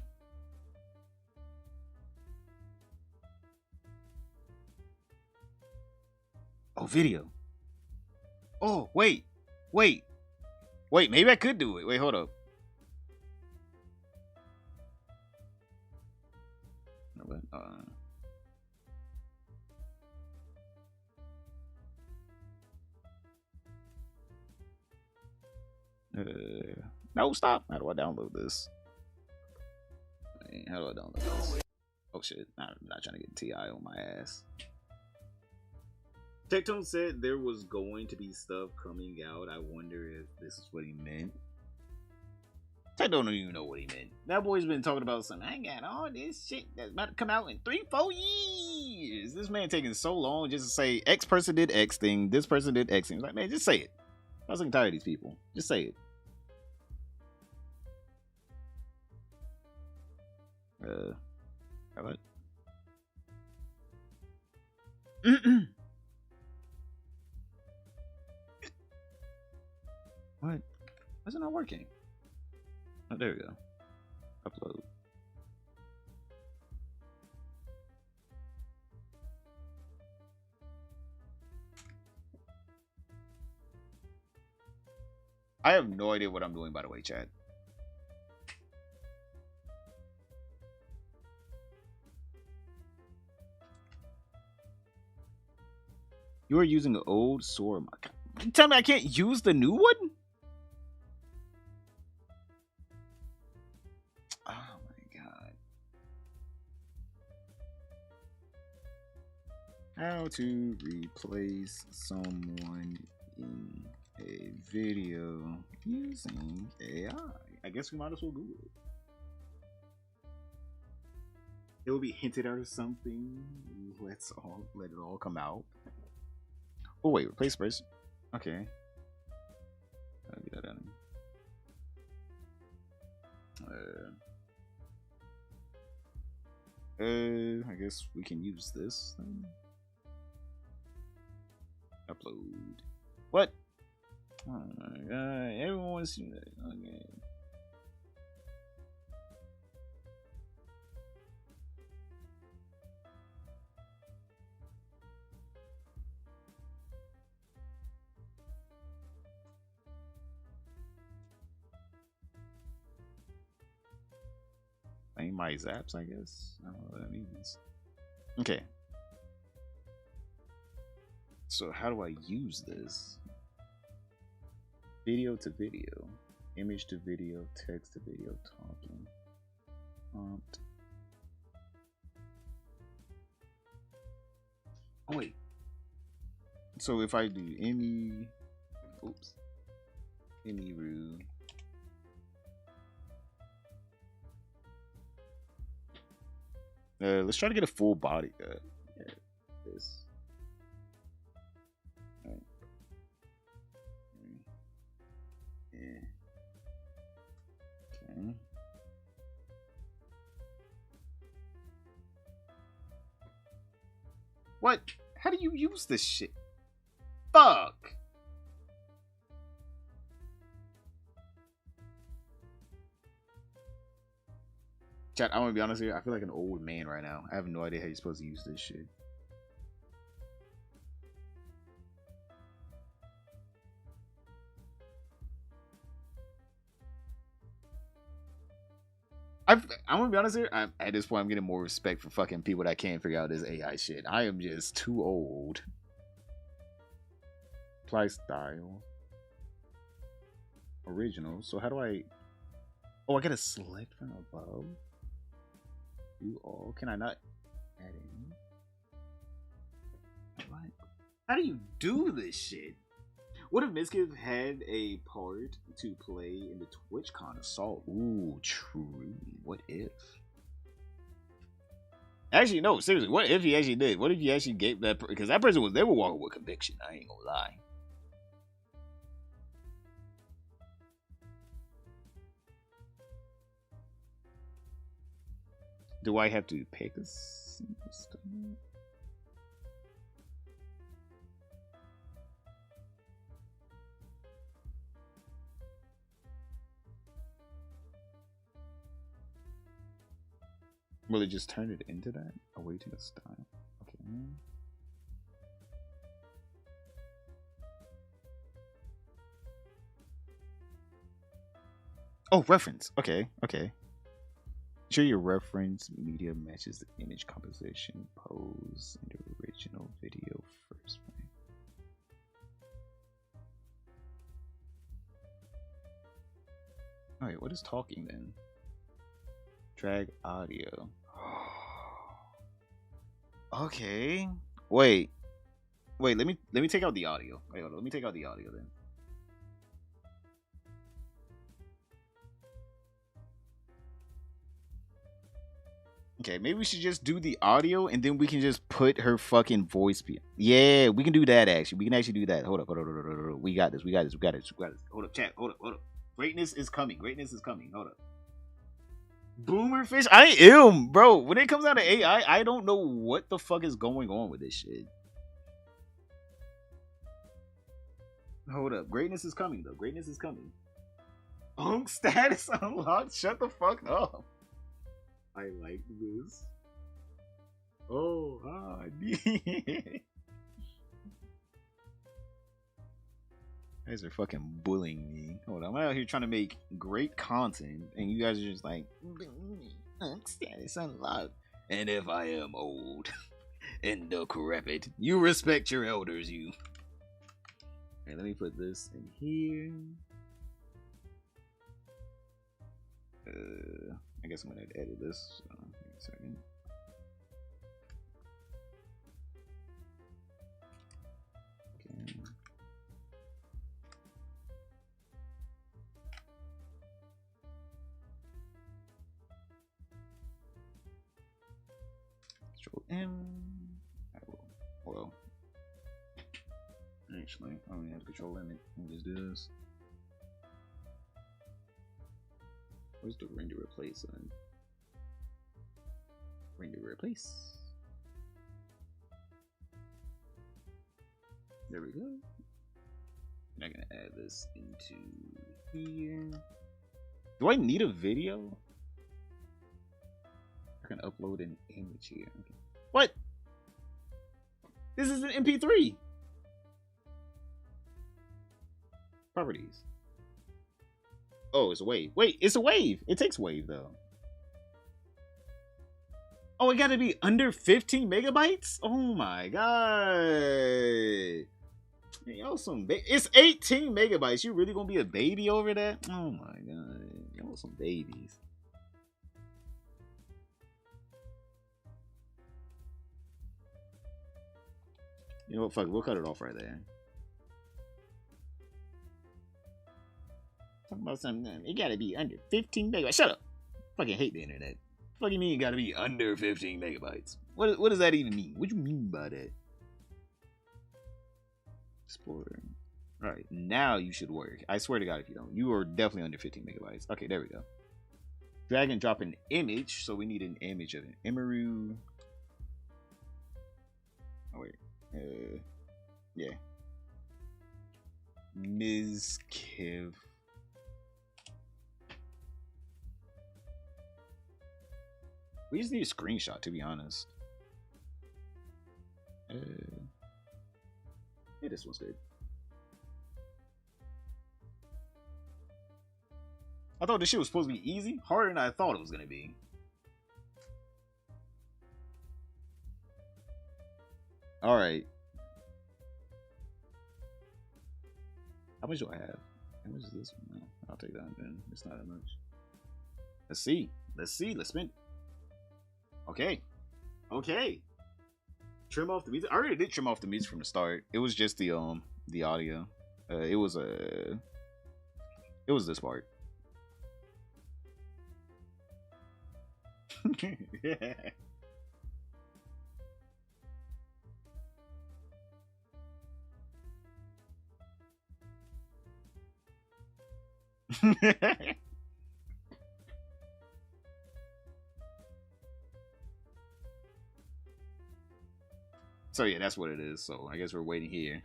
[SPEAKER 1] Oh, video. Oh, wait. Maybe I could do it. Wait, hold up. No, stop. How do I download this? How do I download this? Oh shit! I'm not trying to get TI on my ass. Tectone said there was going to be stuff coming out. I wonder if this is what he meant. Tectone don't even know what he meant. That boy's been talking about something. I got all this shit that's about to come out in 3-4 years. This man taking so long just to say X person did X thing, this person did X thing. Like, man, just say it. I was tired of these people. Just say it. How about? What? Why is it not working? Oh, there we go. Upload. I have no idea what I'm doing, by the way, chat. You are using an old Sora. You tell me I can't use the new one? Oh my god. How to replace someone in a video using AI. I guess we might as well Google it. It will be hinted at or something. Let it all come out. Oh wait, replace person. Okay. I'll get that done. I guess we can use this thing. Upload. What? Oh my god, everyone's seen that. Okay. Ain't my zaps, I guess. I don't know what that means. Okay. So how do I use this? Video to video, image to video, text to video, talking. Prompt. Oh wait. So if I do Emiru. Let's try to get a full body cut. Yeah, this. Right. Yeah. Okay. What? How do you use this shit? Fuck. Chat, I want to be honest here. I feel like an old man right now. I have no idea how you're supposed to use this shit. I'm gonna be honest here. At this point, I'm getting more respect for fucking people that can't figure out this AI shit. I am just too old. Apply style. Original. So how do I... Oh, I gotta select from above? Do all. Can I not add in? What? How do you do this shit? What if Mizkif had a part to play in the TwitchCon assault? Ooh, true. What if? Actually, no, seriously. What if he actually did? What if he actually gave that? Because that person was never walking with conviction. I ain't gonna lie. Do I have to pick a system? Will it just turn it into that? Awaiting a style. Okay. Oh, reference. Okay, okay. Sure your reference media matches the image composition, pose, and the original video first frame. Alright, what is talking then? Drag audio. Okay. Wait, let me take out the audio. Wait, hold on, let me take out the audio then. Okay, maybe we should just do the audio and then we can just put her fucking voice. Yeah, we can do that actually. We can actually do that. Hold up. We got this. Hold up, chat. Hold up. Greatness is coming. Hold up. Boomerfish, I am, bro. When it comes out of AI, I don't know what the fuck is going on with this shit. Hold up. Greatness is coming, though. Punk status unlocked. Shut the fuck up. I like this. Oh, You guys are fucking bullying me. Hold on, I'm out here trying to make great content, and you guys are just like, status unlocked. And if I am old and decrepit, you respect your elders, you. Okay, let me put this in here. I guess I'm gonna edit this. Give me a second. Okay. Control M. I will. Well, actually, I don't even have to control M. Let me just do this. Where's the render replace on? Render replace. There we go. I'm gonna add this into here. Do I need a video? I can upload an image here. Okay. What? This is an MP3. Properties. Oh, it's a wave. Wait, it's a wave. It takes wave though. Oh, it gotta be under 15 megabytes? Oh my god. Y'all some it's 18 megabytes. You really gonna be a baby over that? Oh my god. Y'all some babies. You know what? Fuck, we'll cut it off right there. Talking about something. It gotta be under 15 megabytes. Shut up. Fucking hate the internet. What do you mean it gotta be under 15 megabytes? What does that even mean? What do you mean by that? Explorer. Alright, now you should work. I swear to God if you don't. You are definitely under 15 megabytes. Okay, there we go. Drag and drop an image. So we need an image of an Emiru. Oh Yeah. Mizkif. We just need a screenshot, to be honest. Yeah, this one's good. I thought this shit was supposed to be easy, harder than I thought it was gonna be. All right. How much do I have? How much is this one? No, I'll take that then. It's not that much. Let's see. Let's see. Let's spend. Okay. Okay. Trim off the music. I already did trim off the music from the start. It was just the audio. It was this part. Yeah. So yeah, that's what it is. So I guess we're waiting here.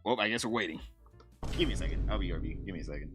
[SPEAKER 1] Well, I guess we're waiting. Give me a second. I'll be RB. Give me a second.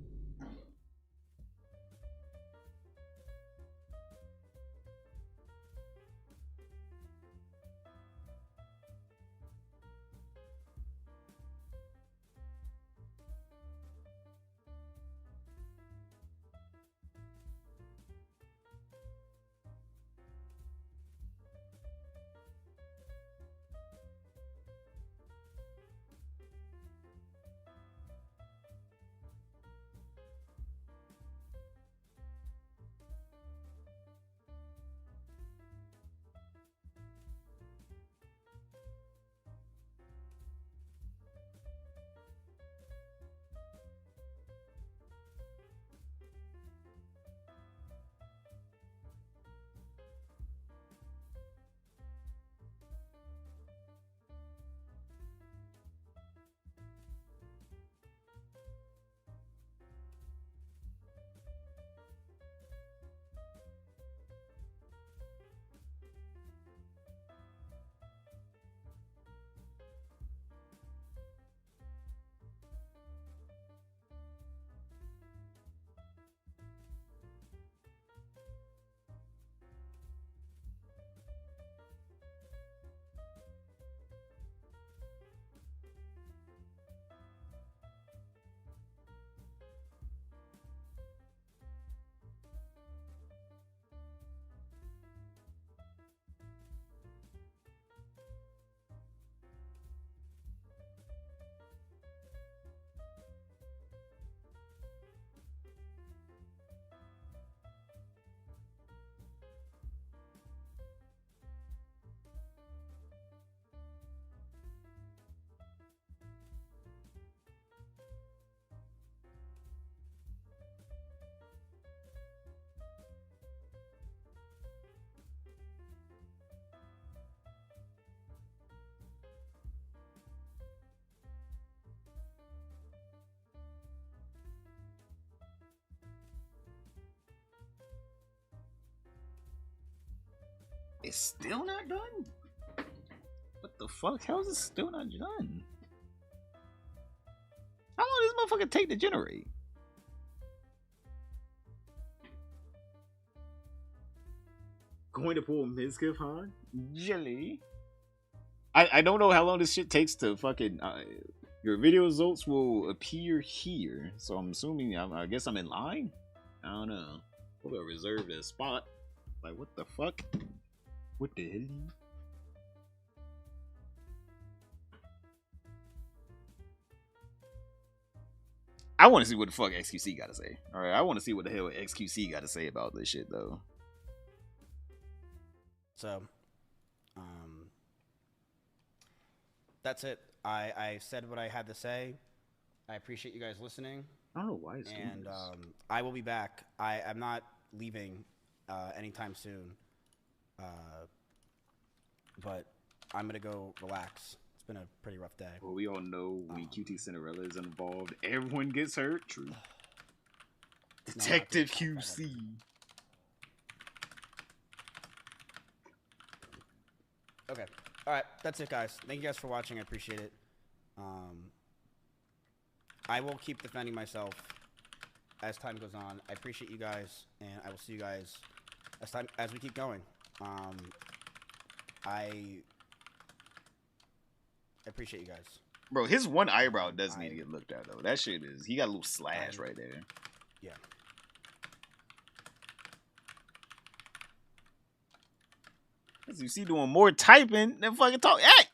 [SPEAKER 1] It's still not done? What the fuck? How is it still not done? How long does this motherfucker take to generate? Going to pull Mizkif, huh? Jelly. I don't know how long this shit takes to fucking... your video results will appear here. So I'm assuming... I guess I'm in line? I don't know. We're gonna reserve this spot. Like, what the fuck? What the hell? I want to see what the fuck XQC got to say. All right, I want to see what the hell XQC got to say about this shit, though.
[SPEAKER 5] So, that's it. I said what I had to say. I appreciate you guys listening.
[SPEAKER 1] I don't know why it's doing this.
[SPEAKER 5] I will be back. I'm not leaving anytime soon. But I'm gonna go relax. It's been a pretty rough day.
[SPEAKER 1] Well, we all know when QT Cinderella is involved, everyone gets hurt. True. Detective QC.
[SPEAKER 5] Okay. All right. That's it, guys. Thank you guys for watching. I appreciate it. I will keep defending myself as time goes on. I appreciate you guys, and I will see you guys as we keep going. I appreciate you guys.
[SPEAKER 1] Bro, his one eyebrow does need to get looked at, though. That shit is... He got a little slash right there.
[SPEAKER 5] Yeah.
[SPEAKER 1] As you see, doing more typing than fucking talk. Hey!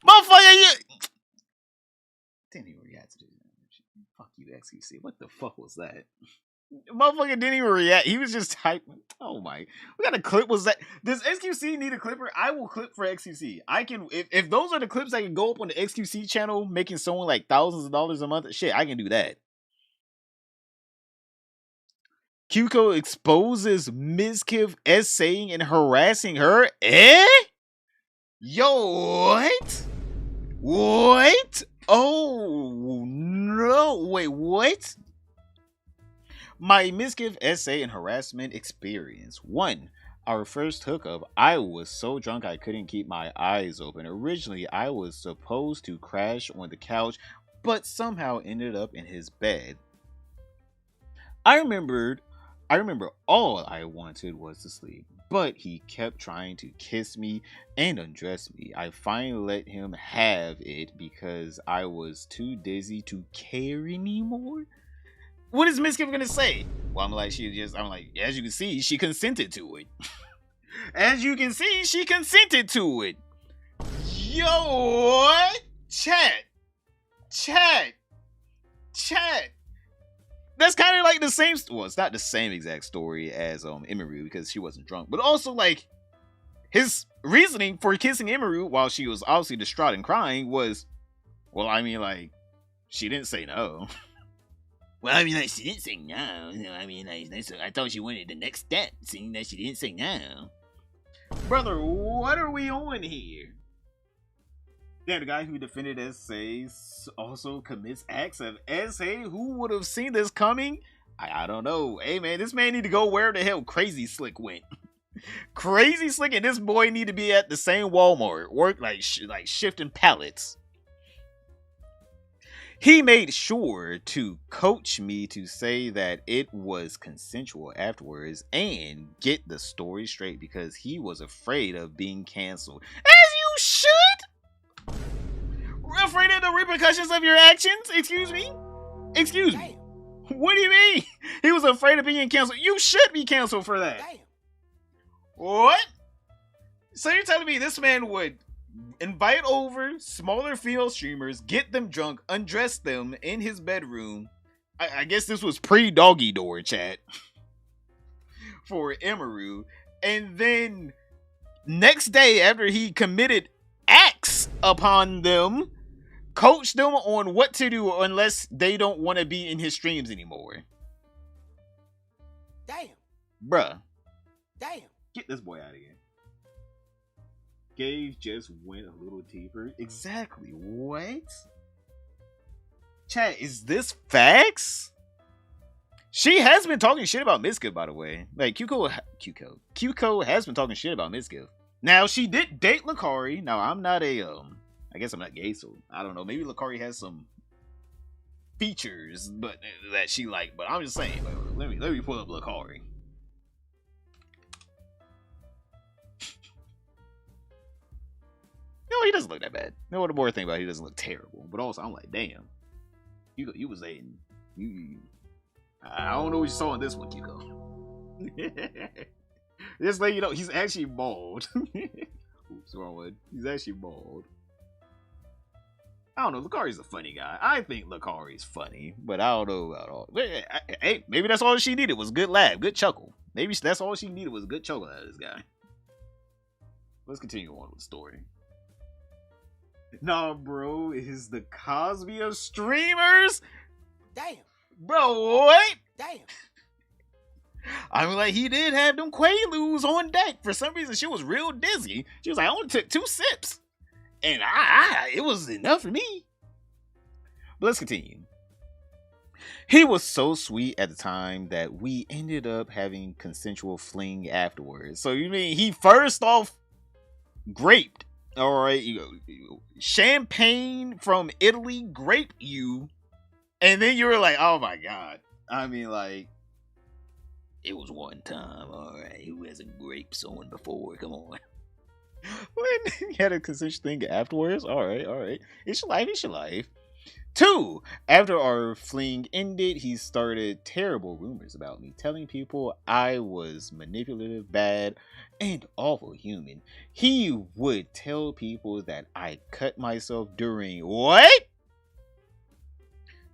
[SPEAKER 1] Motherfucker, you... Didn't even react to this. Fuck you, XQC. What the fuck was that? Motherfucker didn't even react. He was just typing. Oh my. We got a clip. Was that? Does XQC need a clipper? I will clip for XQC. I can, if those are the clips that can go up on the XQC channel, making someone like thousands of dollars a month, shit, I can do that. Kyuko exposes Mizkif essaying and harassing her. Yo, what? What? Oh, no. Wait, what? My Mizkif essay and harassment experience. 1. Our first hookup, I was so drunk I couldn't keep my eyes open. Originally, I was supposed to crash on the couch, but somehow ended up in his bed. I remember all I wanted was to sleep, but he kept trying to kiss me and undress me. I finally let him have it because I was too dizzy to care anymore. What is Mizkif gonna say? Well, I'm like, as you can see, she consented to it. As you can see, she consented to it. Yo, what? Chat. That's kind of like the same. Well, it's not the same exact story as Emiru because she wasn't drunk, but also like his reasoning for kissing Emiru while she was obviously distraught and crying was, well, I mean, like, she didn't say no. Well, I mean, like, she didn't say no. I mean, like, I thought she wanted the next step, seeing that she didn't say no. Brother, what are we on here? Yeah, the guy who defended Essay also commits acts of Essay. Who would have seen this coming? I don't know. Hey, man, this man need to go where the hell Crazy Slick went. Crazy Slick and this boy need to be at the same Walmart. Work like shifting pallets. He made sure to coach me to say that it was consensual afterwards and get the story straight because he was afraid of being canceled. As you should! Afraid of the repercussions of your actions? Excuse me? Excuse me. What do you mean? He was afraid of being canceled. You should be canceled for that. Damn. What? So you're telling me this man would invite over smaller female streamers, get them drunk, undress them in his bedroom. I guess this was pre-doggy door chat for Emiru. And then next day after he committed acts upon them, coach them on what to do unless they don't want to be in his streams anymore.
[SPEAKER 9] Damn.
[SPEAKER 1] Bruh.
[SPEAKER 9] Damn.
[SPEAKER 1] Get this boy out of here. Gage just went a little deeper. Exactly. What? Chat, is this facts? She has been talking shit about Mizkif, by the way. Like, Kyuko has been talking shit about Mizkif. Now, she did date Lakari. Now, I'm not I guess I'm not gay, so I don't know. Maybe Lakari has some features but that she liked. But I'm just saying, let me pull up Lakari. No, he doesn't look that bad. You know what the more thing about it, he doesn't look terrible. But also, I'm like, damn. You was dating. I don't know what you saw in this one, Kyuko. Just let you know, he's actually bald. Oops, wrong one. He's actually bald. I don't know, Lakari's a funny guy. I think Lakari's funny, but I don't know about all. Hey, maybe that's all she needed was good laugh, good chuckle. Maybe that's all she needed was a good chuckle out of this guy. Let's continue on with the story. Nah, bro, is the Cosby of streamers?
[SPEAKER 9] Damn.
[SPEAKER 1] Bro, what?
[SPEAKER 9] Damn.
[SPEAKER 1] I mean, like, he did have them Quaaludes on deck. For some reason, she was real dizzy. She was like, I only took 2 sips. And it was enough for me. But let's continue. He was so sweet at the time that we ended up having consensual fling afterwards. So you mean he first off graped. All right, champagne from Italy grape you, and then you were like, oh my god. I mean, like, it was one time. All right, who hasn't graped someone before? Come on. When you had a consensual thing afterwards, all right. It's your life. It's your life. 2, after our fling ended, he started terrible rumors about me, telling people I was manipulative, bad, and awful human. He would tell people that I cut myself during what?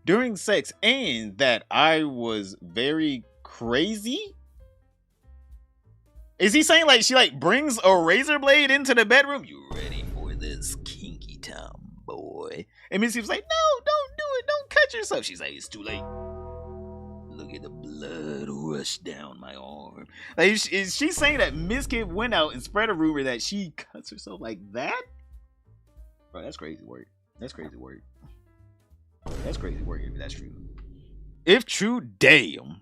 [SPEAKER 1] During sex, and that I was very crazy? Is he saying like she like brings a razor blade into the bedroom? You ready for this kinky time, boy? And Mizkif's like, no, don't do it. Don't cut yourself. She's like, it's too late. Look at the blood rush down my arm. Like, is she saying that Mizkif went out and spread a rumor that she cuts herself like that? Bro, that's crazy work. That's crazy work. That's crazy work if that's true. If true, damn.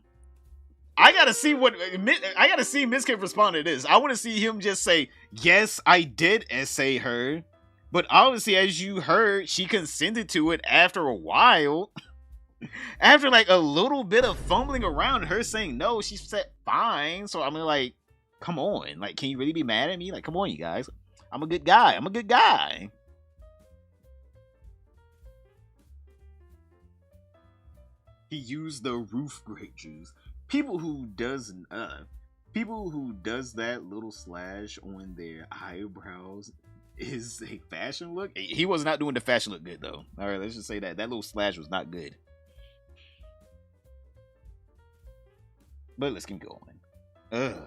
[SPEAKER 1] I gotta see Mizkif respond to this. I want to see him just say, yes, I did essay her. But obviously, as you heard, she consented to it after a while. After like a little bit of fumbling around, her saying no, she said fine. So I mean, like, come on. Like, can you really be mad at me? Like, come on, you guys. I'm a good guy. I'm a good guy. He used the roof grape juice. People who does that little slash on their eyebrows is a fashion look. He was not doing the fashion look good though. All right, let's just say that little slash was not good. But let's keep going. Yeah.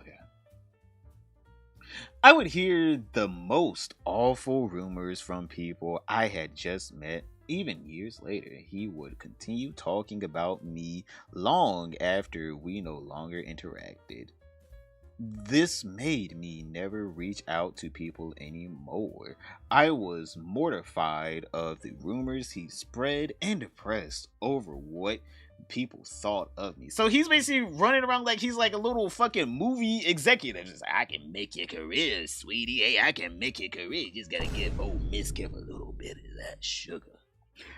[SPEAKER 1] I would hear the most awful rumors from people I had just met. Even years later, he would continue talking about me long after we no longer interacted. This made me never reach out to people anymore. I was mortified of the rumors he spread and depressed over what people thought of me. So he's basically running around like he's like a little fucking movie executive. Just like, I can make your career, sweetie. Hey, I can make your career. You just gotta give old Mizkif a little bit of that sugar.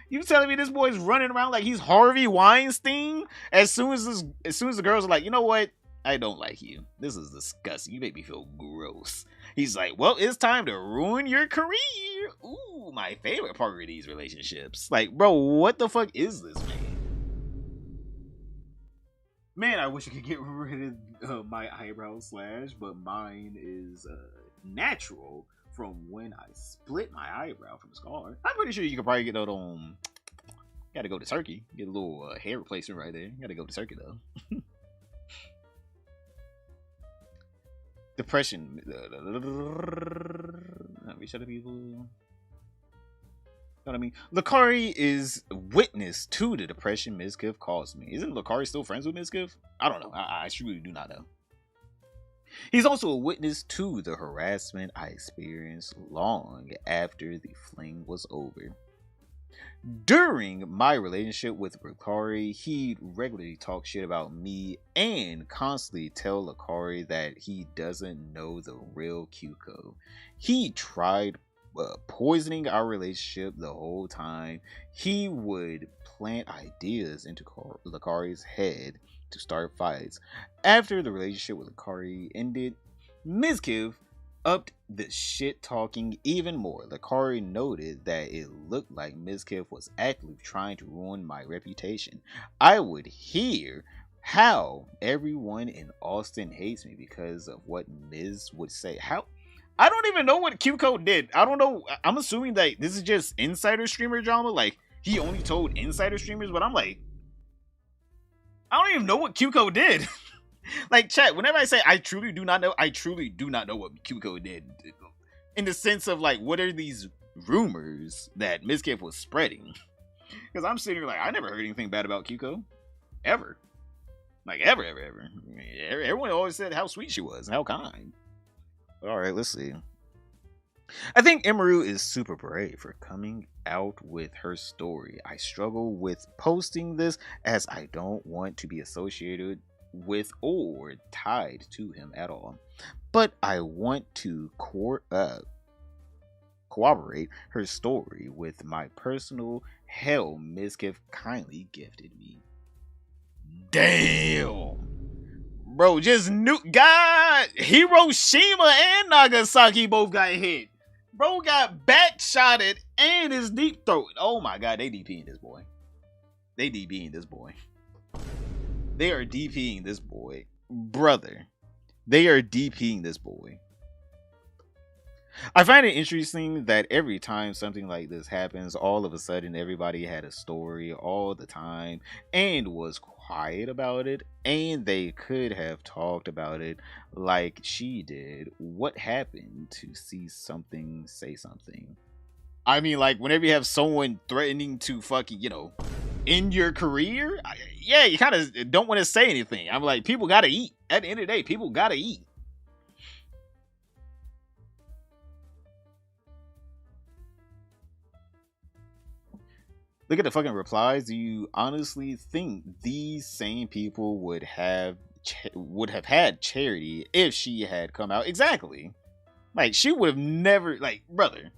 [SPEAKER 1] You telling me this boy's running around like he's Harvey Weinstein? As soon as the girls are like, you know what? I don't like you. This is disgusting. You make me feel gross. He's like, well, it's time to ruin your career. Ooh, my favorite part of these relationships. Like, bro, what the fuck is this, man? Man, I wish I could get rid of my eyebrow slash, but mine is natural from when I split my eyebrow from a scar. I'm pretty sure you could probably get that on. Gotta go to Turkey. Get a little hair replacement right there. Gotta go to Turkey though. Depression. Reach out to people. You know what I mean? Lakari is witness to the depression Mizkif caused me. Isn't Lakari still friends with Mizkif? I don't know. I truly do not know. He's also a witness to the harassment I experienced long after the fling was over. During my relationship with Lakari, he regularly talked shit about me and constantly tell Lakari that he doesn't know the real Kyuko. He tried poisoning our relationship the whole time. He would plant ideas into Lakari's head to start fights. After the relationship with Lakari ended, Mizkif upped the shit talking even more. Lakari noted that it looked like Mizkif was actively trying to ruin my reputation. I would hear how everyone in Austin hates me because of what Miz would say. I don't even know what Kyuko did. I don't know. I'm assuming that this is just insider streamer drama. Like, he only told insider streamers, but I'm like, I don't even know what Kyuko did. Like, chat, whenever I say I truly do not know what Kyuko did. In the sense of, like, what are these rumors that Mizkif was spreading? Because I'm sitting here like, I never heard anything bad about Kyuko. Ever. Like, ever. Everyone always said how sweet she was and how kind. Alright, let's see. I think Emiru is super brave for coming out with her story. I struggle with posting this as I don't want to be associated with or tied to him at all. But I want to corroborate her story with my personal hell Mizkif kindly gifted me. Damn! Bro, just God! Hiroshima and Nagasaki both got hit. Bro got backshotted and his deep throat. Oh my god, they DPing this boy. They DPing this boy. They are DPing this boy. Brother. They are DPing this boy. I find it interesting that every time something like this happens, all of a sudden everybody had a story all the time and was quiet about it, and they could have talked about it like she did. What happened to see something, say something? I mean, like, whenever you have someone threatening to fucking, end your career, yeah, you kind of don't want to say anything. I'm like, people gotta eat. At the end of the day, people gotta eat. Look at the fucking replies. Do you honestly think these same people would have had charity if she had come out? Exactly. Like, she would have never, like, brother.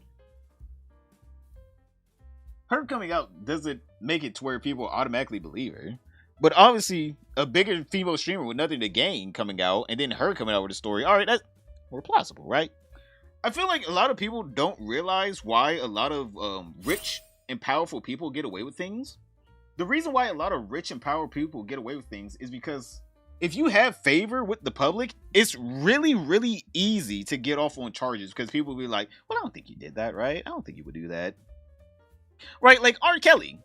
[SPEAKER 1] Her coming out doesn't make it to where people automatically believe her. But obviously, a bigger female streamer with nothing to gain coming out, and then her coming out with a story, all right, that's more plausible, right? I feel like a lot of people don't realize why a lot of rich and powerful people get away with things. The reason why a lot of rich and powerful people get away with things is because if you have favor with the public, it's really, really easy to get off on charges because people will be like, well, I don't think you did that, right? I don't think you would do that. Right? Like R. Kelly.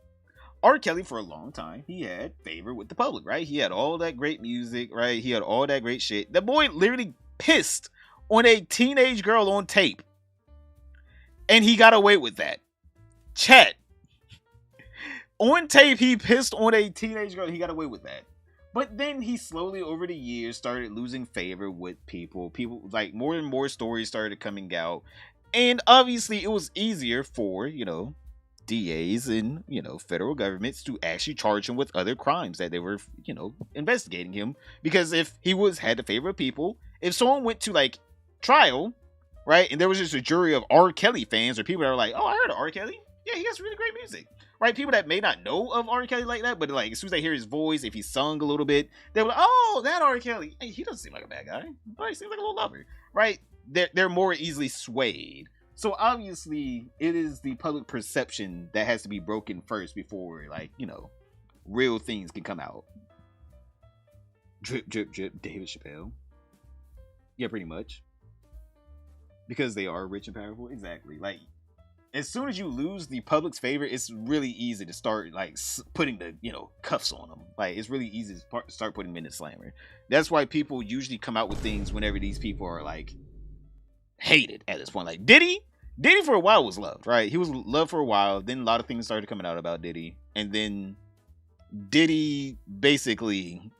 [SPEAKER 1] R. Kelly, for a long time, he had favor with the public, right? He had all that great music, right? He had all that great shit. The boy literally pissed on a teenage girl on tape. And he got away with that. Chat. On tape, he pissed on a teenage girl. He got away with that. But then he slowly, over the years, started losing favor with people. People, like, more and more stories started coming out. And obviously, it was easier for, DAs and, federal governments to actually charge him with other crimes that they were, investigating him. Because if he had the favor of people, if someone went to, like, trial, right, and there was just a jury of R. Kelly fans or people that were like, oh, I heard of R. Kelly. Yeah, he has really great music. Right? People that may not know of R. Kelly like that, but like as soon as they hear his voice, if he sung a little bit, they're like, oh, that R. Kelly. Hey, he doesn't seem like a bad guy. But he seems like a little lover. Right? They're more easily swayed. So obviously, it is the public perception that has to be broken first before, like, real things can come out. Drip, drip, drip, David Chappelle. Yeah, pretty much. Because they are rich and powerful. Exactly. Like, as soon as you lose the public's favor, it's really easy to start, like, putting the, cuffs on them. Like, it's really easy to start putting them in the slammer. That's why people usually come out with things whenever these people are, like, hated at this point. Like, Diddy for a while was loved, right? He was loved for a while. Then a lot of things started coming out about Diddy. And then Diddy basically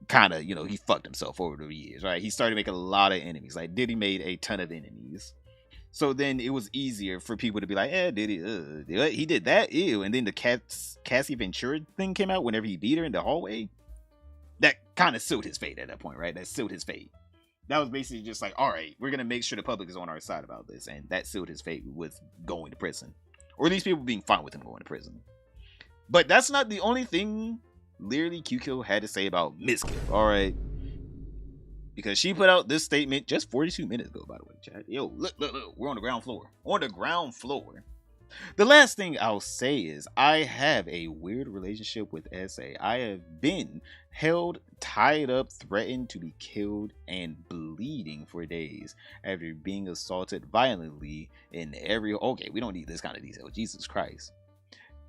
[SPEAKER 1] kind of, he fucked himself over the years, right? He started making a lot of enemies. Like, Diddy made a ton of enemies. So then it was easier for people to be like, Diddy, he did that, ew. And then the Cassie Ventura thing came out whenever he beat her in the hallway. That kind of sealed his fate at that point, right? That sealed his fate. That was basically just like, all right, we're going to make sure the public is on our side about this. And that sealed his fate with going to prison. Or at least people being fine with him going to prison. But that's not the only thing literally QQ had to say about Mizkif, all right? Because she put out this statement just 42 minutes ago, by the way, chat. Yo, look, we're on the ground floor. On the ground floor. The last thing I'll say is I have a weird relationship with SA. I have been held, tied up, threatened to be killed, and bleeding for days after being assaulted violently in every... Okay, we don't need this kind of detail. Jesus Christ.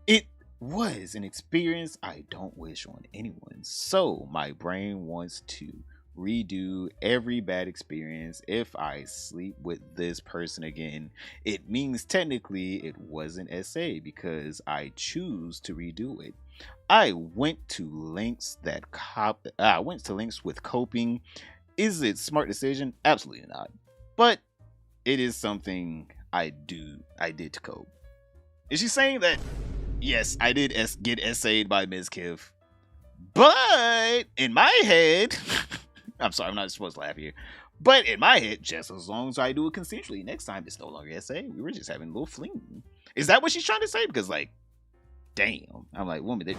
[SPEAKER 1] It was an experience I don't wish on anyone. So my brain wants to redo every bad experience. If I sleep with this person again, it means technically it wasn't SA because I choose to redo it. I went to lengths with coping. Is it smart decision? Absolutely not. But it is something I did to cope. Is she saying that yes, I did get SA'd by Mizkif, but in my head I'm sorry, I'm not supposed to laugh here. But in my head, just as long as I do it consensually, next time it's no longer SA. We were just having a little fling. Is that what she's trying to say? Because, like, damn. I'm like, woman, you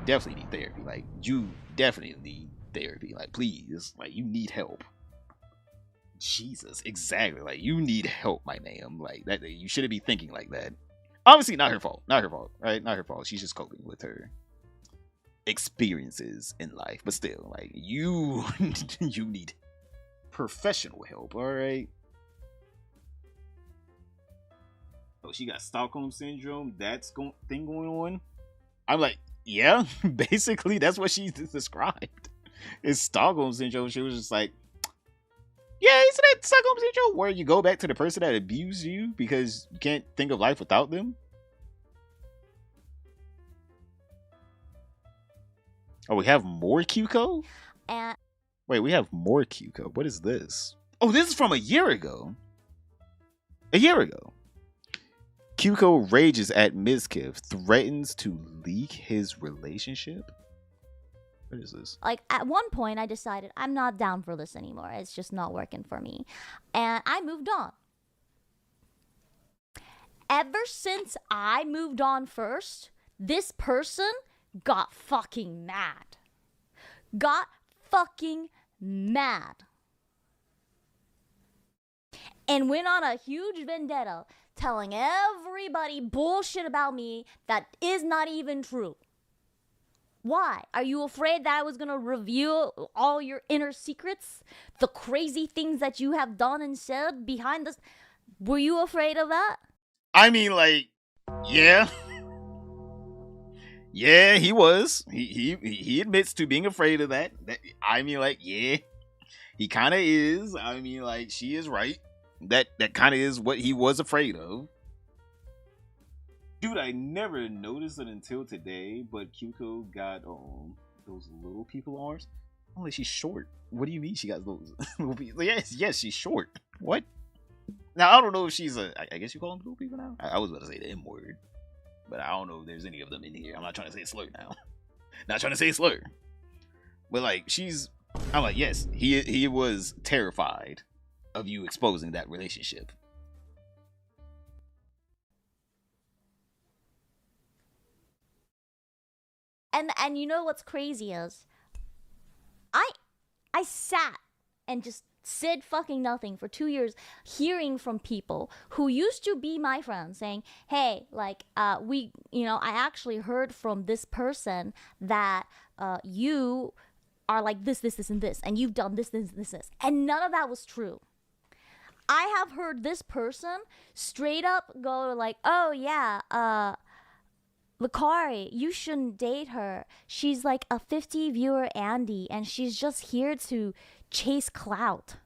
[SPEAKER 1] definitely need therapy. Like, you definitely need therapy. Like, please. Like, you need help. Jesus, exactly. Like, you need help, my ma'am. Like, that you shouldn't be thinking like that. Obviously, not her fault. Not her fault, right? Not her fault. She's just coping with her experiences in life. But still, like, you need professional help, all right? Oh, she got Stockholm syndrome. That's thing going on. I'm like, yeah, basically that's what she described. It's Stockholm syndrome. She was just like, yeah, isn't that Stockholm syndrome where you go back to the person that abused you because you can't think of life without them? Oh, we have more Cuco? Wait, we have more Cuco. What is this? Oh, this is from a year ago. A year ago. Cuco rages at Mizkif, threatens to leak his relationship. What is this?
[SPEAKER 13] Like, at one point, I decided I'm not down for this anymore. It's just not working for me. And I moved on. Ever since I moved on first, this person got fucking mad. Got fucking mad. And went on a huge vendetta telling everybody bullshit about me that is not even true. Why? Are you afraid that I was going to reveal all your inner secrets? The crazy things that you have done and said behind this? Were you afraid of that?
[SPEAKER 1] I mean, like, yeah. Yeah, he was. He admits to being afraid of that. I mean, like, yeah. He kind of is. I mean, like, she is right. That kind of is what he was afraid of. Dude, I never noticed it until today, but Cuco got those little people arms. Oh, like, she's short. What do you mean she got those little people? Yes, she's short. What? Now, I don't know if she's I guess you call them little people now? I was about to say the M word. But I don't know if there's any of them in here. I'm not trying to say a slur now. Not trying to say a slur. But, like, I'm like, yes, he was terrified of you exposing that relationship.
[SPEAKER 13] And you know what's crazy is I sat and just said fucking nothing for 2 years, hearing from people who used to be my friends saying, hey, like, I actually heard from this person that you are like this, and this, and you've done this, and none of that was true. I have heard this person straight up go like, oh yeah, Lakari, you shouldn't date her. She's like a 50 viewer Andy, and she's just here to chase clout.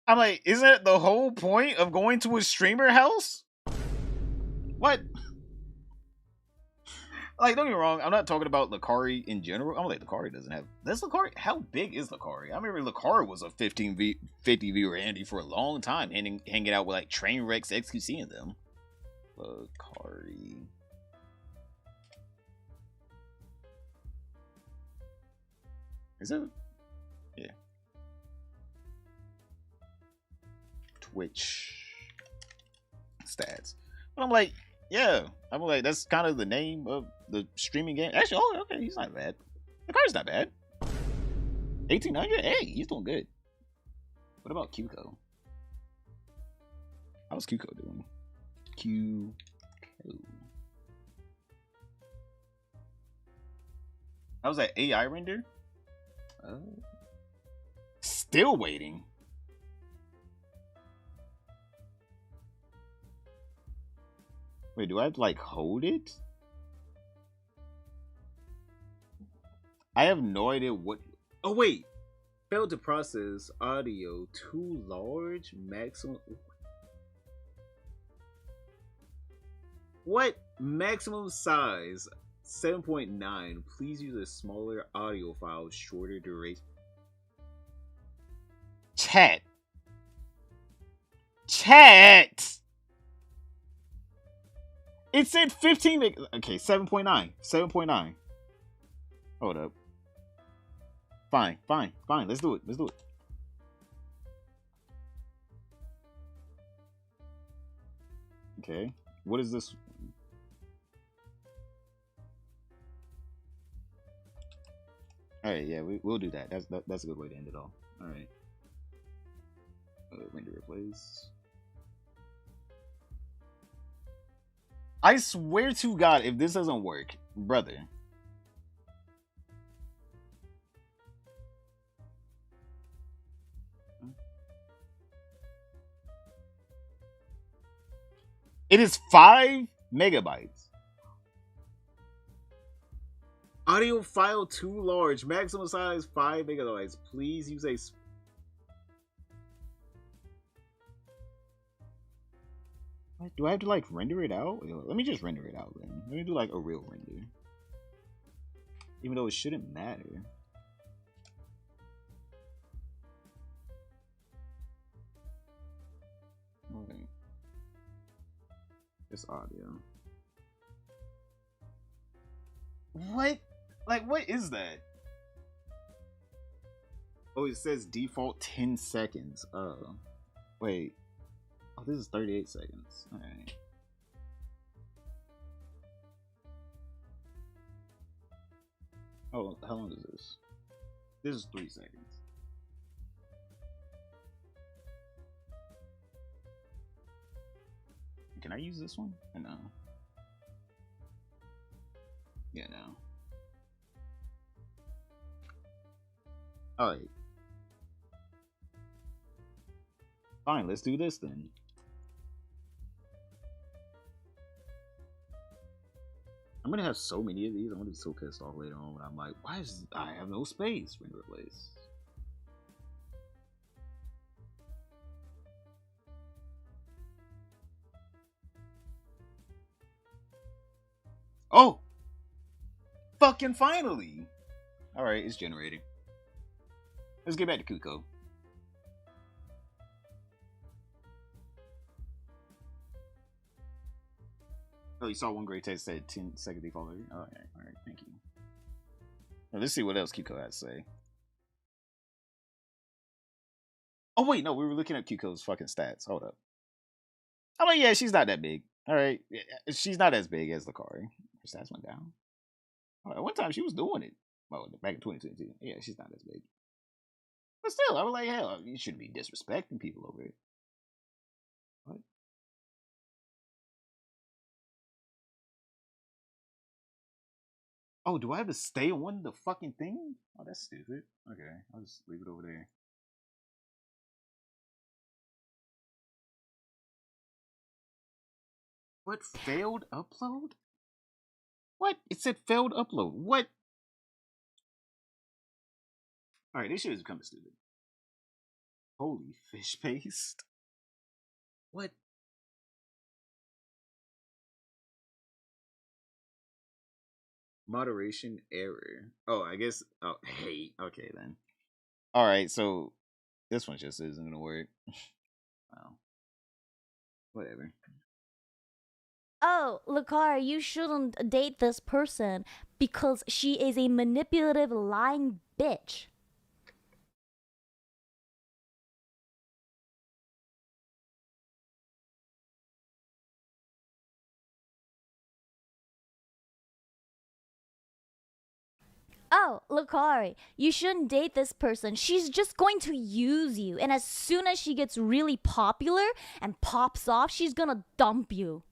[SPEAKER 1] I'm like, isn't it the whole point of going to a streamer house? What? Like, don't get me wrong, I'm not talking about Lakari in general. I'm like, Lakari doesn't have... Lakari... How big is Lakari? I remember Lakari was a 50 viewer Andy for a long time, hanging out with, like, Trainwrecks, XQC and them. Lakari... Is it? Yeah. Twitch stats. But I'm like, yeah. I'm like, that's kind of the name of the streaming game. Actually, oh, okay, he's not bad. The card's not bad. 1800? Hey, he's doing good. What about Cuco? How's Cuco doing? Cuco. How's that AI render? Still waiting. Wait, do I have to, like, hold it? I have no idea what... Oh, wait. Failed to process audio too large. Maximum... What? Maximum size 7.9. Please use a smaller audio file, shorter duration. Chat. It said 15. Okay, 7.9. 7.9. Hold up. Fine. Let's do it. Okay. What is this? All right, yeah, we'll do that. That's a good way to end it all. All right. Render replace. I swear to God, if this doesn't work, brother. It is 5 megabytes. Audio file too large. Maximum size 5 megabytes. Please use a. Do I have to like render it out? Let me just render it out then. Let me do like a real render. Even though it shouldn't matter. Okay. This audio. What? Like, what is that? Oh, it says default 10 seconds. Oh. Wait. Oh, this is 38 seconds. Alright. Oh, how long is this? This is 3 seconds. Can I use this one? Or no? Yeah, no. Alright. Fine, let's do this then. I'm gonna have so many of these. I'm gonna be so pissed off later on when I'm like, why is I have no space for replace? Oh! Fucking finally! Alright, it's generating. Let's get back to Kuko. Oh, you saw one great text said 10-second default. Oh, okay, alright, thank you. Now, let's see what else Kuko has to say. Oh, wait, no, we were looking at Kuko's fucking stats. Hold up. I'm like, yeah, she's not that big. Alright, she's not as big as Lakari. Her stats went down. Right, one time she was doing it. Well, back in 2022. Yeah, she's not as big. But still, I was like, hell, you shouldn't be disrespecting people over it. What? Oh, do I have to stay on the fucking thing? Oh, that's stupid. Okay, I'll just leave it over there. What? Failed upload? What? It said failed upload. What? Alright, this shit is becoming stupid. Holy fish paste. What? Moderation error. Oh, I guess. Oh, hey. Okay, then. Alright, so this one just isn't gonna work. Wow. Whatever.
[SPEAKER 13] Oh, Lakar, you shouldn't date this person because she is a manipulative, lying bitch. Oh, Lakari, you shouldn't date this person. She's just going to use you. And as soon as she gets really popular and pops off, she's gonna dump you.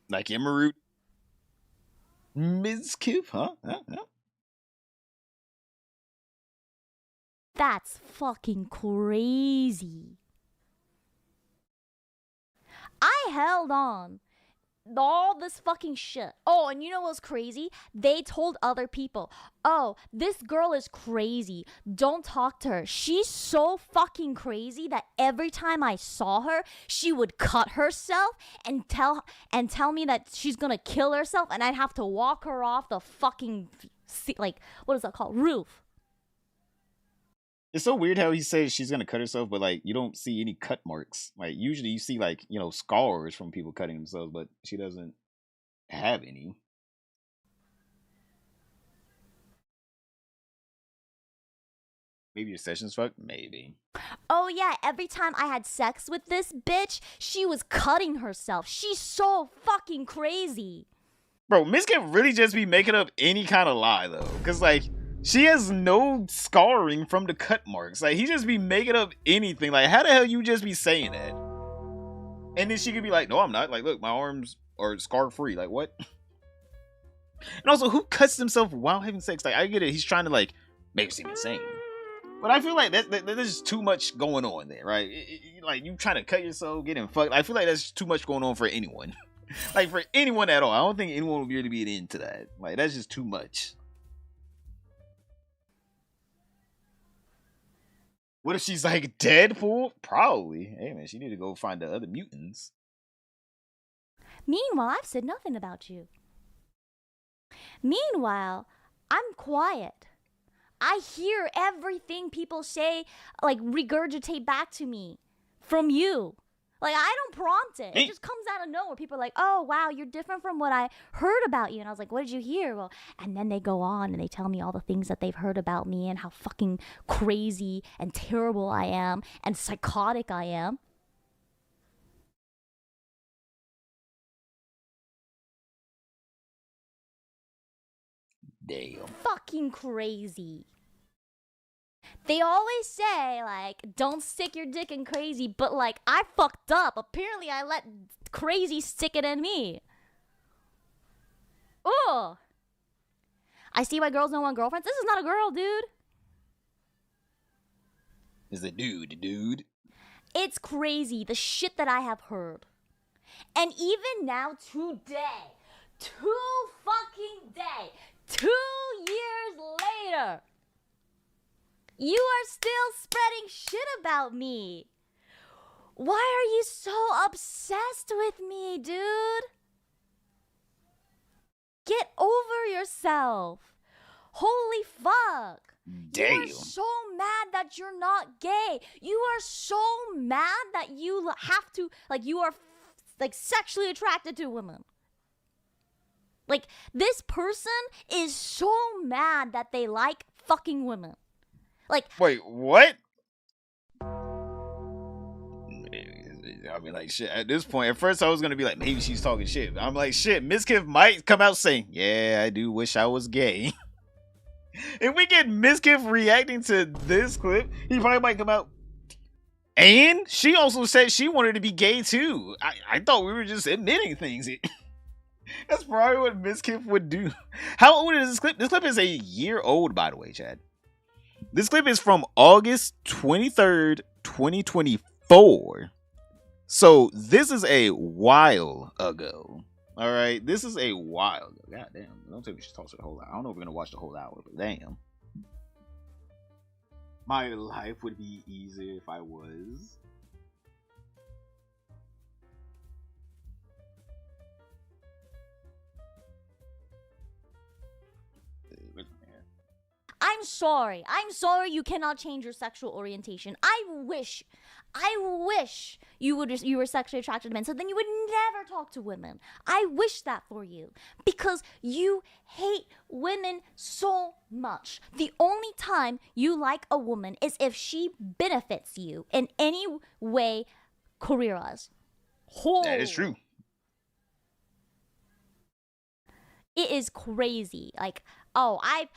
[SPEAKER 1] Like Emiru. Mizkif, huh?
[SPEAKER 13] That's fucking crazy. I held on. All this fucking shit. Oh, and you know what's crazy? They told other people, oh, this girl is crazy. Don't talk to her. She's so fucking crazy that every time I saw her, she would cut herself and tell me that she's gonna kill herself, and I'd have to walk her off the fucking, like, what is that called? Roof.
[SPEAKER 1] It's so weird how he says she's gonna cut herself, but like you don't see any cut marks. Like usually you see like, you know, scars from people cutting themselves, but she doesn't have any. Maybe your sessions fucked? Maybe.
[SPEAKER 13] Oh yeah, every time I had sex with this bitch, she was cutting herself. She's so fucking crazy.
[SPEAKER 1] Bro, Mizkif really just be making up any kind of lie, though. Because, like, she has no scarring from the cut marks. Like, he just be making up anything. Like, how the hell you just be saying that? And then she could be like, no, I'm not. Like, look, my arms are scar-free. Like, what? And also, who cuts himself while having sex? Like, I get it. He's trying to, like, make it seem insane. But I feel like there's just too much going on there, right? Like, you trying to cut yourself, getting fucked. I feel like that's too much going on for anyone. Like, for anyone at all. I don't think anyone would really be into that. Like, that's just too much. What if she's like Deadpool? Probably. Hey, man, she need to go find the other mutants.
[SPEAKER 13] Meanwhile, I've said nothing about you. Meanwhile, I'm quiet. I hear everything people say, like, regurgitate back to me from you. Like, I don't prompt it. It just comes out of nowhere. People are like, oh, wow, you're different from what I heard about you. And I was like, what did you hear? Well, and then they go on and they tell me all the things that they've heard about me and how fucking crazy and terrible I am and psychotic I am.
[SPEAKER 1] Damn.
[SPEAKER 13] Fucking crazy. They always say, like, don't stick your dick in crazy, but, like, I fucked up. Apparently, I let crazy stick it in me. Ugh. I see why girls don't want girlfriends. This is not a girl, dude.
[SPEAKER 1] It's a dude.
[SPEAKER 13] It's crazy, the shit that I have heard. And even now, today, 2 years later, you are still spreading shit about me. Why are you so obsessed with me, dude? Get over yourself. Holy fuck.
[SPEAKER 1] Damn.
[SPEAKER 13] You are so mad that you're not gay. You are so mad that you have to, like, you are, like, sexually attracted to women. Like, this person is so mad that they like fucking women. Like,
[SPEAKER 1] wait, what? I mean, like, shit, at this point, at first I was gonna be like, maybe she's talking shit. I'm like, shit, Mizkif might come out saying, yeah, I do wish I was gay. If we get Mizkif reacting to this clip, he probably might come out. And she also said she wanted to be gay too. I thought we were just admitting things. That's probably what Mizkif would do. How old is this clip? This clip is a year old, by the way, Chad. This clip is from August 23rd, 2024. So this is a while ago. All right, this is a while ago. God damn, don't tell me she talks the whole hour. I don't know if we're gonna watch the whole hour, but damn. My life would be easier if I was.
[SPEAKER 13] I'm sorry. I'm sorry you cannot change your sexual orientation. I wish you were sexually attracted to men, so then you would never talk to women. I wish that for you, because you hate women so much. The only time you like a woman is if she benefits you in any way career-wise.
[SPEAKER 1] That is true.
[SPEAKER 13] It is crazy. Like, oh, I've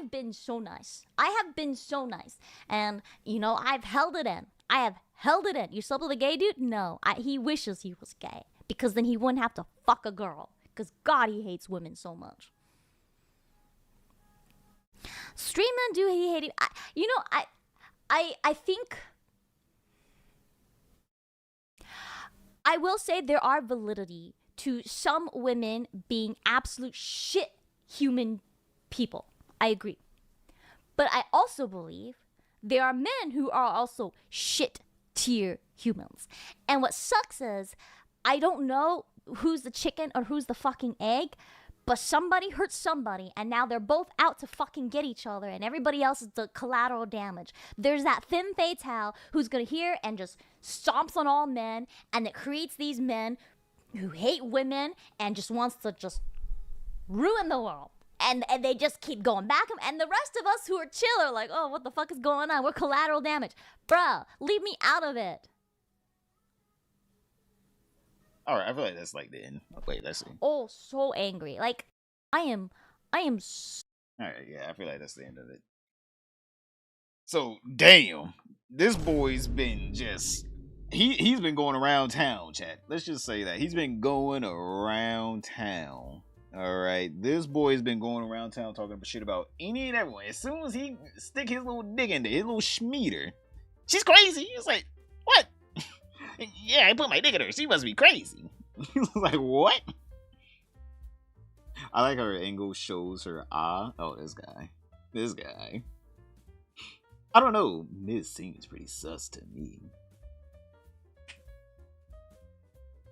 [SPEAKER 13] been so nice. I have been so nice. And, you know, I've held it in. I have held it in. You slept with a gay dude? No. He wishes he was gay. Because then he wouldn't have to fuck a girl. Because God, he hates women so much. Stream men do he hate it. I think... I will say there are validity to some women being absolute shit human people. I agree. But I also believe there are men who are also shit tier humans. And what sucks is, I don't know who's the chicken or who's the fucking egg, but somebody hurt somebody, and now they're both out to fucking get each other, and everybody else is the collateral damage. There's that femme fatale who's gonna hear and just stomps on all men, and it creates these men who hate women and just wants to just ruin the world. And they just keep going back. And the rest of us who are chill are like, oh, what the fuck is going on? We're collateral damage. Bruh, leave me out of it.
[SPEAKER 1] All right, I feel like that's like the end. Wait, let's see.
[SPEAKER 13] Oh, so angry. Like, I am so...
[SPEAKER 1] All right, yeah, I feel like that's the end of it. So, damn, this boy's been just... He's been going around town, chat. Let's just say that. He's been going around town. Alright, this boy's been going around town talking shit about any and everyone. As soon as he stick his little dick in there, his little schmeater, she's crazy. He's like, what? Yeah, I put my dick in her. She must be crazy. He's like, what? I like how her angle shows her Oh, this guy. This guy. I don't know. Miz seems pretty sus to me.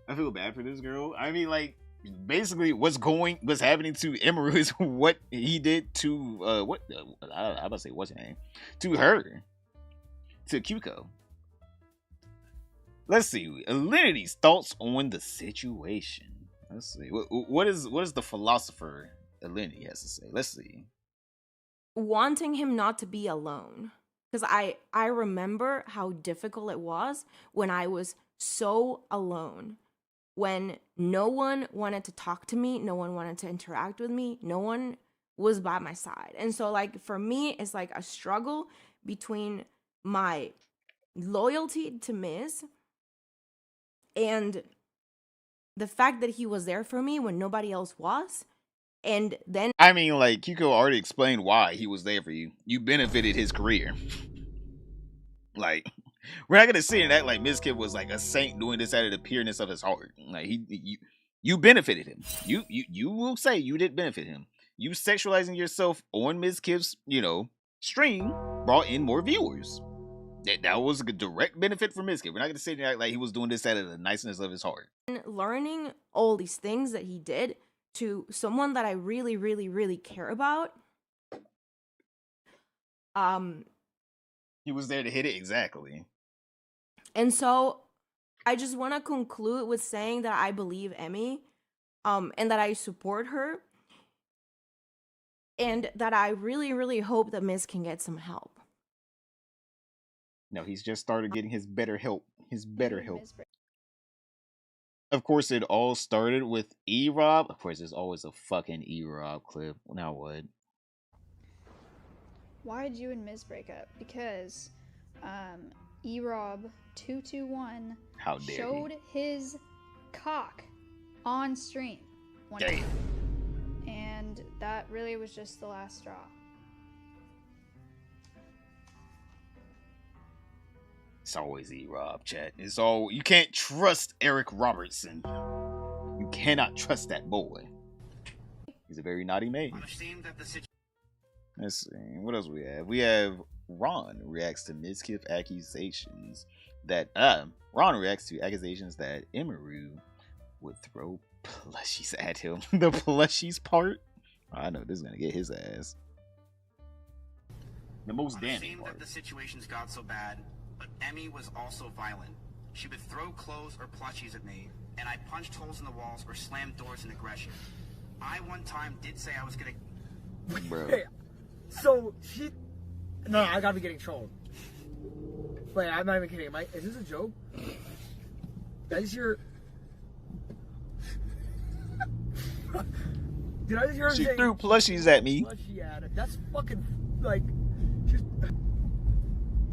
[SPEAKER 1] I feel bad for this girl. I mean, like, basically what's happening to Emiru is what he did to I was about to say what's her name? To her. To Kyuko. Let's see. Alinity's thoughts on the situation. Let's see. What is the philosopher Alinity has to say? Let's see.
[SPEAKER 14] Wanting him not to be alone. Because I remember how difficult it was when I was so alone. When no one wanted to talk to me, no one wanted to interact with me, no one was by my side. And so, like, for me, it's like a struggle between my loyalty to Miz and the fact that he was there for me when nobody else was. And then...
[SPEAKER 1] I mean, like, Kyuko already explained why he was there for you. You benefited his career. Like... We're not gonna sit and act like Mizkif was like a saint doing this out of the pureness of his heart. Like you benefited him. You will say you did benefit him. You sexualizing yourself on Mizkif's, stream brought in more viewers. That was a direct benefit for Mizkif. We're not gonna sit and act like he was doing this out of the niceness of his heart.
[SPEAKER 14] Learning all these things that he did to someone that I really, really, really care about.
[SPEAKER 1] He was there to hit it exactly.
[SPEAKER 14] And so I just want to conclude with saying that I believe Emmy, and that I support her, and that I really, really hope that Miz can get some help.
[SPEAKER 1] No, he's just started getting his better help. Of course, it all started with E-Rob. Of course, there's always a fucking E-Rob clip. Now what?
[SPEAKER 6] Why did you and Miz break up? Because E-Rob 221 showed his cock on stream.
[SPEAKER 1] Damn.
[SPEAKER 6] And that really was just the last straw.
[SPEAKER 1] It's always E-Rob, chat. You can't trust Eric Robertson. You cannot trust that boy. He's a very naughty man. Let's see. What else we have? We have Ron reacts to Mizkif accusations that Emiru would throw plushies at him. The plushies part? I know this is gonna get his ass. The most damning part.
[SPEAKER 15] That the situations got so bad, but Emmy was also violent. She would throw clothes or plushies at me, and I punched holes in the walls or slammed doors in aggression. I one time did say I was gonna...
[SPEAKER 1] Bro.
[SPEAKER 16] Hey, so she... No, I gotta be getting trolled. Wait, I'm not even kidding. Is this a joke? That is your... Did I just hear her
[SPEAKER 1] She
[SPEAKER 16] saying,
[SPEAKER 1] threw plushies at me.
[SPEAKER 16] Plushie at it. That's fucking, like... Just...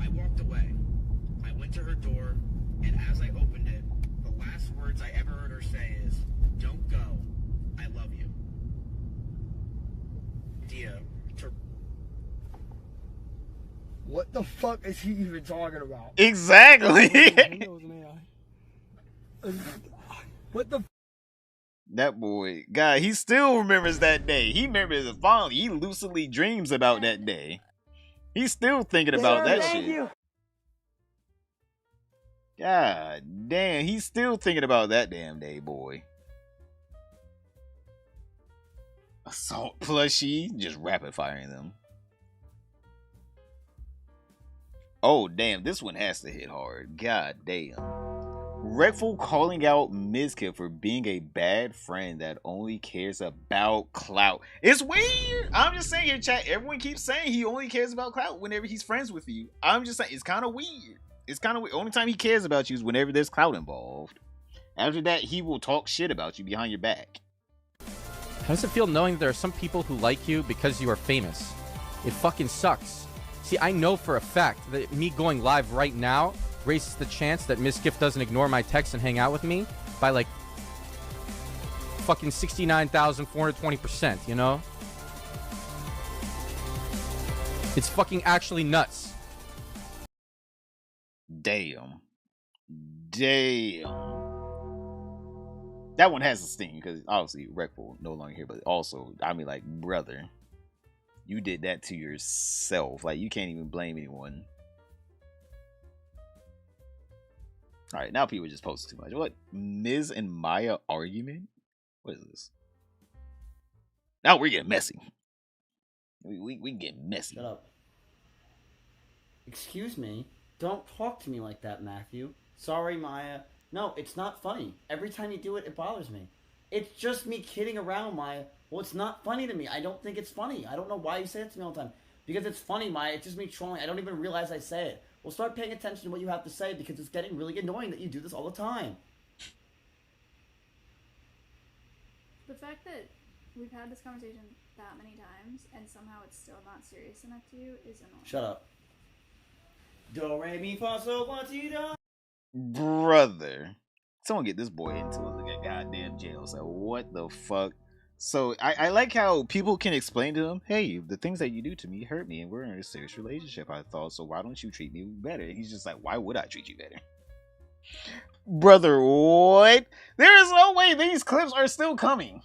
[SPEAKER 15] I walked away. I went to her door, and as I opened it, the last words I ever heard her say is, "Don't go. I love you." Dia,
[SPEAKER 16] What the fuck is he even talking about?
[SPEAKER 1] Exactly.
[SPEAKER 16] What the?
[SPEAKER 1] That boy, God, he still remembers that day. He remembers it fondly. He lucidly dreams about that day. He's still thinking about that shit. God damn, he's still thinking about that damn day, boy. Assault plushie, just rapid firing them. Oh damn, this one has to hit hard. God damn. Redful calling out Mizkif for being a bad friend that only cares about clout. It's weird. I'm just saying here, chat. Everyone keeps saying he only cares about clout whenever he's friends with you. I'm just saying it's kind of weird. It's kind of weird. Only time he cares about you is whenever there's clout involved. After that, he will talk shit about you behind your back.
[SPEAKER 17] How does it feel knowing that there are some people who like you because you are famous? It fucking sucks. See, I know for a fact that me going live right now raises the chance that Mizkif doesn't ignore my texts and hang out with me by like fucking 69,420%, you know? It's fucking actually nuts.
[SPEAKER 1] Damn. That one has a sting because obviously Redful no longer here, but also, I mean, like, brother, you did that to yourself. Like, you can't even blame anyone. All right, now people just post too much. What? Miz and Maya argument? What is this? Now we're getting messy. We get messy.
[SPEAKER 18] Shut up. Excuse me. Don't talk to me like that, Matthew. Sorry, Maya. No, it's not funny. Every time you do it, it bothers me. It's just me kidding around, Maya. Well, it's not funny to me. I don't think it's funny. I don't know why you say it to me all the time. Because it's funny, Maya. It's just me trolling. I don't even realize I say it. Well, start paying attention to what you have to say because it's getting really annoying that you do this all the time.
[SPEAKER 6] The fact that we've had this conversation that many times and somehow it's still not serious enough to you is annoying.
[SPEAKER 18] Shut up. Do, re, mi, fa, sol, la, ti, do.
[SPEAKER 1] Brother. Someone get this boy into a goddamn jail. So what the fuck? So I like how people can explain to him, hey, the things that you do to me hurt me and we're in a serious relationship, I thought, so why don't you treat me better? And he's just like, why would I treat you better? Brother, what? There is no way these clips are still coming.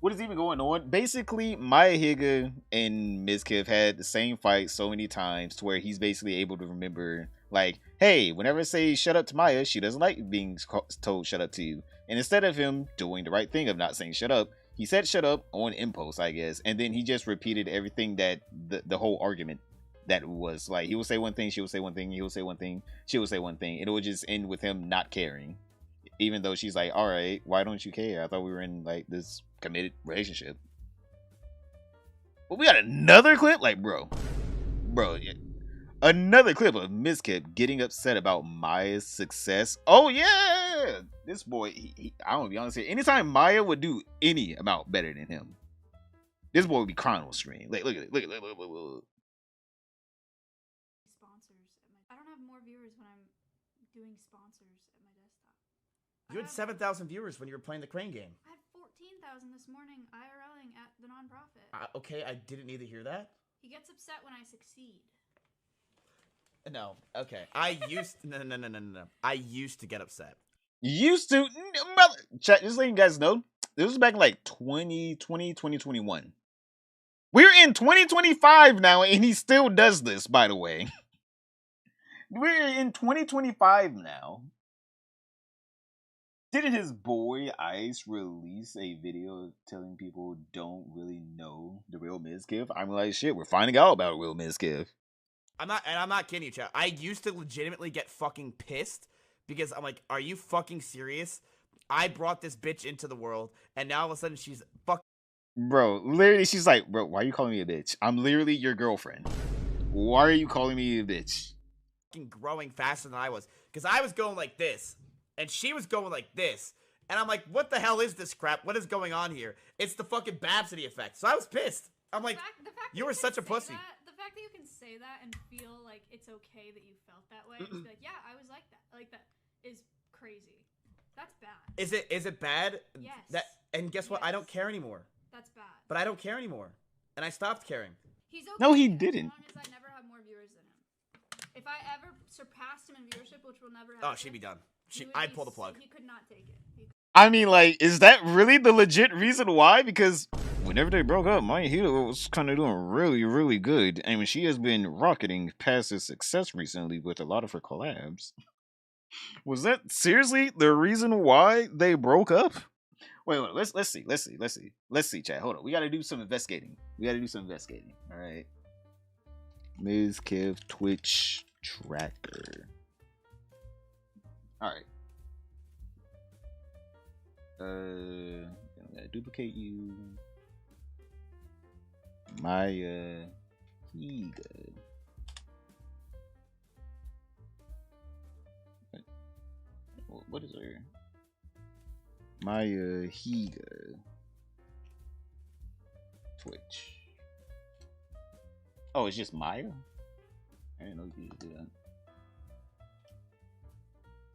[SPEAKER 1] What is even going on? Basically, Maya Higa and Mizkif had the same fight so many times to where he's basically able to remember, like, hey, whenever I say shut up to Maya, she doesn't like being told shut up to you. And instead of him doing the right thing of not saying shut up, he said shut up on impulse, I guess. And then he just repeated everything that the whole argument that was. Like, he would say one thing, she would say one thing, he would say one thing, she would say one thing. And it would just end with him not caring. Even though she's like, all right, why don't you care? I thought we were in, like, this committed relationship. But we got another clip? Like, bro, yeah. Another clip of Mizkif getting upset about Maya's success. Oh, yeah! This boy, I don't be honest here. Anytime Maya would do any amount better than him, this boy would be crying on screen. Like, look at it. Look.
[SPEAKER 6] Sponsors. I don't have more viewers when I'm doing sponsors at my desktop.
[SPEAKER 18] You had 7,000 viewers when you were playing the crane game.
[SPEAKER 6] I had 14,000 this morning IRLing at the nonprofit.
[SPEAKER 18] Okay, I didn't need to hear that.
[SPEAKER 6] He gets upset when I succeed.
[SPEAKER 18] No, okay. I used no. I used to get upset.
[SPEAKER 1] Used to? Brother, chat, just letting you guys know, this was back in like 2020, 2021. We're in 2025 now, and he still does this, by the way. We're in 2025 now. Didn't his boy Ice release a video telling people don't really know the real Mizkif? I'm like, shit, we're finding out about real Mizkif.
[SPEAKER 18] I'm not kidding you, chat. I used to legitimately get fucking pissed because I'm like, are you fucking serious? I brought this bitch into the world, and now all of a sudden she's fucking.
[SPEAKER 1] Bro, literally, she's like, bro, why are you calling me a bitch? I'm literally your girlfriend. Why are you calling me a bitch?
[SPEAKER 18] Fucking growing faster than I was, because I was going like this, and she was going like this, and I'm like, what the hell is this crap? What is going on here? It's the fucking Babsity effect. So I was pissed. I'm like,
[SPEAKER 6] the fact
[SPEAKER 18] you were such a pussy.
[SPEAKER 6] The fact that you can say that and feel like it's okay that you felt that way, and just be like, yeah, I was like that. Like, that is crazy. That's bad.
[SPEAKER 18] Is it bad?
[SPEAKER 6] Yes.
[SPEAKER 18] And guess what? I don't care anymore.
[SPEAKER 6] That's bad.
[SPEAKER 18] But I don't care anymore, and I stopped caring.
[SPEAKER 6] He's okay.
[SPEAKER 1] No, he didn't.
[SPEAKER 6] As long as I never have more viewers than him. If I ever surpassed him in viewership, which will never happen.
[SPEAKER 18] Oh, she'd be done. I'd pull the plug.
[SPEAKER 6] He could not take it.
[SPEAKER 1] I mean, like, is that really the legit reason why? Because whenever they broke up, Maya Higa was kind of doing really, really good. I mean, she has been rocketing past her success recently with a lot of her collabs. Was that seriously the reason why they broke up? Wait, let's see, chat. Hold on. We gotta do some investigating. All right. Mizkif Twitch tracker. Alright. I'm gonna duplicate you. Maya Higa. What is her? Maya Higa. Twitch. Oh, it's just Maya? I didn't know you could do that.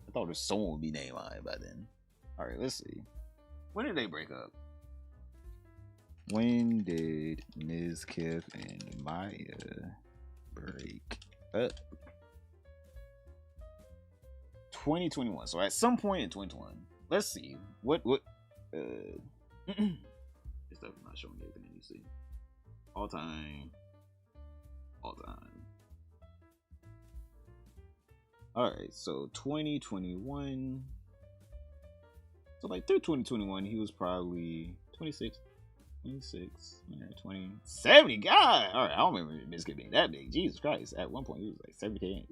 [SPEAKER 1] I thought her soul would be named Maya by then. Alright, let's see. When did they break up? When did Mizkif and Maya break up? 2021. So at some point in 2021. Let's see. What it's definitely not showing everything you see. All time. Alright, so 2021. So like through 2021, he was probably 26, 20, 70. God! Alright, I don't remember Mizkif being that big. Jesus Christ. At one point, he was like 70K.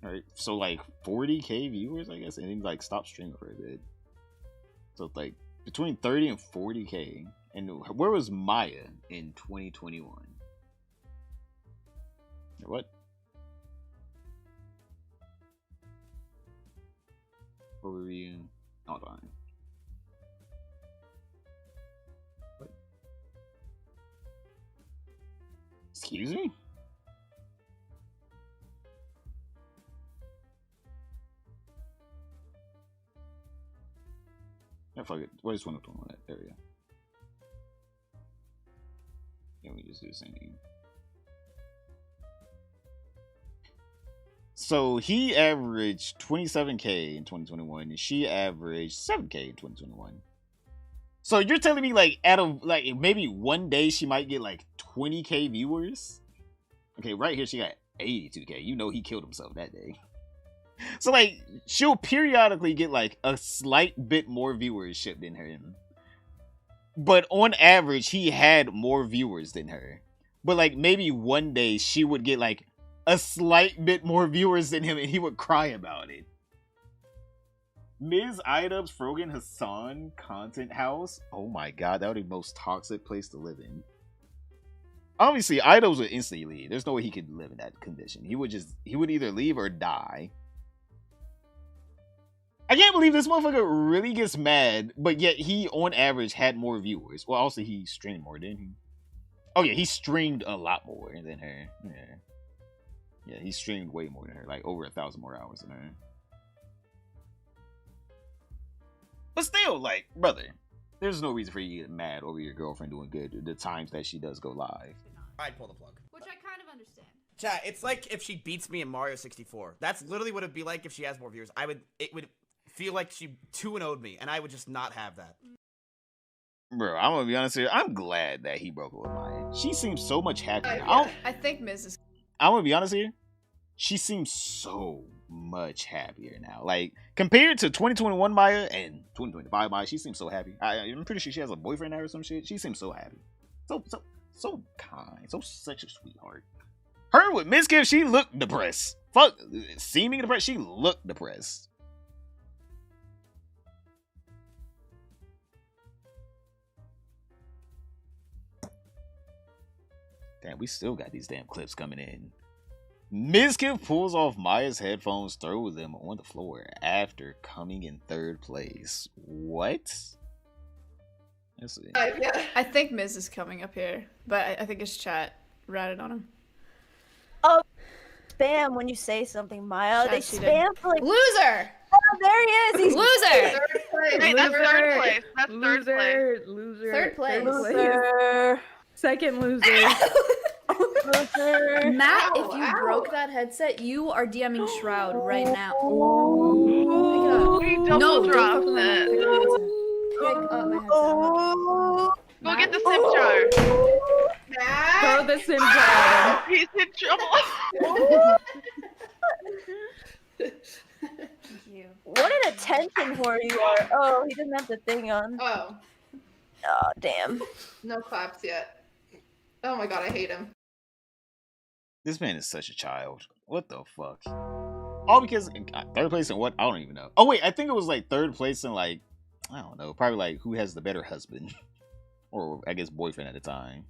[SPEAKER 1] Alright, so like 40K viewers, I guess, and then like stopped streaming for a bit. So like between 30 and 40K. And where was Maya in 2021? What? What were we in? Hold on. What? Excuse me? Yeah, fuck it. What is 2021 that area? Yeah, we just do the same thing. So he averaged 27K in 2021, and she averaged 7K in 2021. So you're telling me, like, out of like maybe one day she might get like 20K viewers? Okay, right here she got 82K. You know he killed himself that day. So like she'll periodically get like a slight bit more viewership than him. But on average, he had more viewers than her. But like maybe one day she would get like a slight bit more viewers than him and he would cry about it. Ms. Idub's Frogan Hassan content house. Oh my god, that would be the most toxic place to live in. Obviously, Idubs would instantly leave. There's no way he could live in that condition. He would either leave or die. I can't believe this motherfucker really gets mad, but yet he, on average, had more viewers. Well, also, he streamed more, didn't he? Oh, yeah, he streamed a lot more than her. Yeah, he streamed way more than her, like over 1,000 more hours than her. But still, like, brother, there's no reason for you to get mad over your girlfriend doing good the times that she does go live.
[SPEAKER 19] I'd pull the plug.
[SPEAKER 2] Which I kind of understand.
[SPEAKER 19] Chat, it's like if she beats me in Mario 64. That's literally what it'd be like if she has more viewers. It would feel like she 2-0'd me, and I would just not have that.
[SPEAKER 1] Bro, I'm gonna be honest here. I'm glad that he broke up with Maya. She seems so much happier.
[SPEAKER 6] I think Mrs.
[SPEAKER 1] I'm gonna be honest here. She seems so much happier now. Like, compared to 2021 Maya and 2025 Maya, she seems so happy. I'm pretty sure she has a boyfriend now or some shit. She seems so happy. So kind. Such a sweetheart. Her with Mizkif, she looked depressed. Fuck, seeming depressed, she looked depressed. Damn, we still got these damn clips coming in. Mizkif pulls off Maya's headphones, throws them on the floor after coming in third place. What? Let's see.
[SPEAKER 6] I think Miz is coming up here, but I think his chat ratted on him.
[SPEAKER 20] Oh, spam when you say something, Maya. They spam for like
[SPEAKER 6] loser.
[SPEAKER 20] Oh, there he is. He's
[SPEAKER 6] loser.
[SPEAKER 20] Third place.
[SPEAKER 21] Hey, that's third place. That's third place.
[SPEAKER 22] Loser.
[SPEAKER 6] Third place.
[SPEAKER 20] Loser.
[SPEAKER 22] Second loser.
[SPEAKER 20] Loser.
[SPEAKER 6] Matt, if you broke that headset, you are DMing Shroud right now. Pick it up.
[SPEAKER 21] We double dropped it.
[SPEAKER 6] Pick up my headset.
[SPEAKER 21] Go get the SIM jar.
[SPEAKER 22] Throw the SIM jar.
[SPEAKER 21] He's in trouble.
[SPEAKER 20] What an attention whore you are. Oh, he doesn't have the thing on.
[SPEAKER 8] Oh.
[SPEAKER 20] Oh, damn.
[SPEAKER 8] No claps yet. Oh my god, I hate him.
[SPEAKER 1] This man is such a child. What the fuck? All because third place in what? I don't even know. Oh wait, I think it was like third place in like, I don't know, probably like who has the better husband. Or I guess boyfriend at the time.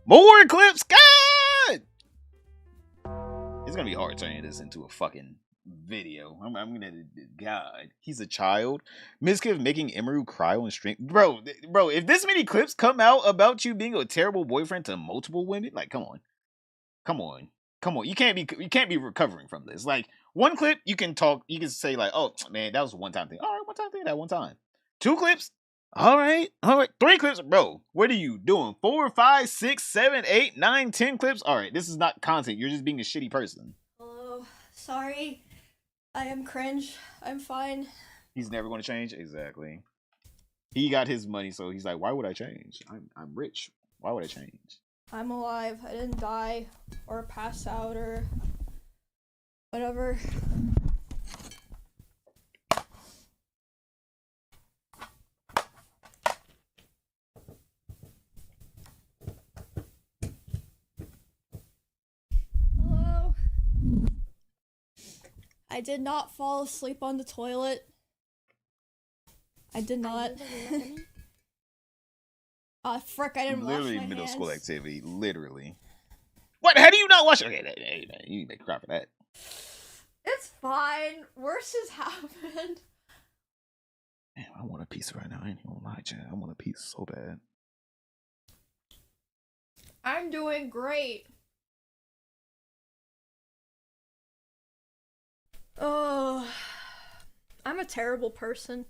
[SPEAKER 1] More clips, God! It's gonna be hard turning this into a fucking video. I'm gonna, God, he's a child. Mizkif making Emiru cry on stream, bro. If this many clips come out about you being a terrible boyfriend to multiple women, like, come on. You can't be recovering from this. Like, one clip, you can say like, oh man, that was a one-time thing. All right, one-time thing, that one time. 2 clips. All right. 3 clips, bro. What are you doing? 4, 5, 6, 7, 8, 9, 10 clips. All right, this is not content. You're just being a shitty person.
[SPEAKER 2] Hello. Sorry. I am cringe. I'm fine.
[SPEAKER 1] He's never going to change. Exactly. He got his money, so he's like, why would I change? I'm rich. Why would I change?
[SPEAKER 2] I'm alive. I didn't die or pass out or whatever. Hello. I did not fall asleep on the toilet. I did not. Frick, I didn't wash
[SPEAKER 1] Literally
[SPEAKER 2] my
[SPEAKER 1] middle
[SPEAKER 2] hands.
[SPEAKER 1] school activity. Literally. What? How do you not watch? Okay, hey, man, you make crap for that.
[SPEAKER 2] It's fine. Worse has happened.
[SPEAKER 1] Man, I want a piece right now. I ain't gonna lie, Chad. I want a piece so bad.
[SPEAKER 2] I'm doing great. Oh, I'm a terrible person.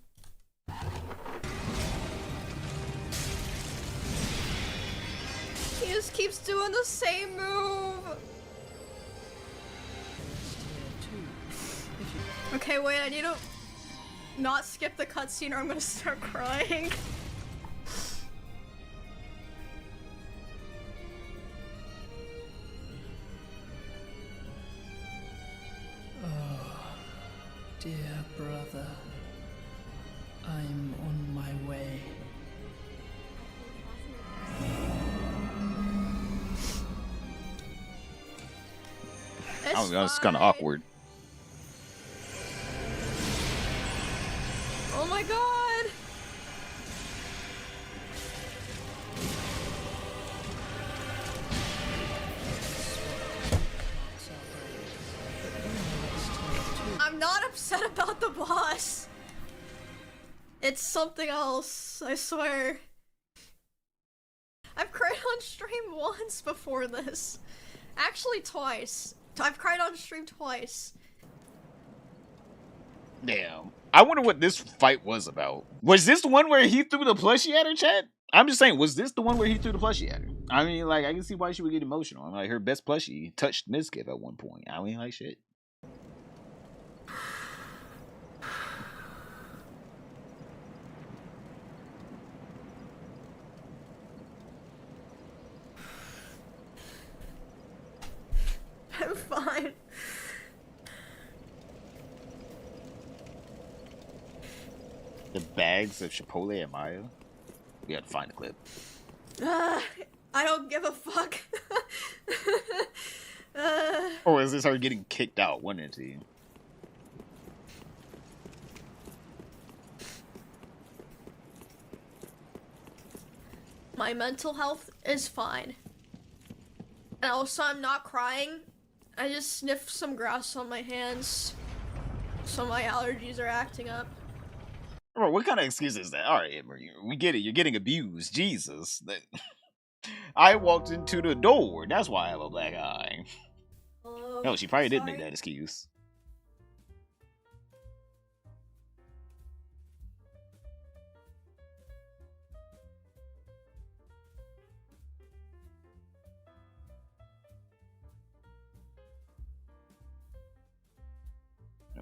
[SPEAKER 2] He just keeps doing the same move. Okay, wait, I need to not skip the cutscene or I'm gonna start crying.
[SPEAKER 4] Oh, dear brother, I'm on my way.
[SPEAKER 1] It's kind of awkward.
[SPEAKER 2] Oh my god! I'm not upset about the boss. It's something else, I swear. I've cried on stream once before this. Actually, twice. I've cried on stream twice.
[SPEAKER 1] Damn. I wonder what this fight was about. Was this the one where he threw the plushie at her, Chad? I'm just saying, was this the one where he threw the plushie at her? I mean, like, I can see why she would get emotional. I mean, like, her best plushie touched Mizkif at one point. I mean, like, shit.
[SPEAKER 2] I'm fine.
[SPEAKER 1] The bags of Chipotle and Maya. We had to find the clip.
[SPEAKER 2] I don't give a fuck.
[SPEAKER 1] Or is this her getting kicked out? One into you.
[SPEAKER 2] My mental health is fine. And also, I'm not crying. I just sniffed some grass on my hands. So my allergies are acting up.
[SPEAKER 1] Bro, what kind of excuse is that? All right, Emiru, we get it. You're getting abused. Jesus. I walked into the door. That's why I have a black eye.
[SPEAKER 2] Hello?
[SPEAKER 1] No, she probably did make that excuse.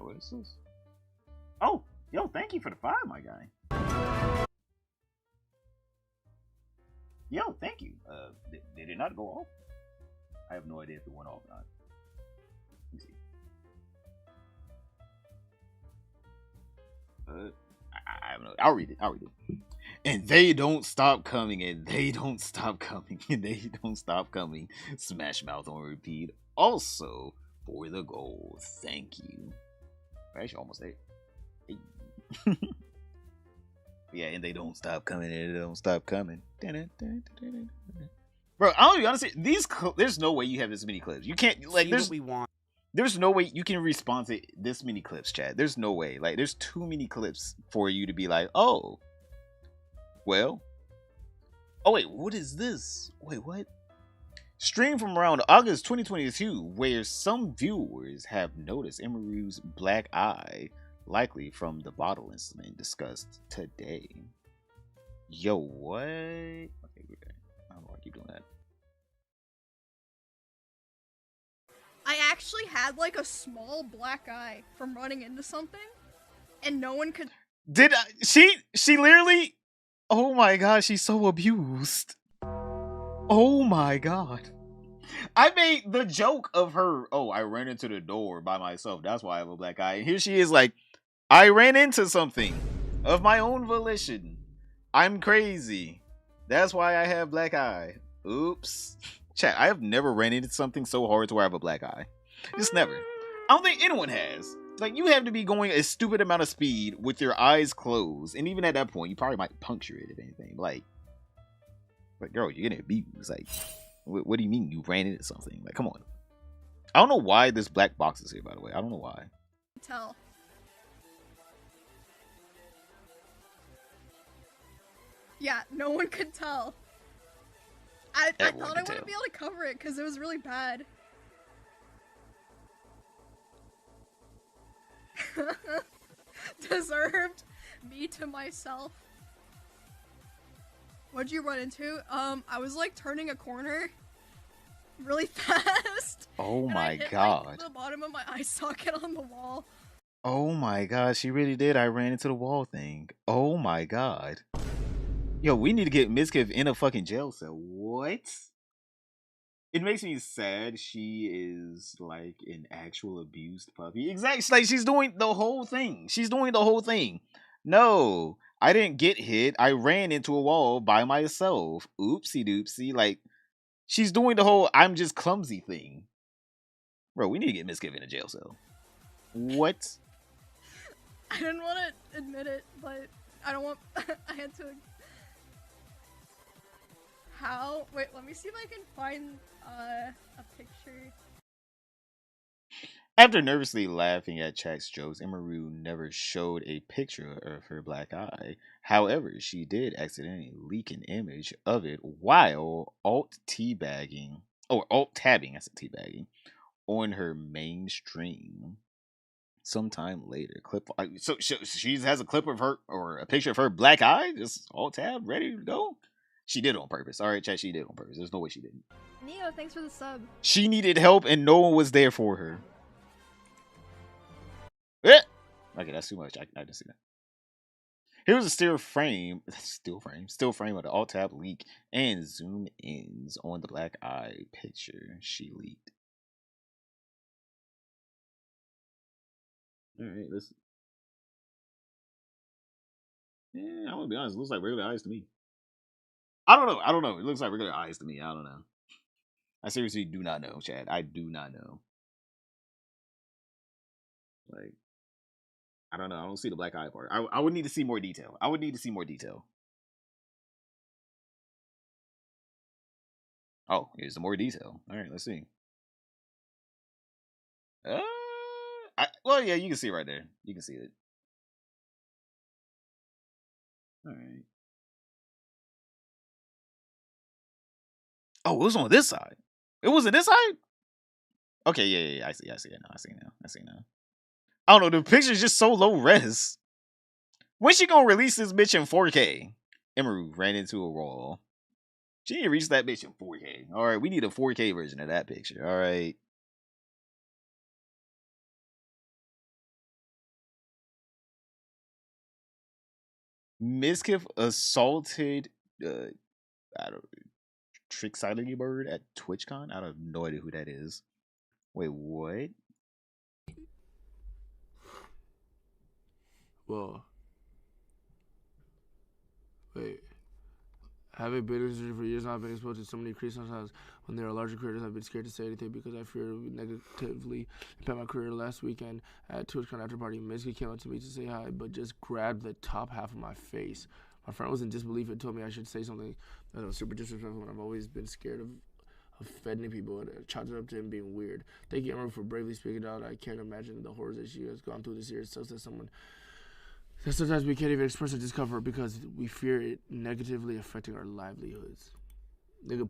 [SPEAKER 1] What is this? Oh, yo, thank you for the 5, my guy. Yo, thank you. Did it not go off? I have no idea if it went off or not. Let me see. I have no. I'll read it. And they don't stop coming, and they don't stop coming, and they don't stop coming. Smash Mouth on repeat. Also, for the goal, thank you. We're actually almost there. Hey. Yeah, and they don't stop coming, and they don't stop coming. Bro, I'll be honest, there's no way you have this many clips. You can't, like, there's no way you can respond to this many clips, Chad. There's no way. Like, there's too many clips for you to be like, oh, well. Oh, wait, what is this? Wait, what? Stream from around August 2022, where some viewers have noticed Emiru's black eye, likely from the bottle incident discussed today. Yo, what? Okay, I don't want to keep doing that.
[SPEAKER 2] I actually had like a small black eye from running into something, and no one could.
[SPEAKER 1] She literally? Oh my god, she's so abused. Oh my god. I made the joke of her, oh, I ran into the door by myself. That's why I have a black eye. And here she is like, I ran into something of my own volition. I'm crazy. That's why I have black eye. Oops. Chat, I have never ran into something so hard to where I have a black eye. Just never. I don't think anyone has. Like, you have to be going a stupid amount of speed with your eyes closed. And even at that point, you probably might puncture it if anything. Like girl, you're getting abused. Like, what do you mean you ran into something? Like, come on. I don't know why this black box is here, by the way. I don't know why.
[SPEAKER 2] Tell. Yeah, no one could tell. I thought I wouldn't be able to cover it because it was really bad. Deserved. Me to myself. What'd you run into? I was like turning a corner really fast.
[SPEAKER 1] Oh my
[SPEAKER 2] and I hit,
[SPEAKER 1] god.
[SPEAKER 2] Like, the bottom of my eye socket on the wall.
[SPEAKER 1] Oh my god, she really did. I ran into the wall thing. Oh my god. Yo, we need to get Mizkif in a fucking jail cell. What? It makes me sad she is like an actual abused puppy. Exactly. Like, she's doing the whole thing. She's doing the whole thing. No, I didn't get hit. I ran into a wall by myself. Oopsie doopsie. Like, she's doing the whole I'm just clumsy thing. Bro, we need to get Mizkif in a jail cell. What?
[SPEAKER 2] I didn't want to admit it, but I don't want. I had to. How? Wait, let me see if I can find a picture.
[SPEAKER 1] After nervously laughing at Chak's jokes, Emiru never showed a picture of her black eye. However, she did accidentally leak an image of it while alt-tabbing, I said teabagging, on her main stream. Sometime later, so she has a clip of her, or a picture of her black eye, just alt-tab, ready to go. She did it on purpose. All right, chat, she did it on purpose. There's no way she didn't.
[SPEAKER 2] Neo, thanks for the sub.
[SPEAKER 1] She needed help and no one was there for her. Eh! Okay, that's too much. I didn't see that. Here's a still frame of the alt-tab leak and zoom ins on the black eye picture she leaked. All right, listen. Yeah, I'm gonna be honest. It looks like regular eyes to me. I don't know. It looks like regular eyes to me. I don't know. I seriously do not know, Chad. I do not know. Like, I don't know. I don't see the black eye part. I would need to see more detail. Oh, here's some more detail. All right, let's see. Well, yeah, you can see it right there. You can see it. All right. Oh, it was on this side. It was on this side? Okay, yeah. I see it now. I don't know. The picture's just so low res. When she gonna release this bitch in 4K? Emiru ran into a wall. She didn't reach that bitch in 4K. All right, we need a 4K version of that picture. All right. Mizkif assaulted Trick Silent Bird at TwitchCon? I have no idea who that is. Wait, what?
[SPEAKER 3] Well, Wait. Having been in industry for years now, I've been exposed to so many creators. Sometimes when there are larger creators, I've been scared to say anything because I fear it would negatively impact my career. Last weekend at TwitchCon after party, Mizkif came up to me to say hi, but just grabbed the top half of my face. My friend was in disbelief and told me I should say something that was super disrespectful, and I've always been scared of offending people, and chalked it up to him being weird. Thank you, Emiru, for bravely speaking out. I can't imagine the horrors that she has gone through this year. It sucks that sometimes we can't even express our discomfort because we fear it negatively affecting our livelihoods. Nigga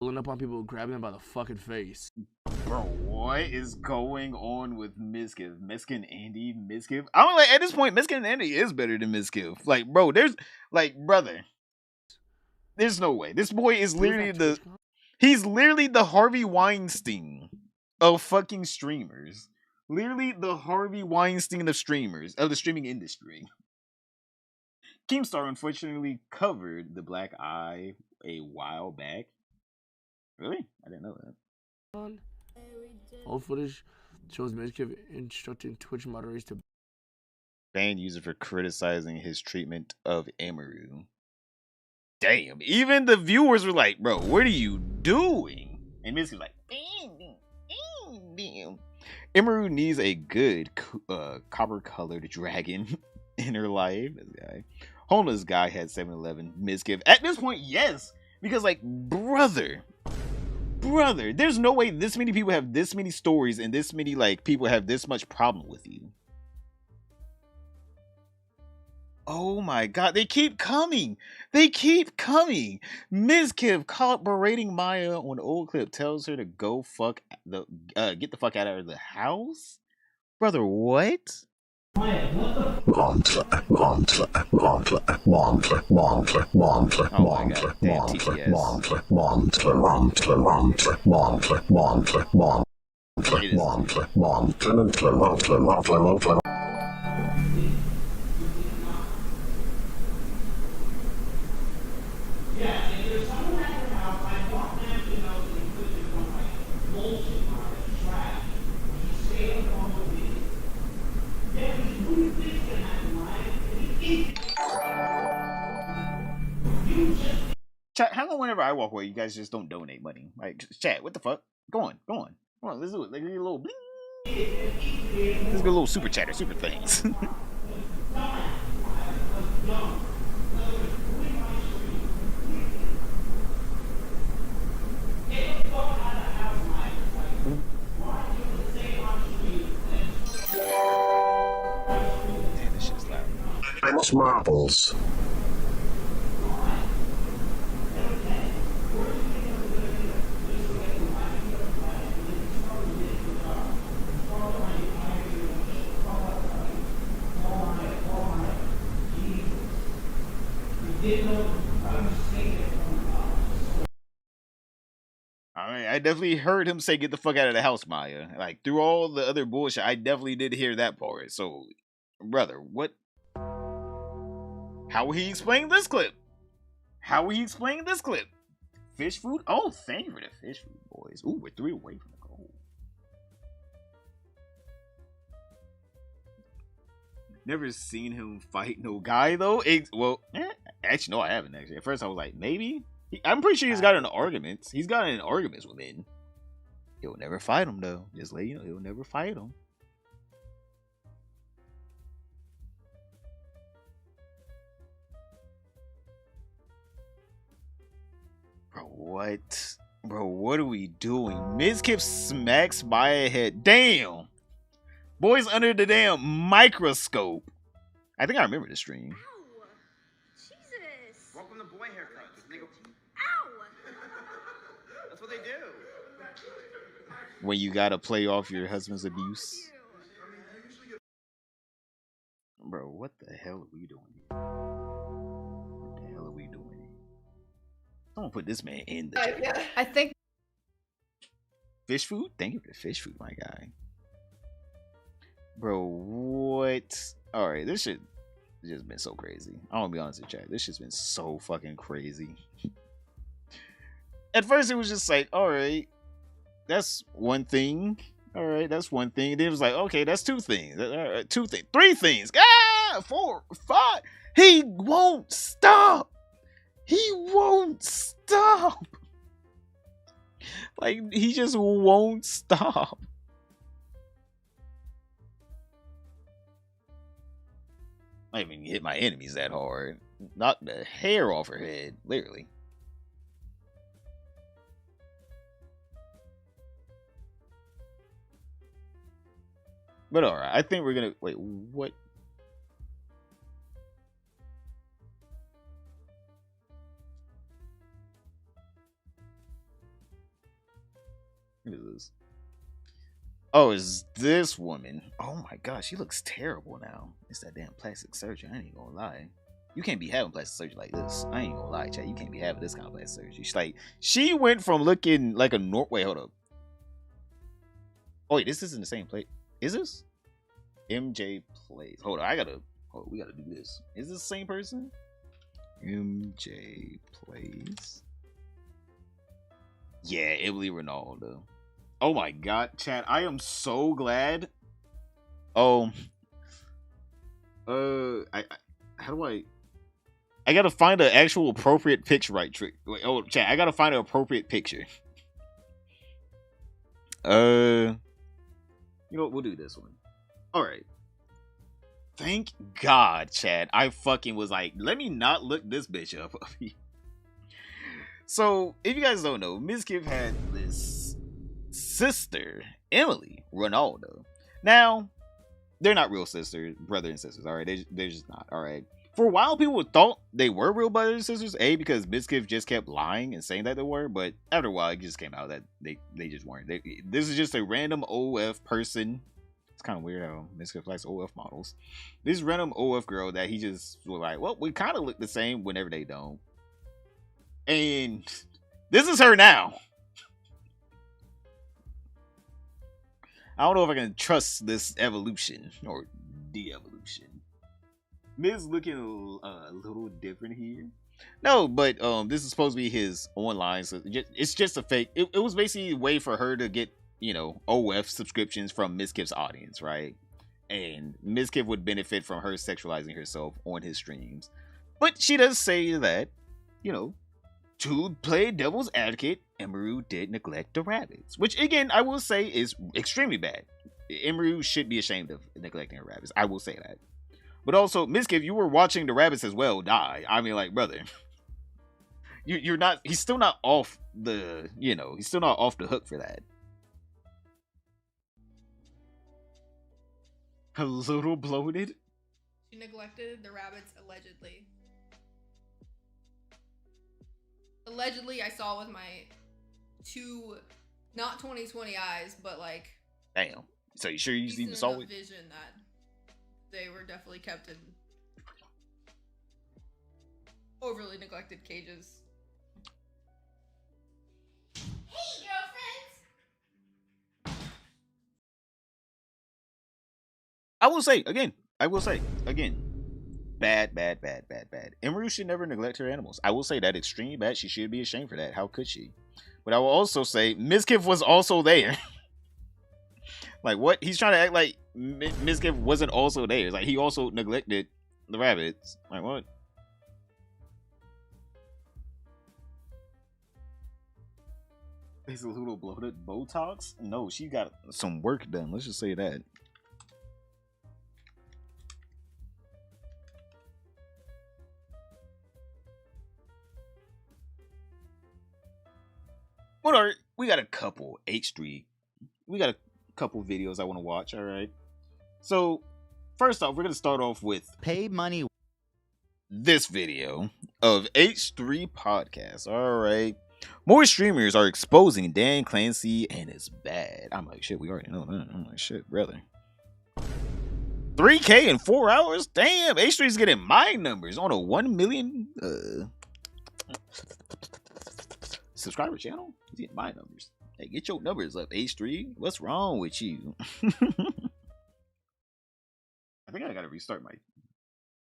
[SPEAKER 3] pulling up on people, grabbing them by the fucking face.
[SPEAKER 1] Bro, what is going on with Mizkif? Mizkif, Andy, Mizkif? I don't like at this point, Mizkif and Andy is better than Mizkif. Like, bro, there's like, brother. There's no way. This boy is literally he's literally the Harvey Weinstein of fucking streamers. Literally the Harvey Weinstein of streamers, of the streaming industry. Keemstar unfortunately covered the black eye a while back. Really? I didn't know that.
[SPEAKER 3] Old footage shows Mizkif instructing Twitch moderators to
[SPEAKER 1] ban user for criticizing his treatment of Emiru. Damn, even the viewers were like, bro, what are you doing? And Mizkif's like, damn. Emiru needs a good copper-colored dragon in her life. This guy. Homeless guy had 7-Eleven. Mizkif. At this point, yes. Because, like, brother, there's no way this many people have this many stories and this many, like, people have this much problem with you. Oh my god, they keep coming. Mizkif caught berating Maya on an old clip, tells her to go get the fuck out of the house? Brother, what? Oh my god, damn TTS. Chat, how come whenever I walk away, you guys just don't donate money? Like, chat, what the fuck? Go on. Come on, let's do it. Like, a little bling. Let's get a little super chatter, super things. Damn, this shit's loud.
[SPEAKER 7] How much marbles?
[SPEAKER 1] I definitely heard him say, "Get the fuck out of the house, Maya." Like, through all the other bullshit, I definitely did hear that part. So, brother, what? How will he explain this clip? Fish food? Oh, thank you for the fish food, boys. Ooh, we're 3 away from the goal. Never seen him fight no guy, though. Actually, no, I haven't, actually. At first, I was like, maybe? I'm pretty sure he's got in arguments. He's got in arguments with men. He'll never fight him, though. Just let you know, he'll never fight him. Bro, what? Bro, what are we doing? Mizkif smacks Maya head. Damn! Boys under the damn microscope. I think I remember the stream.
[SPEAKER 9] Jesus. Welcome to boy haircuts. Nigga. Ow! That's what they do.
[SPEAKER 1] When you gotta play off your husband's abuse. Bro, what the hell are we doing? Someone put this man in the chat.
[SPEAKER 22] I think
[SPEAKER 1] Fish food? Thank you for the fish food, my guy. Bro, what? Alright, this shit has just been so crazy. I want to be honest with chat. This shit's been so fucking crazy. At first, it was just like, alright, that's one thing. Alright, that's one thing. Then it was like, okay, that's 2 things. 2 things. 3 things. 4, 5. He won't stop. He won't stop. Like, he just won't stop. I didn't even hit my enemies that hard. Knocked the hair off her head, literally. But alright, I think we're gonna... Wait, what? What is this? Oh, is this woman? Oh my gosh, she looks terrible now. It's that damn plastic surgery. I ain't gonna lie. You can't be having plastic surgery like this. I ain't gonna lie, chat. You can't be having this kind of plastic surgery. She's like, she went from looking like a wait, hold up. Oh wait, this isn't the same place. Is this? MJ Plays. Hold on, we gotta do this. Is this the same person? MJ Plays. Yeah, Emily Ronaldo. Oh my god, chat, I am so glad. How do I gotta find an actual appropriate picture right trick. Wait, chat, I gotta find an appropriate picture. You know what, we'll do this one. Alright. Thank God, Chad. I fucking was like, let me not look this bitch up. So, if you guys don't know, Mizkif had this sister, Emily Ronaldo. Now, they're not real sisters, brother and sisters, alright? They're just not, alright? For a while, people thought they were real brothers and sisters, because Mizkif just kept lying and saying that they were, but after a while, it just came out that they just weren't. This is just a random OF person. It's kind of weird how Mizkif likes OF models. This random OF girl that he just was like, well, we kind of look the same whenever they don't. And this is her now. I don't know if I can trust this evolution or de-evolution. Miz looking a little different here. No, but this is supposed to be his online. So it's just a fake. It was basically a way for her to get, you know, OF subscriptions from Mizkif's audience, right? And Mizkif would benefit from her sexualizing herself on his streams. But she does say that, you know, to play devil's advocate, Emiru did neglect the rabbits. Which, again, I will say is extremely bad. Emiru should be ashamed of neglecting her rabbits. I will say that. But also, Mizkif, you were watching the rabbits as well die. I mean, like, brother. You're not... He's still not off the... You know, he's still not off the hook for that. A little bloated?
[SPEAKER 2] She neglected the rabbits allegedly. Allegedly, I saw with my two, not 20/20 eyes, but like.
[SPEAKER 1] Damn. So you sure you even saw it?
[SPEAKER 2] Vision that they were definitely kept in overly neglected cages.
[SPEAKER 8] Hey, girlfriends!
[SPEAKER 1] I will say again, bad. Emiru should never neglect her animals. I will say that extremely bad. She should be ashamed for that. How could she? But I will also say Mizkif was also there. Like, what? He's trying to act like Mizkif wasn't also there. It's like, he also neglected the rabbits. Like, what? Is a little bloated Botox? No, she got some work done. Let's just say that. What are we got a couple H3? We got a couple videos I want to watch. All right. So first off, we're gonna start off with
[SPEAKER 10] pay money.
[SPEAKER 1] This video of H3 podcast. All right. More streamers are exposing Dan Clancy and it's bad. I'm like, shit, we already know that. I'm like, shit, brother. 3K in 4 hours? Damn, H3's getting my numbers on a 1 million subscriber channel. He's getting my numbers. Hey, get your numbers up, H3. What's wrong with you? I think I gotta restart my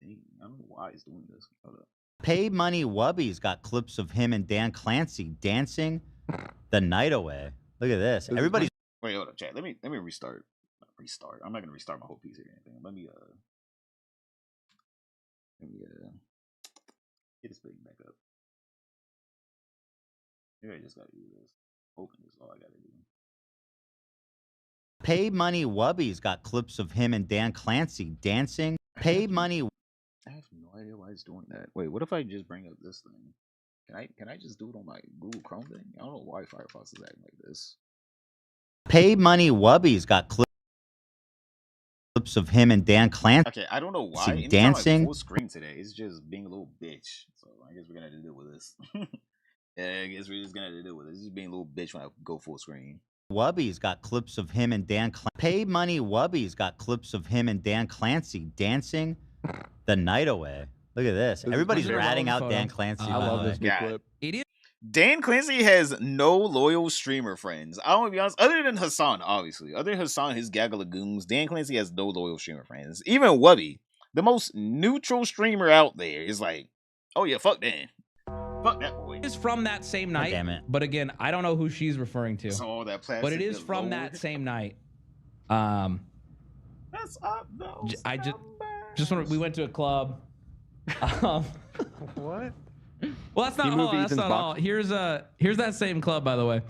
[SPEAKER 1] thing. I don't know why he's doing this. Hold up.
[SPEAKER 10] Pay Money Wubby's got clips of him and Dan Clancy dancing the night away. Look at this. Everybody's
[SPEAKER 1] wait, hold up, chat. Let me restart. I'm not gonna restart my whole piece or anything. Let me Let me get this thing back up. Maybe I just gotta do this. Open is all I gotta do.
[SPEAKER 10] Pay Money Wubby's got clips of him and Dan Clancy dancing. Pay Money.
[SPEAKER 1] I have no idea why it's doing that. Wait, what if I just bring up this thing? Can I just do it on my Google Chrome thing? I don't know why Firefox is acting like this.
[SPEAKER 10] Pay Money Wubby's got clips of him and Dan Clancy.
[SPEAKER 1] Okay, I don't know why. Anytime
[SPEAKER 10] dancing.
[SPEAKER 1] I full screen today, it's just being a little bitch. So I guess we're gonna have to deal with this. Yeah, I guess we're just gonna have to deal with this. Just being a little bitch when I go full screen.
[SPEAKER 10] Wubby's got clips of him and Dan Clancy. Pay Money Wubby's got clips of him and Dan Clancy dancing the night away. Look at this. Everybody's ratting out Dan Clancy.
[SPEAKER 1] I love this
[SPEAKER 10] new
[SPEAKER 1] clip. Dan Clancy has no loyal streamer friends. I want to be honest. Other than Hassan, obviously. Other than Hassan, his gaggle of goons, Dan Clancy has no loyal streamer friends. Even Wubby, the most neutral streamer out there, is like, oh yeah, fuck Dan. Fuck that boy.
[SPEAKER 11] Is from that same night.
[SPEAKER 10] damn it.
[SPEAKER 11] But again, I don't know who she's referring to.
[SPEAKER 1] So all that plastic
[SPEAKER 11] but it is from that same night.
[SPEAKER 1] That's up though.
[SPEAKER 11] I just want we went to a club.
[SPEAKER 12] What?
[SPEAKER 11] Well, that's not all. That's not all. Here's that same club, by the way.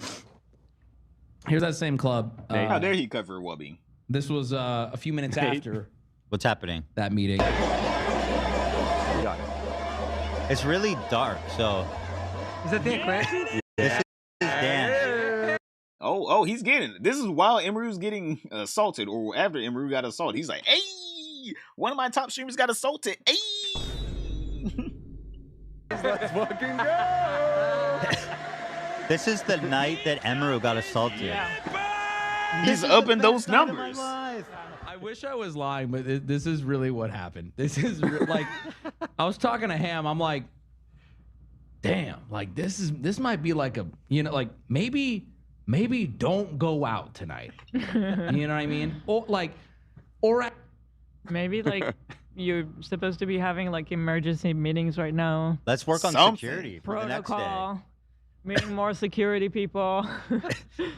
[SPEAKER 11] Here's that same club.
[SPEAKER 1] How dare he cover Wubby?
[SPEAKER 11] This was a few minutes after
[SPEAKER 10] What's happening?
[SPEAKER 11] that meeting.
[SPEAKER 10] It's really dark, so.
[SPEAKER 12] Is that Dan Clancy?
[SPEAKER 10] This is Dan.
[SPEAKER 1] Oh, he's getting it. This is while Emiru's getting assaulted, or after Emiru got assaulted. He's like, hey, one of my top streamers got assaulted. Hey.
[SPEAKER 12] Let's fucking go.
[SPEAKER 10] This is the night that Emiru got assaulted.
[SPEAKER 1] He's upping those numbers.
[SPEAKER 11] I wish I was lying, but this is really what happened. This is like, I was talking to Ham. I'm like, damn, like this might be like a, like maybe don't go out tonight. You know what I mean? Or
[SPEAKER 23] maybe like you're supposed to be having like emergency meetings right now.
[SPEAKER 10] Let's work on security for the next day.
[SPEAKER 23] Protocol. Meeting more security people.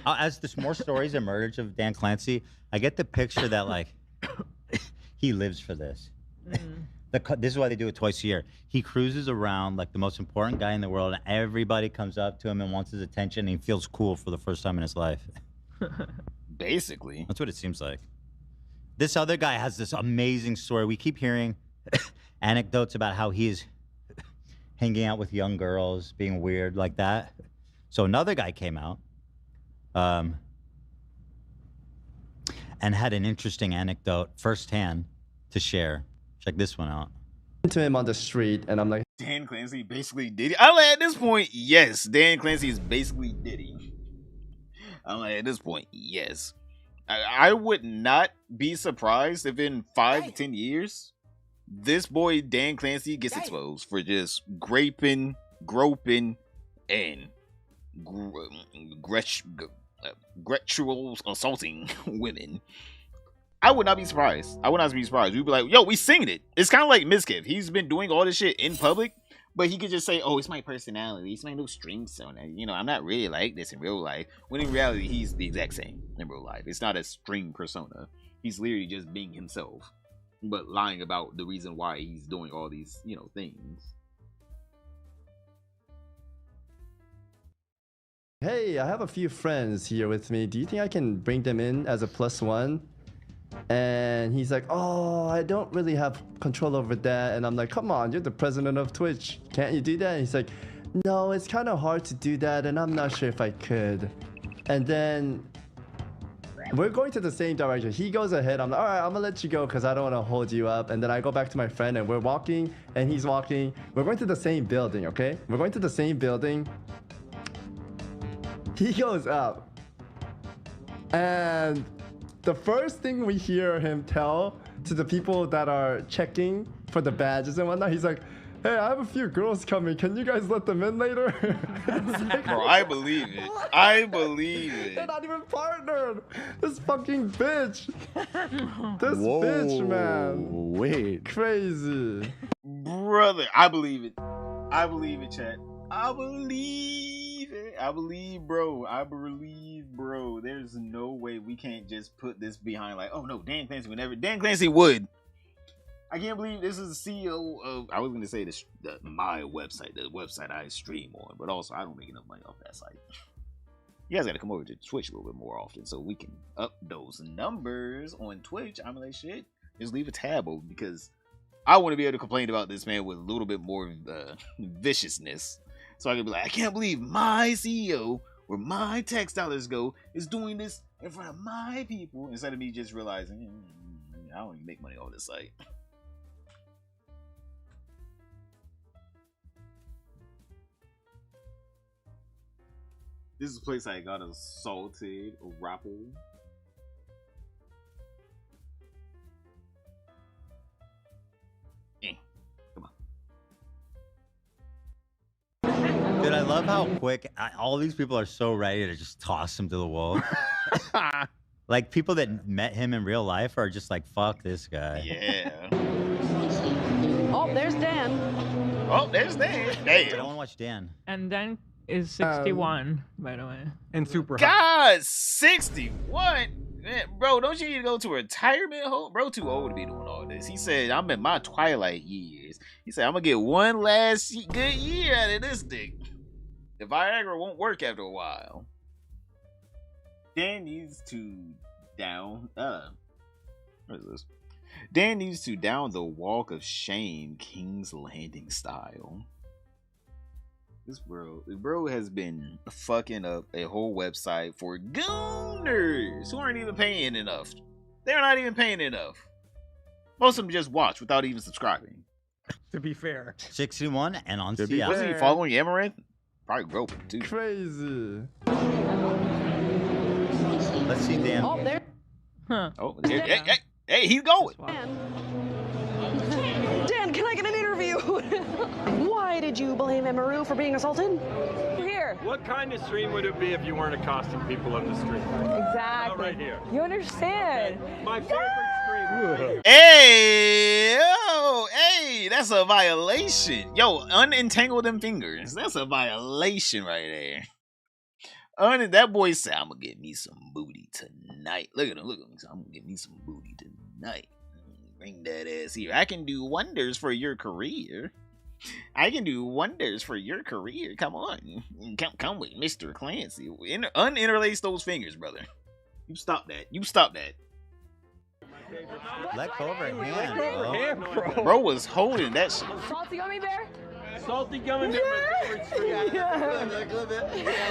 [SPEAKER 10] As this more stories emerge of Dan Clancy, I get the picture that like he lives for this. This is why they do it twice a year. He cruises around like the most important guy in the world, and everybody comes up to him and wants his attention, and he feels cool for the first time in his life.
[SPEAKER 1] Basically.
[SPEAKER 10] That's what it seems like. This other guy has this amazing story. We keep hearing anecdotes about how he is hanging out with young girls, being weird like that. So another guy came out and had an interesting anecdote firsthand to share. Check this one out.
[SPEAKER 24] To him on the street, and I'm like,
[SPEAKER 1] Dan Clancy basically did it. I'm like, at this point, yes, Dan Clancy is basically Diddy. I'm like, at this point, yes. I would not be surprised if in 5 to 10 years, this boy Dan Clancy gets exposed for just groping, and gratuitous assaulting women. I would not be surprised. We'd be like, yo, we singing it. It's kind of like Mizkif. He's been doing all this shit in public, but he could just say, oh, it's my personality. It's my new stream persona. I'm not really like this in real life. When in reality, he's the exact same in real life. It's not a stream persona. He's literally just being himself, but lying about the reason why he's doing all these, things.
[SPEAKER 24] hey, I have a few friends here with me. Do you think I can bring them in as a +1? And he's like, oh, I don't really have control over that. And I'm like, come on, you're the president of Twitch. Can't you do that? And he's like, no, it's kind of hard to do that, and I'm not sure if I could. And then we're going to the same direction. He goes ahead. I'm like, all right, I'm gonna let you go because I don't want to hold you up. And then I go back to my friend, and we're walking, and he's walking. We're going to the same building, okay? We're going to the same building. He goes up, and the first thing we hear him tell to the people that are checking for the badges and whatnot, he's like, hey, I have a few girls coming. Can you guys let them in later? Like,
[SPEAKER 1] bro, I believe it. I believe it.
[SPEAKER 24] They're not even partnered. This fucking bitch. This bitch, man.
[SPEAKER 12] Wait.
[SPEAKER 24] Crazy.
[SPEAKER 1] Brother, I believe it. I believe it, chat. I believe it. I believe, bro. There's no way we can't just put this behind like, oh no, Dan Clancy would never. Dan Clancy would. I can't believe this is the CEO of. I was going to say my website, the website I stream on, but also I don't make enough money off that site. You guys got to come over to Twitch a little bit more often so we can up those numbers on Twitch. I'm like, shit, just leave a tab open because I want to be able to complain about this man with a little bit more viciousness. So I can be like, I can't believe my CEO, where my tax dollars go, is doing this in front of my people instead of me just realizing I don't even make money off this site. This is a place I got assaulted, Rapple. Come on.
[SPEAKER 10] Dude, I love how quick all these people are so ready to just toss him to the wall. Like people that met him in real life are just like, fuck this guy.
[SPEAKER 1] Yeah.
[SPEAKER 5] Oh, there's Dan.
[SPEAKER 1] Oh, there's Dan.
[SPEAKER 10] I don't want to watch Dan.
[SPEAKER 23] And Dan is 61, by the way.
[SPEAKER 12] And super
[SPEAKER 1] God, 61? Man, bro, don't you need to go to a retirement home? Bro, too old to be doing all this. He said, I'm in my twilight years. He said, I'm going to get one last good year out of this dick. The Viagra won't work after a while. Dan needs to down... what is this? Dan needs to down the walk of shame King's Landing style. This bro has been fucking up a whole website for gooners who aren't even paying enough. They're not even paying enough. Most of them just watch without even subscribing.
[SPEAKER 12] To be fair.
[SPEAKER 10] 61 and on CL.
[SPEAKER 1] Wasn't he following Emiru? Probably groping too.
[SPEAKER 24] Crazy.
[SPEAKER 10] Let's see Dan.
[SPEAKER 5] Oh, there.
[SPEAKER 23] Huh.
[SPEAKER 1] Oh, hey, he's going.
[SPEAKER 5] Dan, can I get an interview? Why did you blame Emiru for being assaulted? Here.
[SPEAKER 13] What kind of stream would it be if you weren't accosting people on the street?
[SPEAKER 5] Exactly.
[SPEAKER 13] Right here.
[SPEAKER 5] You understand?
[SPEAKER 13] My favorite stream.
[SPEAKER 1] Hey, yo, hey, that's a violation. Yo, unentangle them fingers. That's a violation right there. That boy said, I'm gonna get me some booty tonight. Look at him, look at him. I'm gonna get me some booty tonight. Bring that ass here. I can do wonders for your career. I can do wonders for your career. Come on. Come with Mr. Clancy. Uninterlace those fingers, brother. You stop that. You stop that.
[SPEAKER 10] Let go of her hand, bro.
[SPEAKER 1] Bro was holding that shit.
[SPEAKER 5] Salty gummy bear?
[SPEAKER 13] Salty gummy bear.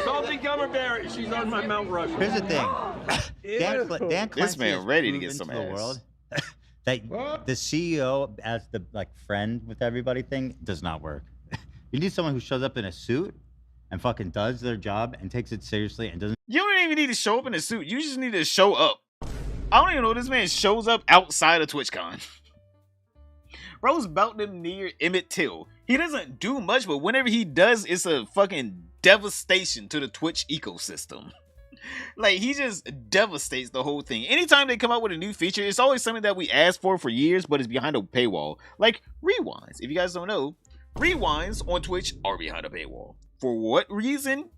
[SPEAKER 13] Salty gummy bear. She's on my Mount Rushmore.
[SPEAKER 10] Here's the thing. Dan Clancy
[SPEAKER 1] this man ready to get
[SPEAKER 10] proven
[SPEAKER 1] some
[SPEAKER 10] to the
[SPEAKER 1] ass.
[SPEAKER 10] world that the CEO as the friend with everybody thing does not work. You need someone who shows up in a suit and fucking does their job and takes it seriously and doesn't.
[SPEAKER 1] You don't even need to show up in a suit. You just need to show up. I don't even know this man shows up outside of TwitchCon. Bro's about them near Emmett Till. He doesn't do much, but whenever he does, it's a fucking devastation to the Twitch ecosystem. Like, he just devastates the whole thing. Anytime they come out with a new feature, it's always something that we asked for years, but it's behind a paywall. Like rewinds. If you guys don't know, rewinds on Twitch are behind a paywall. For what reason?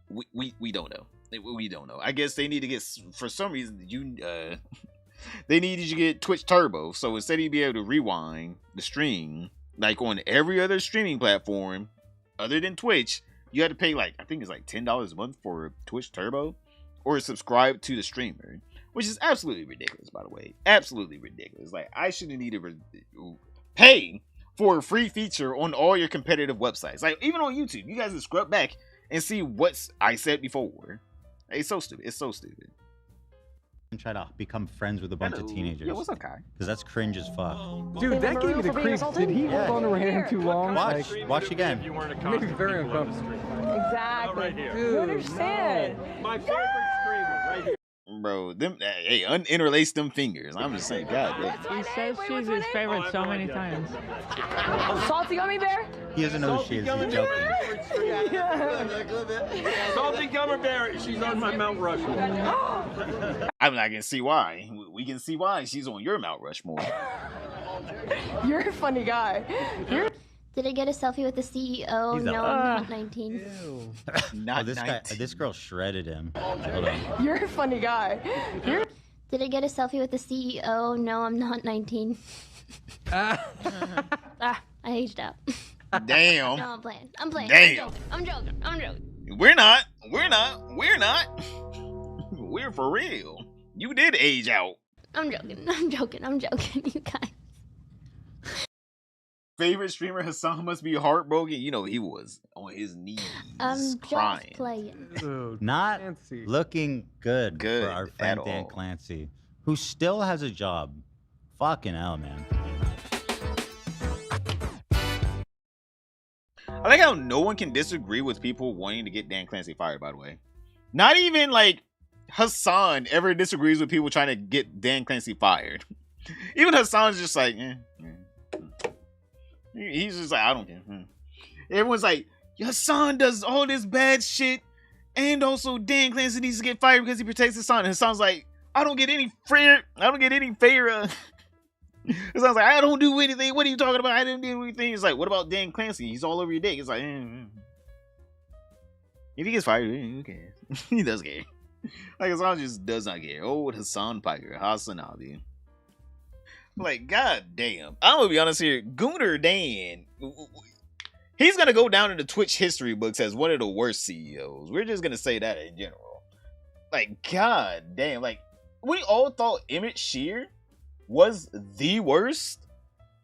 [SPEAKER 1] We don't know. We don't know. I guess they need to get, for some reason, they needed you to get Twitch Turbo. So instead of you be able to rewind the stream, like on every other streaming platform other than Twitch, you had to pay like, I think it's like $10 a month for Twitch Turbo, or subscribe to the streamer, which is absolutely ridiculous, by the way. Absolutely ridiculous. Like, I shouldn't need to pay for a free feature on all your competitive websites. Like, even on YouTube, you guys can scrub back and see what I said before. It's so stupid. It's so stupid.
[SPEAKER 10] And try to become friends with a bunch of teenagers.
[SPEAKER 1] Yeah, what's up, Kai?
[SPEAKER 10] Because that's cringe as fuck.
[SPEAKER 12] Dude, that gave me the creeps. Did he hold on to her hand too long?
[SPEAKER 10] Watch again.
[SPEAKER 12] Makes me very uncomfortable.
[SPEAKER 5] Exactly.
[SPEAKER 13] Right here.
[SPEAKER 5] You understand?
[SPEAKER 13] My favorite streamer right here.
[SPEAKER 1] Bro, them hey, uninterlace them fingers. I'm just saying, God damn.
[SPEAKER 23] He says she's his favorite so many times.
[SPEAKER 5] Salty gummy bear?
[SPEAKER 10] He doesn't know who she is. He's joking.
[SPEAKER 13] Salty gummy bear. She's on my Mount Rushmore.
[SPEAKER 1] I'm not gonna see why. We can see why she's on your Mount Rushmore.
[SPEAKER 5] You're a funny guy.
[SPEAKER 14] Did I get a selfie with the CEO?
[SPEAKER 10] He's
[SPEAKER 14] No,
[SPEAKER 10] up.
[SPEAKER 14] I'm not 19.
[SPEAKER 1] Not
[SPEAKER 10] this girl shredded him. Hold on.
[SPEAKER 5] You're a funny guy.
[SPEAKER 14] Did I get a selfie with the CEO? No, I'm not 19. Ah, I aged out.
[SPEAKER 1] Damn.
[SPEAKER 14] No, I'm playing. I'm playing.
[SPEAKER 1] Damn.
[SPEAKER 14] I'm joking. I'm joking.
[SPEAKER 1] We're not. We're not. We're not. We're for real. You did age out.
[SPEAKER 14] I'm joking. I'm joking. I'm joking. You guys.
[SPEAKER 1] Favorite streamer Hassan must be heartbroken. You know he was on his knees crying.
[SPEAKER 14] Just playing.
[SPEAKER 10] Not
[SPEAKER 12] Clancy.
[SPEAKER 10] looking good,
[SPEAKER 1] Good
[SPEAKER 10] for our friend
[SPEAKER 1] at
[SPEAKER 10] Dan
[SPEAKER 1] all.
[SPEAKER 10] Clancy, who still has a job. Fucking hell, man.
[SPEAKER 1] I like how no one can disagree with people wanting to get Dan Clancy fired, by the way. Not even like Hassan ever disagrees with people trying to get Dan Clancy fired. Even Hassan's just like, He's just like, I don't care. Everyone's like, Hassan does all this bad shit, and also Dan Clancy needs to get fired because he protects Hassan. And Hassan's like, I don't get any favor. Hassan's like, I don't do anything. What are you talking about? I didn't do anything. He's like, what about Dan Clancy? He's all over your dick. It's like, if he gets fired, who cares? He does care. Like, Hassan just does not care. Oh, Hassan Piker, Hassan Ali. Like, god damn. I'm gonna be honest here. Gunnar Dan, he's gonna go down in the Twitch history books as one of the worst CEOs. We're just gonna say that in general. Like, god damn. Like, we all thought Emmett Shear was the worst.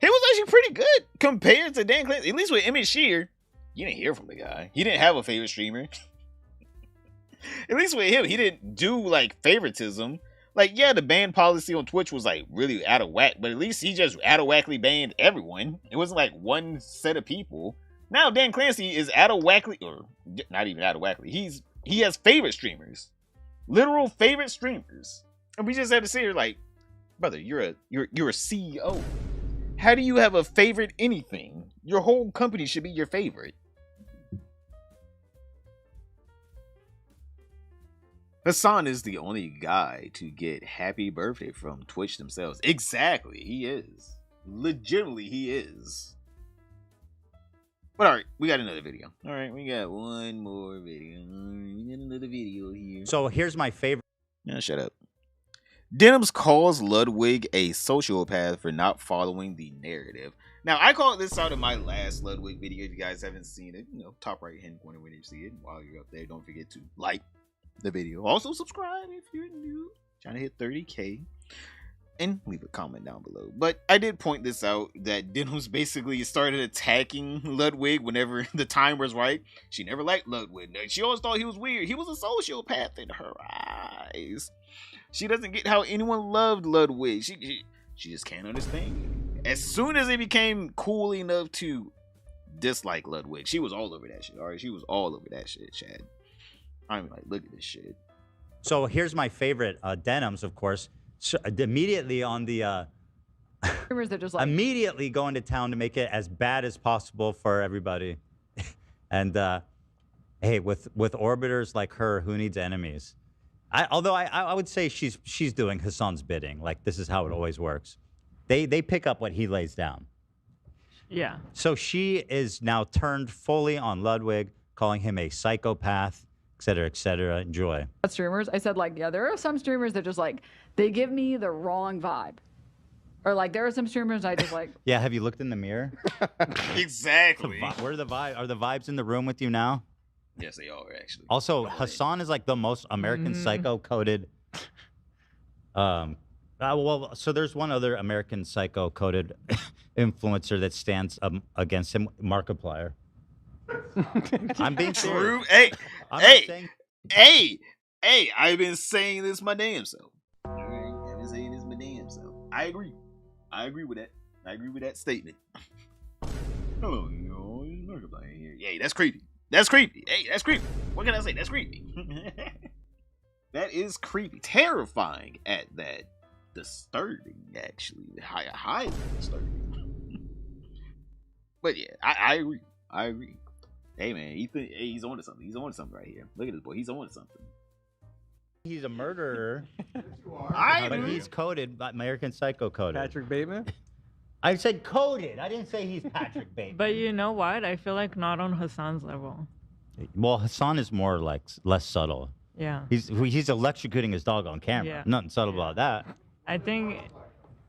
[SPEAKER 1] He was actually pretty good compared to Dan Clancy. At least with Emmett Shear, you didn't hear from the guy. He didn't have a favorite streamer. At least with him, he didn't do like favoritism. Like, yeah, the ban policy on Twitch was like really out of whack, but at least he just out of whackly banned everyone. It wasn't like one set of people. Now Dan Clancy is out of whackly, or not even out of whackly. He has favorite streamers, literal favorite streamers, and we just had to sit here like, brother, you're a CEO. How do you have a favorite anything? Your whole company should be your favorite. Hassan is the only guy to get happy birthday from Twitch themselves. Exactly, he is. Legitimately, he is. But alright, we got another video. Alright, we got one more video. We got another video here.
[SPEAKER 10] So here's my favorite.
[SPEAKER 1] Now shut up. Denims calls Ludwig a sociopath for not following the narrative. Now, I called this out in my last Ludwig video. If you guys haven't seen it, top right hand corner when you see it. While you're up there, don't forget to like the video. Also, subscribe if you're new. Trying to hit 30K. And leave a comment down below. But I did point this out, that Denims basically started attacking Ludwig whenever the time was right. She never liked Ludwig. She always thought he was weird. He was a sociopath in her eyes. She doesn't get how anyone loved Ludwig. She just can't understand. As soon as it became cool enough to dislike Ludwig, she was all over that shit. Alright, she was all over that shit, Chad. I'm like, look at this shit.
[SPEAKER 10] So here's my favorite. Denims, of course. So, immediately on the
[SPEAKER 23] Rumors are just like
[SPEAKER 10] immediately going to town to make it as bad as possible for everybody. And hey, with orbiters like her, who needs enemies? Although I would say she's doing Hassan's bidding. Like, this is how it always works. They pick up what he lays down.
[SPEAKER 23] Yeah.
[SPEAKER 10] So she is now turned fully on Ludwig, calling him a psychopath, et cetera, et cetera. Enjoy.
[SPEAKER 23] streamers. I said, like, yeah, there are some streamers that just like they give me the wrong vibe. Or like there are some streamers I just like.
[SPEAKER 10] Yeah, have you looked in the mirror?
[SPEAKER 1] Exactly.
[SPEAKER 10] Where are the vibes? Are the vibes in the room with you now?
[SPEAKER 1] Yes, they are actually.
[SPEAKER 10] Also, Hassan is like the most American Psycho coded. Well, so there's one other American Psycho coded influencer that stands against him, Markiplier. I'm being
[SPEAKER 1] true.
[SPEAKER 10] serious.
[SPEAKER 1] Hey, I've been saying this my damn self. I've been saying this my damn self. I agree with that. I agree with that statement. Hello, yo, it's Markiplier here. Yeah, that's creepy. That's creepy. Hey, that's creepy. What can I say? That's creepy. That is creepy. Terrifying at that. Disturbing, actually. Highly disturbing. But yeah, I agree. I agree. Hey man, he's on to something. He's on to something right here. Look at this boy. He's on to something.
[SPEAKER 10] He's a murderer.
[SPEAKER 1] But
[SPEAKER 10] he's coded, American Psycho coded.
[SPEAKER 12] Patrick Bateman?
[SPEAKER 10] I said coded. I didn't say he's Patrick Bateman.
[SPEAKER 23] But you know what? I feel like not on Hassan's level.
[SPEAKER 10] Well, Hassan is more like less subtle.
[SPEAKER 23] Yeah.
[SPEAKER 10] He's electrocuting his dog on camera.
[SPEAKER 23] Yeah.
[SPEAKER 10] Nothing subtle about that.
[SPEAKER 23] I think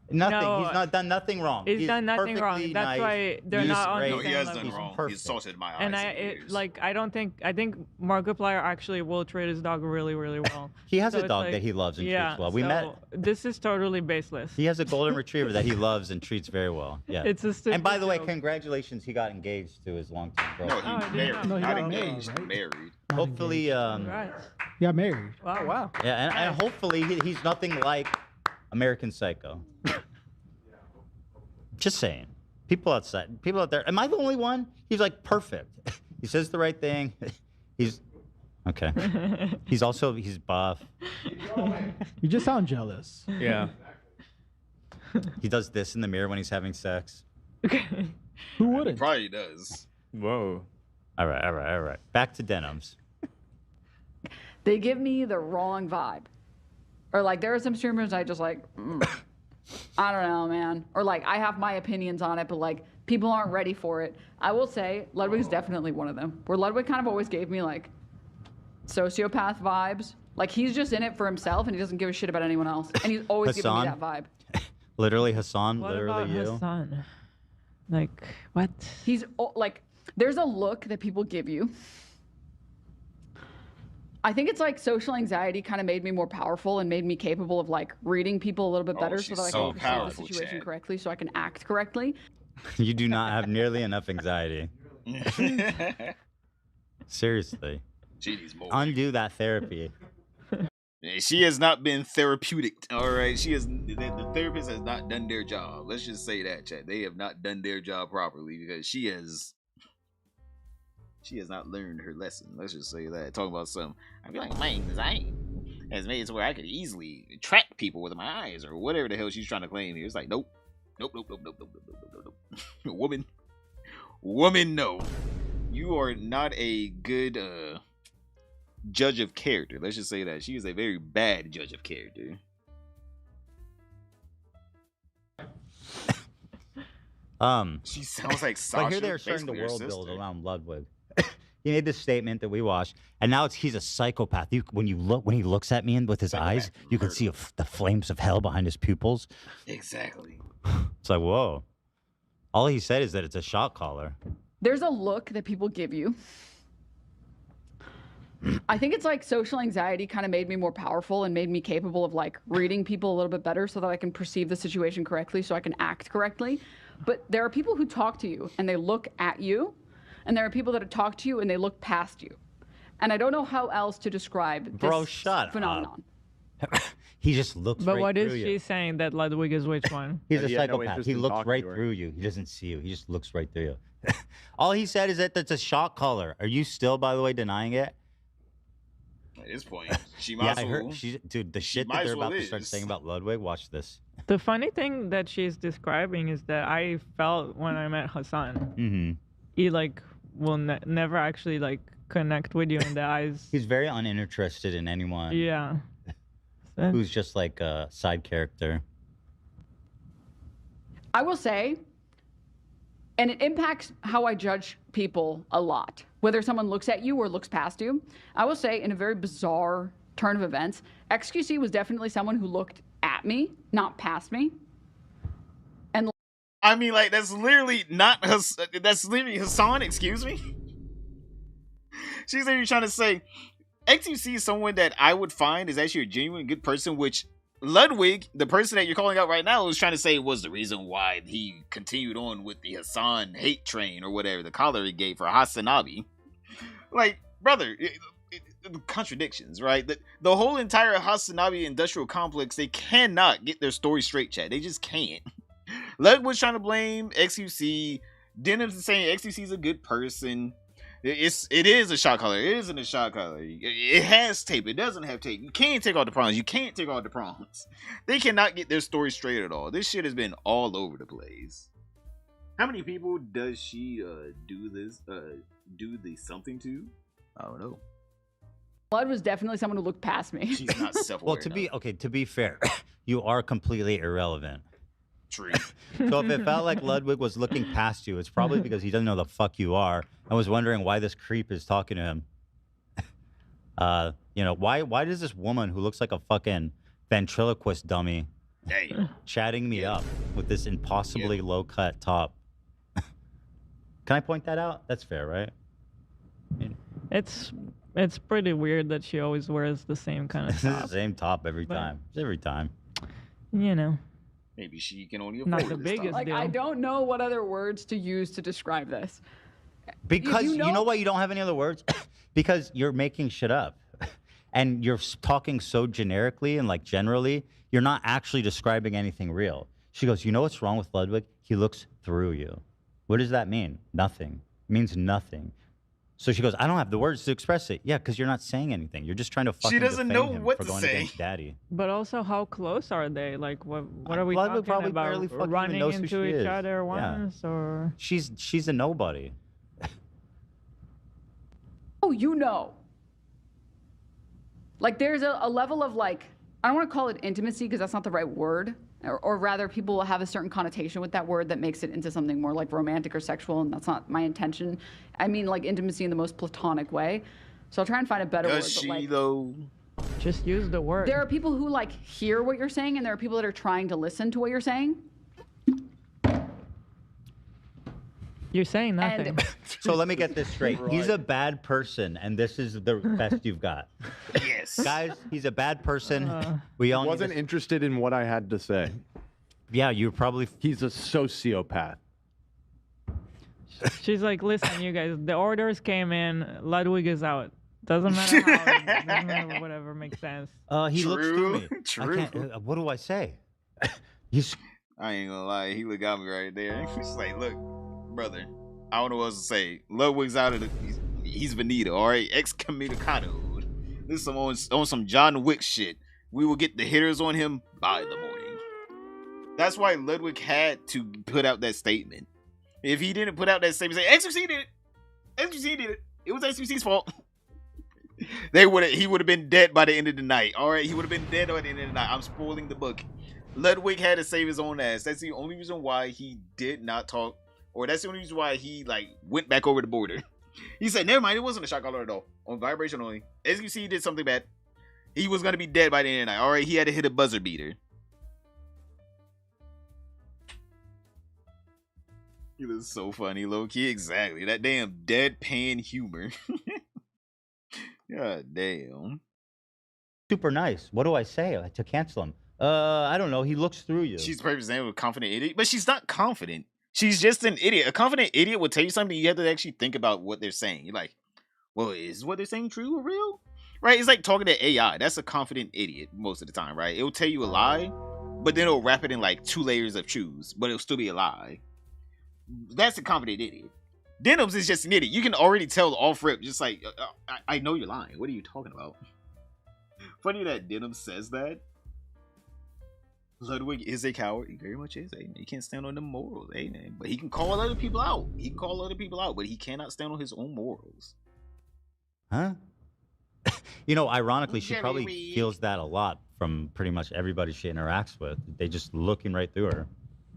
[SPEAKER 10] Nothing.
[SPEAKER 15] No,
[SPEAKER 10] He's not done nothing wrong.
[SPEAKER 15] He's done nothing wrong.
[SPEAKER 10] perfectly
[SPEAKER 15] That's
[SPEAKER 10] nice.
[SPEAKER 15] why they're
[SPEAKER 10] He's
[SPEAKER 15] not on
[SPEAKER 10] great.
[SPEAKER 15] the
[SPEAKER 1] No, he
[SPEAKER 15] same
[SPEAKER 1] has
[SPEAKER 15] level.
[SPEAKER 1] done wrong.
[SPEAKER 10] perfect.
[SPEAKER 1] He's salted my eyes.
[SPEAKER 15] And I think Markiplier actually will treat his dog really, really well.
[SPEAKER 10] He has
[SPEAKER 15] So
[SPEAKER 10] a
[SPEAKER 15] it's
[SPEAKER 10] dog
[SPEAKER 15] like-
[SPEAKER 10] that he loves and
[SPEAKER 15] yeah,
[SPEAKER 10] treats well. We
[SPEAKER 15] so
[SPEAKER 10] met.
[SPEAKER 15] This is totally baseless.
[SPEAKER 10] He has a golden retriever that he loves and treats very well. Yeah.
[SPEAKER 15] It's a stupid
[SPEAKER 10] And by the way,
[SPEAKER 15] joke.
[SPEAKER 10] congratulations, he got engaged to his longtime
[SPEAKER 1] No,
[SPEAKER 10] girlfriend.
[SPEAKER 1] he married.
[SPEAKER 23] No, he
[SPEAKER 1] Not
[SPEAKER 23] got
[SPEAKER 1] engaged.
[SPEAKER 23] married, right?
[SPEAKER 1] Married.
[SPEAKER 10] Hopefully,
[SPEAKER 15] Congrats.
[SPEAKER 23] He got married.
[SPEAKER 15] Wow.
[SPEAKER 10] yeah, and hopefully he's nothing like American Psycho. Just saying. People out there. Am I the only one? He's like perfect. He says the right thing. He's okay. He's buff.
[SPEAKER 23] You just sound jealous.
[SPEAKER 11] Yeah.
[SPEAKER 10] He does this in the mirror when he's having sex.
[SPEAKER 23] Who
[SPEAKER 1] He
[SPEAKER 23] wouldn't?
[SPEAKER 1] probably does.
[SPEAKER 11] Whoa.
[SPEAKER 10] All right. Back to denims.
[SPEAKER 23] They give me the wrong vibe. Or like there are some streamers I just like, I don't know, man. Or like I have my opinions on it, but like people aren't ready for it. I will say Ludwig's definitely one of them. Where Ludwig kind of always gave me like sociopath vibes. Like he's just in it for himself and he doesn't give a shit about anyone else. And he's always giving me that
[SPEAKER 10] Hassan?
[SPEAKER 23] vibe.
[SPEAKER 10] Literally Hassan.
[SPEAKER 15] What
[SPEAKER 10] literally
[SPEAKER 15] about
[SPEAKER 10] you.
[SPEAKER 15] Hassan? Like, what?
[SPEAKER 23] He's like, there's a look that people give you. I think it's like social anxiety kind of made me more powerful and made me capable of like reading people a little bit better so
[SPEAKER 1] she's
[SPEAKER 23] that I
[SPEAKER 1] so
[SPEAKER 23] can perceive
[SPEAKER 1] powerful,
[SPEAKER 23] the situation
[SPEAKER 1] Chad.
[SPEAKER 23] correctly so I can act correctly.
[SPEAKER 10] You do not have nearly enough anxiety. Seriously.
[SPEAKER 1] She needs more.
[SPEAKER 10] Undo that therapy.
[SPEAKER 1] She has not been therapeutic. All right, the therapist has not done their job. Let's just say that, chat. They have not done their job properly because she has not learned her lesson. Let's just say that. Talking about some, I feel like my anxiety has made it to where I could easily track people with my eyes or whatever the hell she's trying to claim here. It's like, nope. Woman, no. You are not a good judge of character. Let's just say that. She is a very bad judge of character. She sounds like Sasha.
[SPEAKER 10] But here they're starting to
[SPEAKER 1] basically her
[SPEAKER 10] world build
[SPEAKER 1] sister.
[SPEAKER 10] around Ludwig. He made this statement that we watched, and now he's a psychopath. When he looks at me with his eyes, you can see the flames of hell behind his pupils.
[SPEAKER 1] Exactly.
[SPEAKER 10] It's like, whoa. All he said is that it's a shot caller.
[SPEAKER 23] There's a look that people give you. I think it's like social anxiety kind of made me more powerful and made me capable of like reading people a little bit better so that I can perceive the situation correctly so I can act correctly. But there are people who talk to you and they look at you, and there are people that talk to you and they look past you. And I don't know how else to describe this phenomenon.
[SPEAKER 10] He just looks
[SPEAKER 15] But
[SPEAKER 10] right
[SPEAKER 15] what
[SPEAKER 10] through
[SPEAKER 15] is
[SPEAKER 10] you.
[SPEAKER 15] she saying that Ludwig is which one?
[SPEAKER 10] He's a
[SPEAKER 11] He had no
[SPEAKER 10] psychopath.
[SPEAKER 11] interest
[SPEAKER 10] He
[SPEAKER 11] in
[SPEAKER 10] looks
[SPEAKER 11] talking
[SPEAKER 10] right
[SPEAKER 11] to her.
[SPEAKER 10] through you. He doesn't see you. He just looks right through you. All he said is that that's a shot caller. Are you still, by the way, denying it?
[SPEAKER 1] At this point, she might
[SPEAKER 10] Yeah, I
[SPEAKER 1] as well.
[SPEAKER 10] heard. Dude, the shit
[SPEAKER 1] might
[SPEAKER 10] that
[SPEAKER 1] as
[SPEAKER 10] they're
[SPEAKER 1] well
[SPEAKER 10] about to start
[SPEAKER 1] is.
[SPEAKER 10] saying about Ludwig, watch this.
[SPEAKER 15] The funny thing that she's describing is that I felt when I met Hassan,
[SPEAKER 10] Mm-hmm.
[SPEAKER 15] he like will never actually like connect with you in the eyes.
[SPEAKER 10] He's very uninterested in anyone.
[SPEAKER 15] Yeah.
[SPEAKER 10] Who's just like a side character.
[SPEAKER 23] I will say, and it impacts how I judge people a lot, whether someone looks at you or looks past you. I will say, in a very bizarre turn of events, XQC was definitely someone who looked at me, not past me. And
[SPEAKER 1] I mean, like that's literally not that's literally Hassan. Excuse me. She's literally trying to say XUC is someone that I would find is actually a genuine good person, which Ludwig, the person that you're calling out right now, was trying to say was the reason why he continued on with the Hassan hate train or whatever, the collar he gave for Hasanabi. Like, brother, contradictions, right? The whole entire Hasanabi industrial complex, they cannot get their story straight, chat. They just can't. Ludwig's trying to blame XUC. Denim's saying XUC is a good person. It is a shot collar. It isn't a shot collar. It has tape. It doesn't have tape. You can't take all the prongs. You can't take all the prongs. They cannot get their story straight at all. This shit has been all over the place. How many people does she do the something to? I don't know.
[SPEAKER 23] Blood was definitely someone who looked past me.
[SPEAKER 1] She's not self-aware.
[SPEAKER 10] Well, to be fair, you are completely irrelevant.
[SPEAKER 1] True.
[SPEAKER 10] So if it felt like Ludwig was looking past you, it's probably because he doesn't know the fuck you are and was wondering why this creep is talking to him. Why does this woman who looks like a fucking ventriloquist dummy
[SPEAKER 1] Damn.
[SPEAKER 10] chatting me up with this impossibly low-cut top. Can I point that out? That's fair, right?
[SPEAKER 15] It's pretty weird that she always wears the same kind of
[SPEAKER 10] This is
[SPEAKER 15] top.
[SPEAKER 10] the same top every time. Every time.
[SPEAKER 15] You know.
[SPEAKER 1] Maybe she can only
[SPEAKER 15] Not
[SPEAKER 1] afford
[SPEAKER 15] the
[SPEAKER 1] this
[SPEAKER 15] biggest
[SPEAKER 1] top.
[SPEAKER 23] Like, I don't know what other words to use to describe this.
[SPEAKER 10] Because you know why you don't have any other words? Because you're making shit up. And you're talking so generically and like generally, you're not actually describing anything real. She goes, you know what's wrong with Ludwig? He looks through you. What does that mean? Nothing. It means nothing. So she goes, I don't have the words to express it. Yeah, because you're not saying anything. You're just trying to fucking
[SPEAKER 1] doesn't
[SPEAKER 10] defame
[SPEAKER 1] know
[SPEAKER 10] him
[SPEAKER 1] what
[SPEAKER 10] for
[SPEAKER 1] to
[SPEAKER 10] going
[SPEAKER 1] say.
[SPEAKER 10] against daddy.
[SPEAKER 15] But also, how close are they? Like, what are we
[SPEAKER 10] Ludwig
[SPEAKER 15] talking
[SPEAKER 10] probably barely
[SPEAKER 15] about?
[SPEAKER 10] fucking
[SPEAKER 15] Running
[SPEAKER 10] knows who
[SPEAKER 15] into
[SPEAKER 10] she
[SPEAKER 15] each
[SPEAKER 10] is.
[SPEAKER 15] other
[SPEAKER 10] Yeah.
[SPEAKER 15] once, or
[SPEAKER 10] She's a nobody.
[SPEAKER 23] Oh, you know. Like, there's a level of, like, I don't want to call it intimacy because that's not the right word. Or rather, people will have a certain connotation with that word that makes it into something more like romantic or sexual, and that's not my intention. I mean, like, intimacy in the most platonic way. So I'll try and find a better word.
[SPEAKER 1] Does
[SPEAKER 23] but,
[SPEAKER 1] she
[SPEAKER 23] like,
[SPEAKER 1] though?
[SPEAKER 15] just use the word.
[SPEAKER 23] there are people who, like, hear what you're saying, and there are people that are trying to listen to what you're saying.
[SPEAKER 15] You're saying nothing.
[SPEAKER 10] So let me get this straight. He's a bad person, and this is the best you've got.
[SPEAKER 1] Yes.
[SPEAKER 10] Guys, he's a bad person. We all
[SPEAKER 16] wasn't interested in what I had to say.
[SPEAKER 10] Yeah, you're probably...
[SPEAKER 16] He's a sociopath.
[SPEAKER 15] She's like, listen, you guys, the orders came in. Ludwig is out. Doesn't matter how. Doesn't matter whatever makes sense.
[SPEAKER 10] He looks through me.
[SPEAKER 1] True.
[SPEAKER 10] I can't, what do I say?
[SPEAKER 1] I ain't gonna lie, he look got me right there. He's like, look, brother, I don't know what else to say. Ludwig's out of the. He's Benito, all right, excommunicado. This is on some John Wick shit. We will get the hitters on him by the morning. That's why Ludwig had to put out that statement. If he didn't put out that statement, say XQC did it. XQC did it. It was XQC's fault. He would have been dead by the end of the night. All right, he would have been dead by the end of the night. I'm spoiling the book. Ludwig had to save his own ass. That's the only reason why he did not talk, or that's the only reason why he like went back over the border. He said, "Never mind, it wasn't a shot caller at all. On vibration only. XQC did something bad. He was gonna be dead by the end of the night. All right, he had to hit a buzzer beater." He was so funny, low key. Exactly that damn deadpan humor. God damn.
[SPEAKER 10] Super nice. What do I say to cancel him? I don't know. He looks through you.
[SPEAKER 1] She's represented with a confident idiot, but she's not confident. She's just an idiot. A confident idiot will tell you something. You have to actually think about what they're saying. You're like, well, is what they're saying true or real? Right? It's like talking to AI. That's a confident idiot most of the time, right? It'll tell you a lie, but then it'll wrap it in like 2 layers of truths, but it'll still be a lie. That's a confident idiot. Denims is just an idiot. You can already tell off rip, just like, I know you're lying. What are you talking about? Funny that Denim says that. Ludwig is a coward. He very much is. Hey, man. He can't stand on the morals. Hey, man. But he can call other people out. He can call other people out, but he cannot stand on his own morals.
[SPEAKER 10] Huh? You know, ironically, she probably feels that a lot from pretty much everybody she interacts with. They just looking right through her.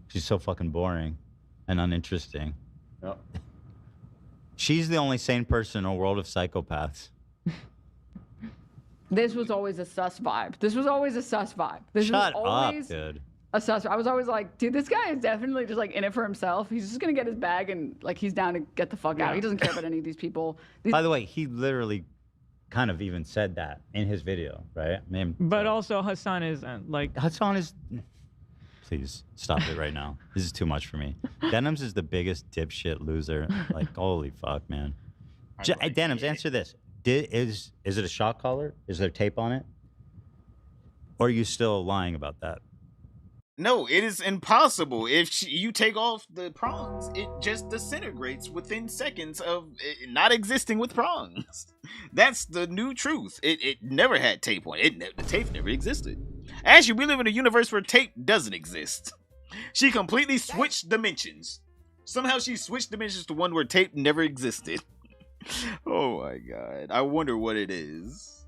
[SPEAKER 10] She's so fucking boring and uninteresting.
[SPEAKER 16] Yep.
[SPEAKER 10] She's the only sane person in a world of psychopaths.
[SPEAKER 23] This was always a sus vibe. This was always a sus vibe. This
[SPEAKER 10] Shut
[SPEAKER 23] was always
[SPEAKER 10] up, dude.
[SPEAKER 23] a sus. I was always like, dude, this guy is definitely just like in it for himself. He's just gonna get his bag and like he's down to get the fuck out. He doesn't care about any of these people.
[SPEAKER 10] By the way, he literally kind of even said that in his video, right? I mean,
[SPEAKER 15] But also Hassan isn't like.
[SPEAKER 10] Hassan is. Please stop it right now. This is too much for me. Denims is the biggest dipshit loser. Like, holy fuck, man. Denims, answer this. Is it a shock collar? Is there tape on it? Or are you still lying about that?
[SPEAKER 1] No, it is impossible. If you take off the prongs, it just disintegrates within seconds of it not existing with prongs. That's the new truth. It never had tape on it. The tape never existed. Actually, we live in a universe where tape doesn't exist. She completely switched dimensions. Somehow she switched dimensions to one where tape never existed. Oh my god. I wonder what it is.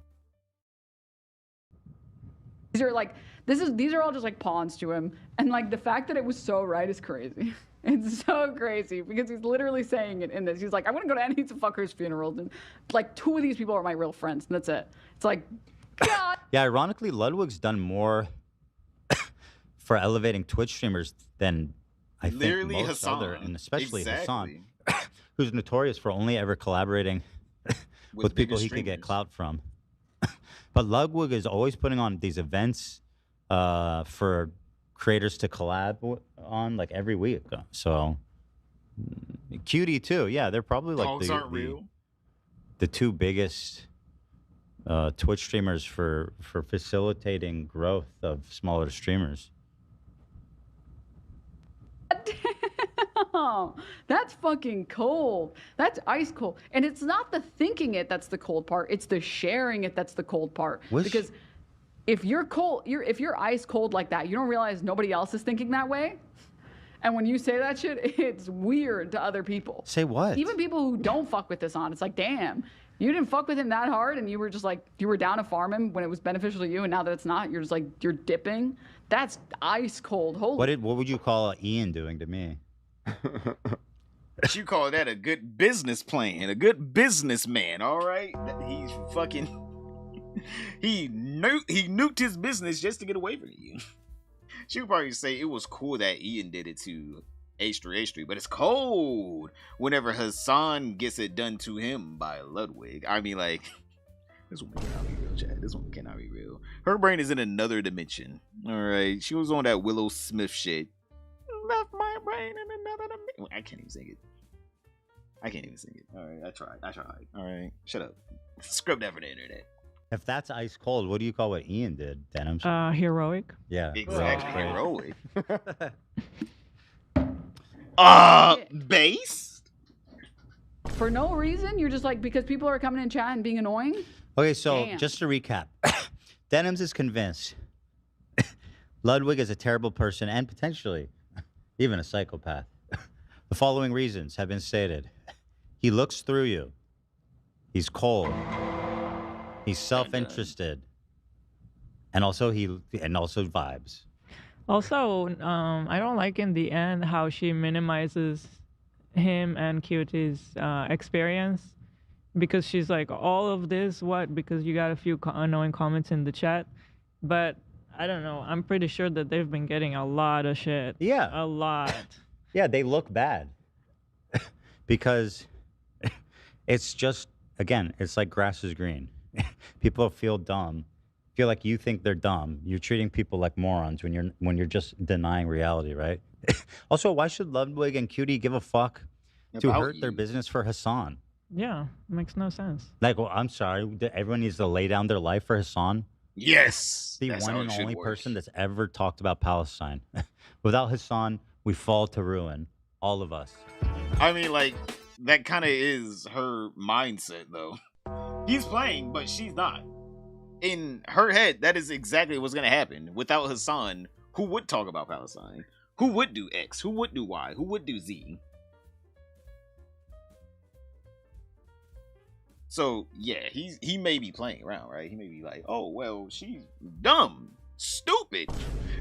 [SPEAKER 23] These are like these are all just like pawns to him, and like the fact that it was so right is crazy. It's so crazy because he's literally saying it in this. He's like, I wouldn't go to any of the fuckers' funerals, and like 2 of these people are my real friends, and that's it. It's like, God.
[SPEAKER 10] Yeah, ironically, Ludwig's done more for elevating Twitch streamers than I
[SPEAKER 1] Literally
[SPEAKER 10] think most other,
[SPEAKER 1] Hassan.
[SPEAKER 10] and especially
[SPEAKER 1] Exactly.
[SPEAKER 10] Hassan, who's notorious for only ever collaborating with people
[SPEAKER 1] bigger
[SPEAKER 10] he could get
[SPEAKER 1] streamers.
[SPEAKER 10] clout from. But Ludwig is always putting on these events for creators to collab on, like every week. So Cutie too, yeah, they're probably like
[SPEAKER 1] Dogs aren't real.
[SPEAKER 10] the two biggest Twitch streamers for facilitating growth of smaller streamers.
[SPEAKER 23] Damn, that's fucking cold. That's ice cold. And it's not the thinking it that's the cold part. It's the sharing it that's the cold part. Because if you're cold, if you're ice cold like that, you don't realize nobody else is thinking that way. And when you say that shit, it's weird to other people.
[SPEAKER 10] Say what?
[SPEAKER 23] Even people who don't fuck with this on, it's like, damn, you didn't fuck with him that hard, and you were just like, you were down to farm him when it was beneficial to you, and now that it's not, you're just like, you're dipping. That's ice cold. Holy.
[SPEAKER 10] What would you call Ian doing to me?
[SPEAKER 1] You call that a good business plan, a good businessman, all right? He's fucking... he nuked his business just to get away from you. She would probably say it was cool that Ian did it to H3, but it's cold whenever Hassan gets it done to him by Ludwig. I mean, like, this one cannot be real, Chad. This one cannot be real. Her brain is in another dimension. All right, she was on that Willow Smith shit. Left my brain in another dimension. I can't even sing it. All right, I tried. All right, shut up. Scrub that for the internet.
[SPEAKER 10] If that's ice cold, what do you call what Ian did, Denim?
[SPEAKER 15] Heroic.
[SPEAKER 10] Yeah.
[SPEAKER 1] Exactly,
[SPEAKER 10] Right.
[SPEAKER 1] heroic. Base?
[SPEAKER 23] For no reason? You're just like, because people are coming in chat and being annoying?
[SPEAKER 10] Okay, so
[SPEAKER 23] Damn.
[SPEAKER 10] just to recap, Denims is convinced Ludwig is a terrible person and potentially even a psychopath. The following reasons have been stated. He looks through you. He's cold. He's self-interested. And also vibes.
[SPEAKER 15] Also, I don't like in the end how she minimizes him and Cutie's experience, because she's like, all of this, what? Because you got a few annoying comments in the chat. But I don't know. I'm pretty sure that they've been getting a lot of shit.
[SPEAKER 10] Yeah.
[SPEAKER 15] A lot.
[SPEAKER 10] Yeah, they look bad. Because it's just, again, it's like grass is green. People feel dumb. Feel like you think they're dumb. You're treating people like morons when you're just denying reality, right? Also, why should Ludwig and Cutie give a fuck to
[SPEAKER 1] About
[SPEAKER 10] hurt their
[SPEAKER 1] you.
[SPEAKER 10] business for Hassan?
[SPEAKER 15] Yeah, makes no sense.
[SPEAKER 10] Like, well, I'm sorry, everyone needs to lay down their life for Hassan.
[SPEAKER 1] Yes.
[SPEAKER 10] The
[SPEAKER 1] That's
[SPEAKER 10] one
[SPEAKER 1] how it
[SPEAKER 10] and
[SPEAKER 1] should
[SPEAKER 10] only
[SPEAKER 1] work.
[SPEAKER 10] person that's ever talked about Palestine. Without Hassan, we fall to ruin. All of us.
[SPEAKER 1] I mean, like, that kind of is her mindset, though. He's playing, but she's not. In her head, that is exactly what's going to happen. Without Hassan, who would talk about Palestine? Who would do X? Who would do Y? Who would do Z? So, yeah, he may be playing around, right? He may be like, oh, well, she's dumb, stupid.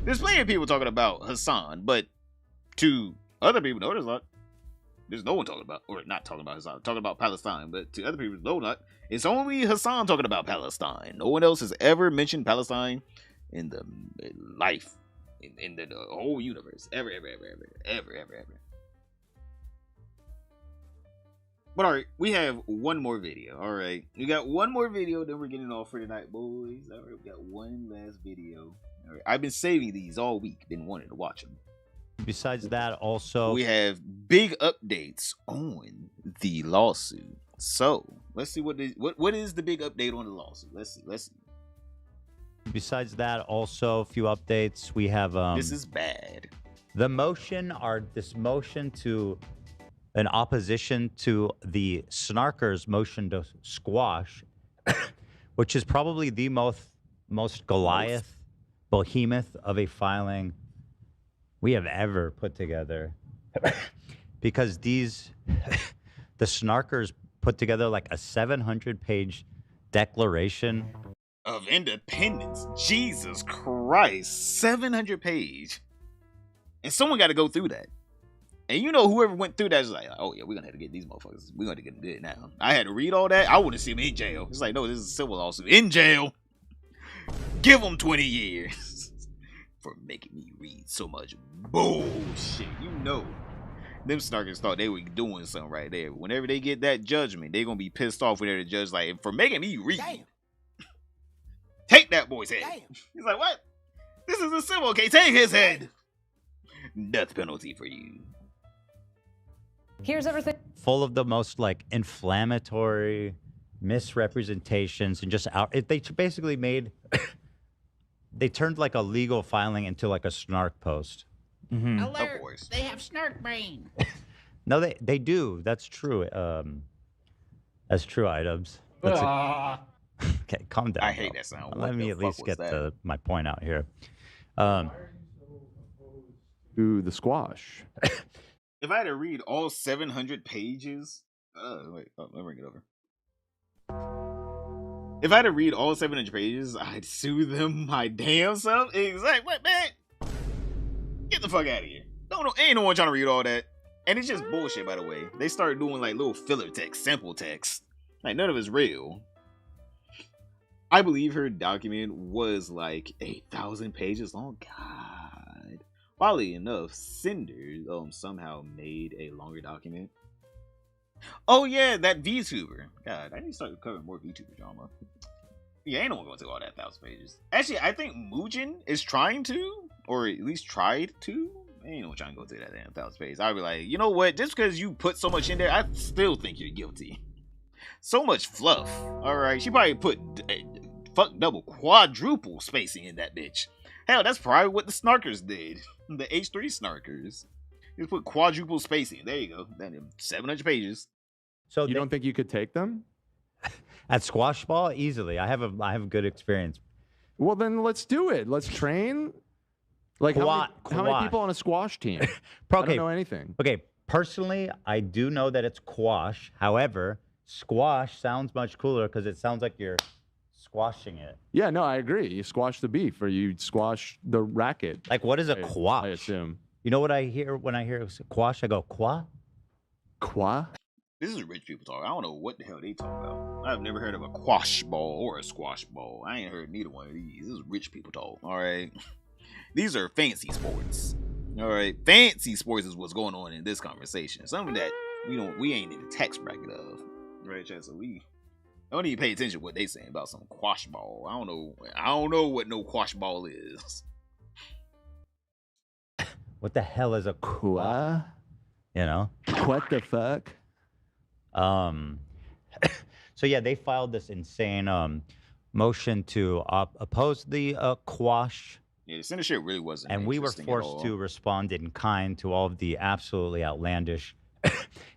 [SPEAKER 1] There's plenty of people talking about Hassan, but to other people, no, there's no one talking about, or not talking about Hassan, talking about Palestine, but to other people, no, not. It's only Hassan talking about Palestine. No one else has ever mentioned Palestine in the life, in the whole universe. Ever. But all right, we have one more video. All right, we got one more video, then we're getting off for tonight, boys. All right, we got one last video. All right, I've been saving these all week, been wanting to watch them.
[SPEAKER 10] Besides that, also
[SPEAKER 1] We have big updates on the lawsuit. So let's see what is the big update on the lawsuit. Let's see.
[SPEAKER 10] Besides that, also a few updates. We have
[SPEAKER 1] This is bad.
[SPEAKER 10] this motion to an opposition to the Snarkers motion to squash, which is probably the most Goliath behemoth of a filing we have ever put together. Because the Snarkers put together like a 700-page declaration
[SPEAKER 1] Of independence. Jesus Christ. 700 page. And someone got to go through that. And you know, whoever went through that is like, oh yeah, we're going to have to get these motherfuckers. We're going to get them good now. I had to read all that. I want to see them in jail. It's like, no, this is a civil lawsuit. In jail. Give them 20 years. for making me read so much bullshit. You know, them snarkers thought they were doing something right there. Whenever they get that judgment, they gonna be pissed off whenever the judge like, for making me read. Damn. Take that boy's head. Damn. He's like, what? This is a civil case. Take his head. Death penalty for you.
[SPEAKER 23] Here's everything.
[SPEAKER 10] Full of the most like inflammatory misrepresentations and just they basically made they turned like a legal filing into like a snark post.
[SPEAKER 11] Mm-hmm.
[SPEAKER 9] Alert! Of course. They have snark brain.
[SPEAKER 10] No, they do. That's true. That's true, items. Okay, calm down.
[SPEAKER 1] I hate that sound.
[SPEAKER 10] Let me at least get my point out here.
[SPEAKER 16] To the squash.
[SPEAKER 1] If I had to read all 700 pages, let me bring it over. If I had to read all 700 pages, I'd sue them my damn self. Exactly. What, man? Get the fuck out of here. Ain't no one trying to read all that. And it's just bullshit, by the way. They started doing like little filler text, simple text. Like none of it's real. I believe her document was like 8,000 pages long. God. Oddly enough, Cinder somehow made a longer document. Oh yeah, that VTuber. God, I need to start covering more VTuber drama. Yeah, ain't no one going to all that 1,000 pages. Actually, I think Mugen is trying to, or at least tried to. Ain't no one trying to go through that damn 1,000 pages. I'd be like, you know what? Just because you put so much in there, I still think you're guilty. So much fluff. All right, she probably put double, quadruple spacing in that bitch. Hell, that's probably what the snarkers did. The H3 snarkers. Just put quadruple spacing. There you go. Then 700 pages.
[SPEAKER 16] So you don't think you could take them?
[SPEAKER 10] At squash ball, easily. I have a good experience.
[SPEAKER 16] Well, then let's do it. Let's train. Like how many people on a squash team? I don't know anything.
[SPEAKER 10] Okay, personally, I do know that it's quash. However, squash sounds much cooler because it sounds like you're squashing it.
[SPEAKER 16] Yeah, no, I agree. You squash the beef or you squash the racket.
[SPEAKER 10] Like, what is a quash?
[SPEAKER 16] I assume.
[SPEAKER 10] You know what I hear when I hear quash? I go, qua?
[SPEAKER 16] Qua?
[SPEAKER 1] This is rich people talk. I don't know what the hell they talk about. I've never heard of a quash ball or a squash ball. I ain't heard neither one of these. This is rich people talk. All right. These are fancy sports. All right. Fancy sports is what's going on in this conversation. Something that we ain't in the tax bracket of. Right, Chad? So we don't even pay attention to what they saying about some quash ball. I don't know what no quash ball is.
[SPEAKER 10] What the hell is a qua? You know?
[SPEAKER 16] What the fuck?
[SPEAKER 10] So yeah, they filed this insane motion to oppose the quash.
[SPEAKER 1] Yeah, the Senate shit really wasn't.
[SPEAKER 10] And we were forced to respond in kind to all of the absolutely outlandish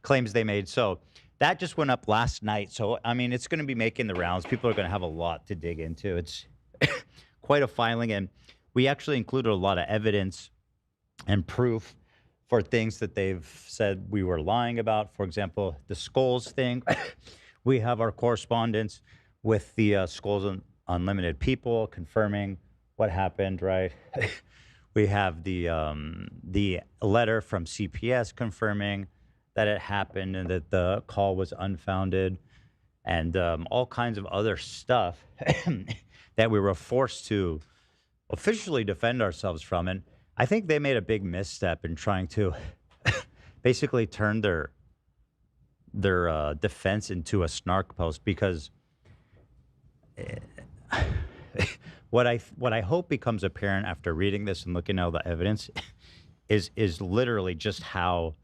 [SPEAKER 10] claims they made. So that just went up last night. So, I mean, it's going to be making the rounds. People are going to have a lot to dig into. It's quite a filing. And we actually included a lot of evidence and proof for things that they've said we were lying about. For example, the skulls thing. We have our correspondence with the Skulls Unlimited people confirming what happened, right? We have the letter from CPS confirming that it happened and that the call was unfounded, and all kinds of other stuff that we were forced to officially defend ourselves from. And I think they made a big misstep in trying to basically turn their defense into a snark post, because what I hope becomes apparent after reading this and looking at all the evidence is literally just how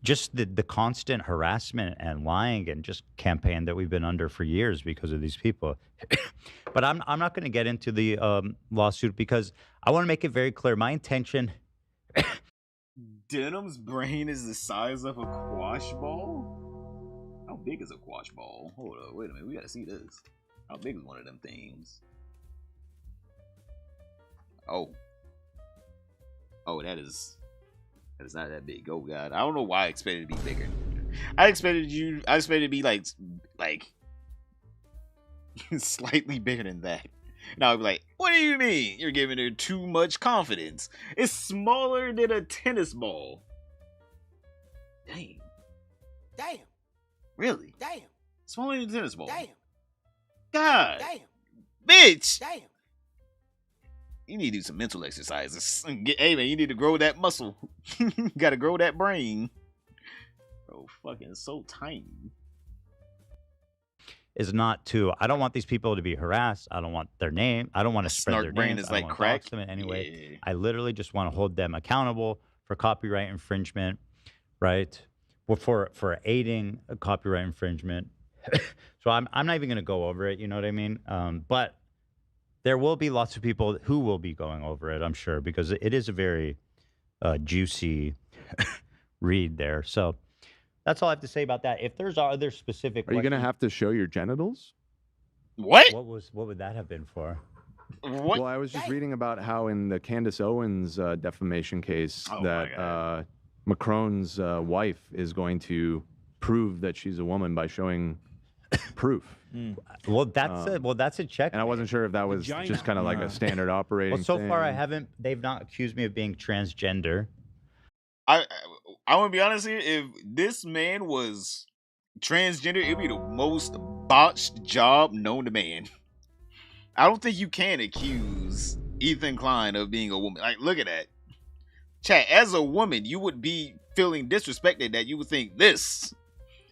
[SPEAKER 10] just the constant harassment and lying and just campaign that we've been under for years because of these people. But I'm not going to get into the lawsuit because I want to make it very clear. My intention.
[SPEAKER 1] Denim's brain is the size of a quash ball? How big is a quash ball? Hold up, wait a minute, we gotta see this. How big is one of them things? Oh, that is not that big. Oh god, I don't know why I expected it to be bigger. I expected it to be like slightly bigger than that. Now I'd be like, what do you mean? You're giving her too much confidence. It's smaller than a tennis ball. Damn.
[SPEAKER 9] Damn.
[SPEAKER 1] Really?
[SPEAKER 9] Damn.
[SPEAKER 1] Smaller than a tennis ball.
[SPEAKER 9] Damn.
[SPEAKER 1] God.
[SPEAKER 9] Damn.
[SPEAKER 1] Bitch!
[SPEAKER 9] Damn.
[SPEAKER 1] You need to do some mental exercises. Hey, man, you need to grow that muscle. Gotta grow that brain. Bro, fucking so tiny.
[SPEAKER 10] Is not to. I don't want these people to be harassed. I don't want their name. I don't want to spread
[SPEAKER 1] Snark
[SPEAKER 10] their
[SPEAKER 1] brain
[SPEAKER 10] names.
[SPEAKER 1] is
[SPEAKER 10] I don't
[SPEAKER 1] like
[SPEAKER 10] want
[SPEAKER 1] crack.
[SPEAKER 10] to dox them in any way.
[SPEAKER 1] Yeah.
[SPEAKER 10] I literally just want to hold them accountable for copyright infringement, right? Well, for aiding a copyright infringement. So I'm not even going to go over it. You know what I mean? But there will be lots of people who will be going over it, I'm sure, because it is a very juicy read there. So that's all I have to say about that. If there's other specific,
[SPEAKER 16] Are you going to
[SPEAKER 10] questions-
[SPEAKER 16] have to show your genitals?
[SPEAKER 1] What?
[SPEAKER 10] What would that have been for?
[SPEAKER 1] What?
[SPEAKER 16] Well, I was just reading about how in the Candace Owens defamation case that Macron's wife is going to prove that she's a woman by showing proof.
[SPEAKER 10] Well, that's a check.
[SPEAKER 16] And I wasn't sure if that was just kind of like a standard operating.
[SPEAKER 10] Well, so far I
[SPEAKER 16] thing.
[SPEAKER 10] haven't. They've not accused me of being transgender.
[SPEAKER 1] I want to be honest here. If this man was transgender, it'd be the most botched job known to man. I don't think you can accuse Ethan Klein of being a woman. Like, look at that. Chat, as a woman, you would be feeling disrespected that you would think this.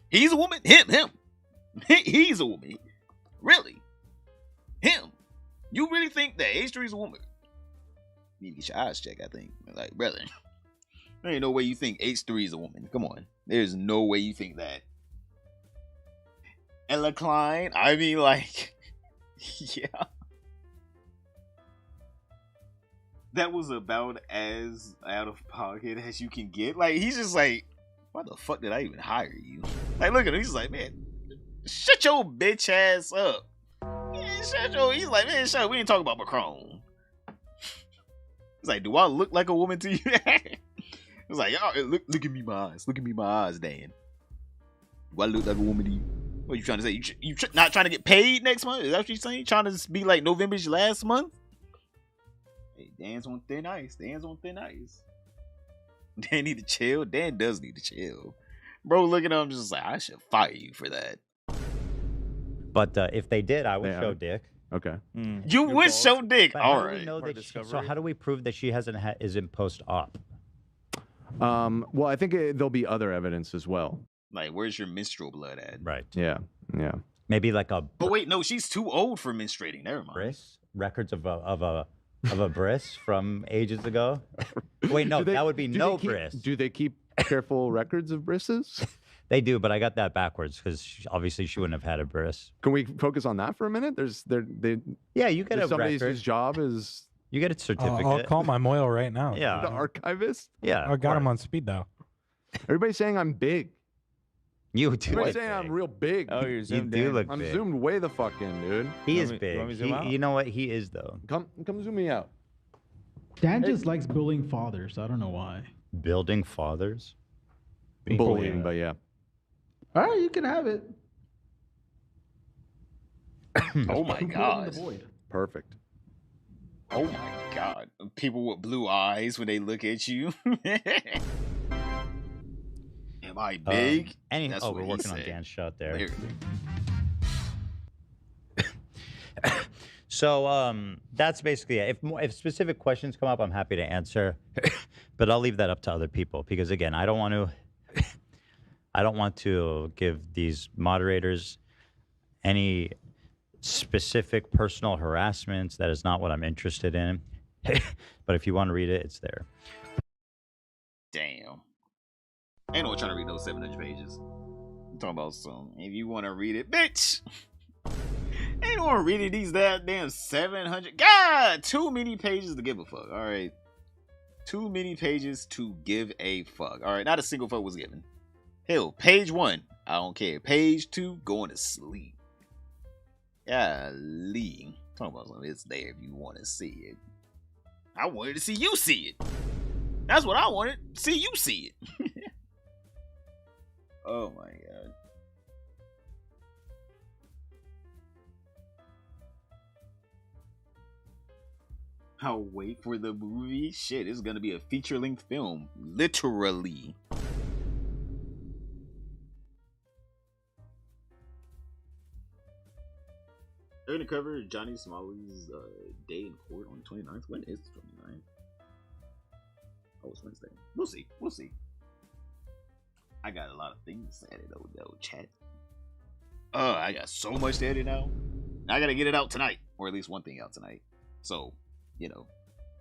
[SPEAKER 1] He's a woman? Him. He's a woman. Really? Him. You really think that H3 is a woman? You need to get your eyes checked, I think. Like, brother. There ain't no way you think H3 is a woman. Come on. There's no way you think that. Ella Klein, I mean, like, yeah. That was about as out of pocket as you can get. Like, he's just like, why the fuck did I even hire you? Like, look at him. He's like, man, shut your bitch ass up. Yeah, he's like, man, shut up. We ain't talking about Macron. He's like, do I look like a woman to you? It's like, oh, look at me, my eyes. Look at me, my eyes, Dan. Do I look like a woman to you? What are you trying to say? You not trying to get paid next month? Is that what you're saying? Trying to be like November's last month? Hey, Dan's on thin ice. Dan's on thin ice. Dan need to chill. Dan does need to chill. Bro, look at him. Just like, I should fire you for that.
[SPEAKER 10] But if they did, I would show dick.
[SPEAKER 16] Okay.
[SPEAKER 1] You would show dick.
[SPEAKER 10] But
[SPEAKER 1] All
[SPEAKER 10] how do
[SPEAKER 1] right.
[SPEAKER 10] we know that so how do we prove that she isn't post-op?
[SPEAKER 16] Well, I think there'll be other evidence as well.
[SPEAKER 1] Like, where's your menstrual blood at?
[SPEAKER 10] Right.
[SPEAKER 16] Yeah.
[SPEAKER 10] Maybe like a
[SPEAKER 1] But wait, no, she's too old for menstruating. Never mind.
[SPEAKER 10] bris, records of a bris from ages ago. Wait, no, that would be no bris.
[SPEAKER 16] Do they keep careful records of brisses?
[SPEAKER 10] They do, but I got that backwards because obviously she wouldn't have had a bris.
[SPEAKER 16] Can we focus on that for a minute?
[SPEAKER 10] Yeah, you get a
[SPEAKER 16] somebody
[SPEAKER 10] record.
[SPEAKER 16] whose job is
[SPEAKER 10] You get a certificate.
[SPEAKER 12] I'll call my Moyle right now.
[SPEAKER 10] Yeah.
[SPEAKER 16] the archivist.
[SPEAKER 10] Yeah.
[SPEAKER 12] I got him on speed dial.
[SPEAKER 16] Everybody's saying I'm big.
[SPEAKER 10] You do.
[SPEAKER 16] Everybody's
[SPEAKER 10] look
[SPEAKER 16] saying I'm
[SPEAKER 10] big.
[SPEAKER 16] real big.
[SPEAKER 6] Oh, you're
[SPEAKER 10] You
[SPEAKER 6] zoomed
[SPEAKER 10] do
[SPEAKER 6] in.
[SPEAKER 10] look
[SPEAKER 16] I'm
[SPEAKER 10] big.
[SPEAKER 16] zoomed way the fuck in, dude.
[SPEAKER 10] He is
[SPEAKER 6] You
[SPEAKER 10] big.
[SPEAKER 6] want me to zoom out?
[SPEAKER 10] You know what? He is though.
[SPEAKER 16] Come zoom me out.
[SPEAKER 17] Dan just likes bullying fathers. I don't know why.
[SPEAKER 10] Building fathers.
[SPEAKER 16] Bullying, but yeah.
[SPEAKER 17] All right, you can have it.
[SPEAKER 1] Oh my
[SPEAKER 17] Put it in the
[SPEAKER 1] god.
[SPEAKER 17] void.
[SPEAKER 16] Perfect.
[SPEAKER 1] Oh my god. People with blue eyes when they look at you. Am I big? That's what
[SPEAKER 10] we're
[SPEAKER 1] he
[SPEAKER 10] working on
[SPEAKER 1] said.
[SPEAKER 10] Dan's shot there.
[SPEAKER 1] Clearly.
[SPEAKER 10] So that's basically it. If specific questions come up, I'm happy to answer, but I'll leave that up to other people because again, I don't want to give these moderators any specific personal harassments. That is not what I'm interested in. But if you want to read it, it's there.
[SPEAKER 1] Damn. Ain't no one trying to read those 700 pages. I'm talking about some. If you want to read it, bitch. Ain't no one reading these damn 700. God, too many pages to give a fuck. All right. Too many pages to give a fuck. All right. Not a single fuck was given. Hell, page 1. I don't care. Page 2, going to sleep. Golly. Talking about something. It's there if you want to see it. I wanted to see you see it. That's what I wanted. See you see it. Oh my god. I'll wait for the movie. Shit, it's gonna be a feature-length film. Literally. They're gonna cover Johnny Smalley's day in court on the 29th. When is the 29th? Oh, it's Wednesday. We'll see. We'll see. I got a lot of things to edit though, chat. I got so much to edit now. I gotta get it out tonight, or at least one thing out tonight. So, you know,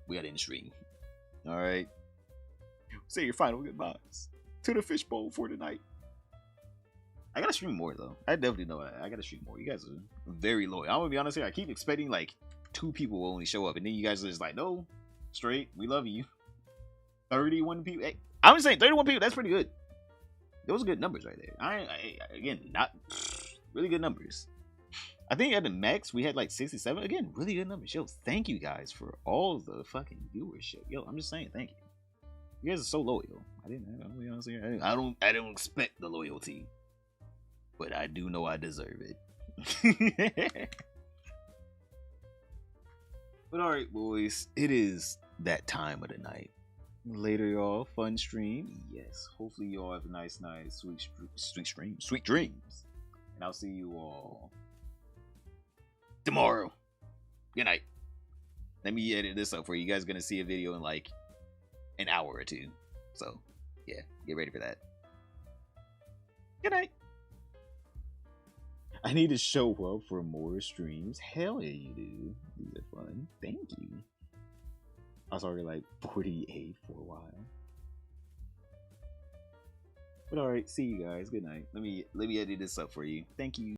[SPEAKER 1] we got to end the stream. All right. Say your final goodbyes to the fishbowl for tonight. I gotta stream more though. I definitely know I gotta stream more. You guys are very loyal. I'm gonna be honest here. I keep expecting like 2 people will only show up, and then you guys are just like, no, straight. We love you. 31 people. Hey, I'm just saying, 31 people. That's pretty good. Those are good numbers right there. Again, not really good numbers. I think at the max we had like 67. Again, really good numbers. Yo, thank you guys for all the fucking viewership. Yo, I'm just saying, thank you. You guys are so loyal. I don't expect the loyalty, but I do know I deserve it. But all right, boys, it is that time of the night. Later, y'all. Fun stream. Yes. Hopefully, y'all have a nice night. Sweet dreams. And I'll see you all tomorrow. Good night. Let me edit this up for you. You guys are gonna see a video in like an hour or 2. So, yeah, get ready for that. Good night. I need to show up for more streams. Hell yeah, you do. These are fun. Thank you. I was already like 48 for a while. But alright, see you guys. Good night. Let me edit this up for you. Thank you.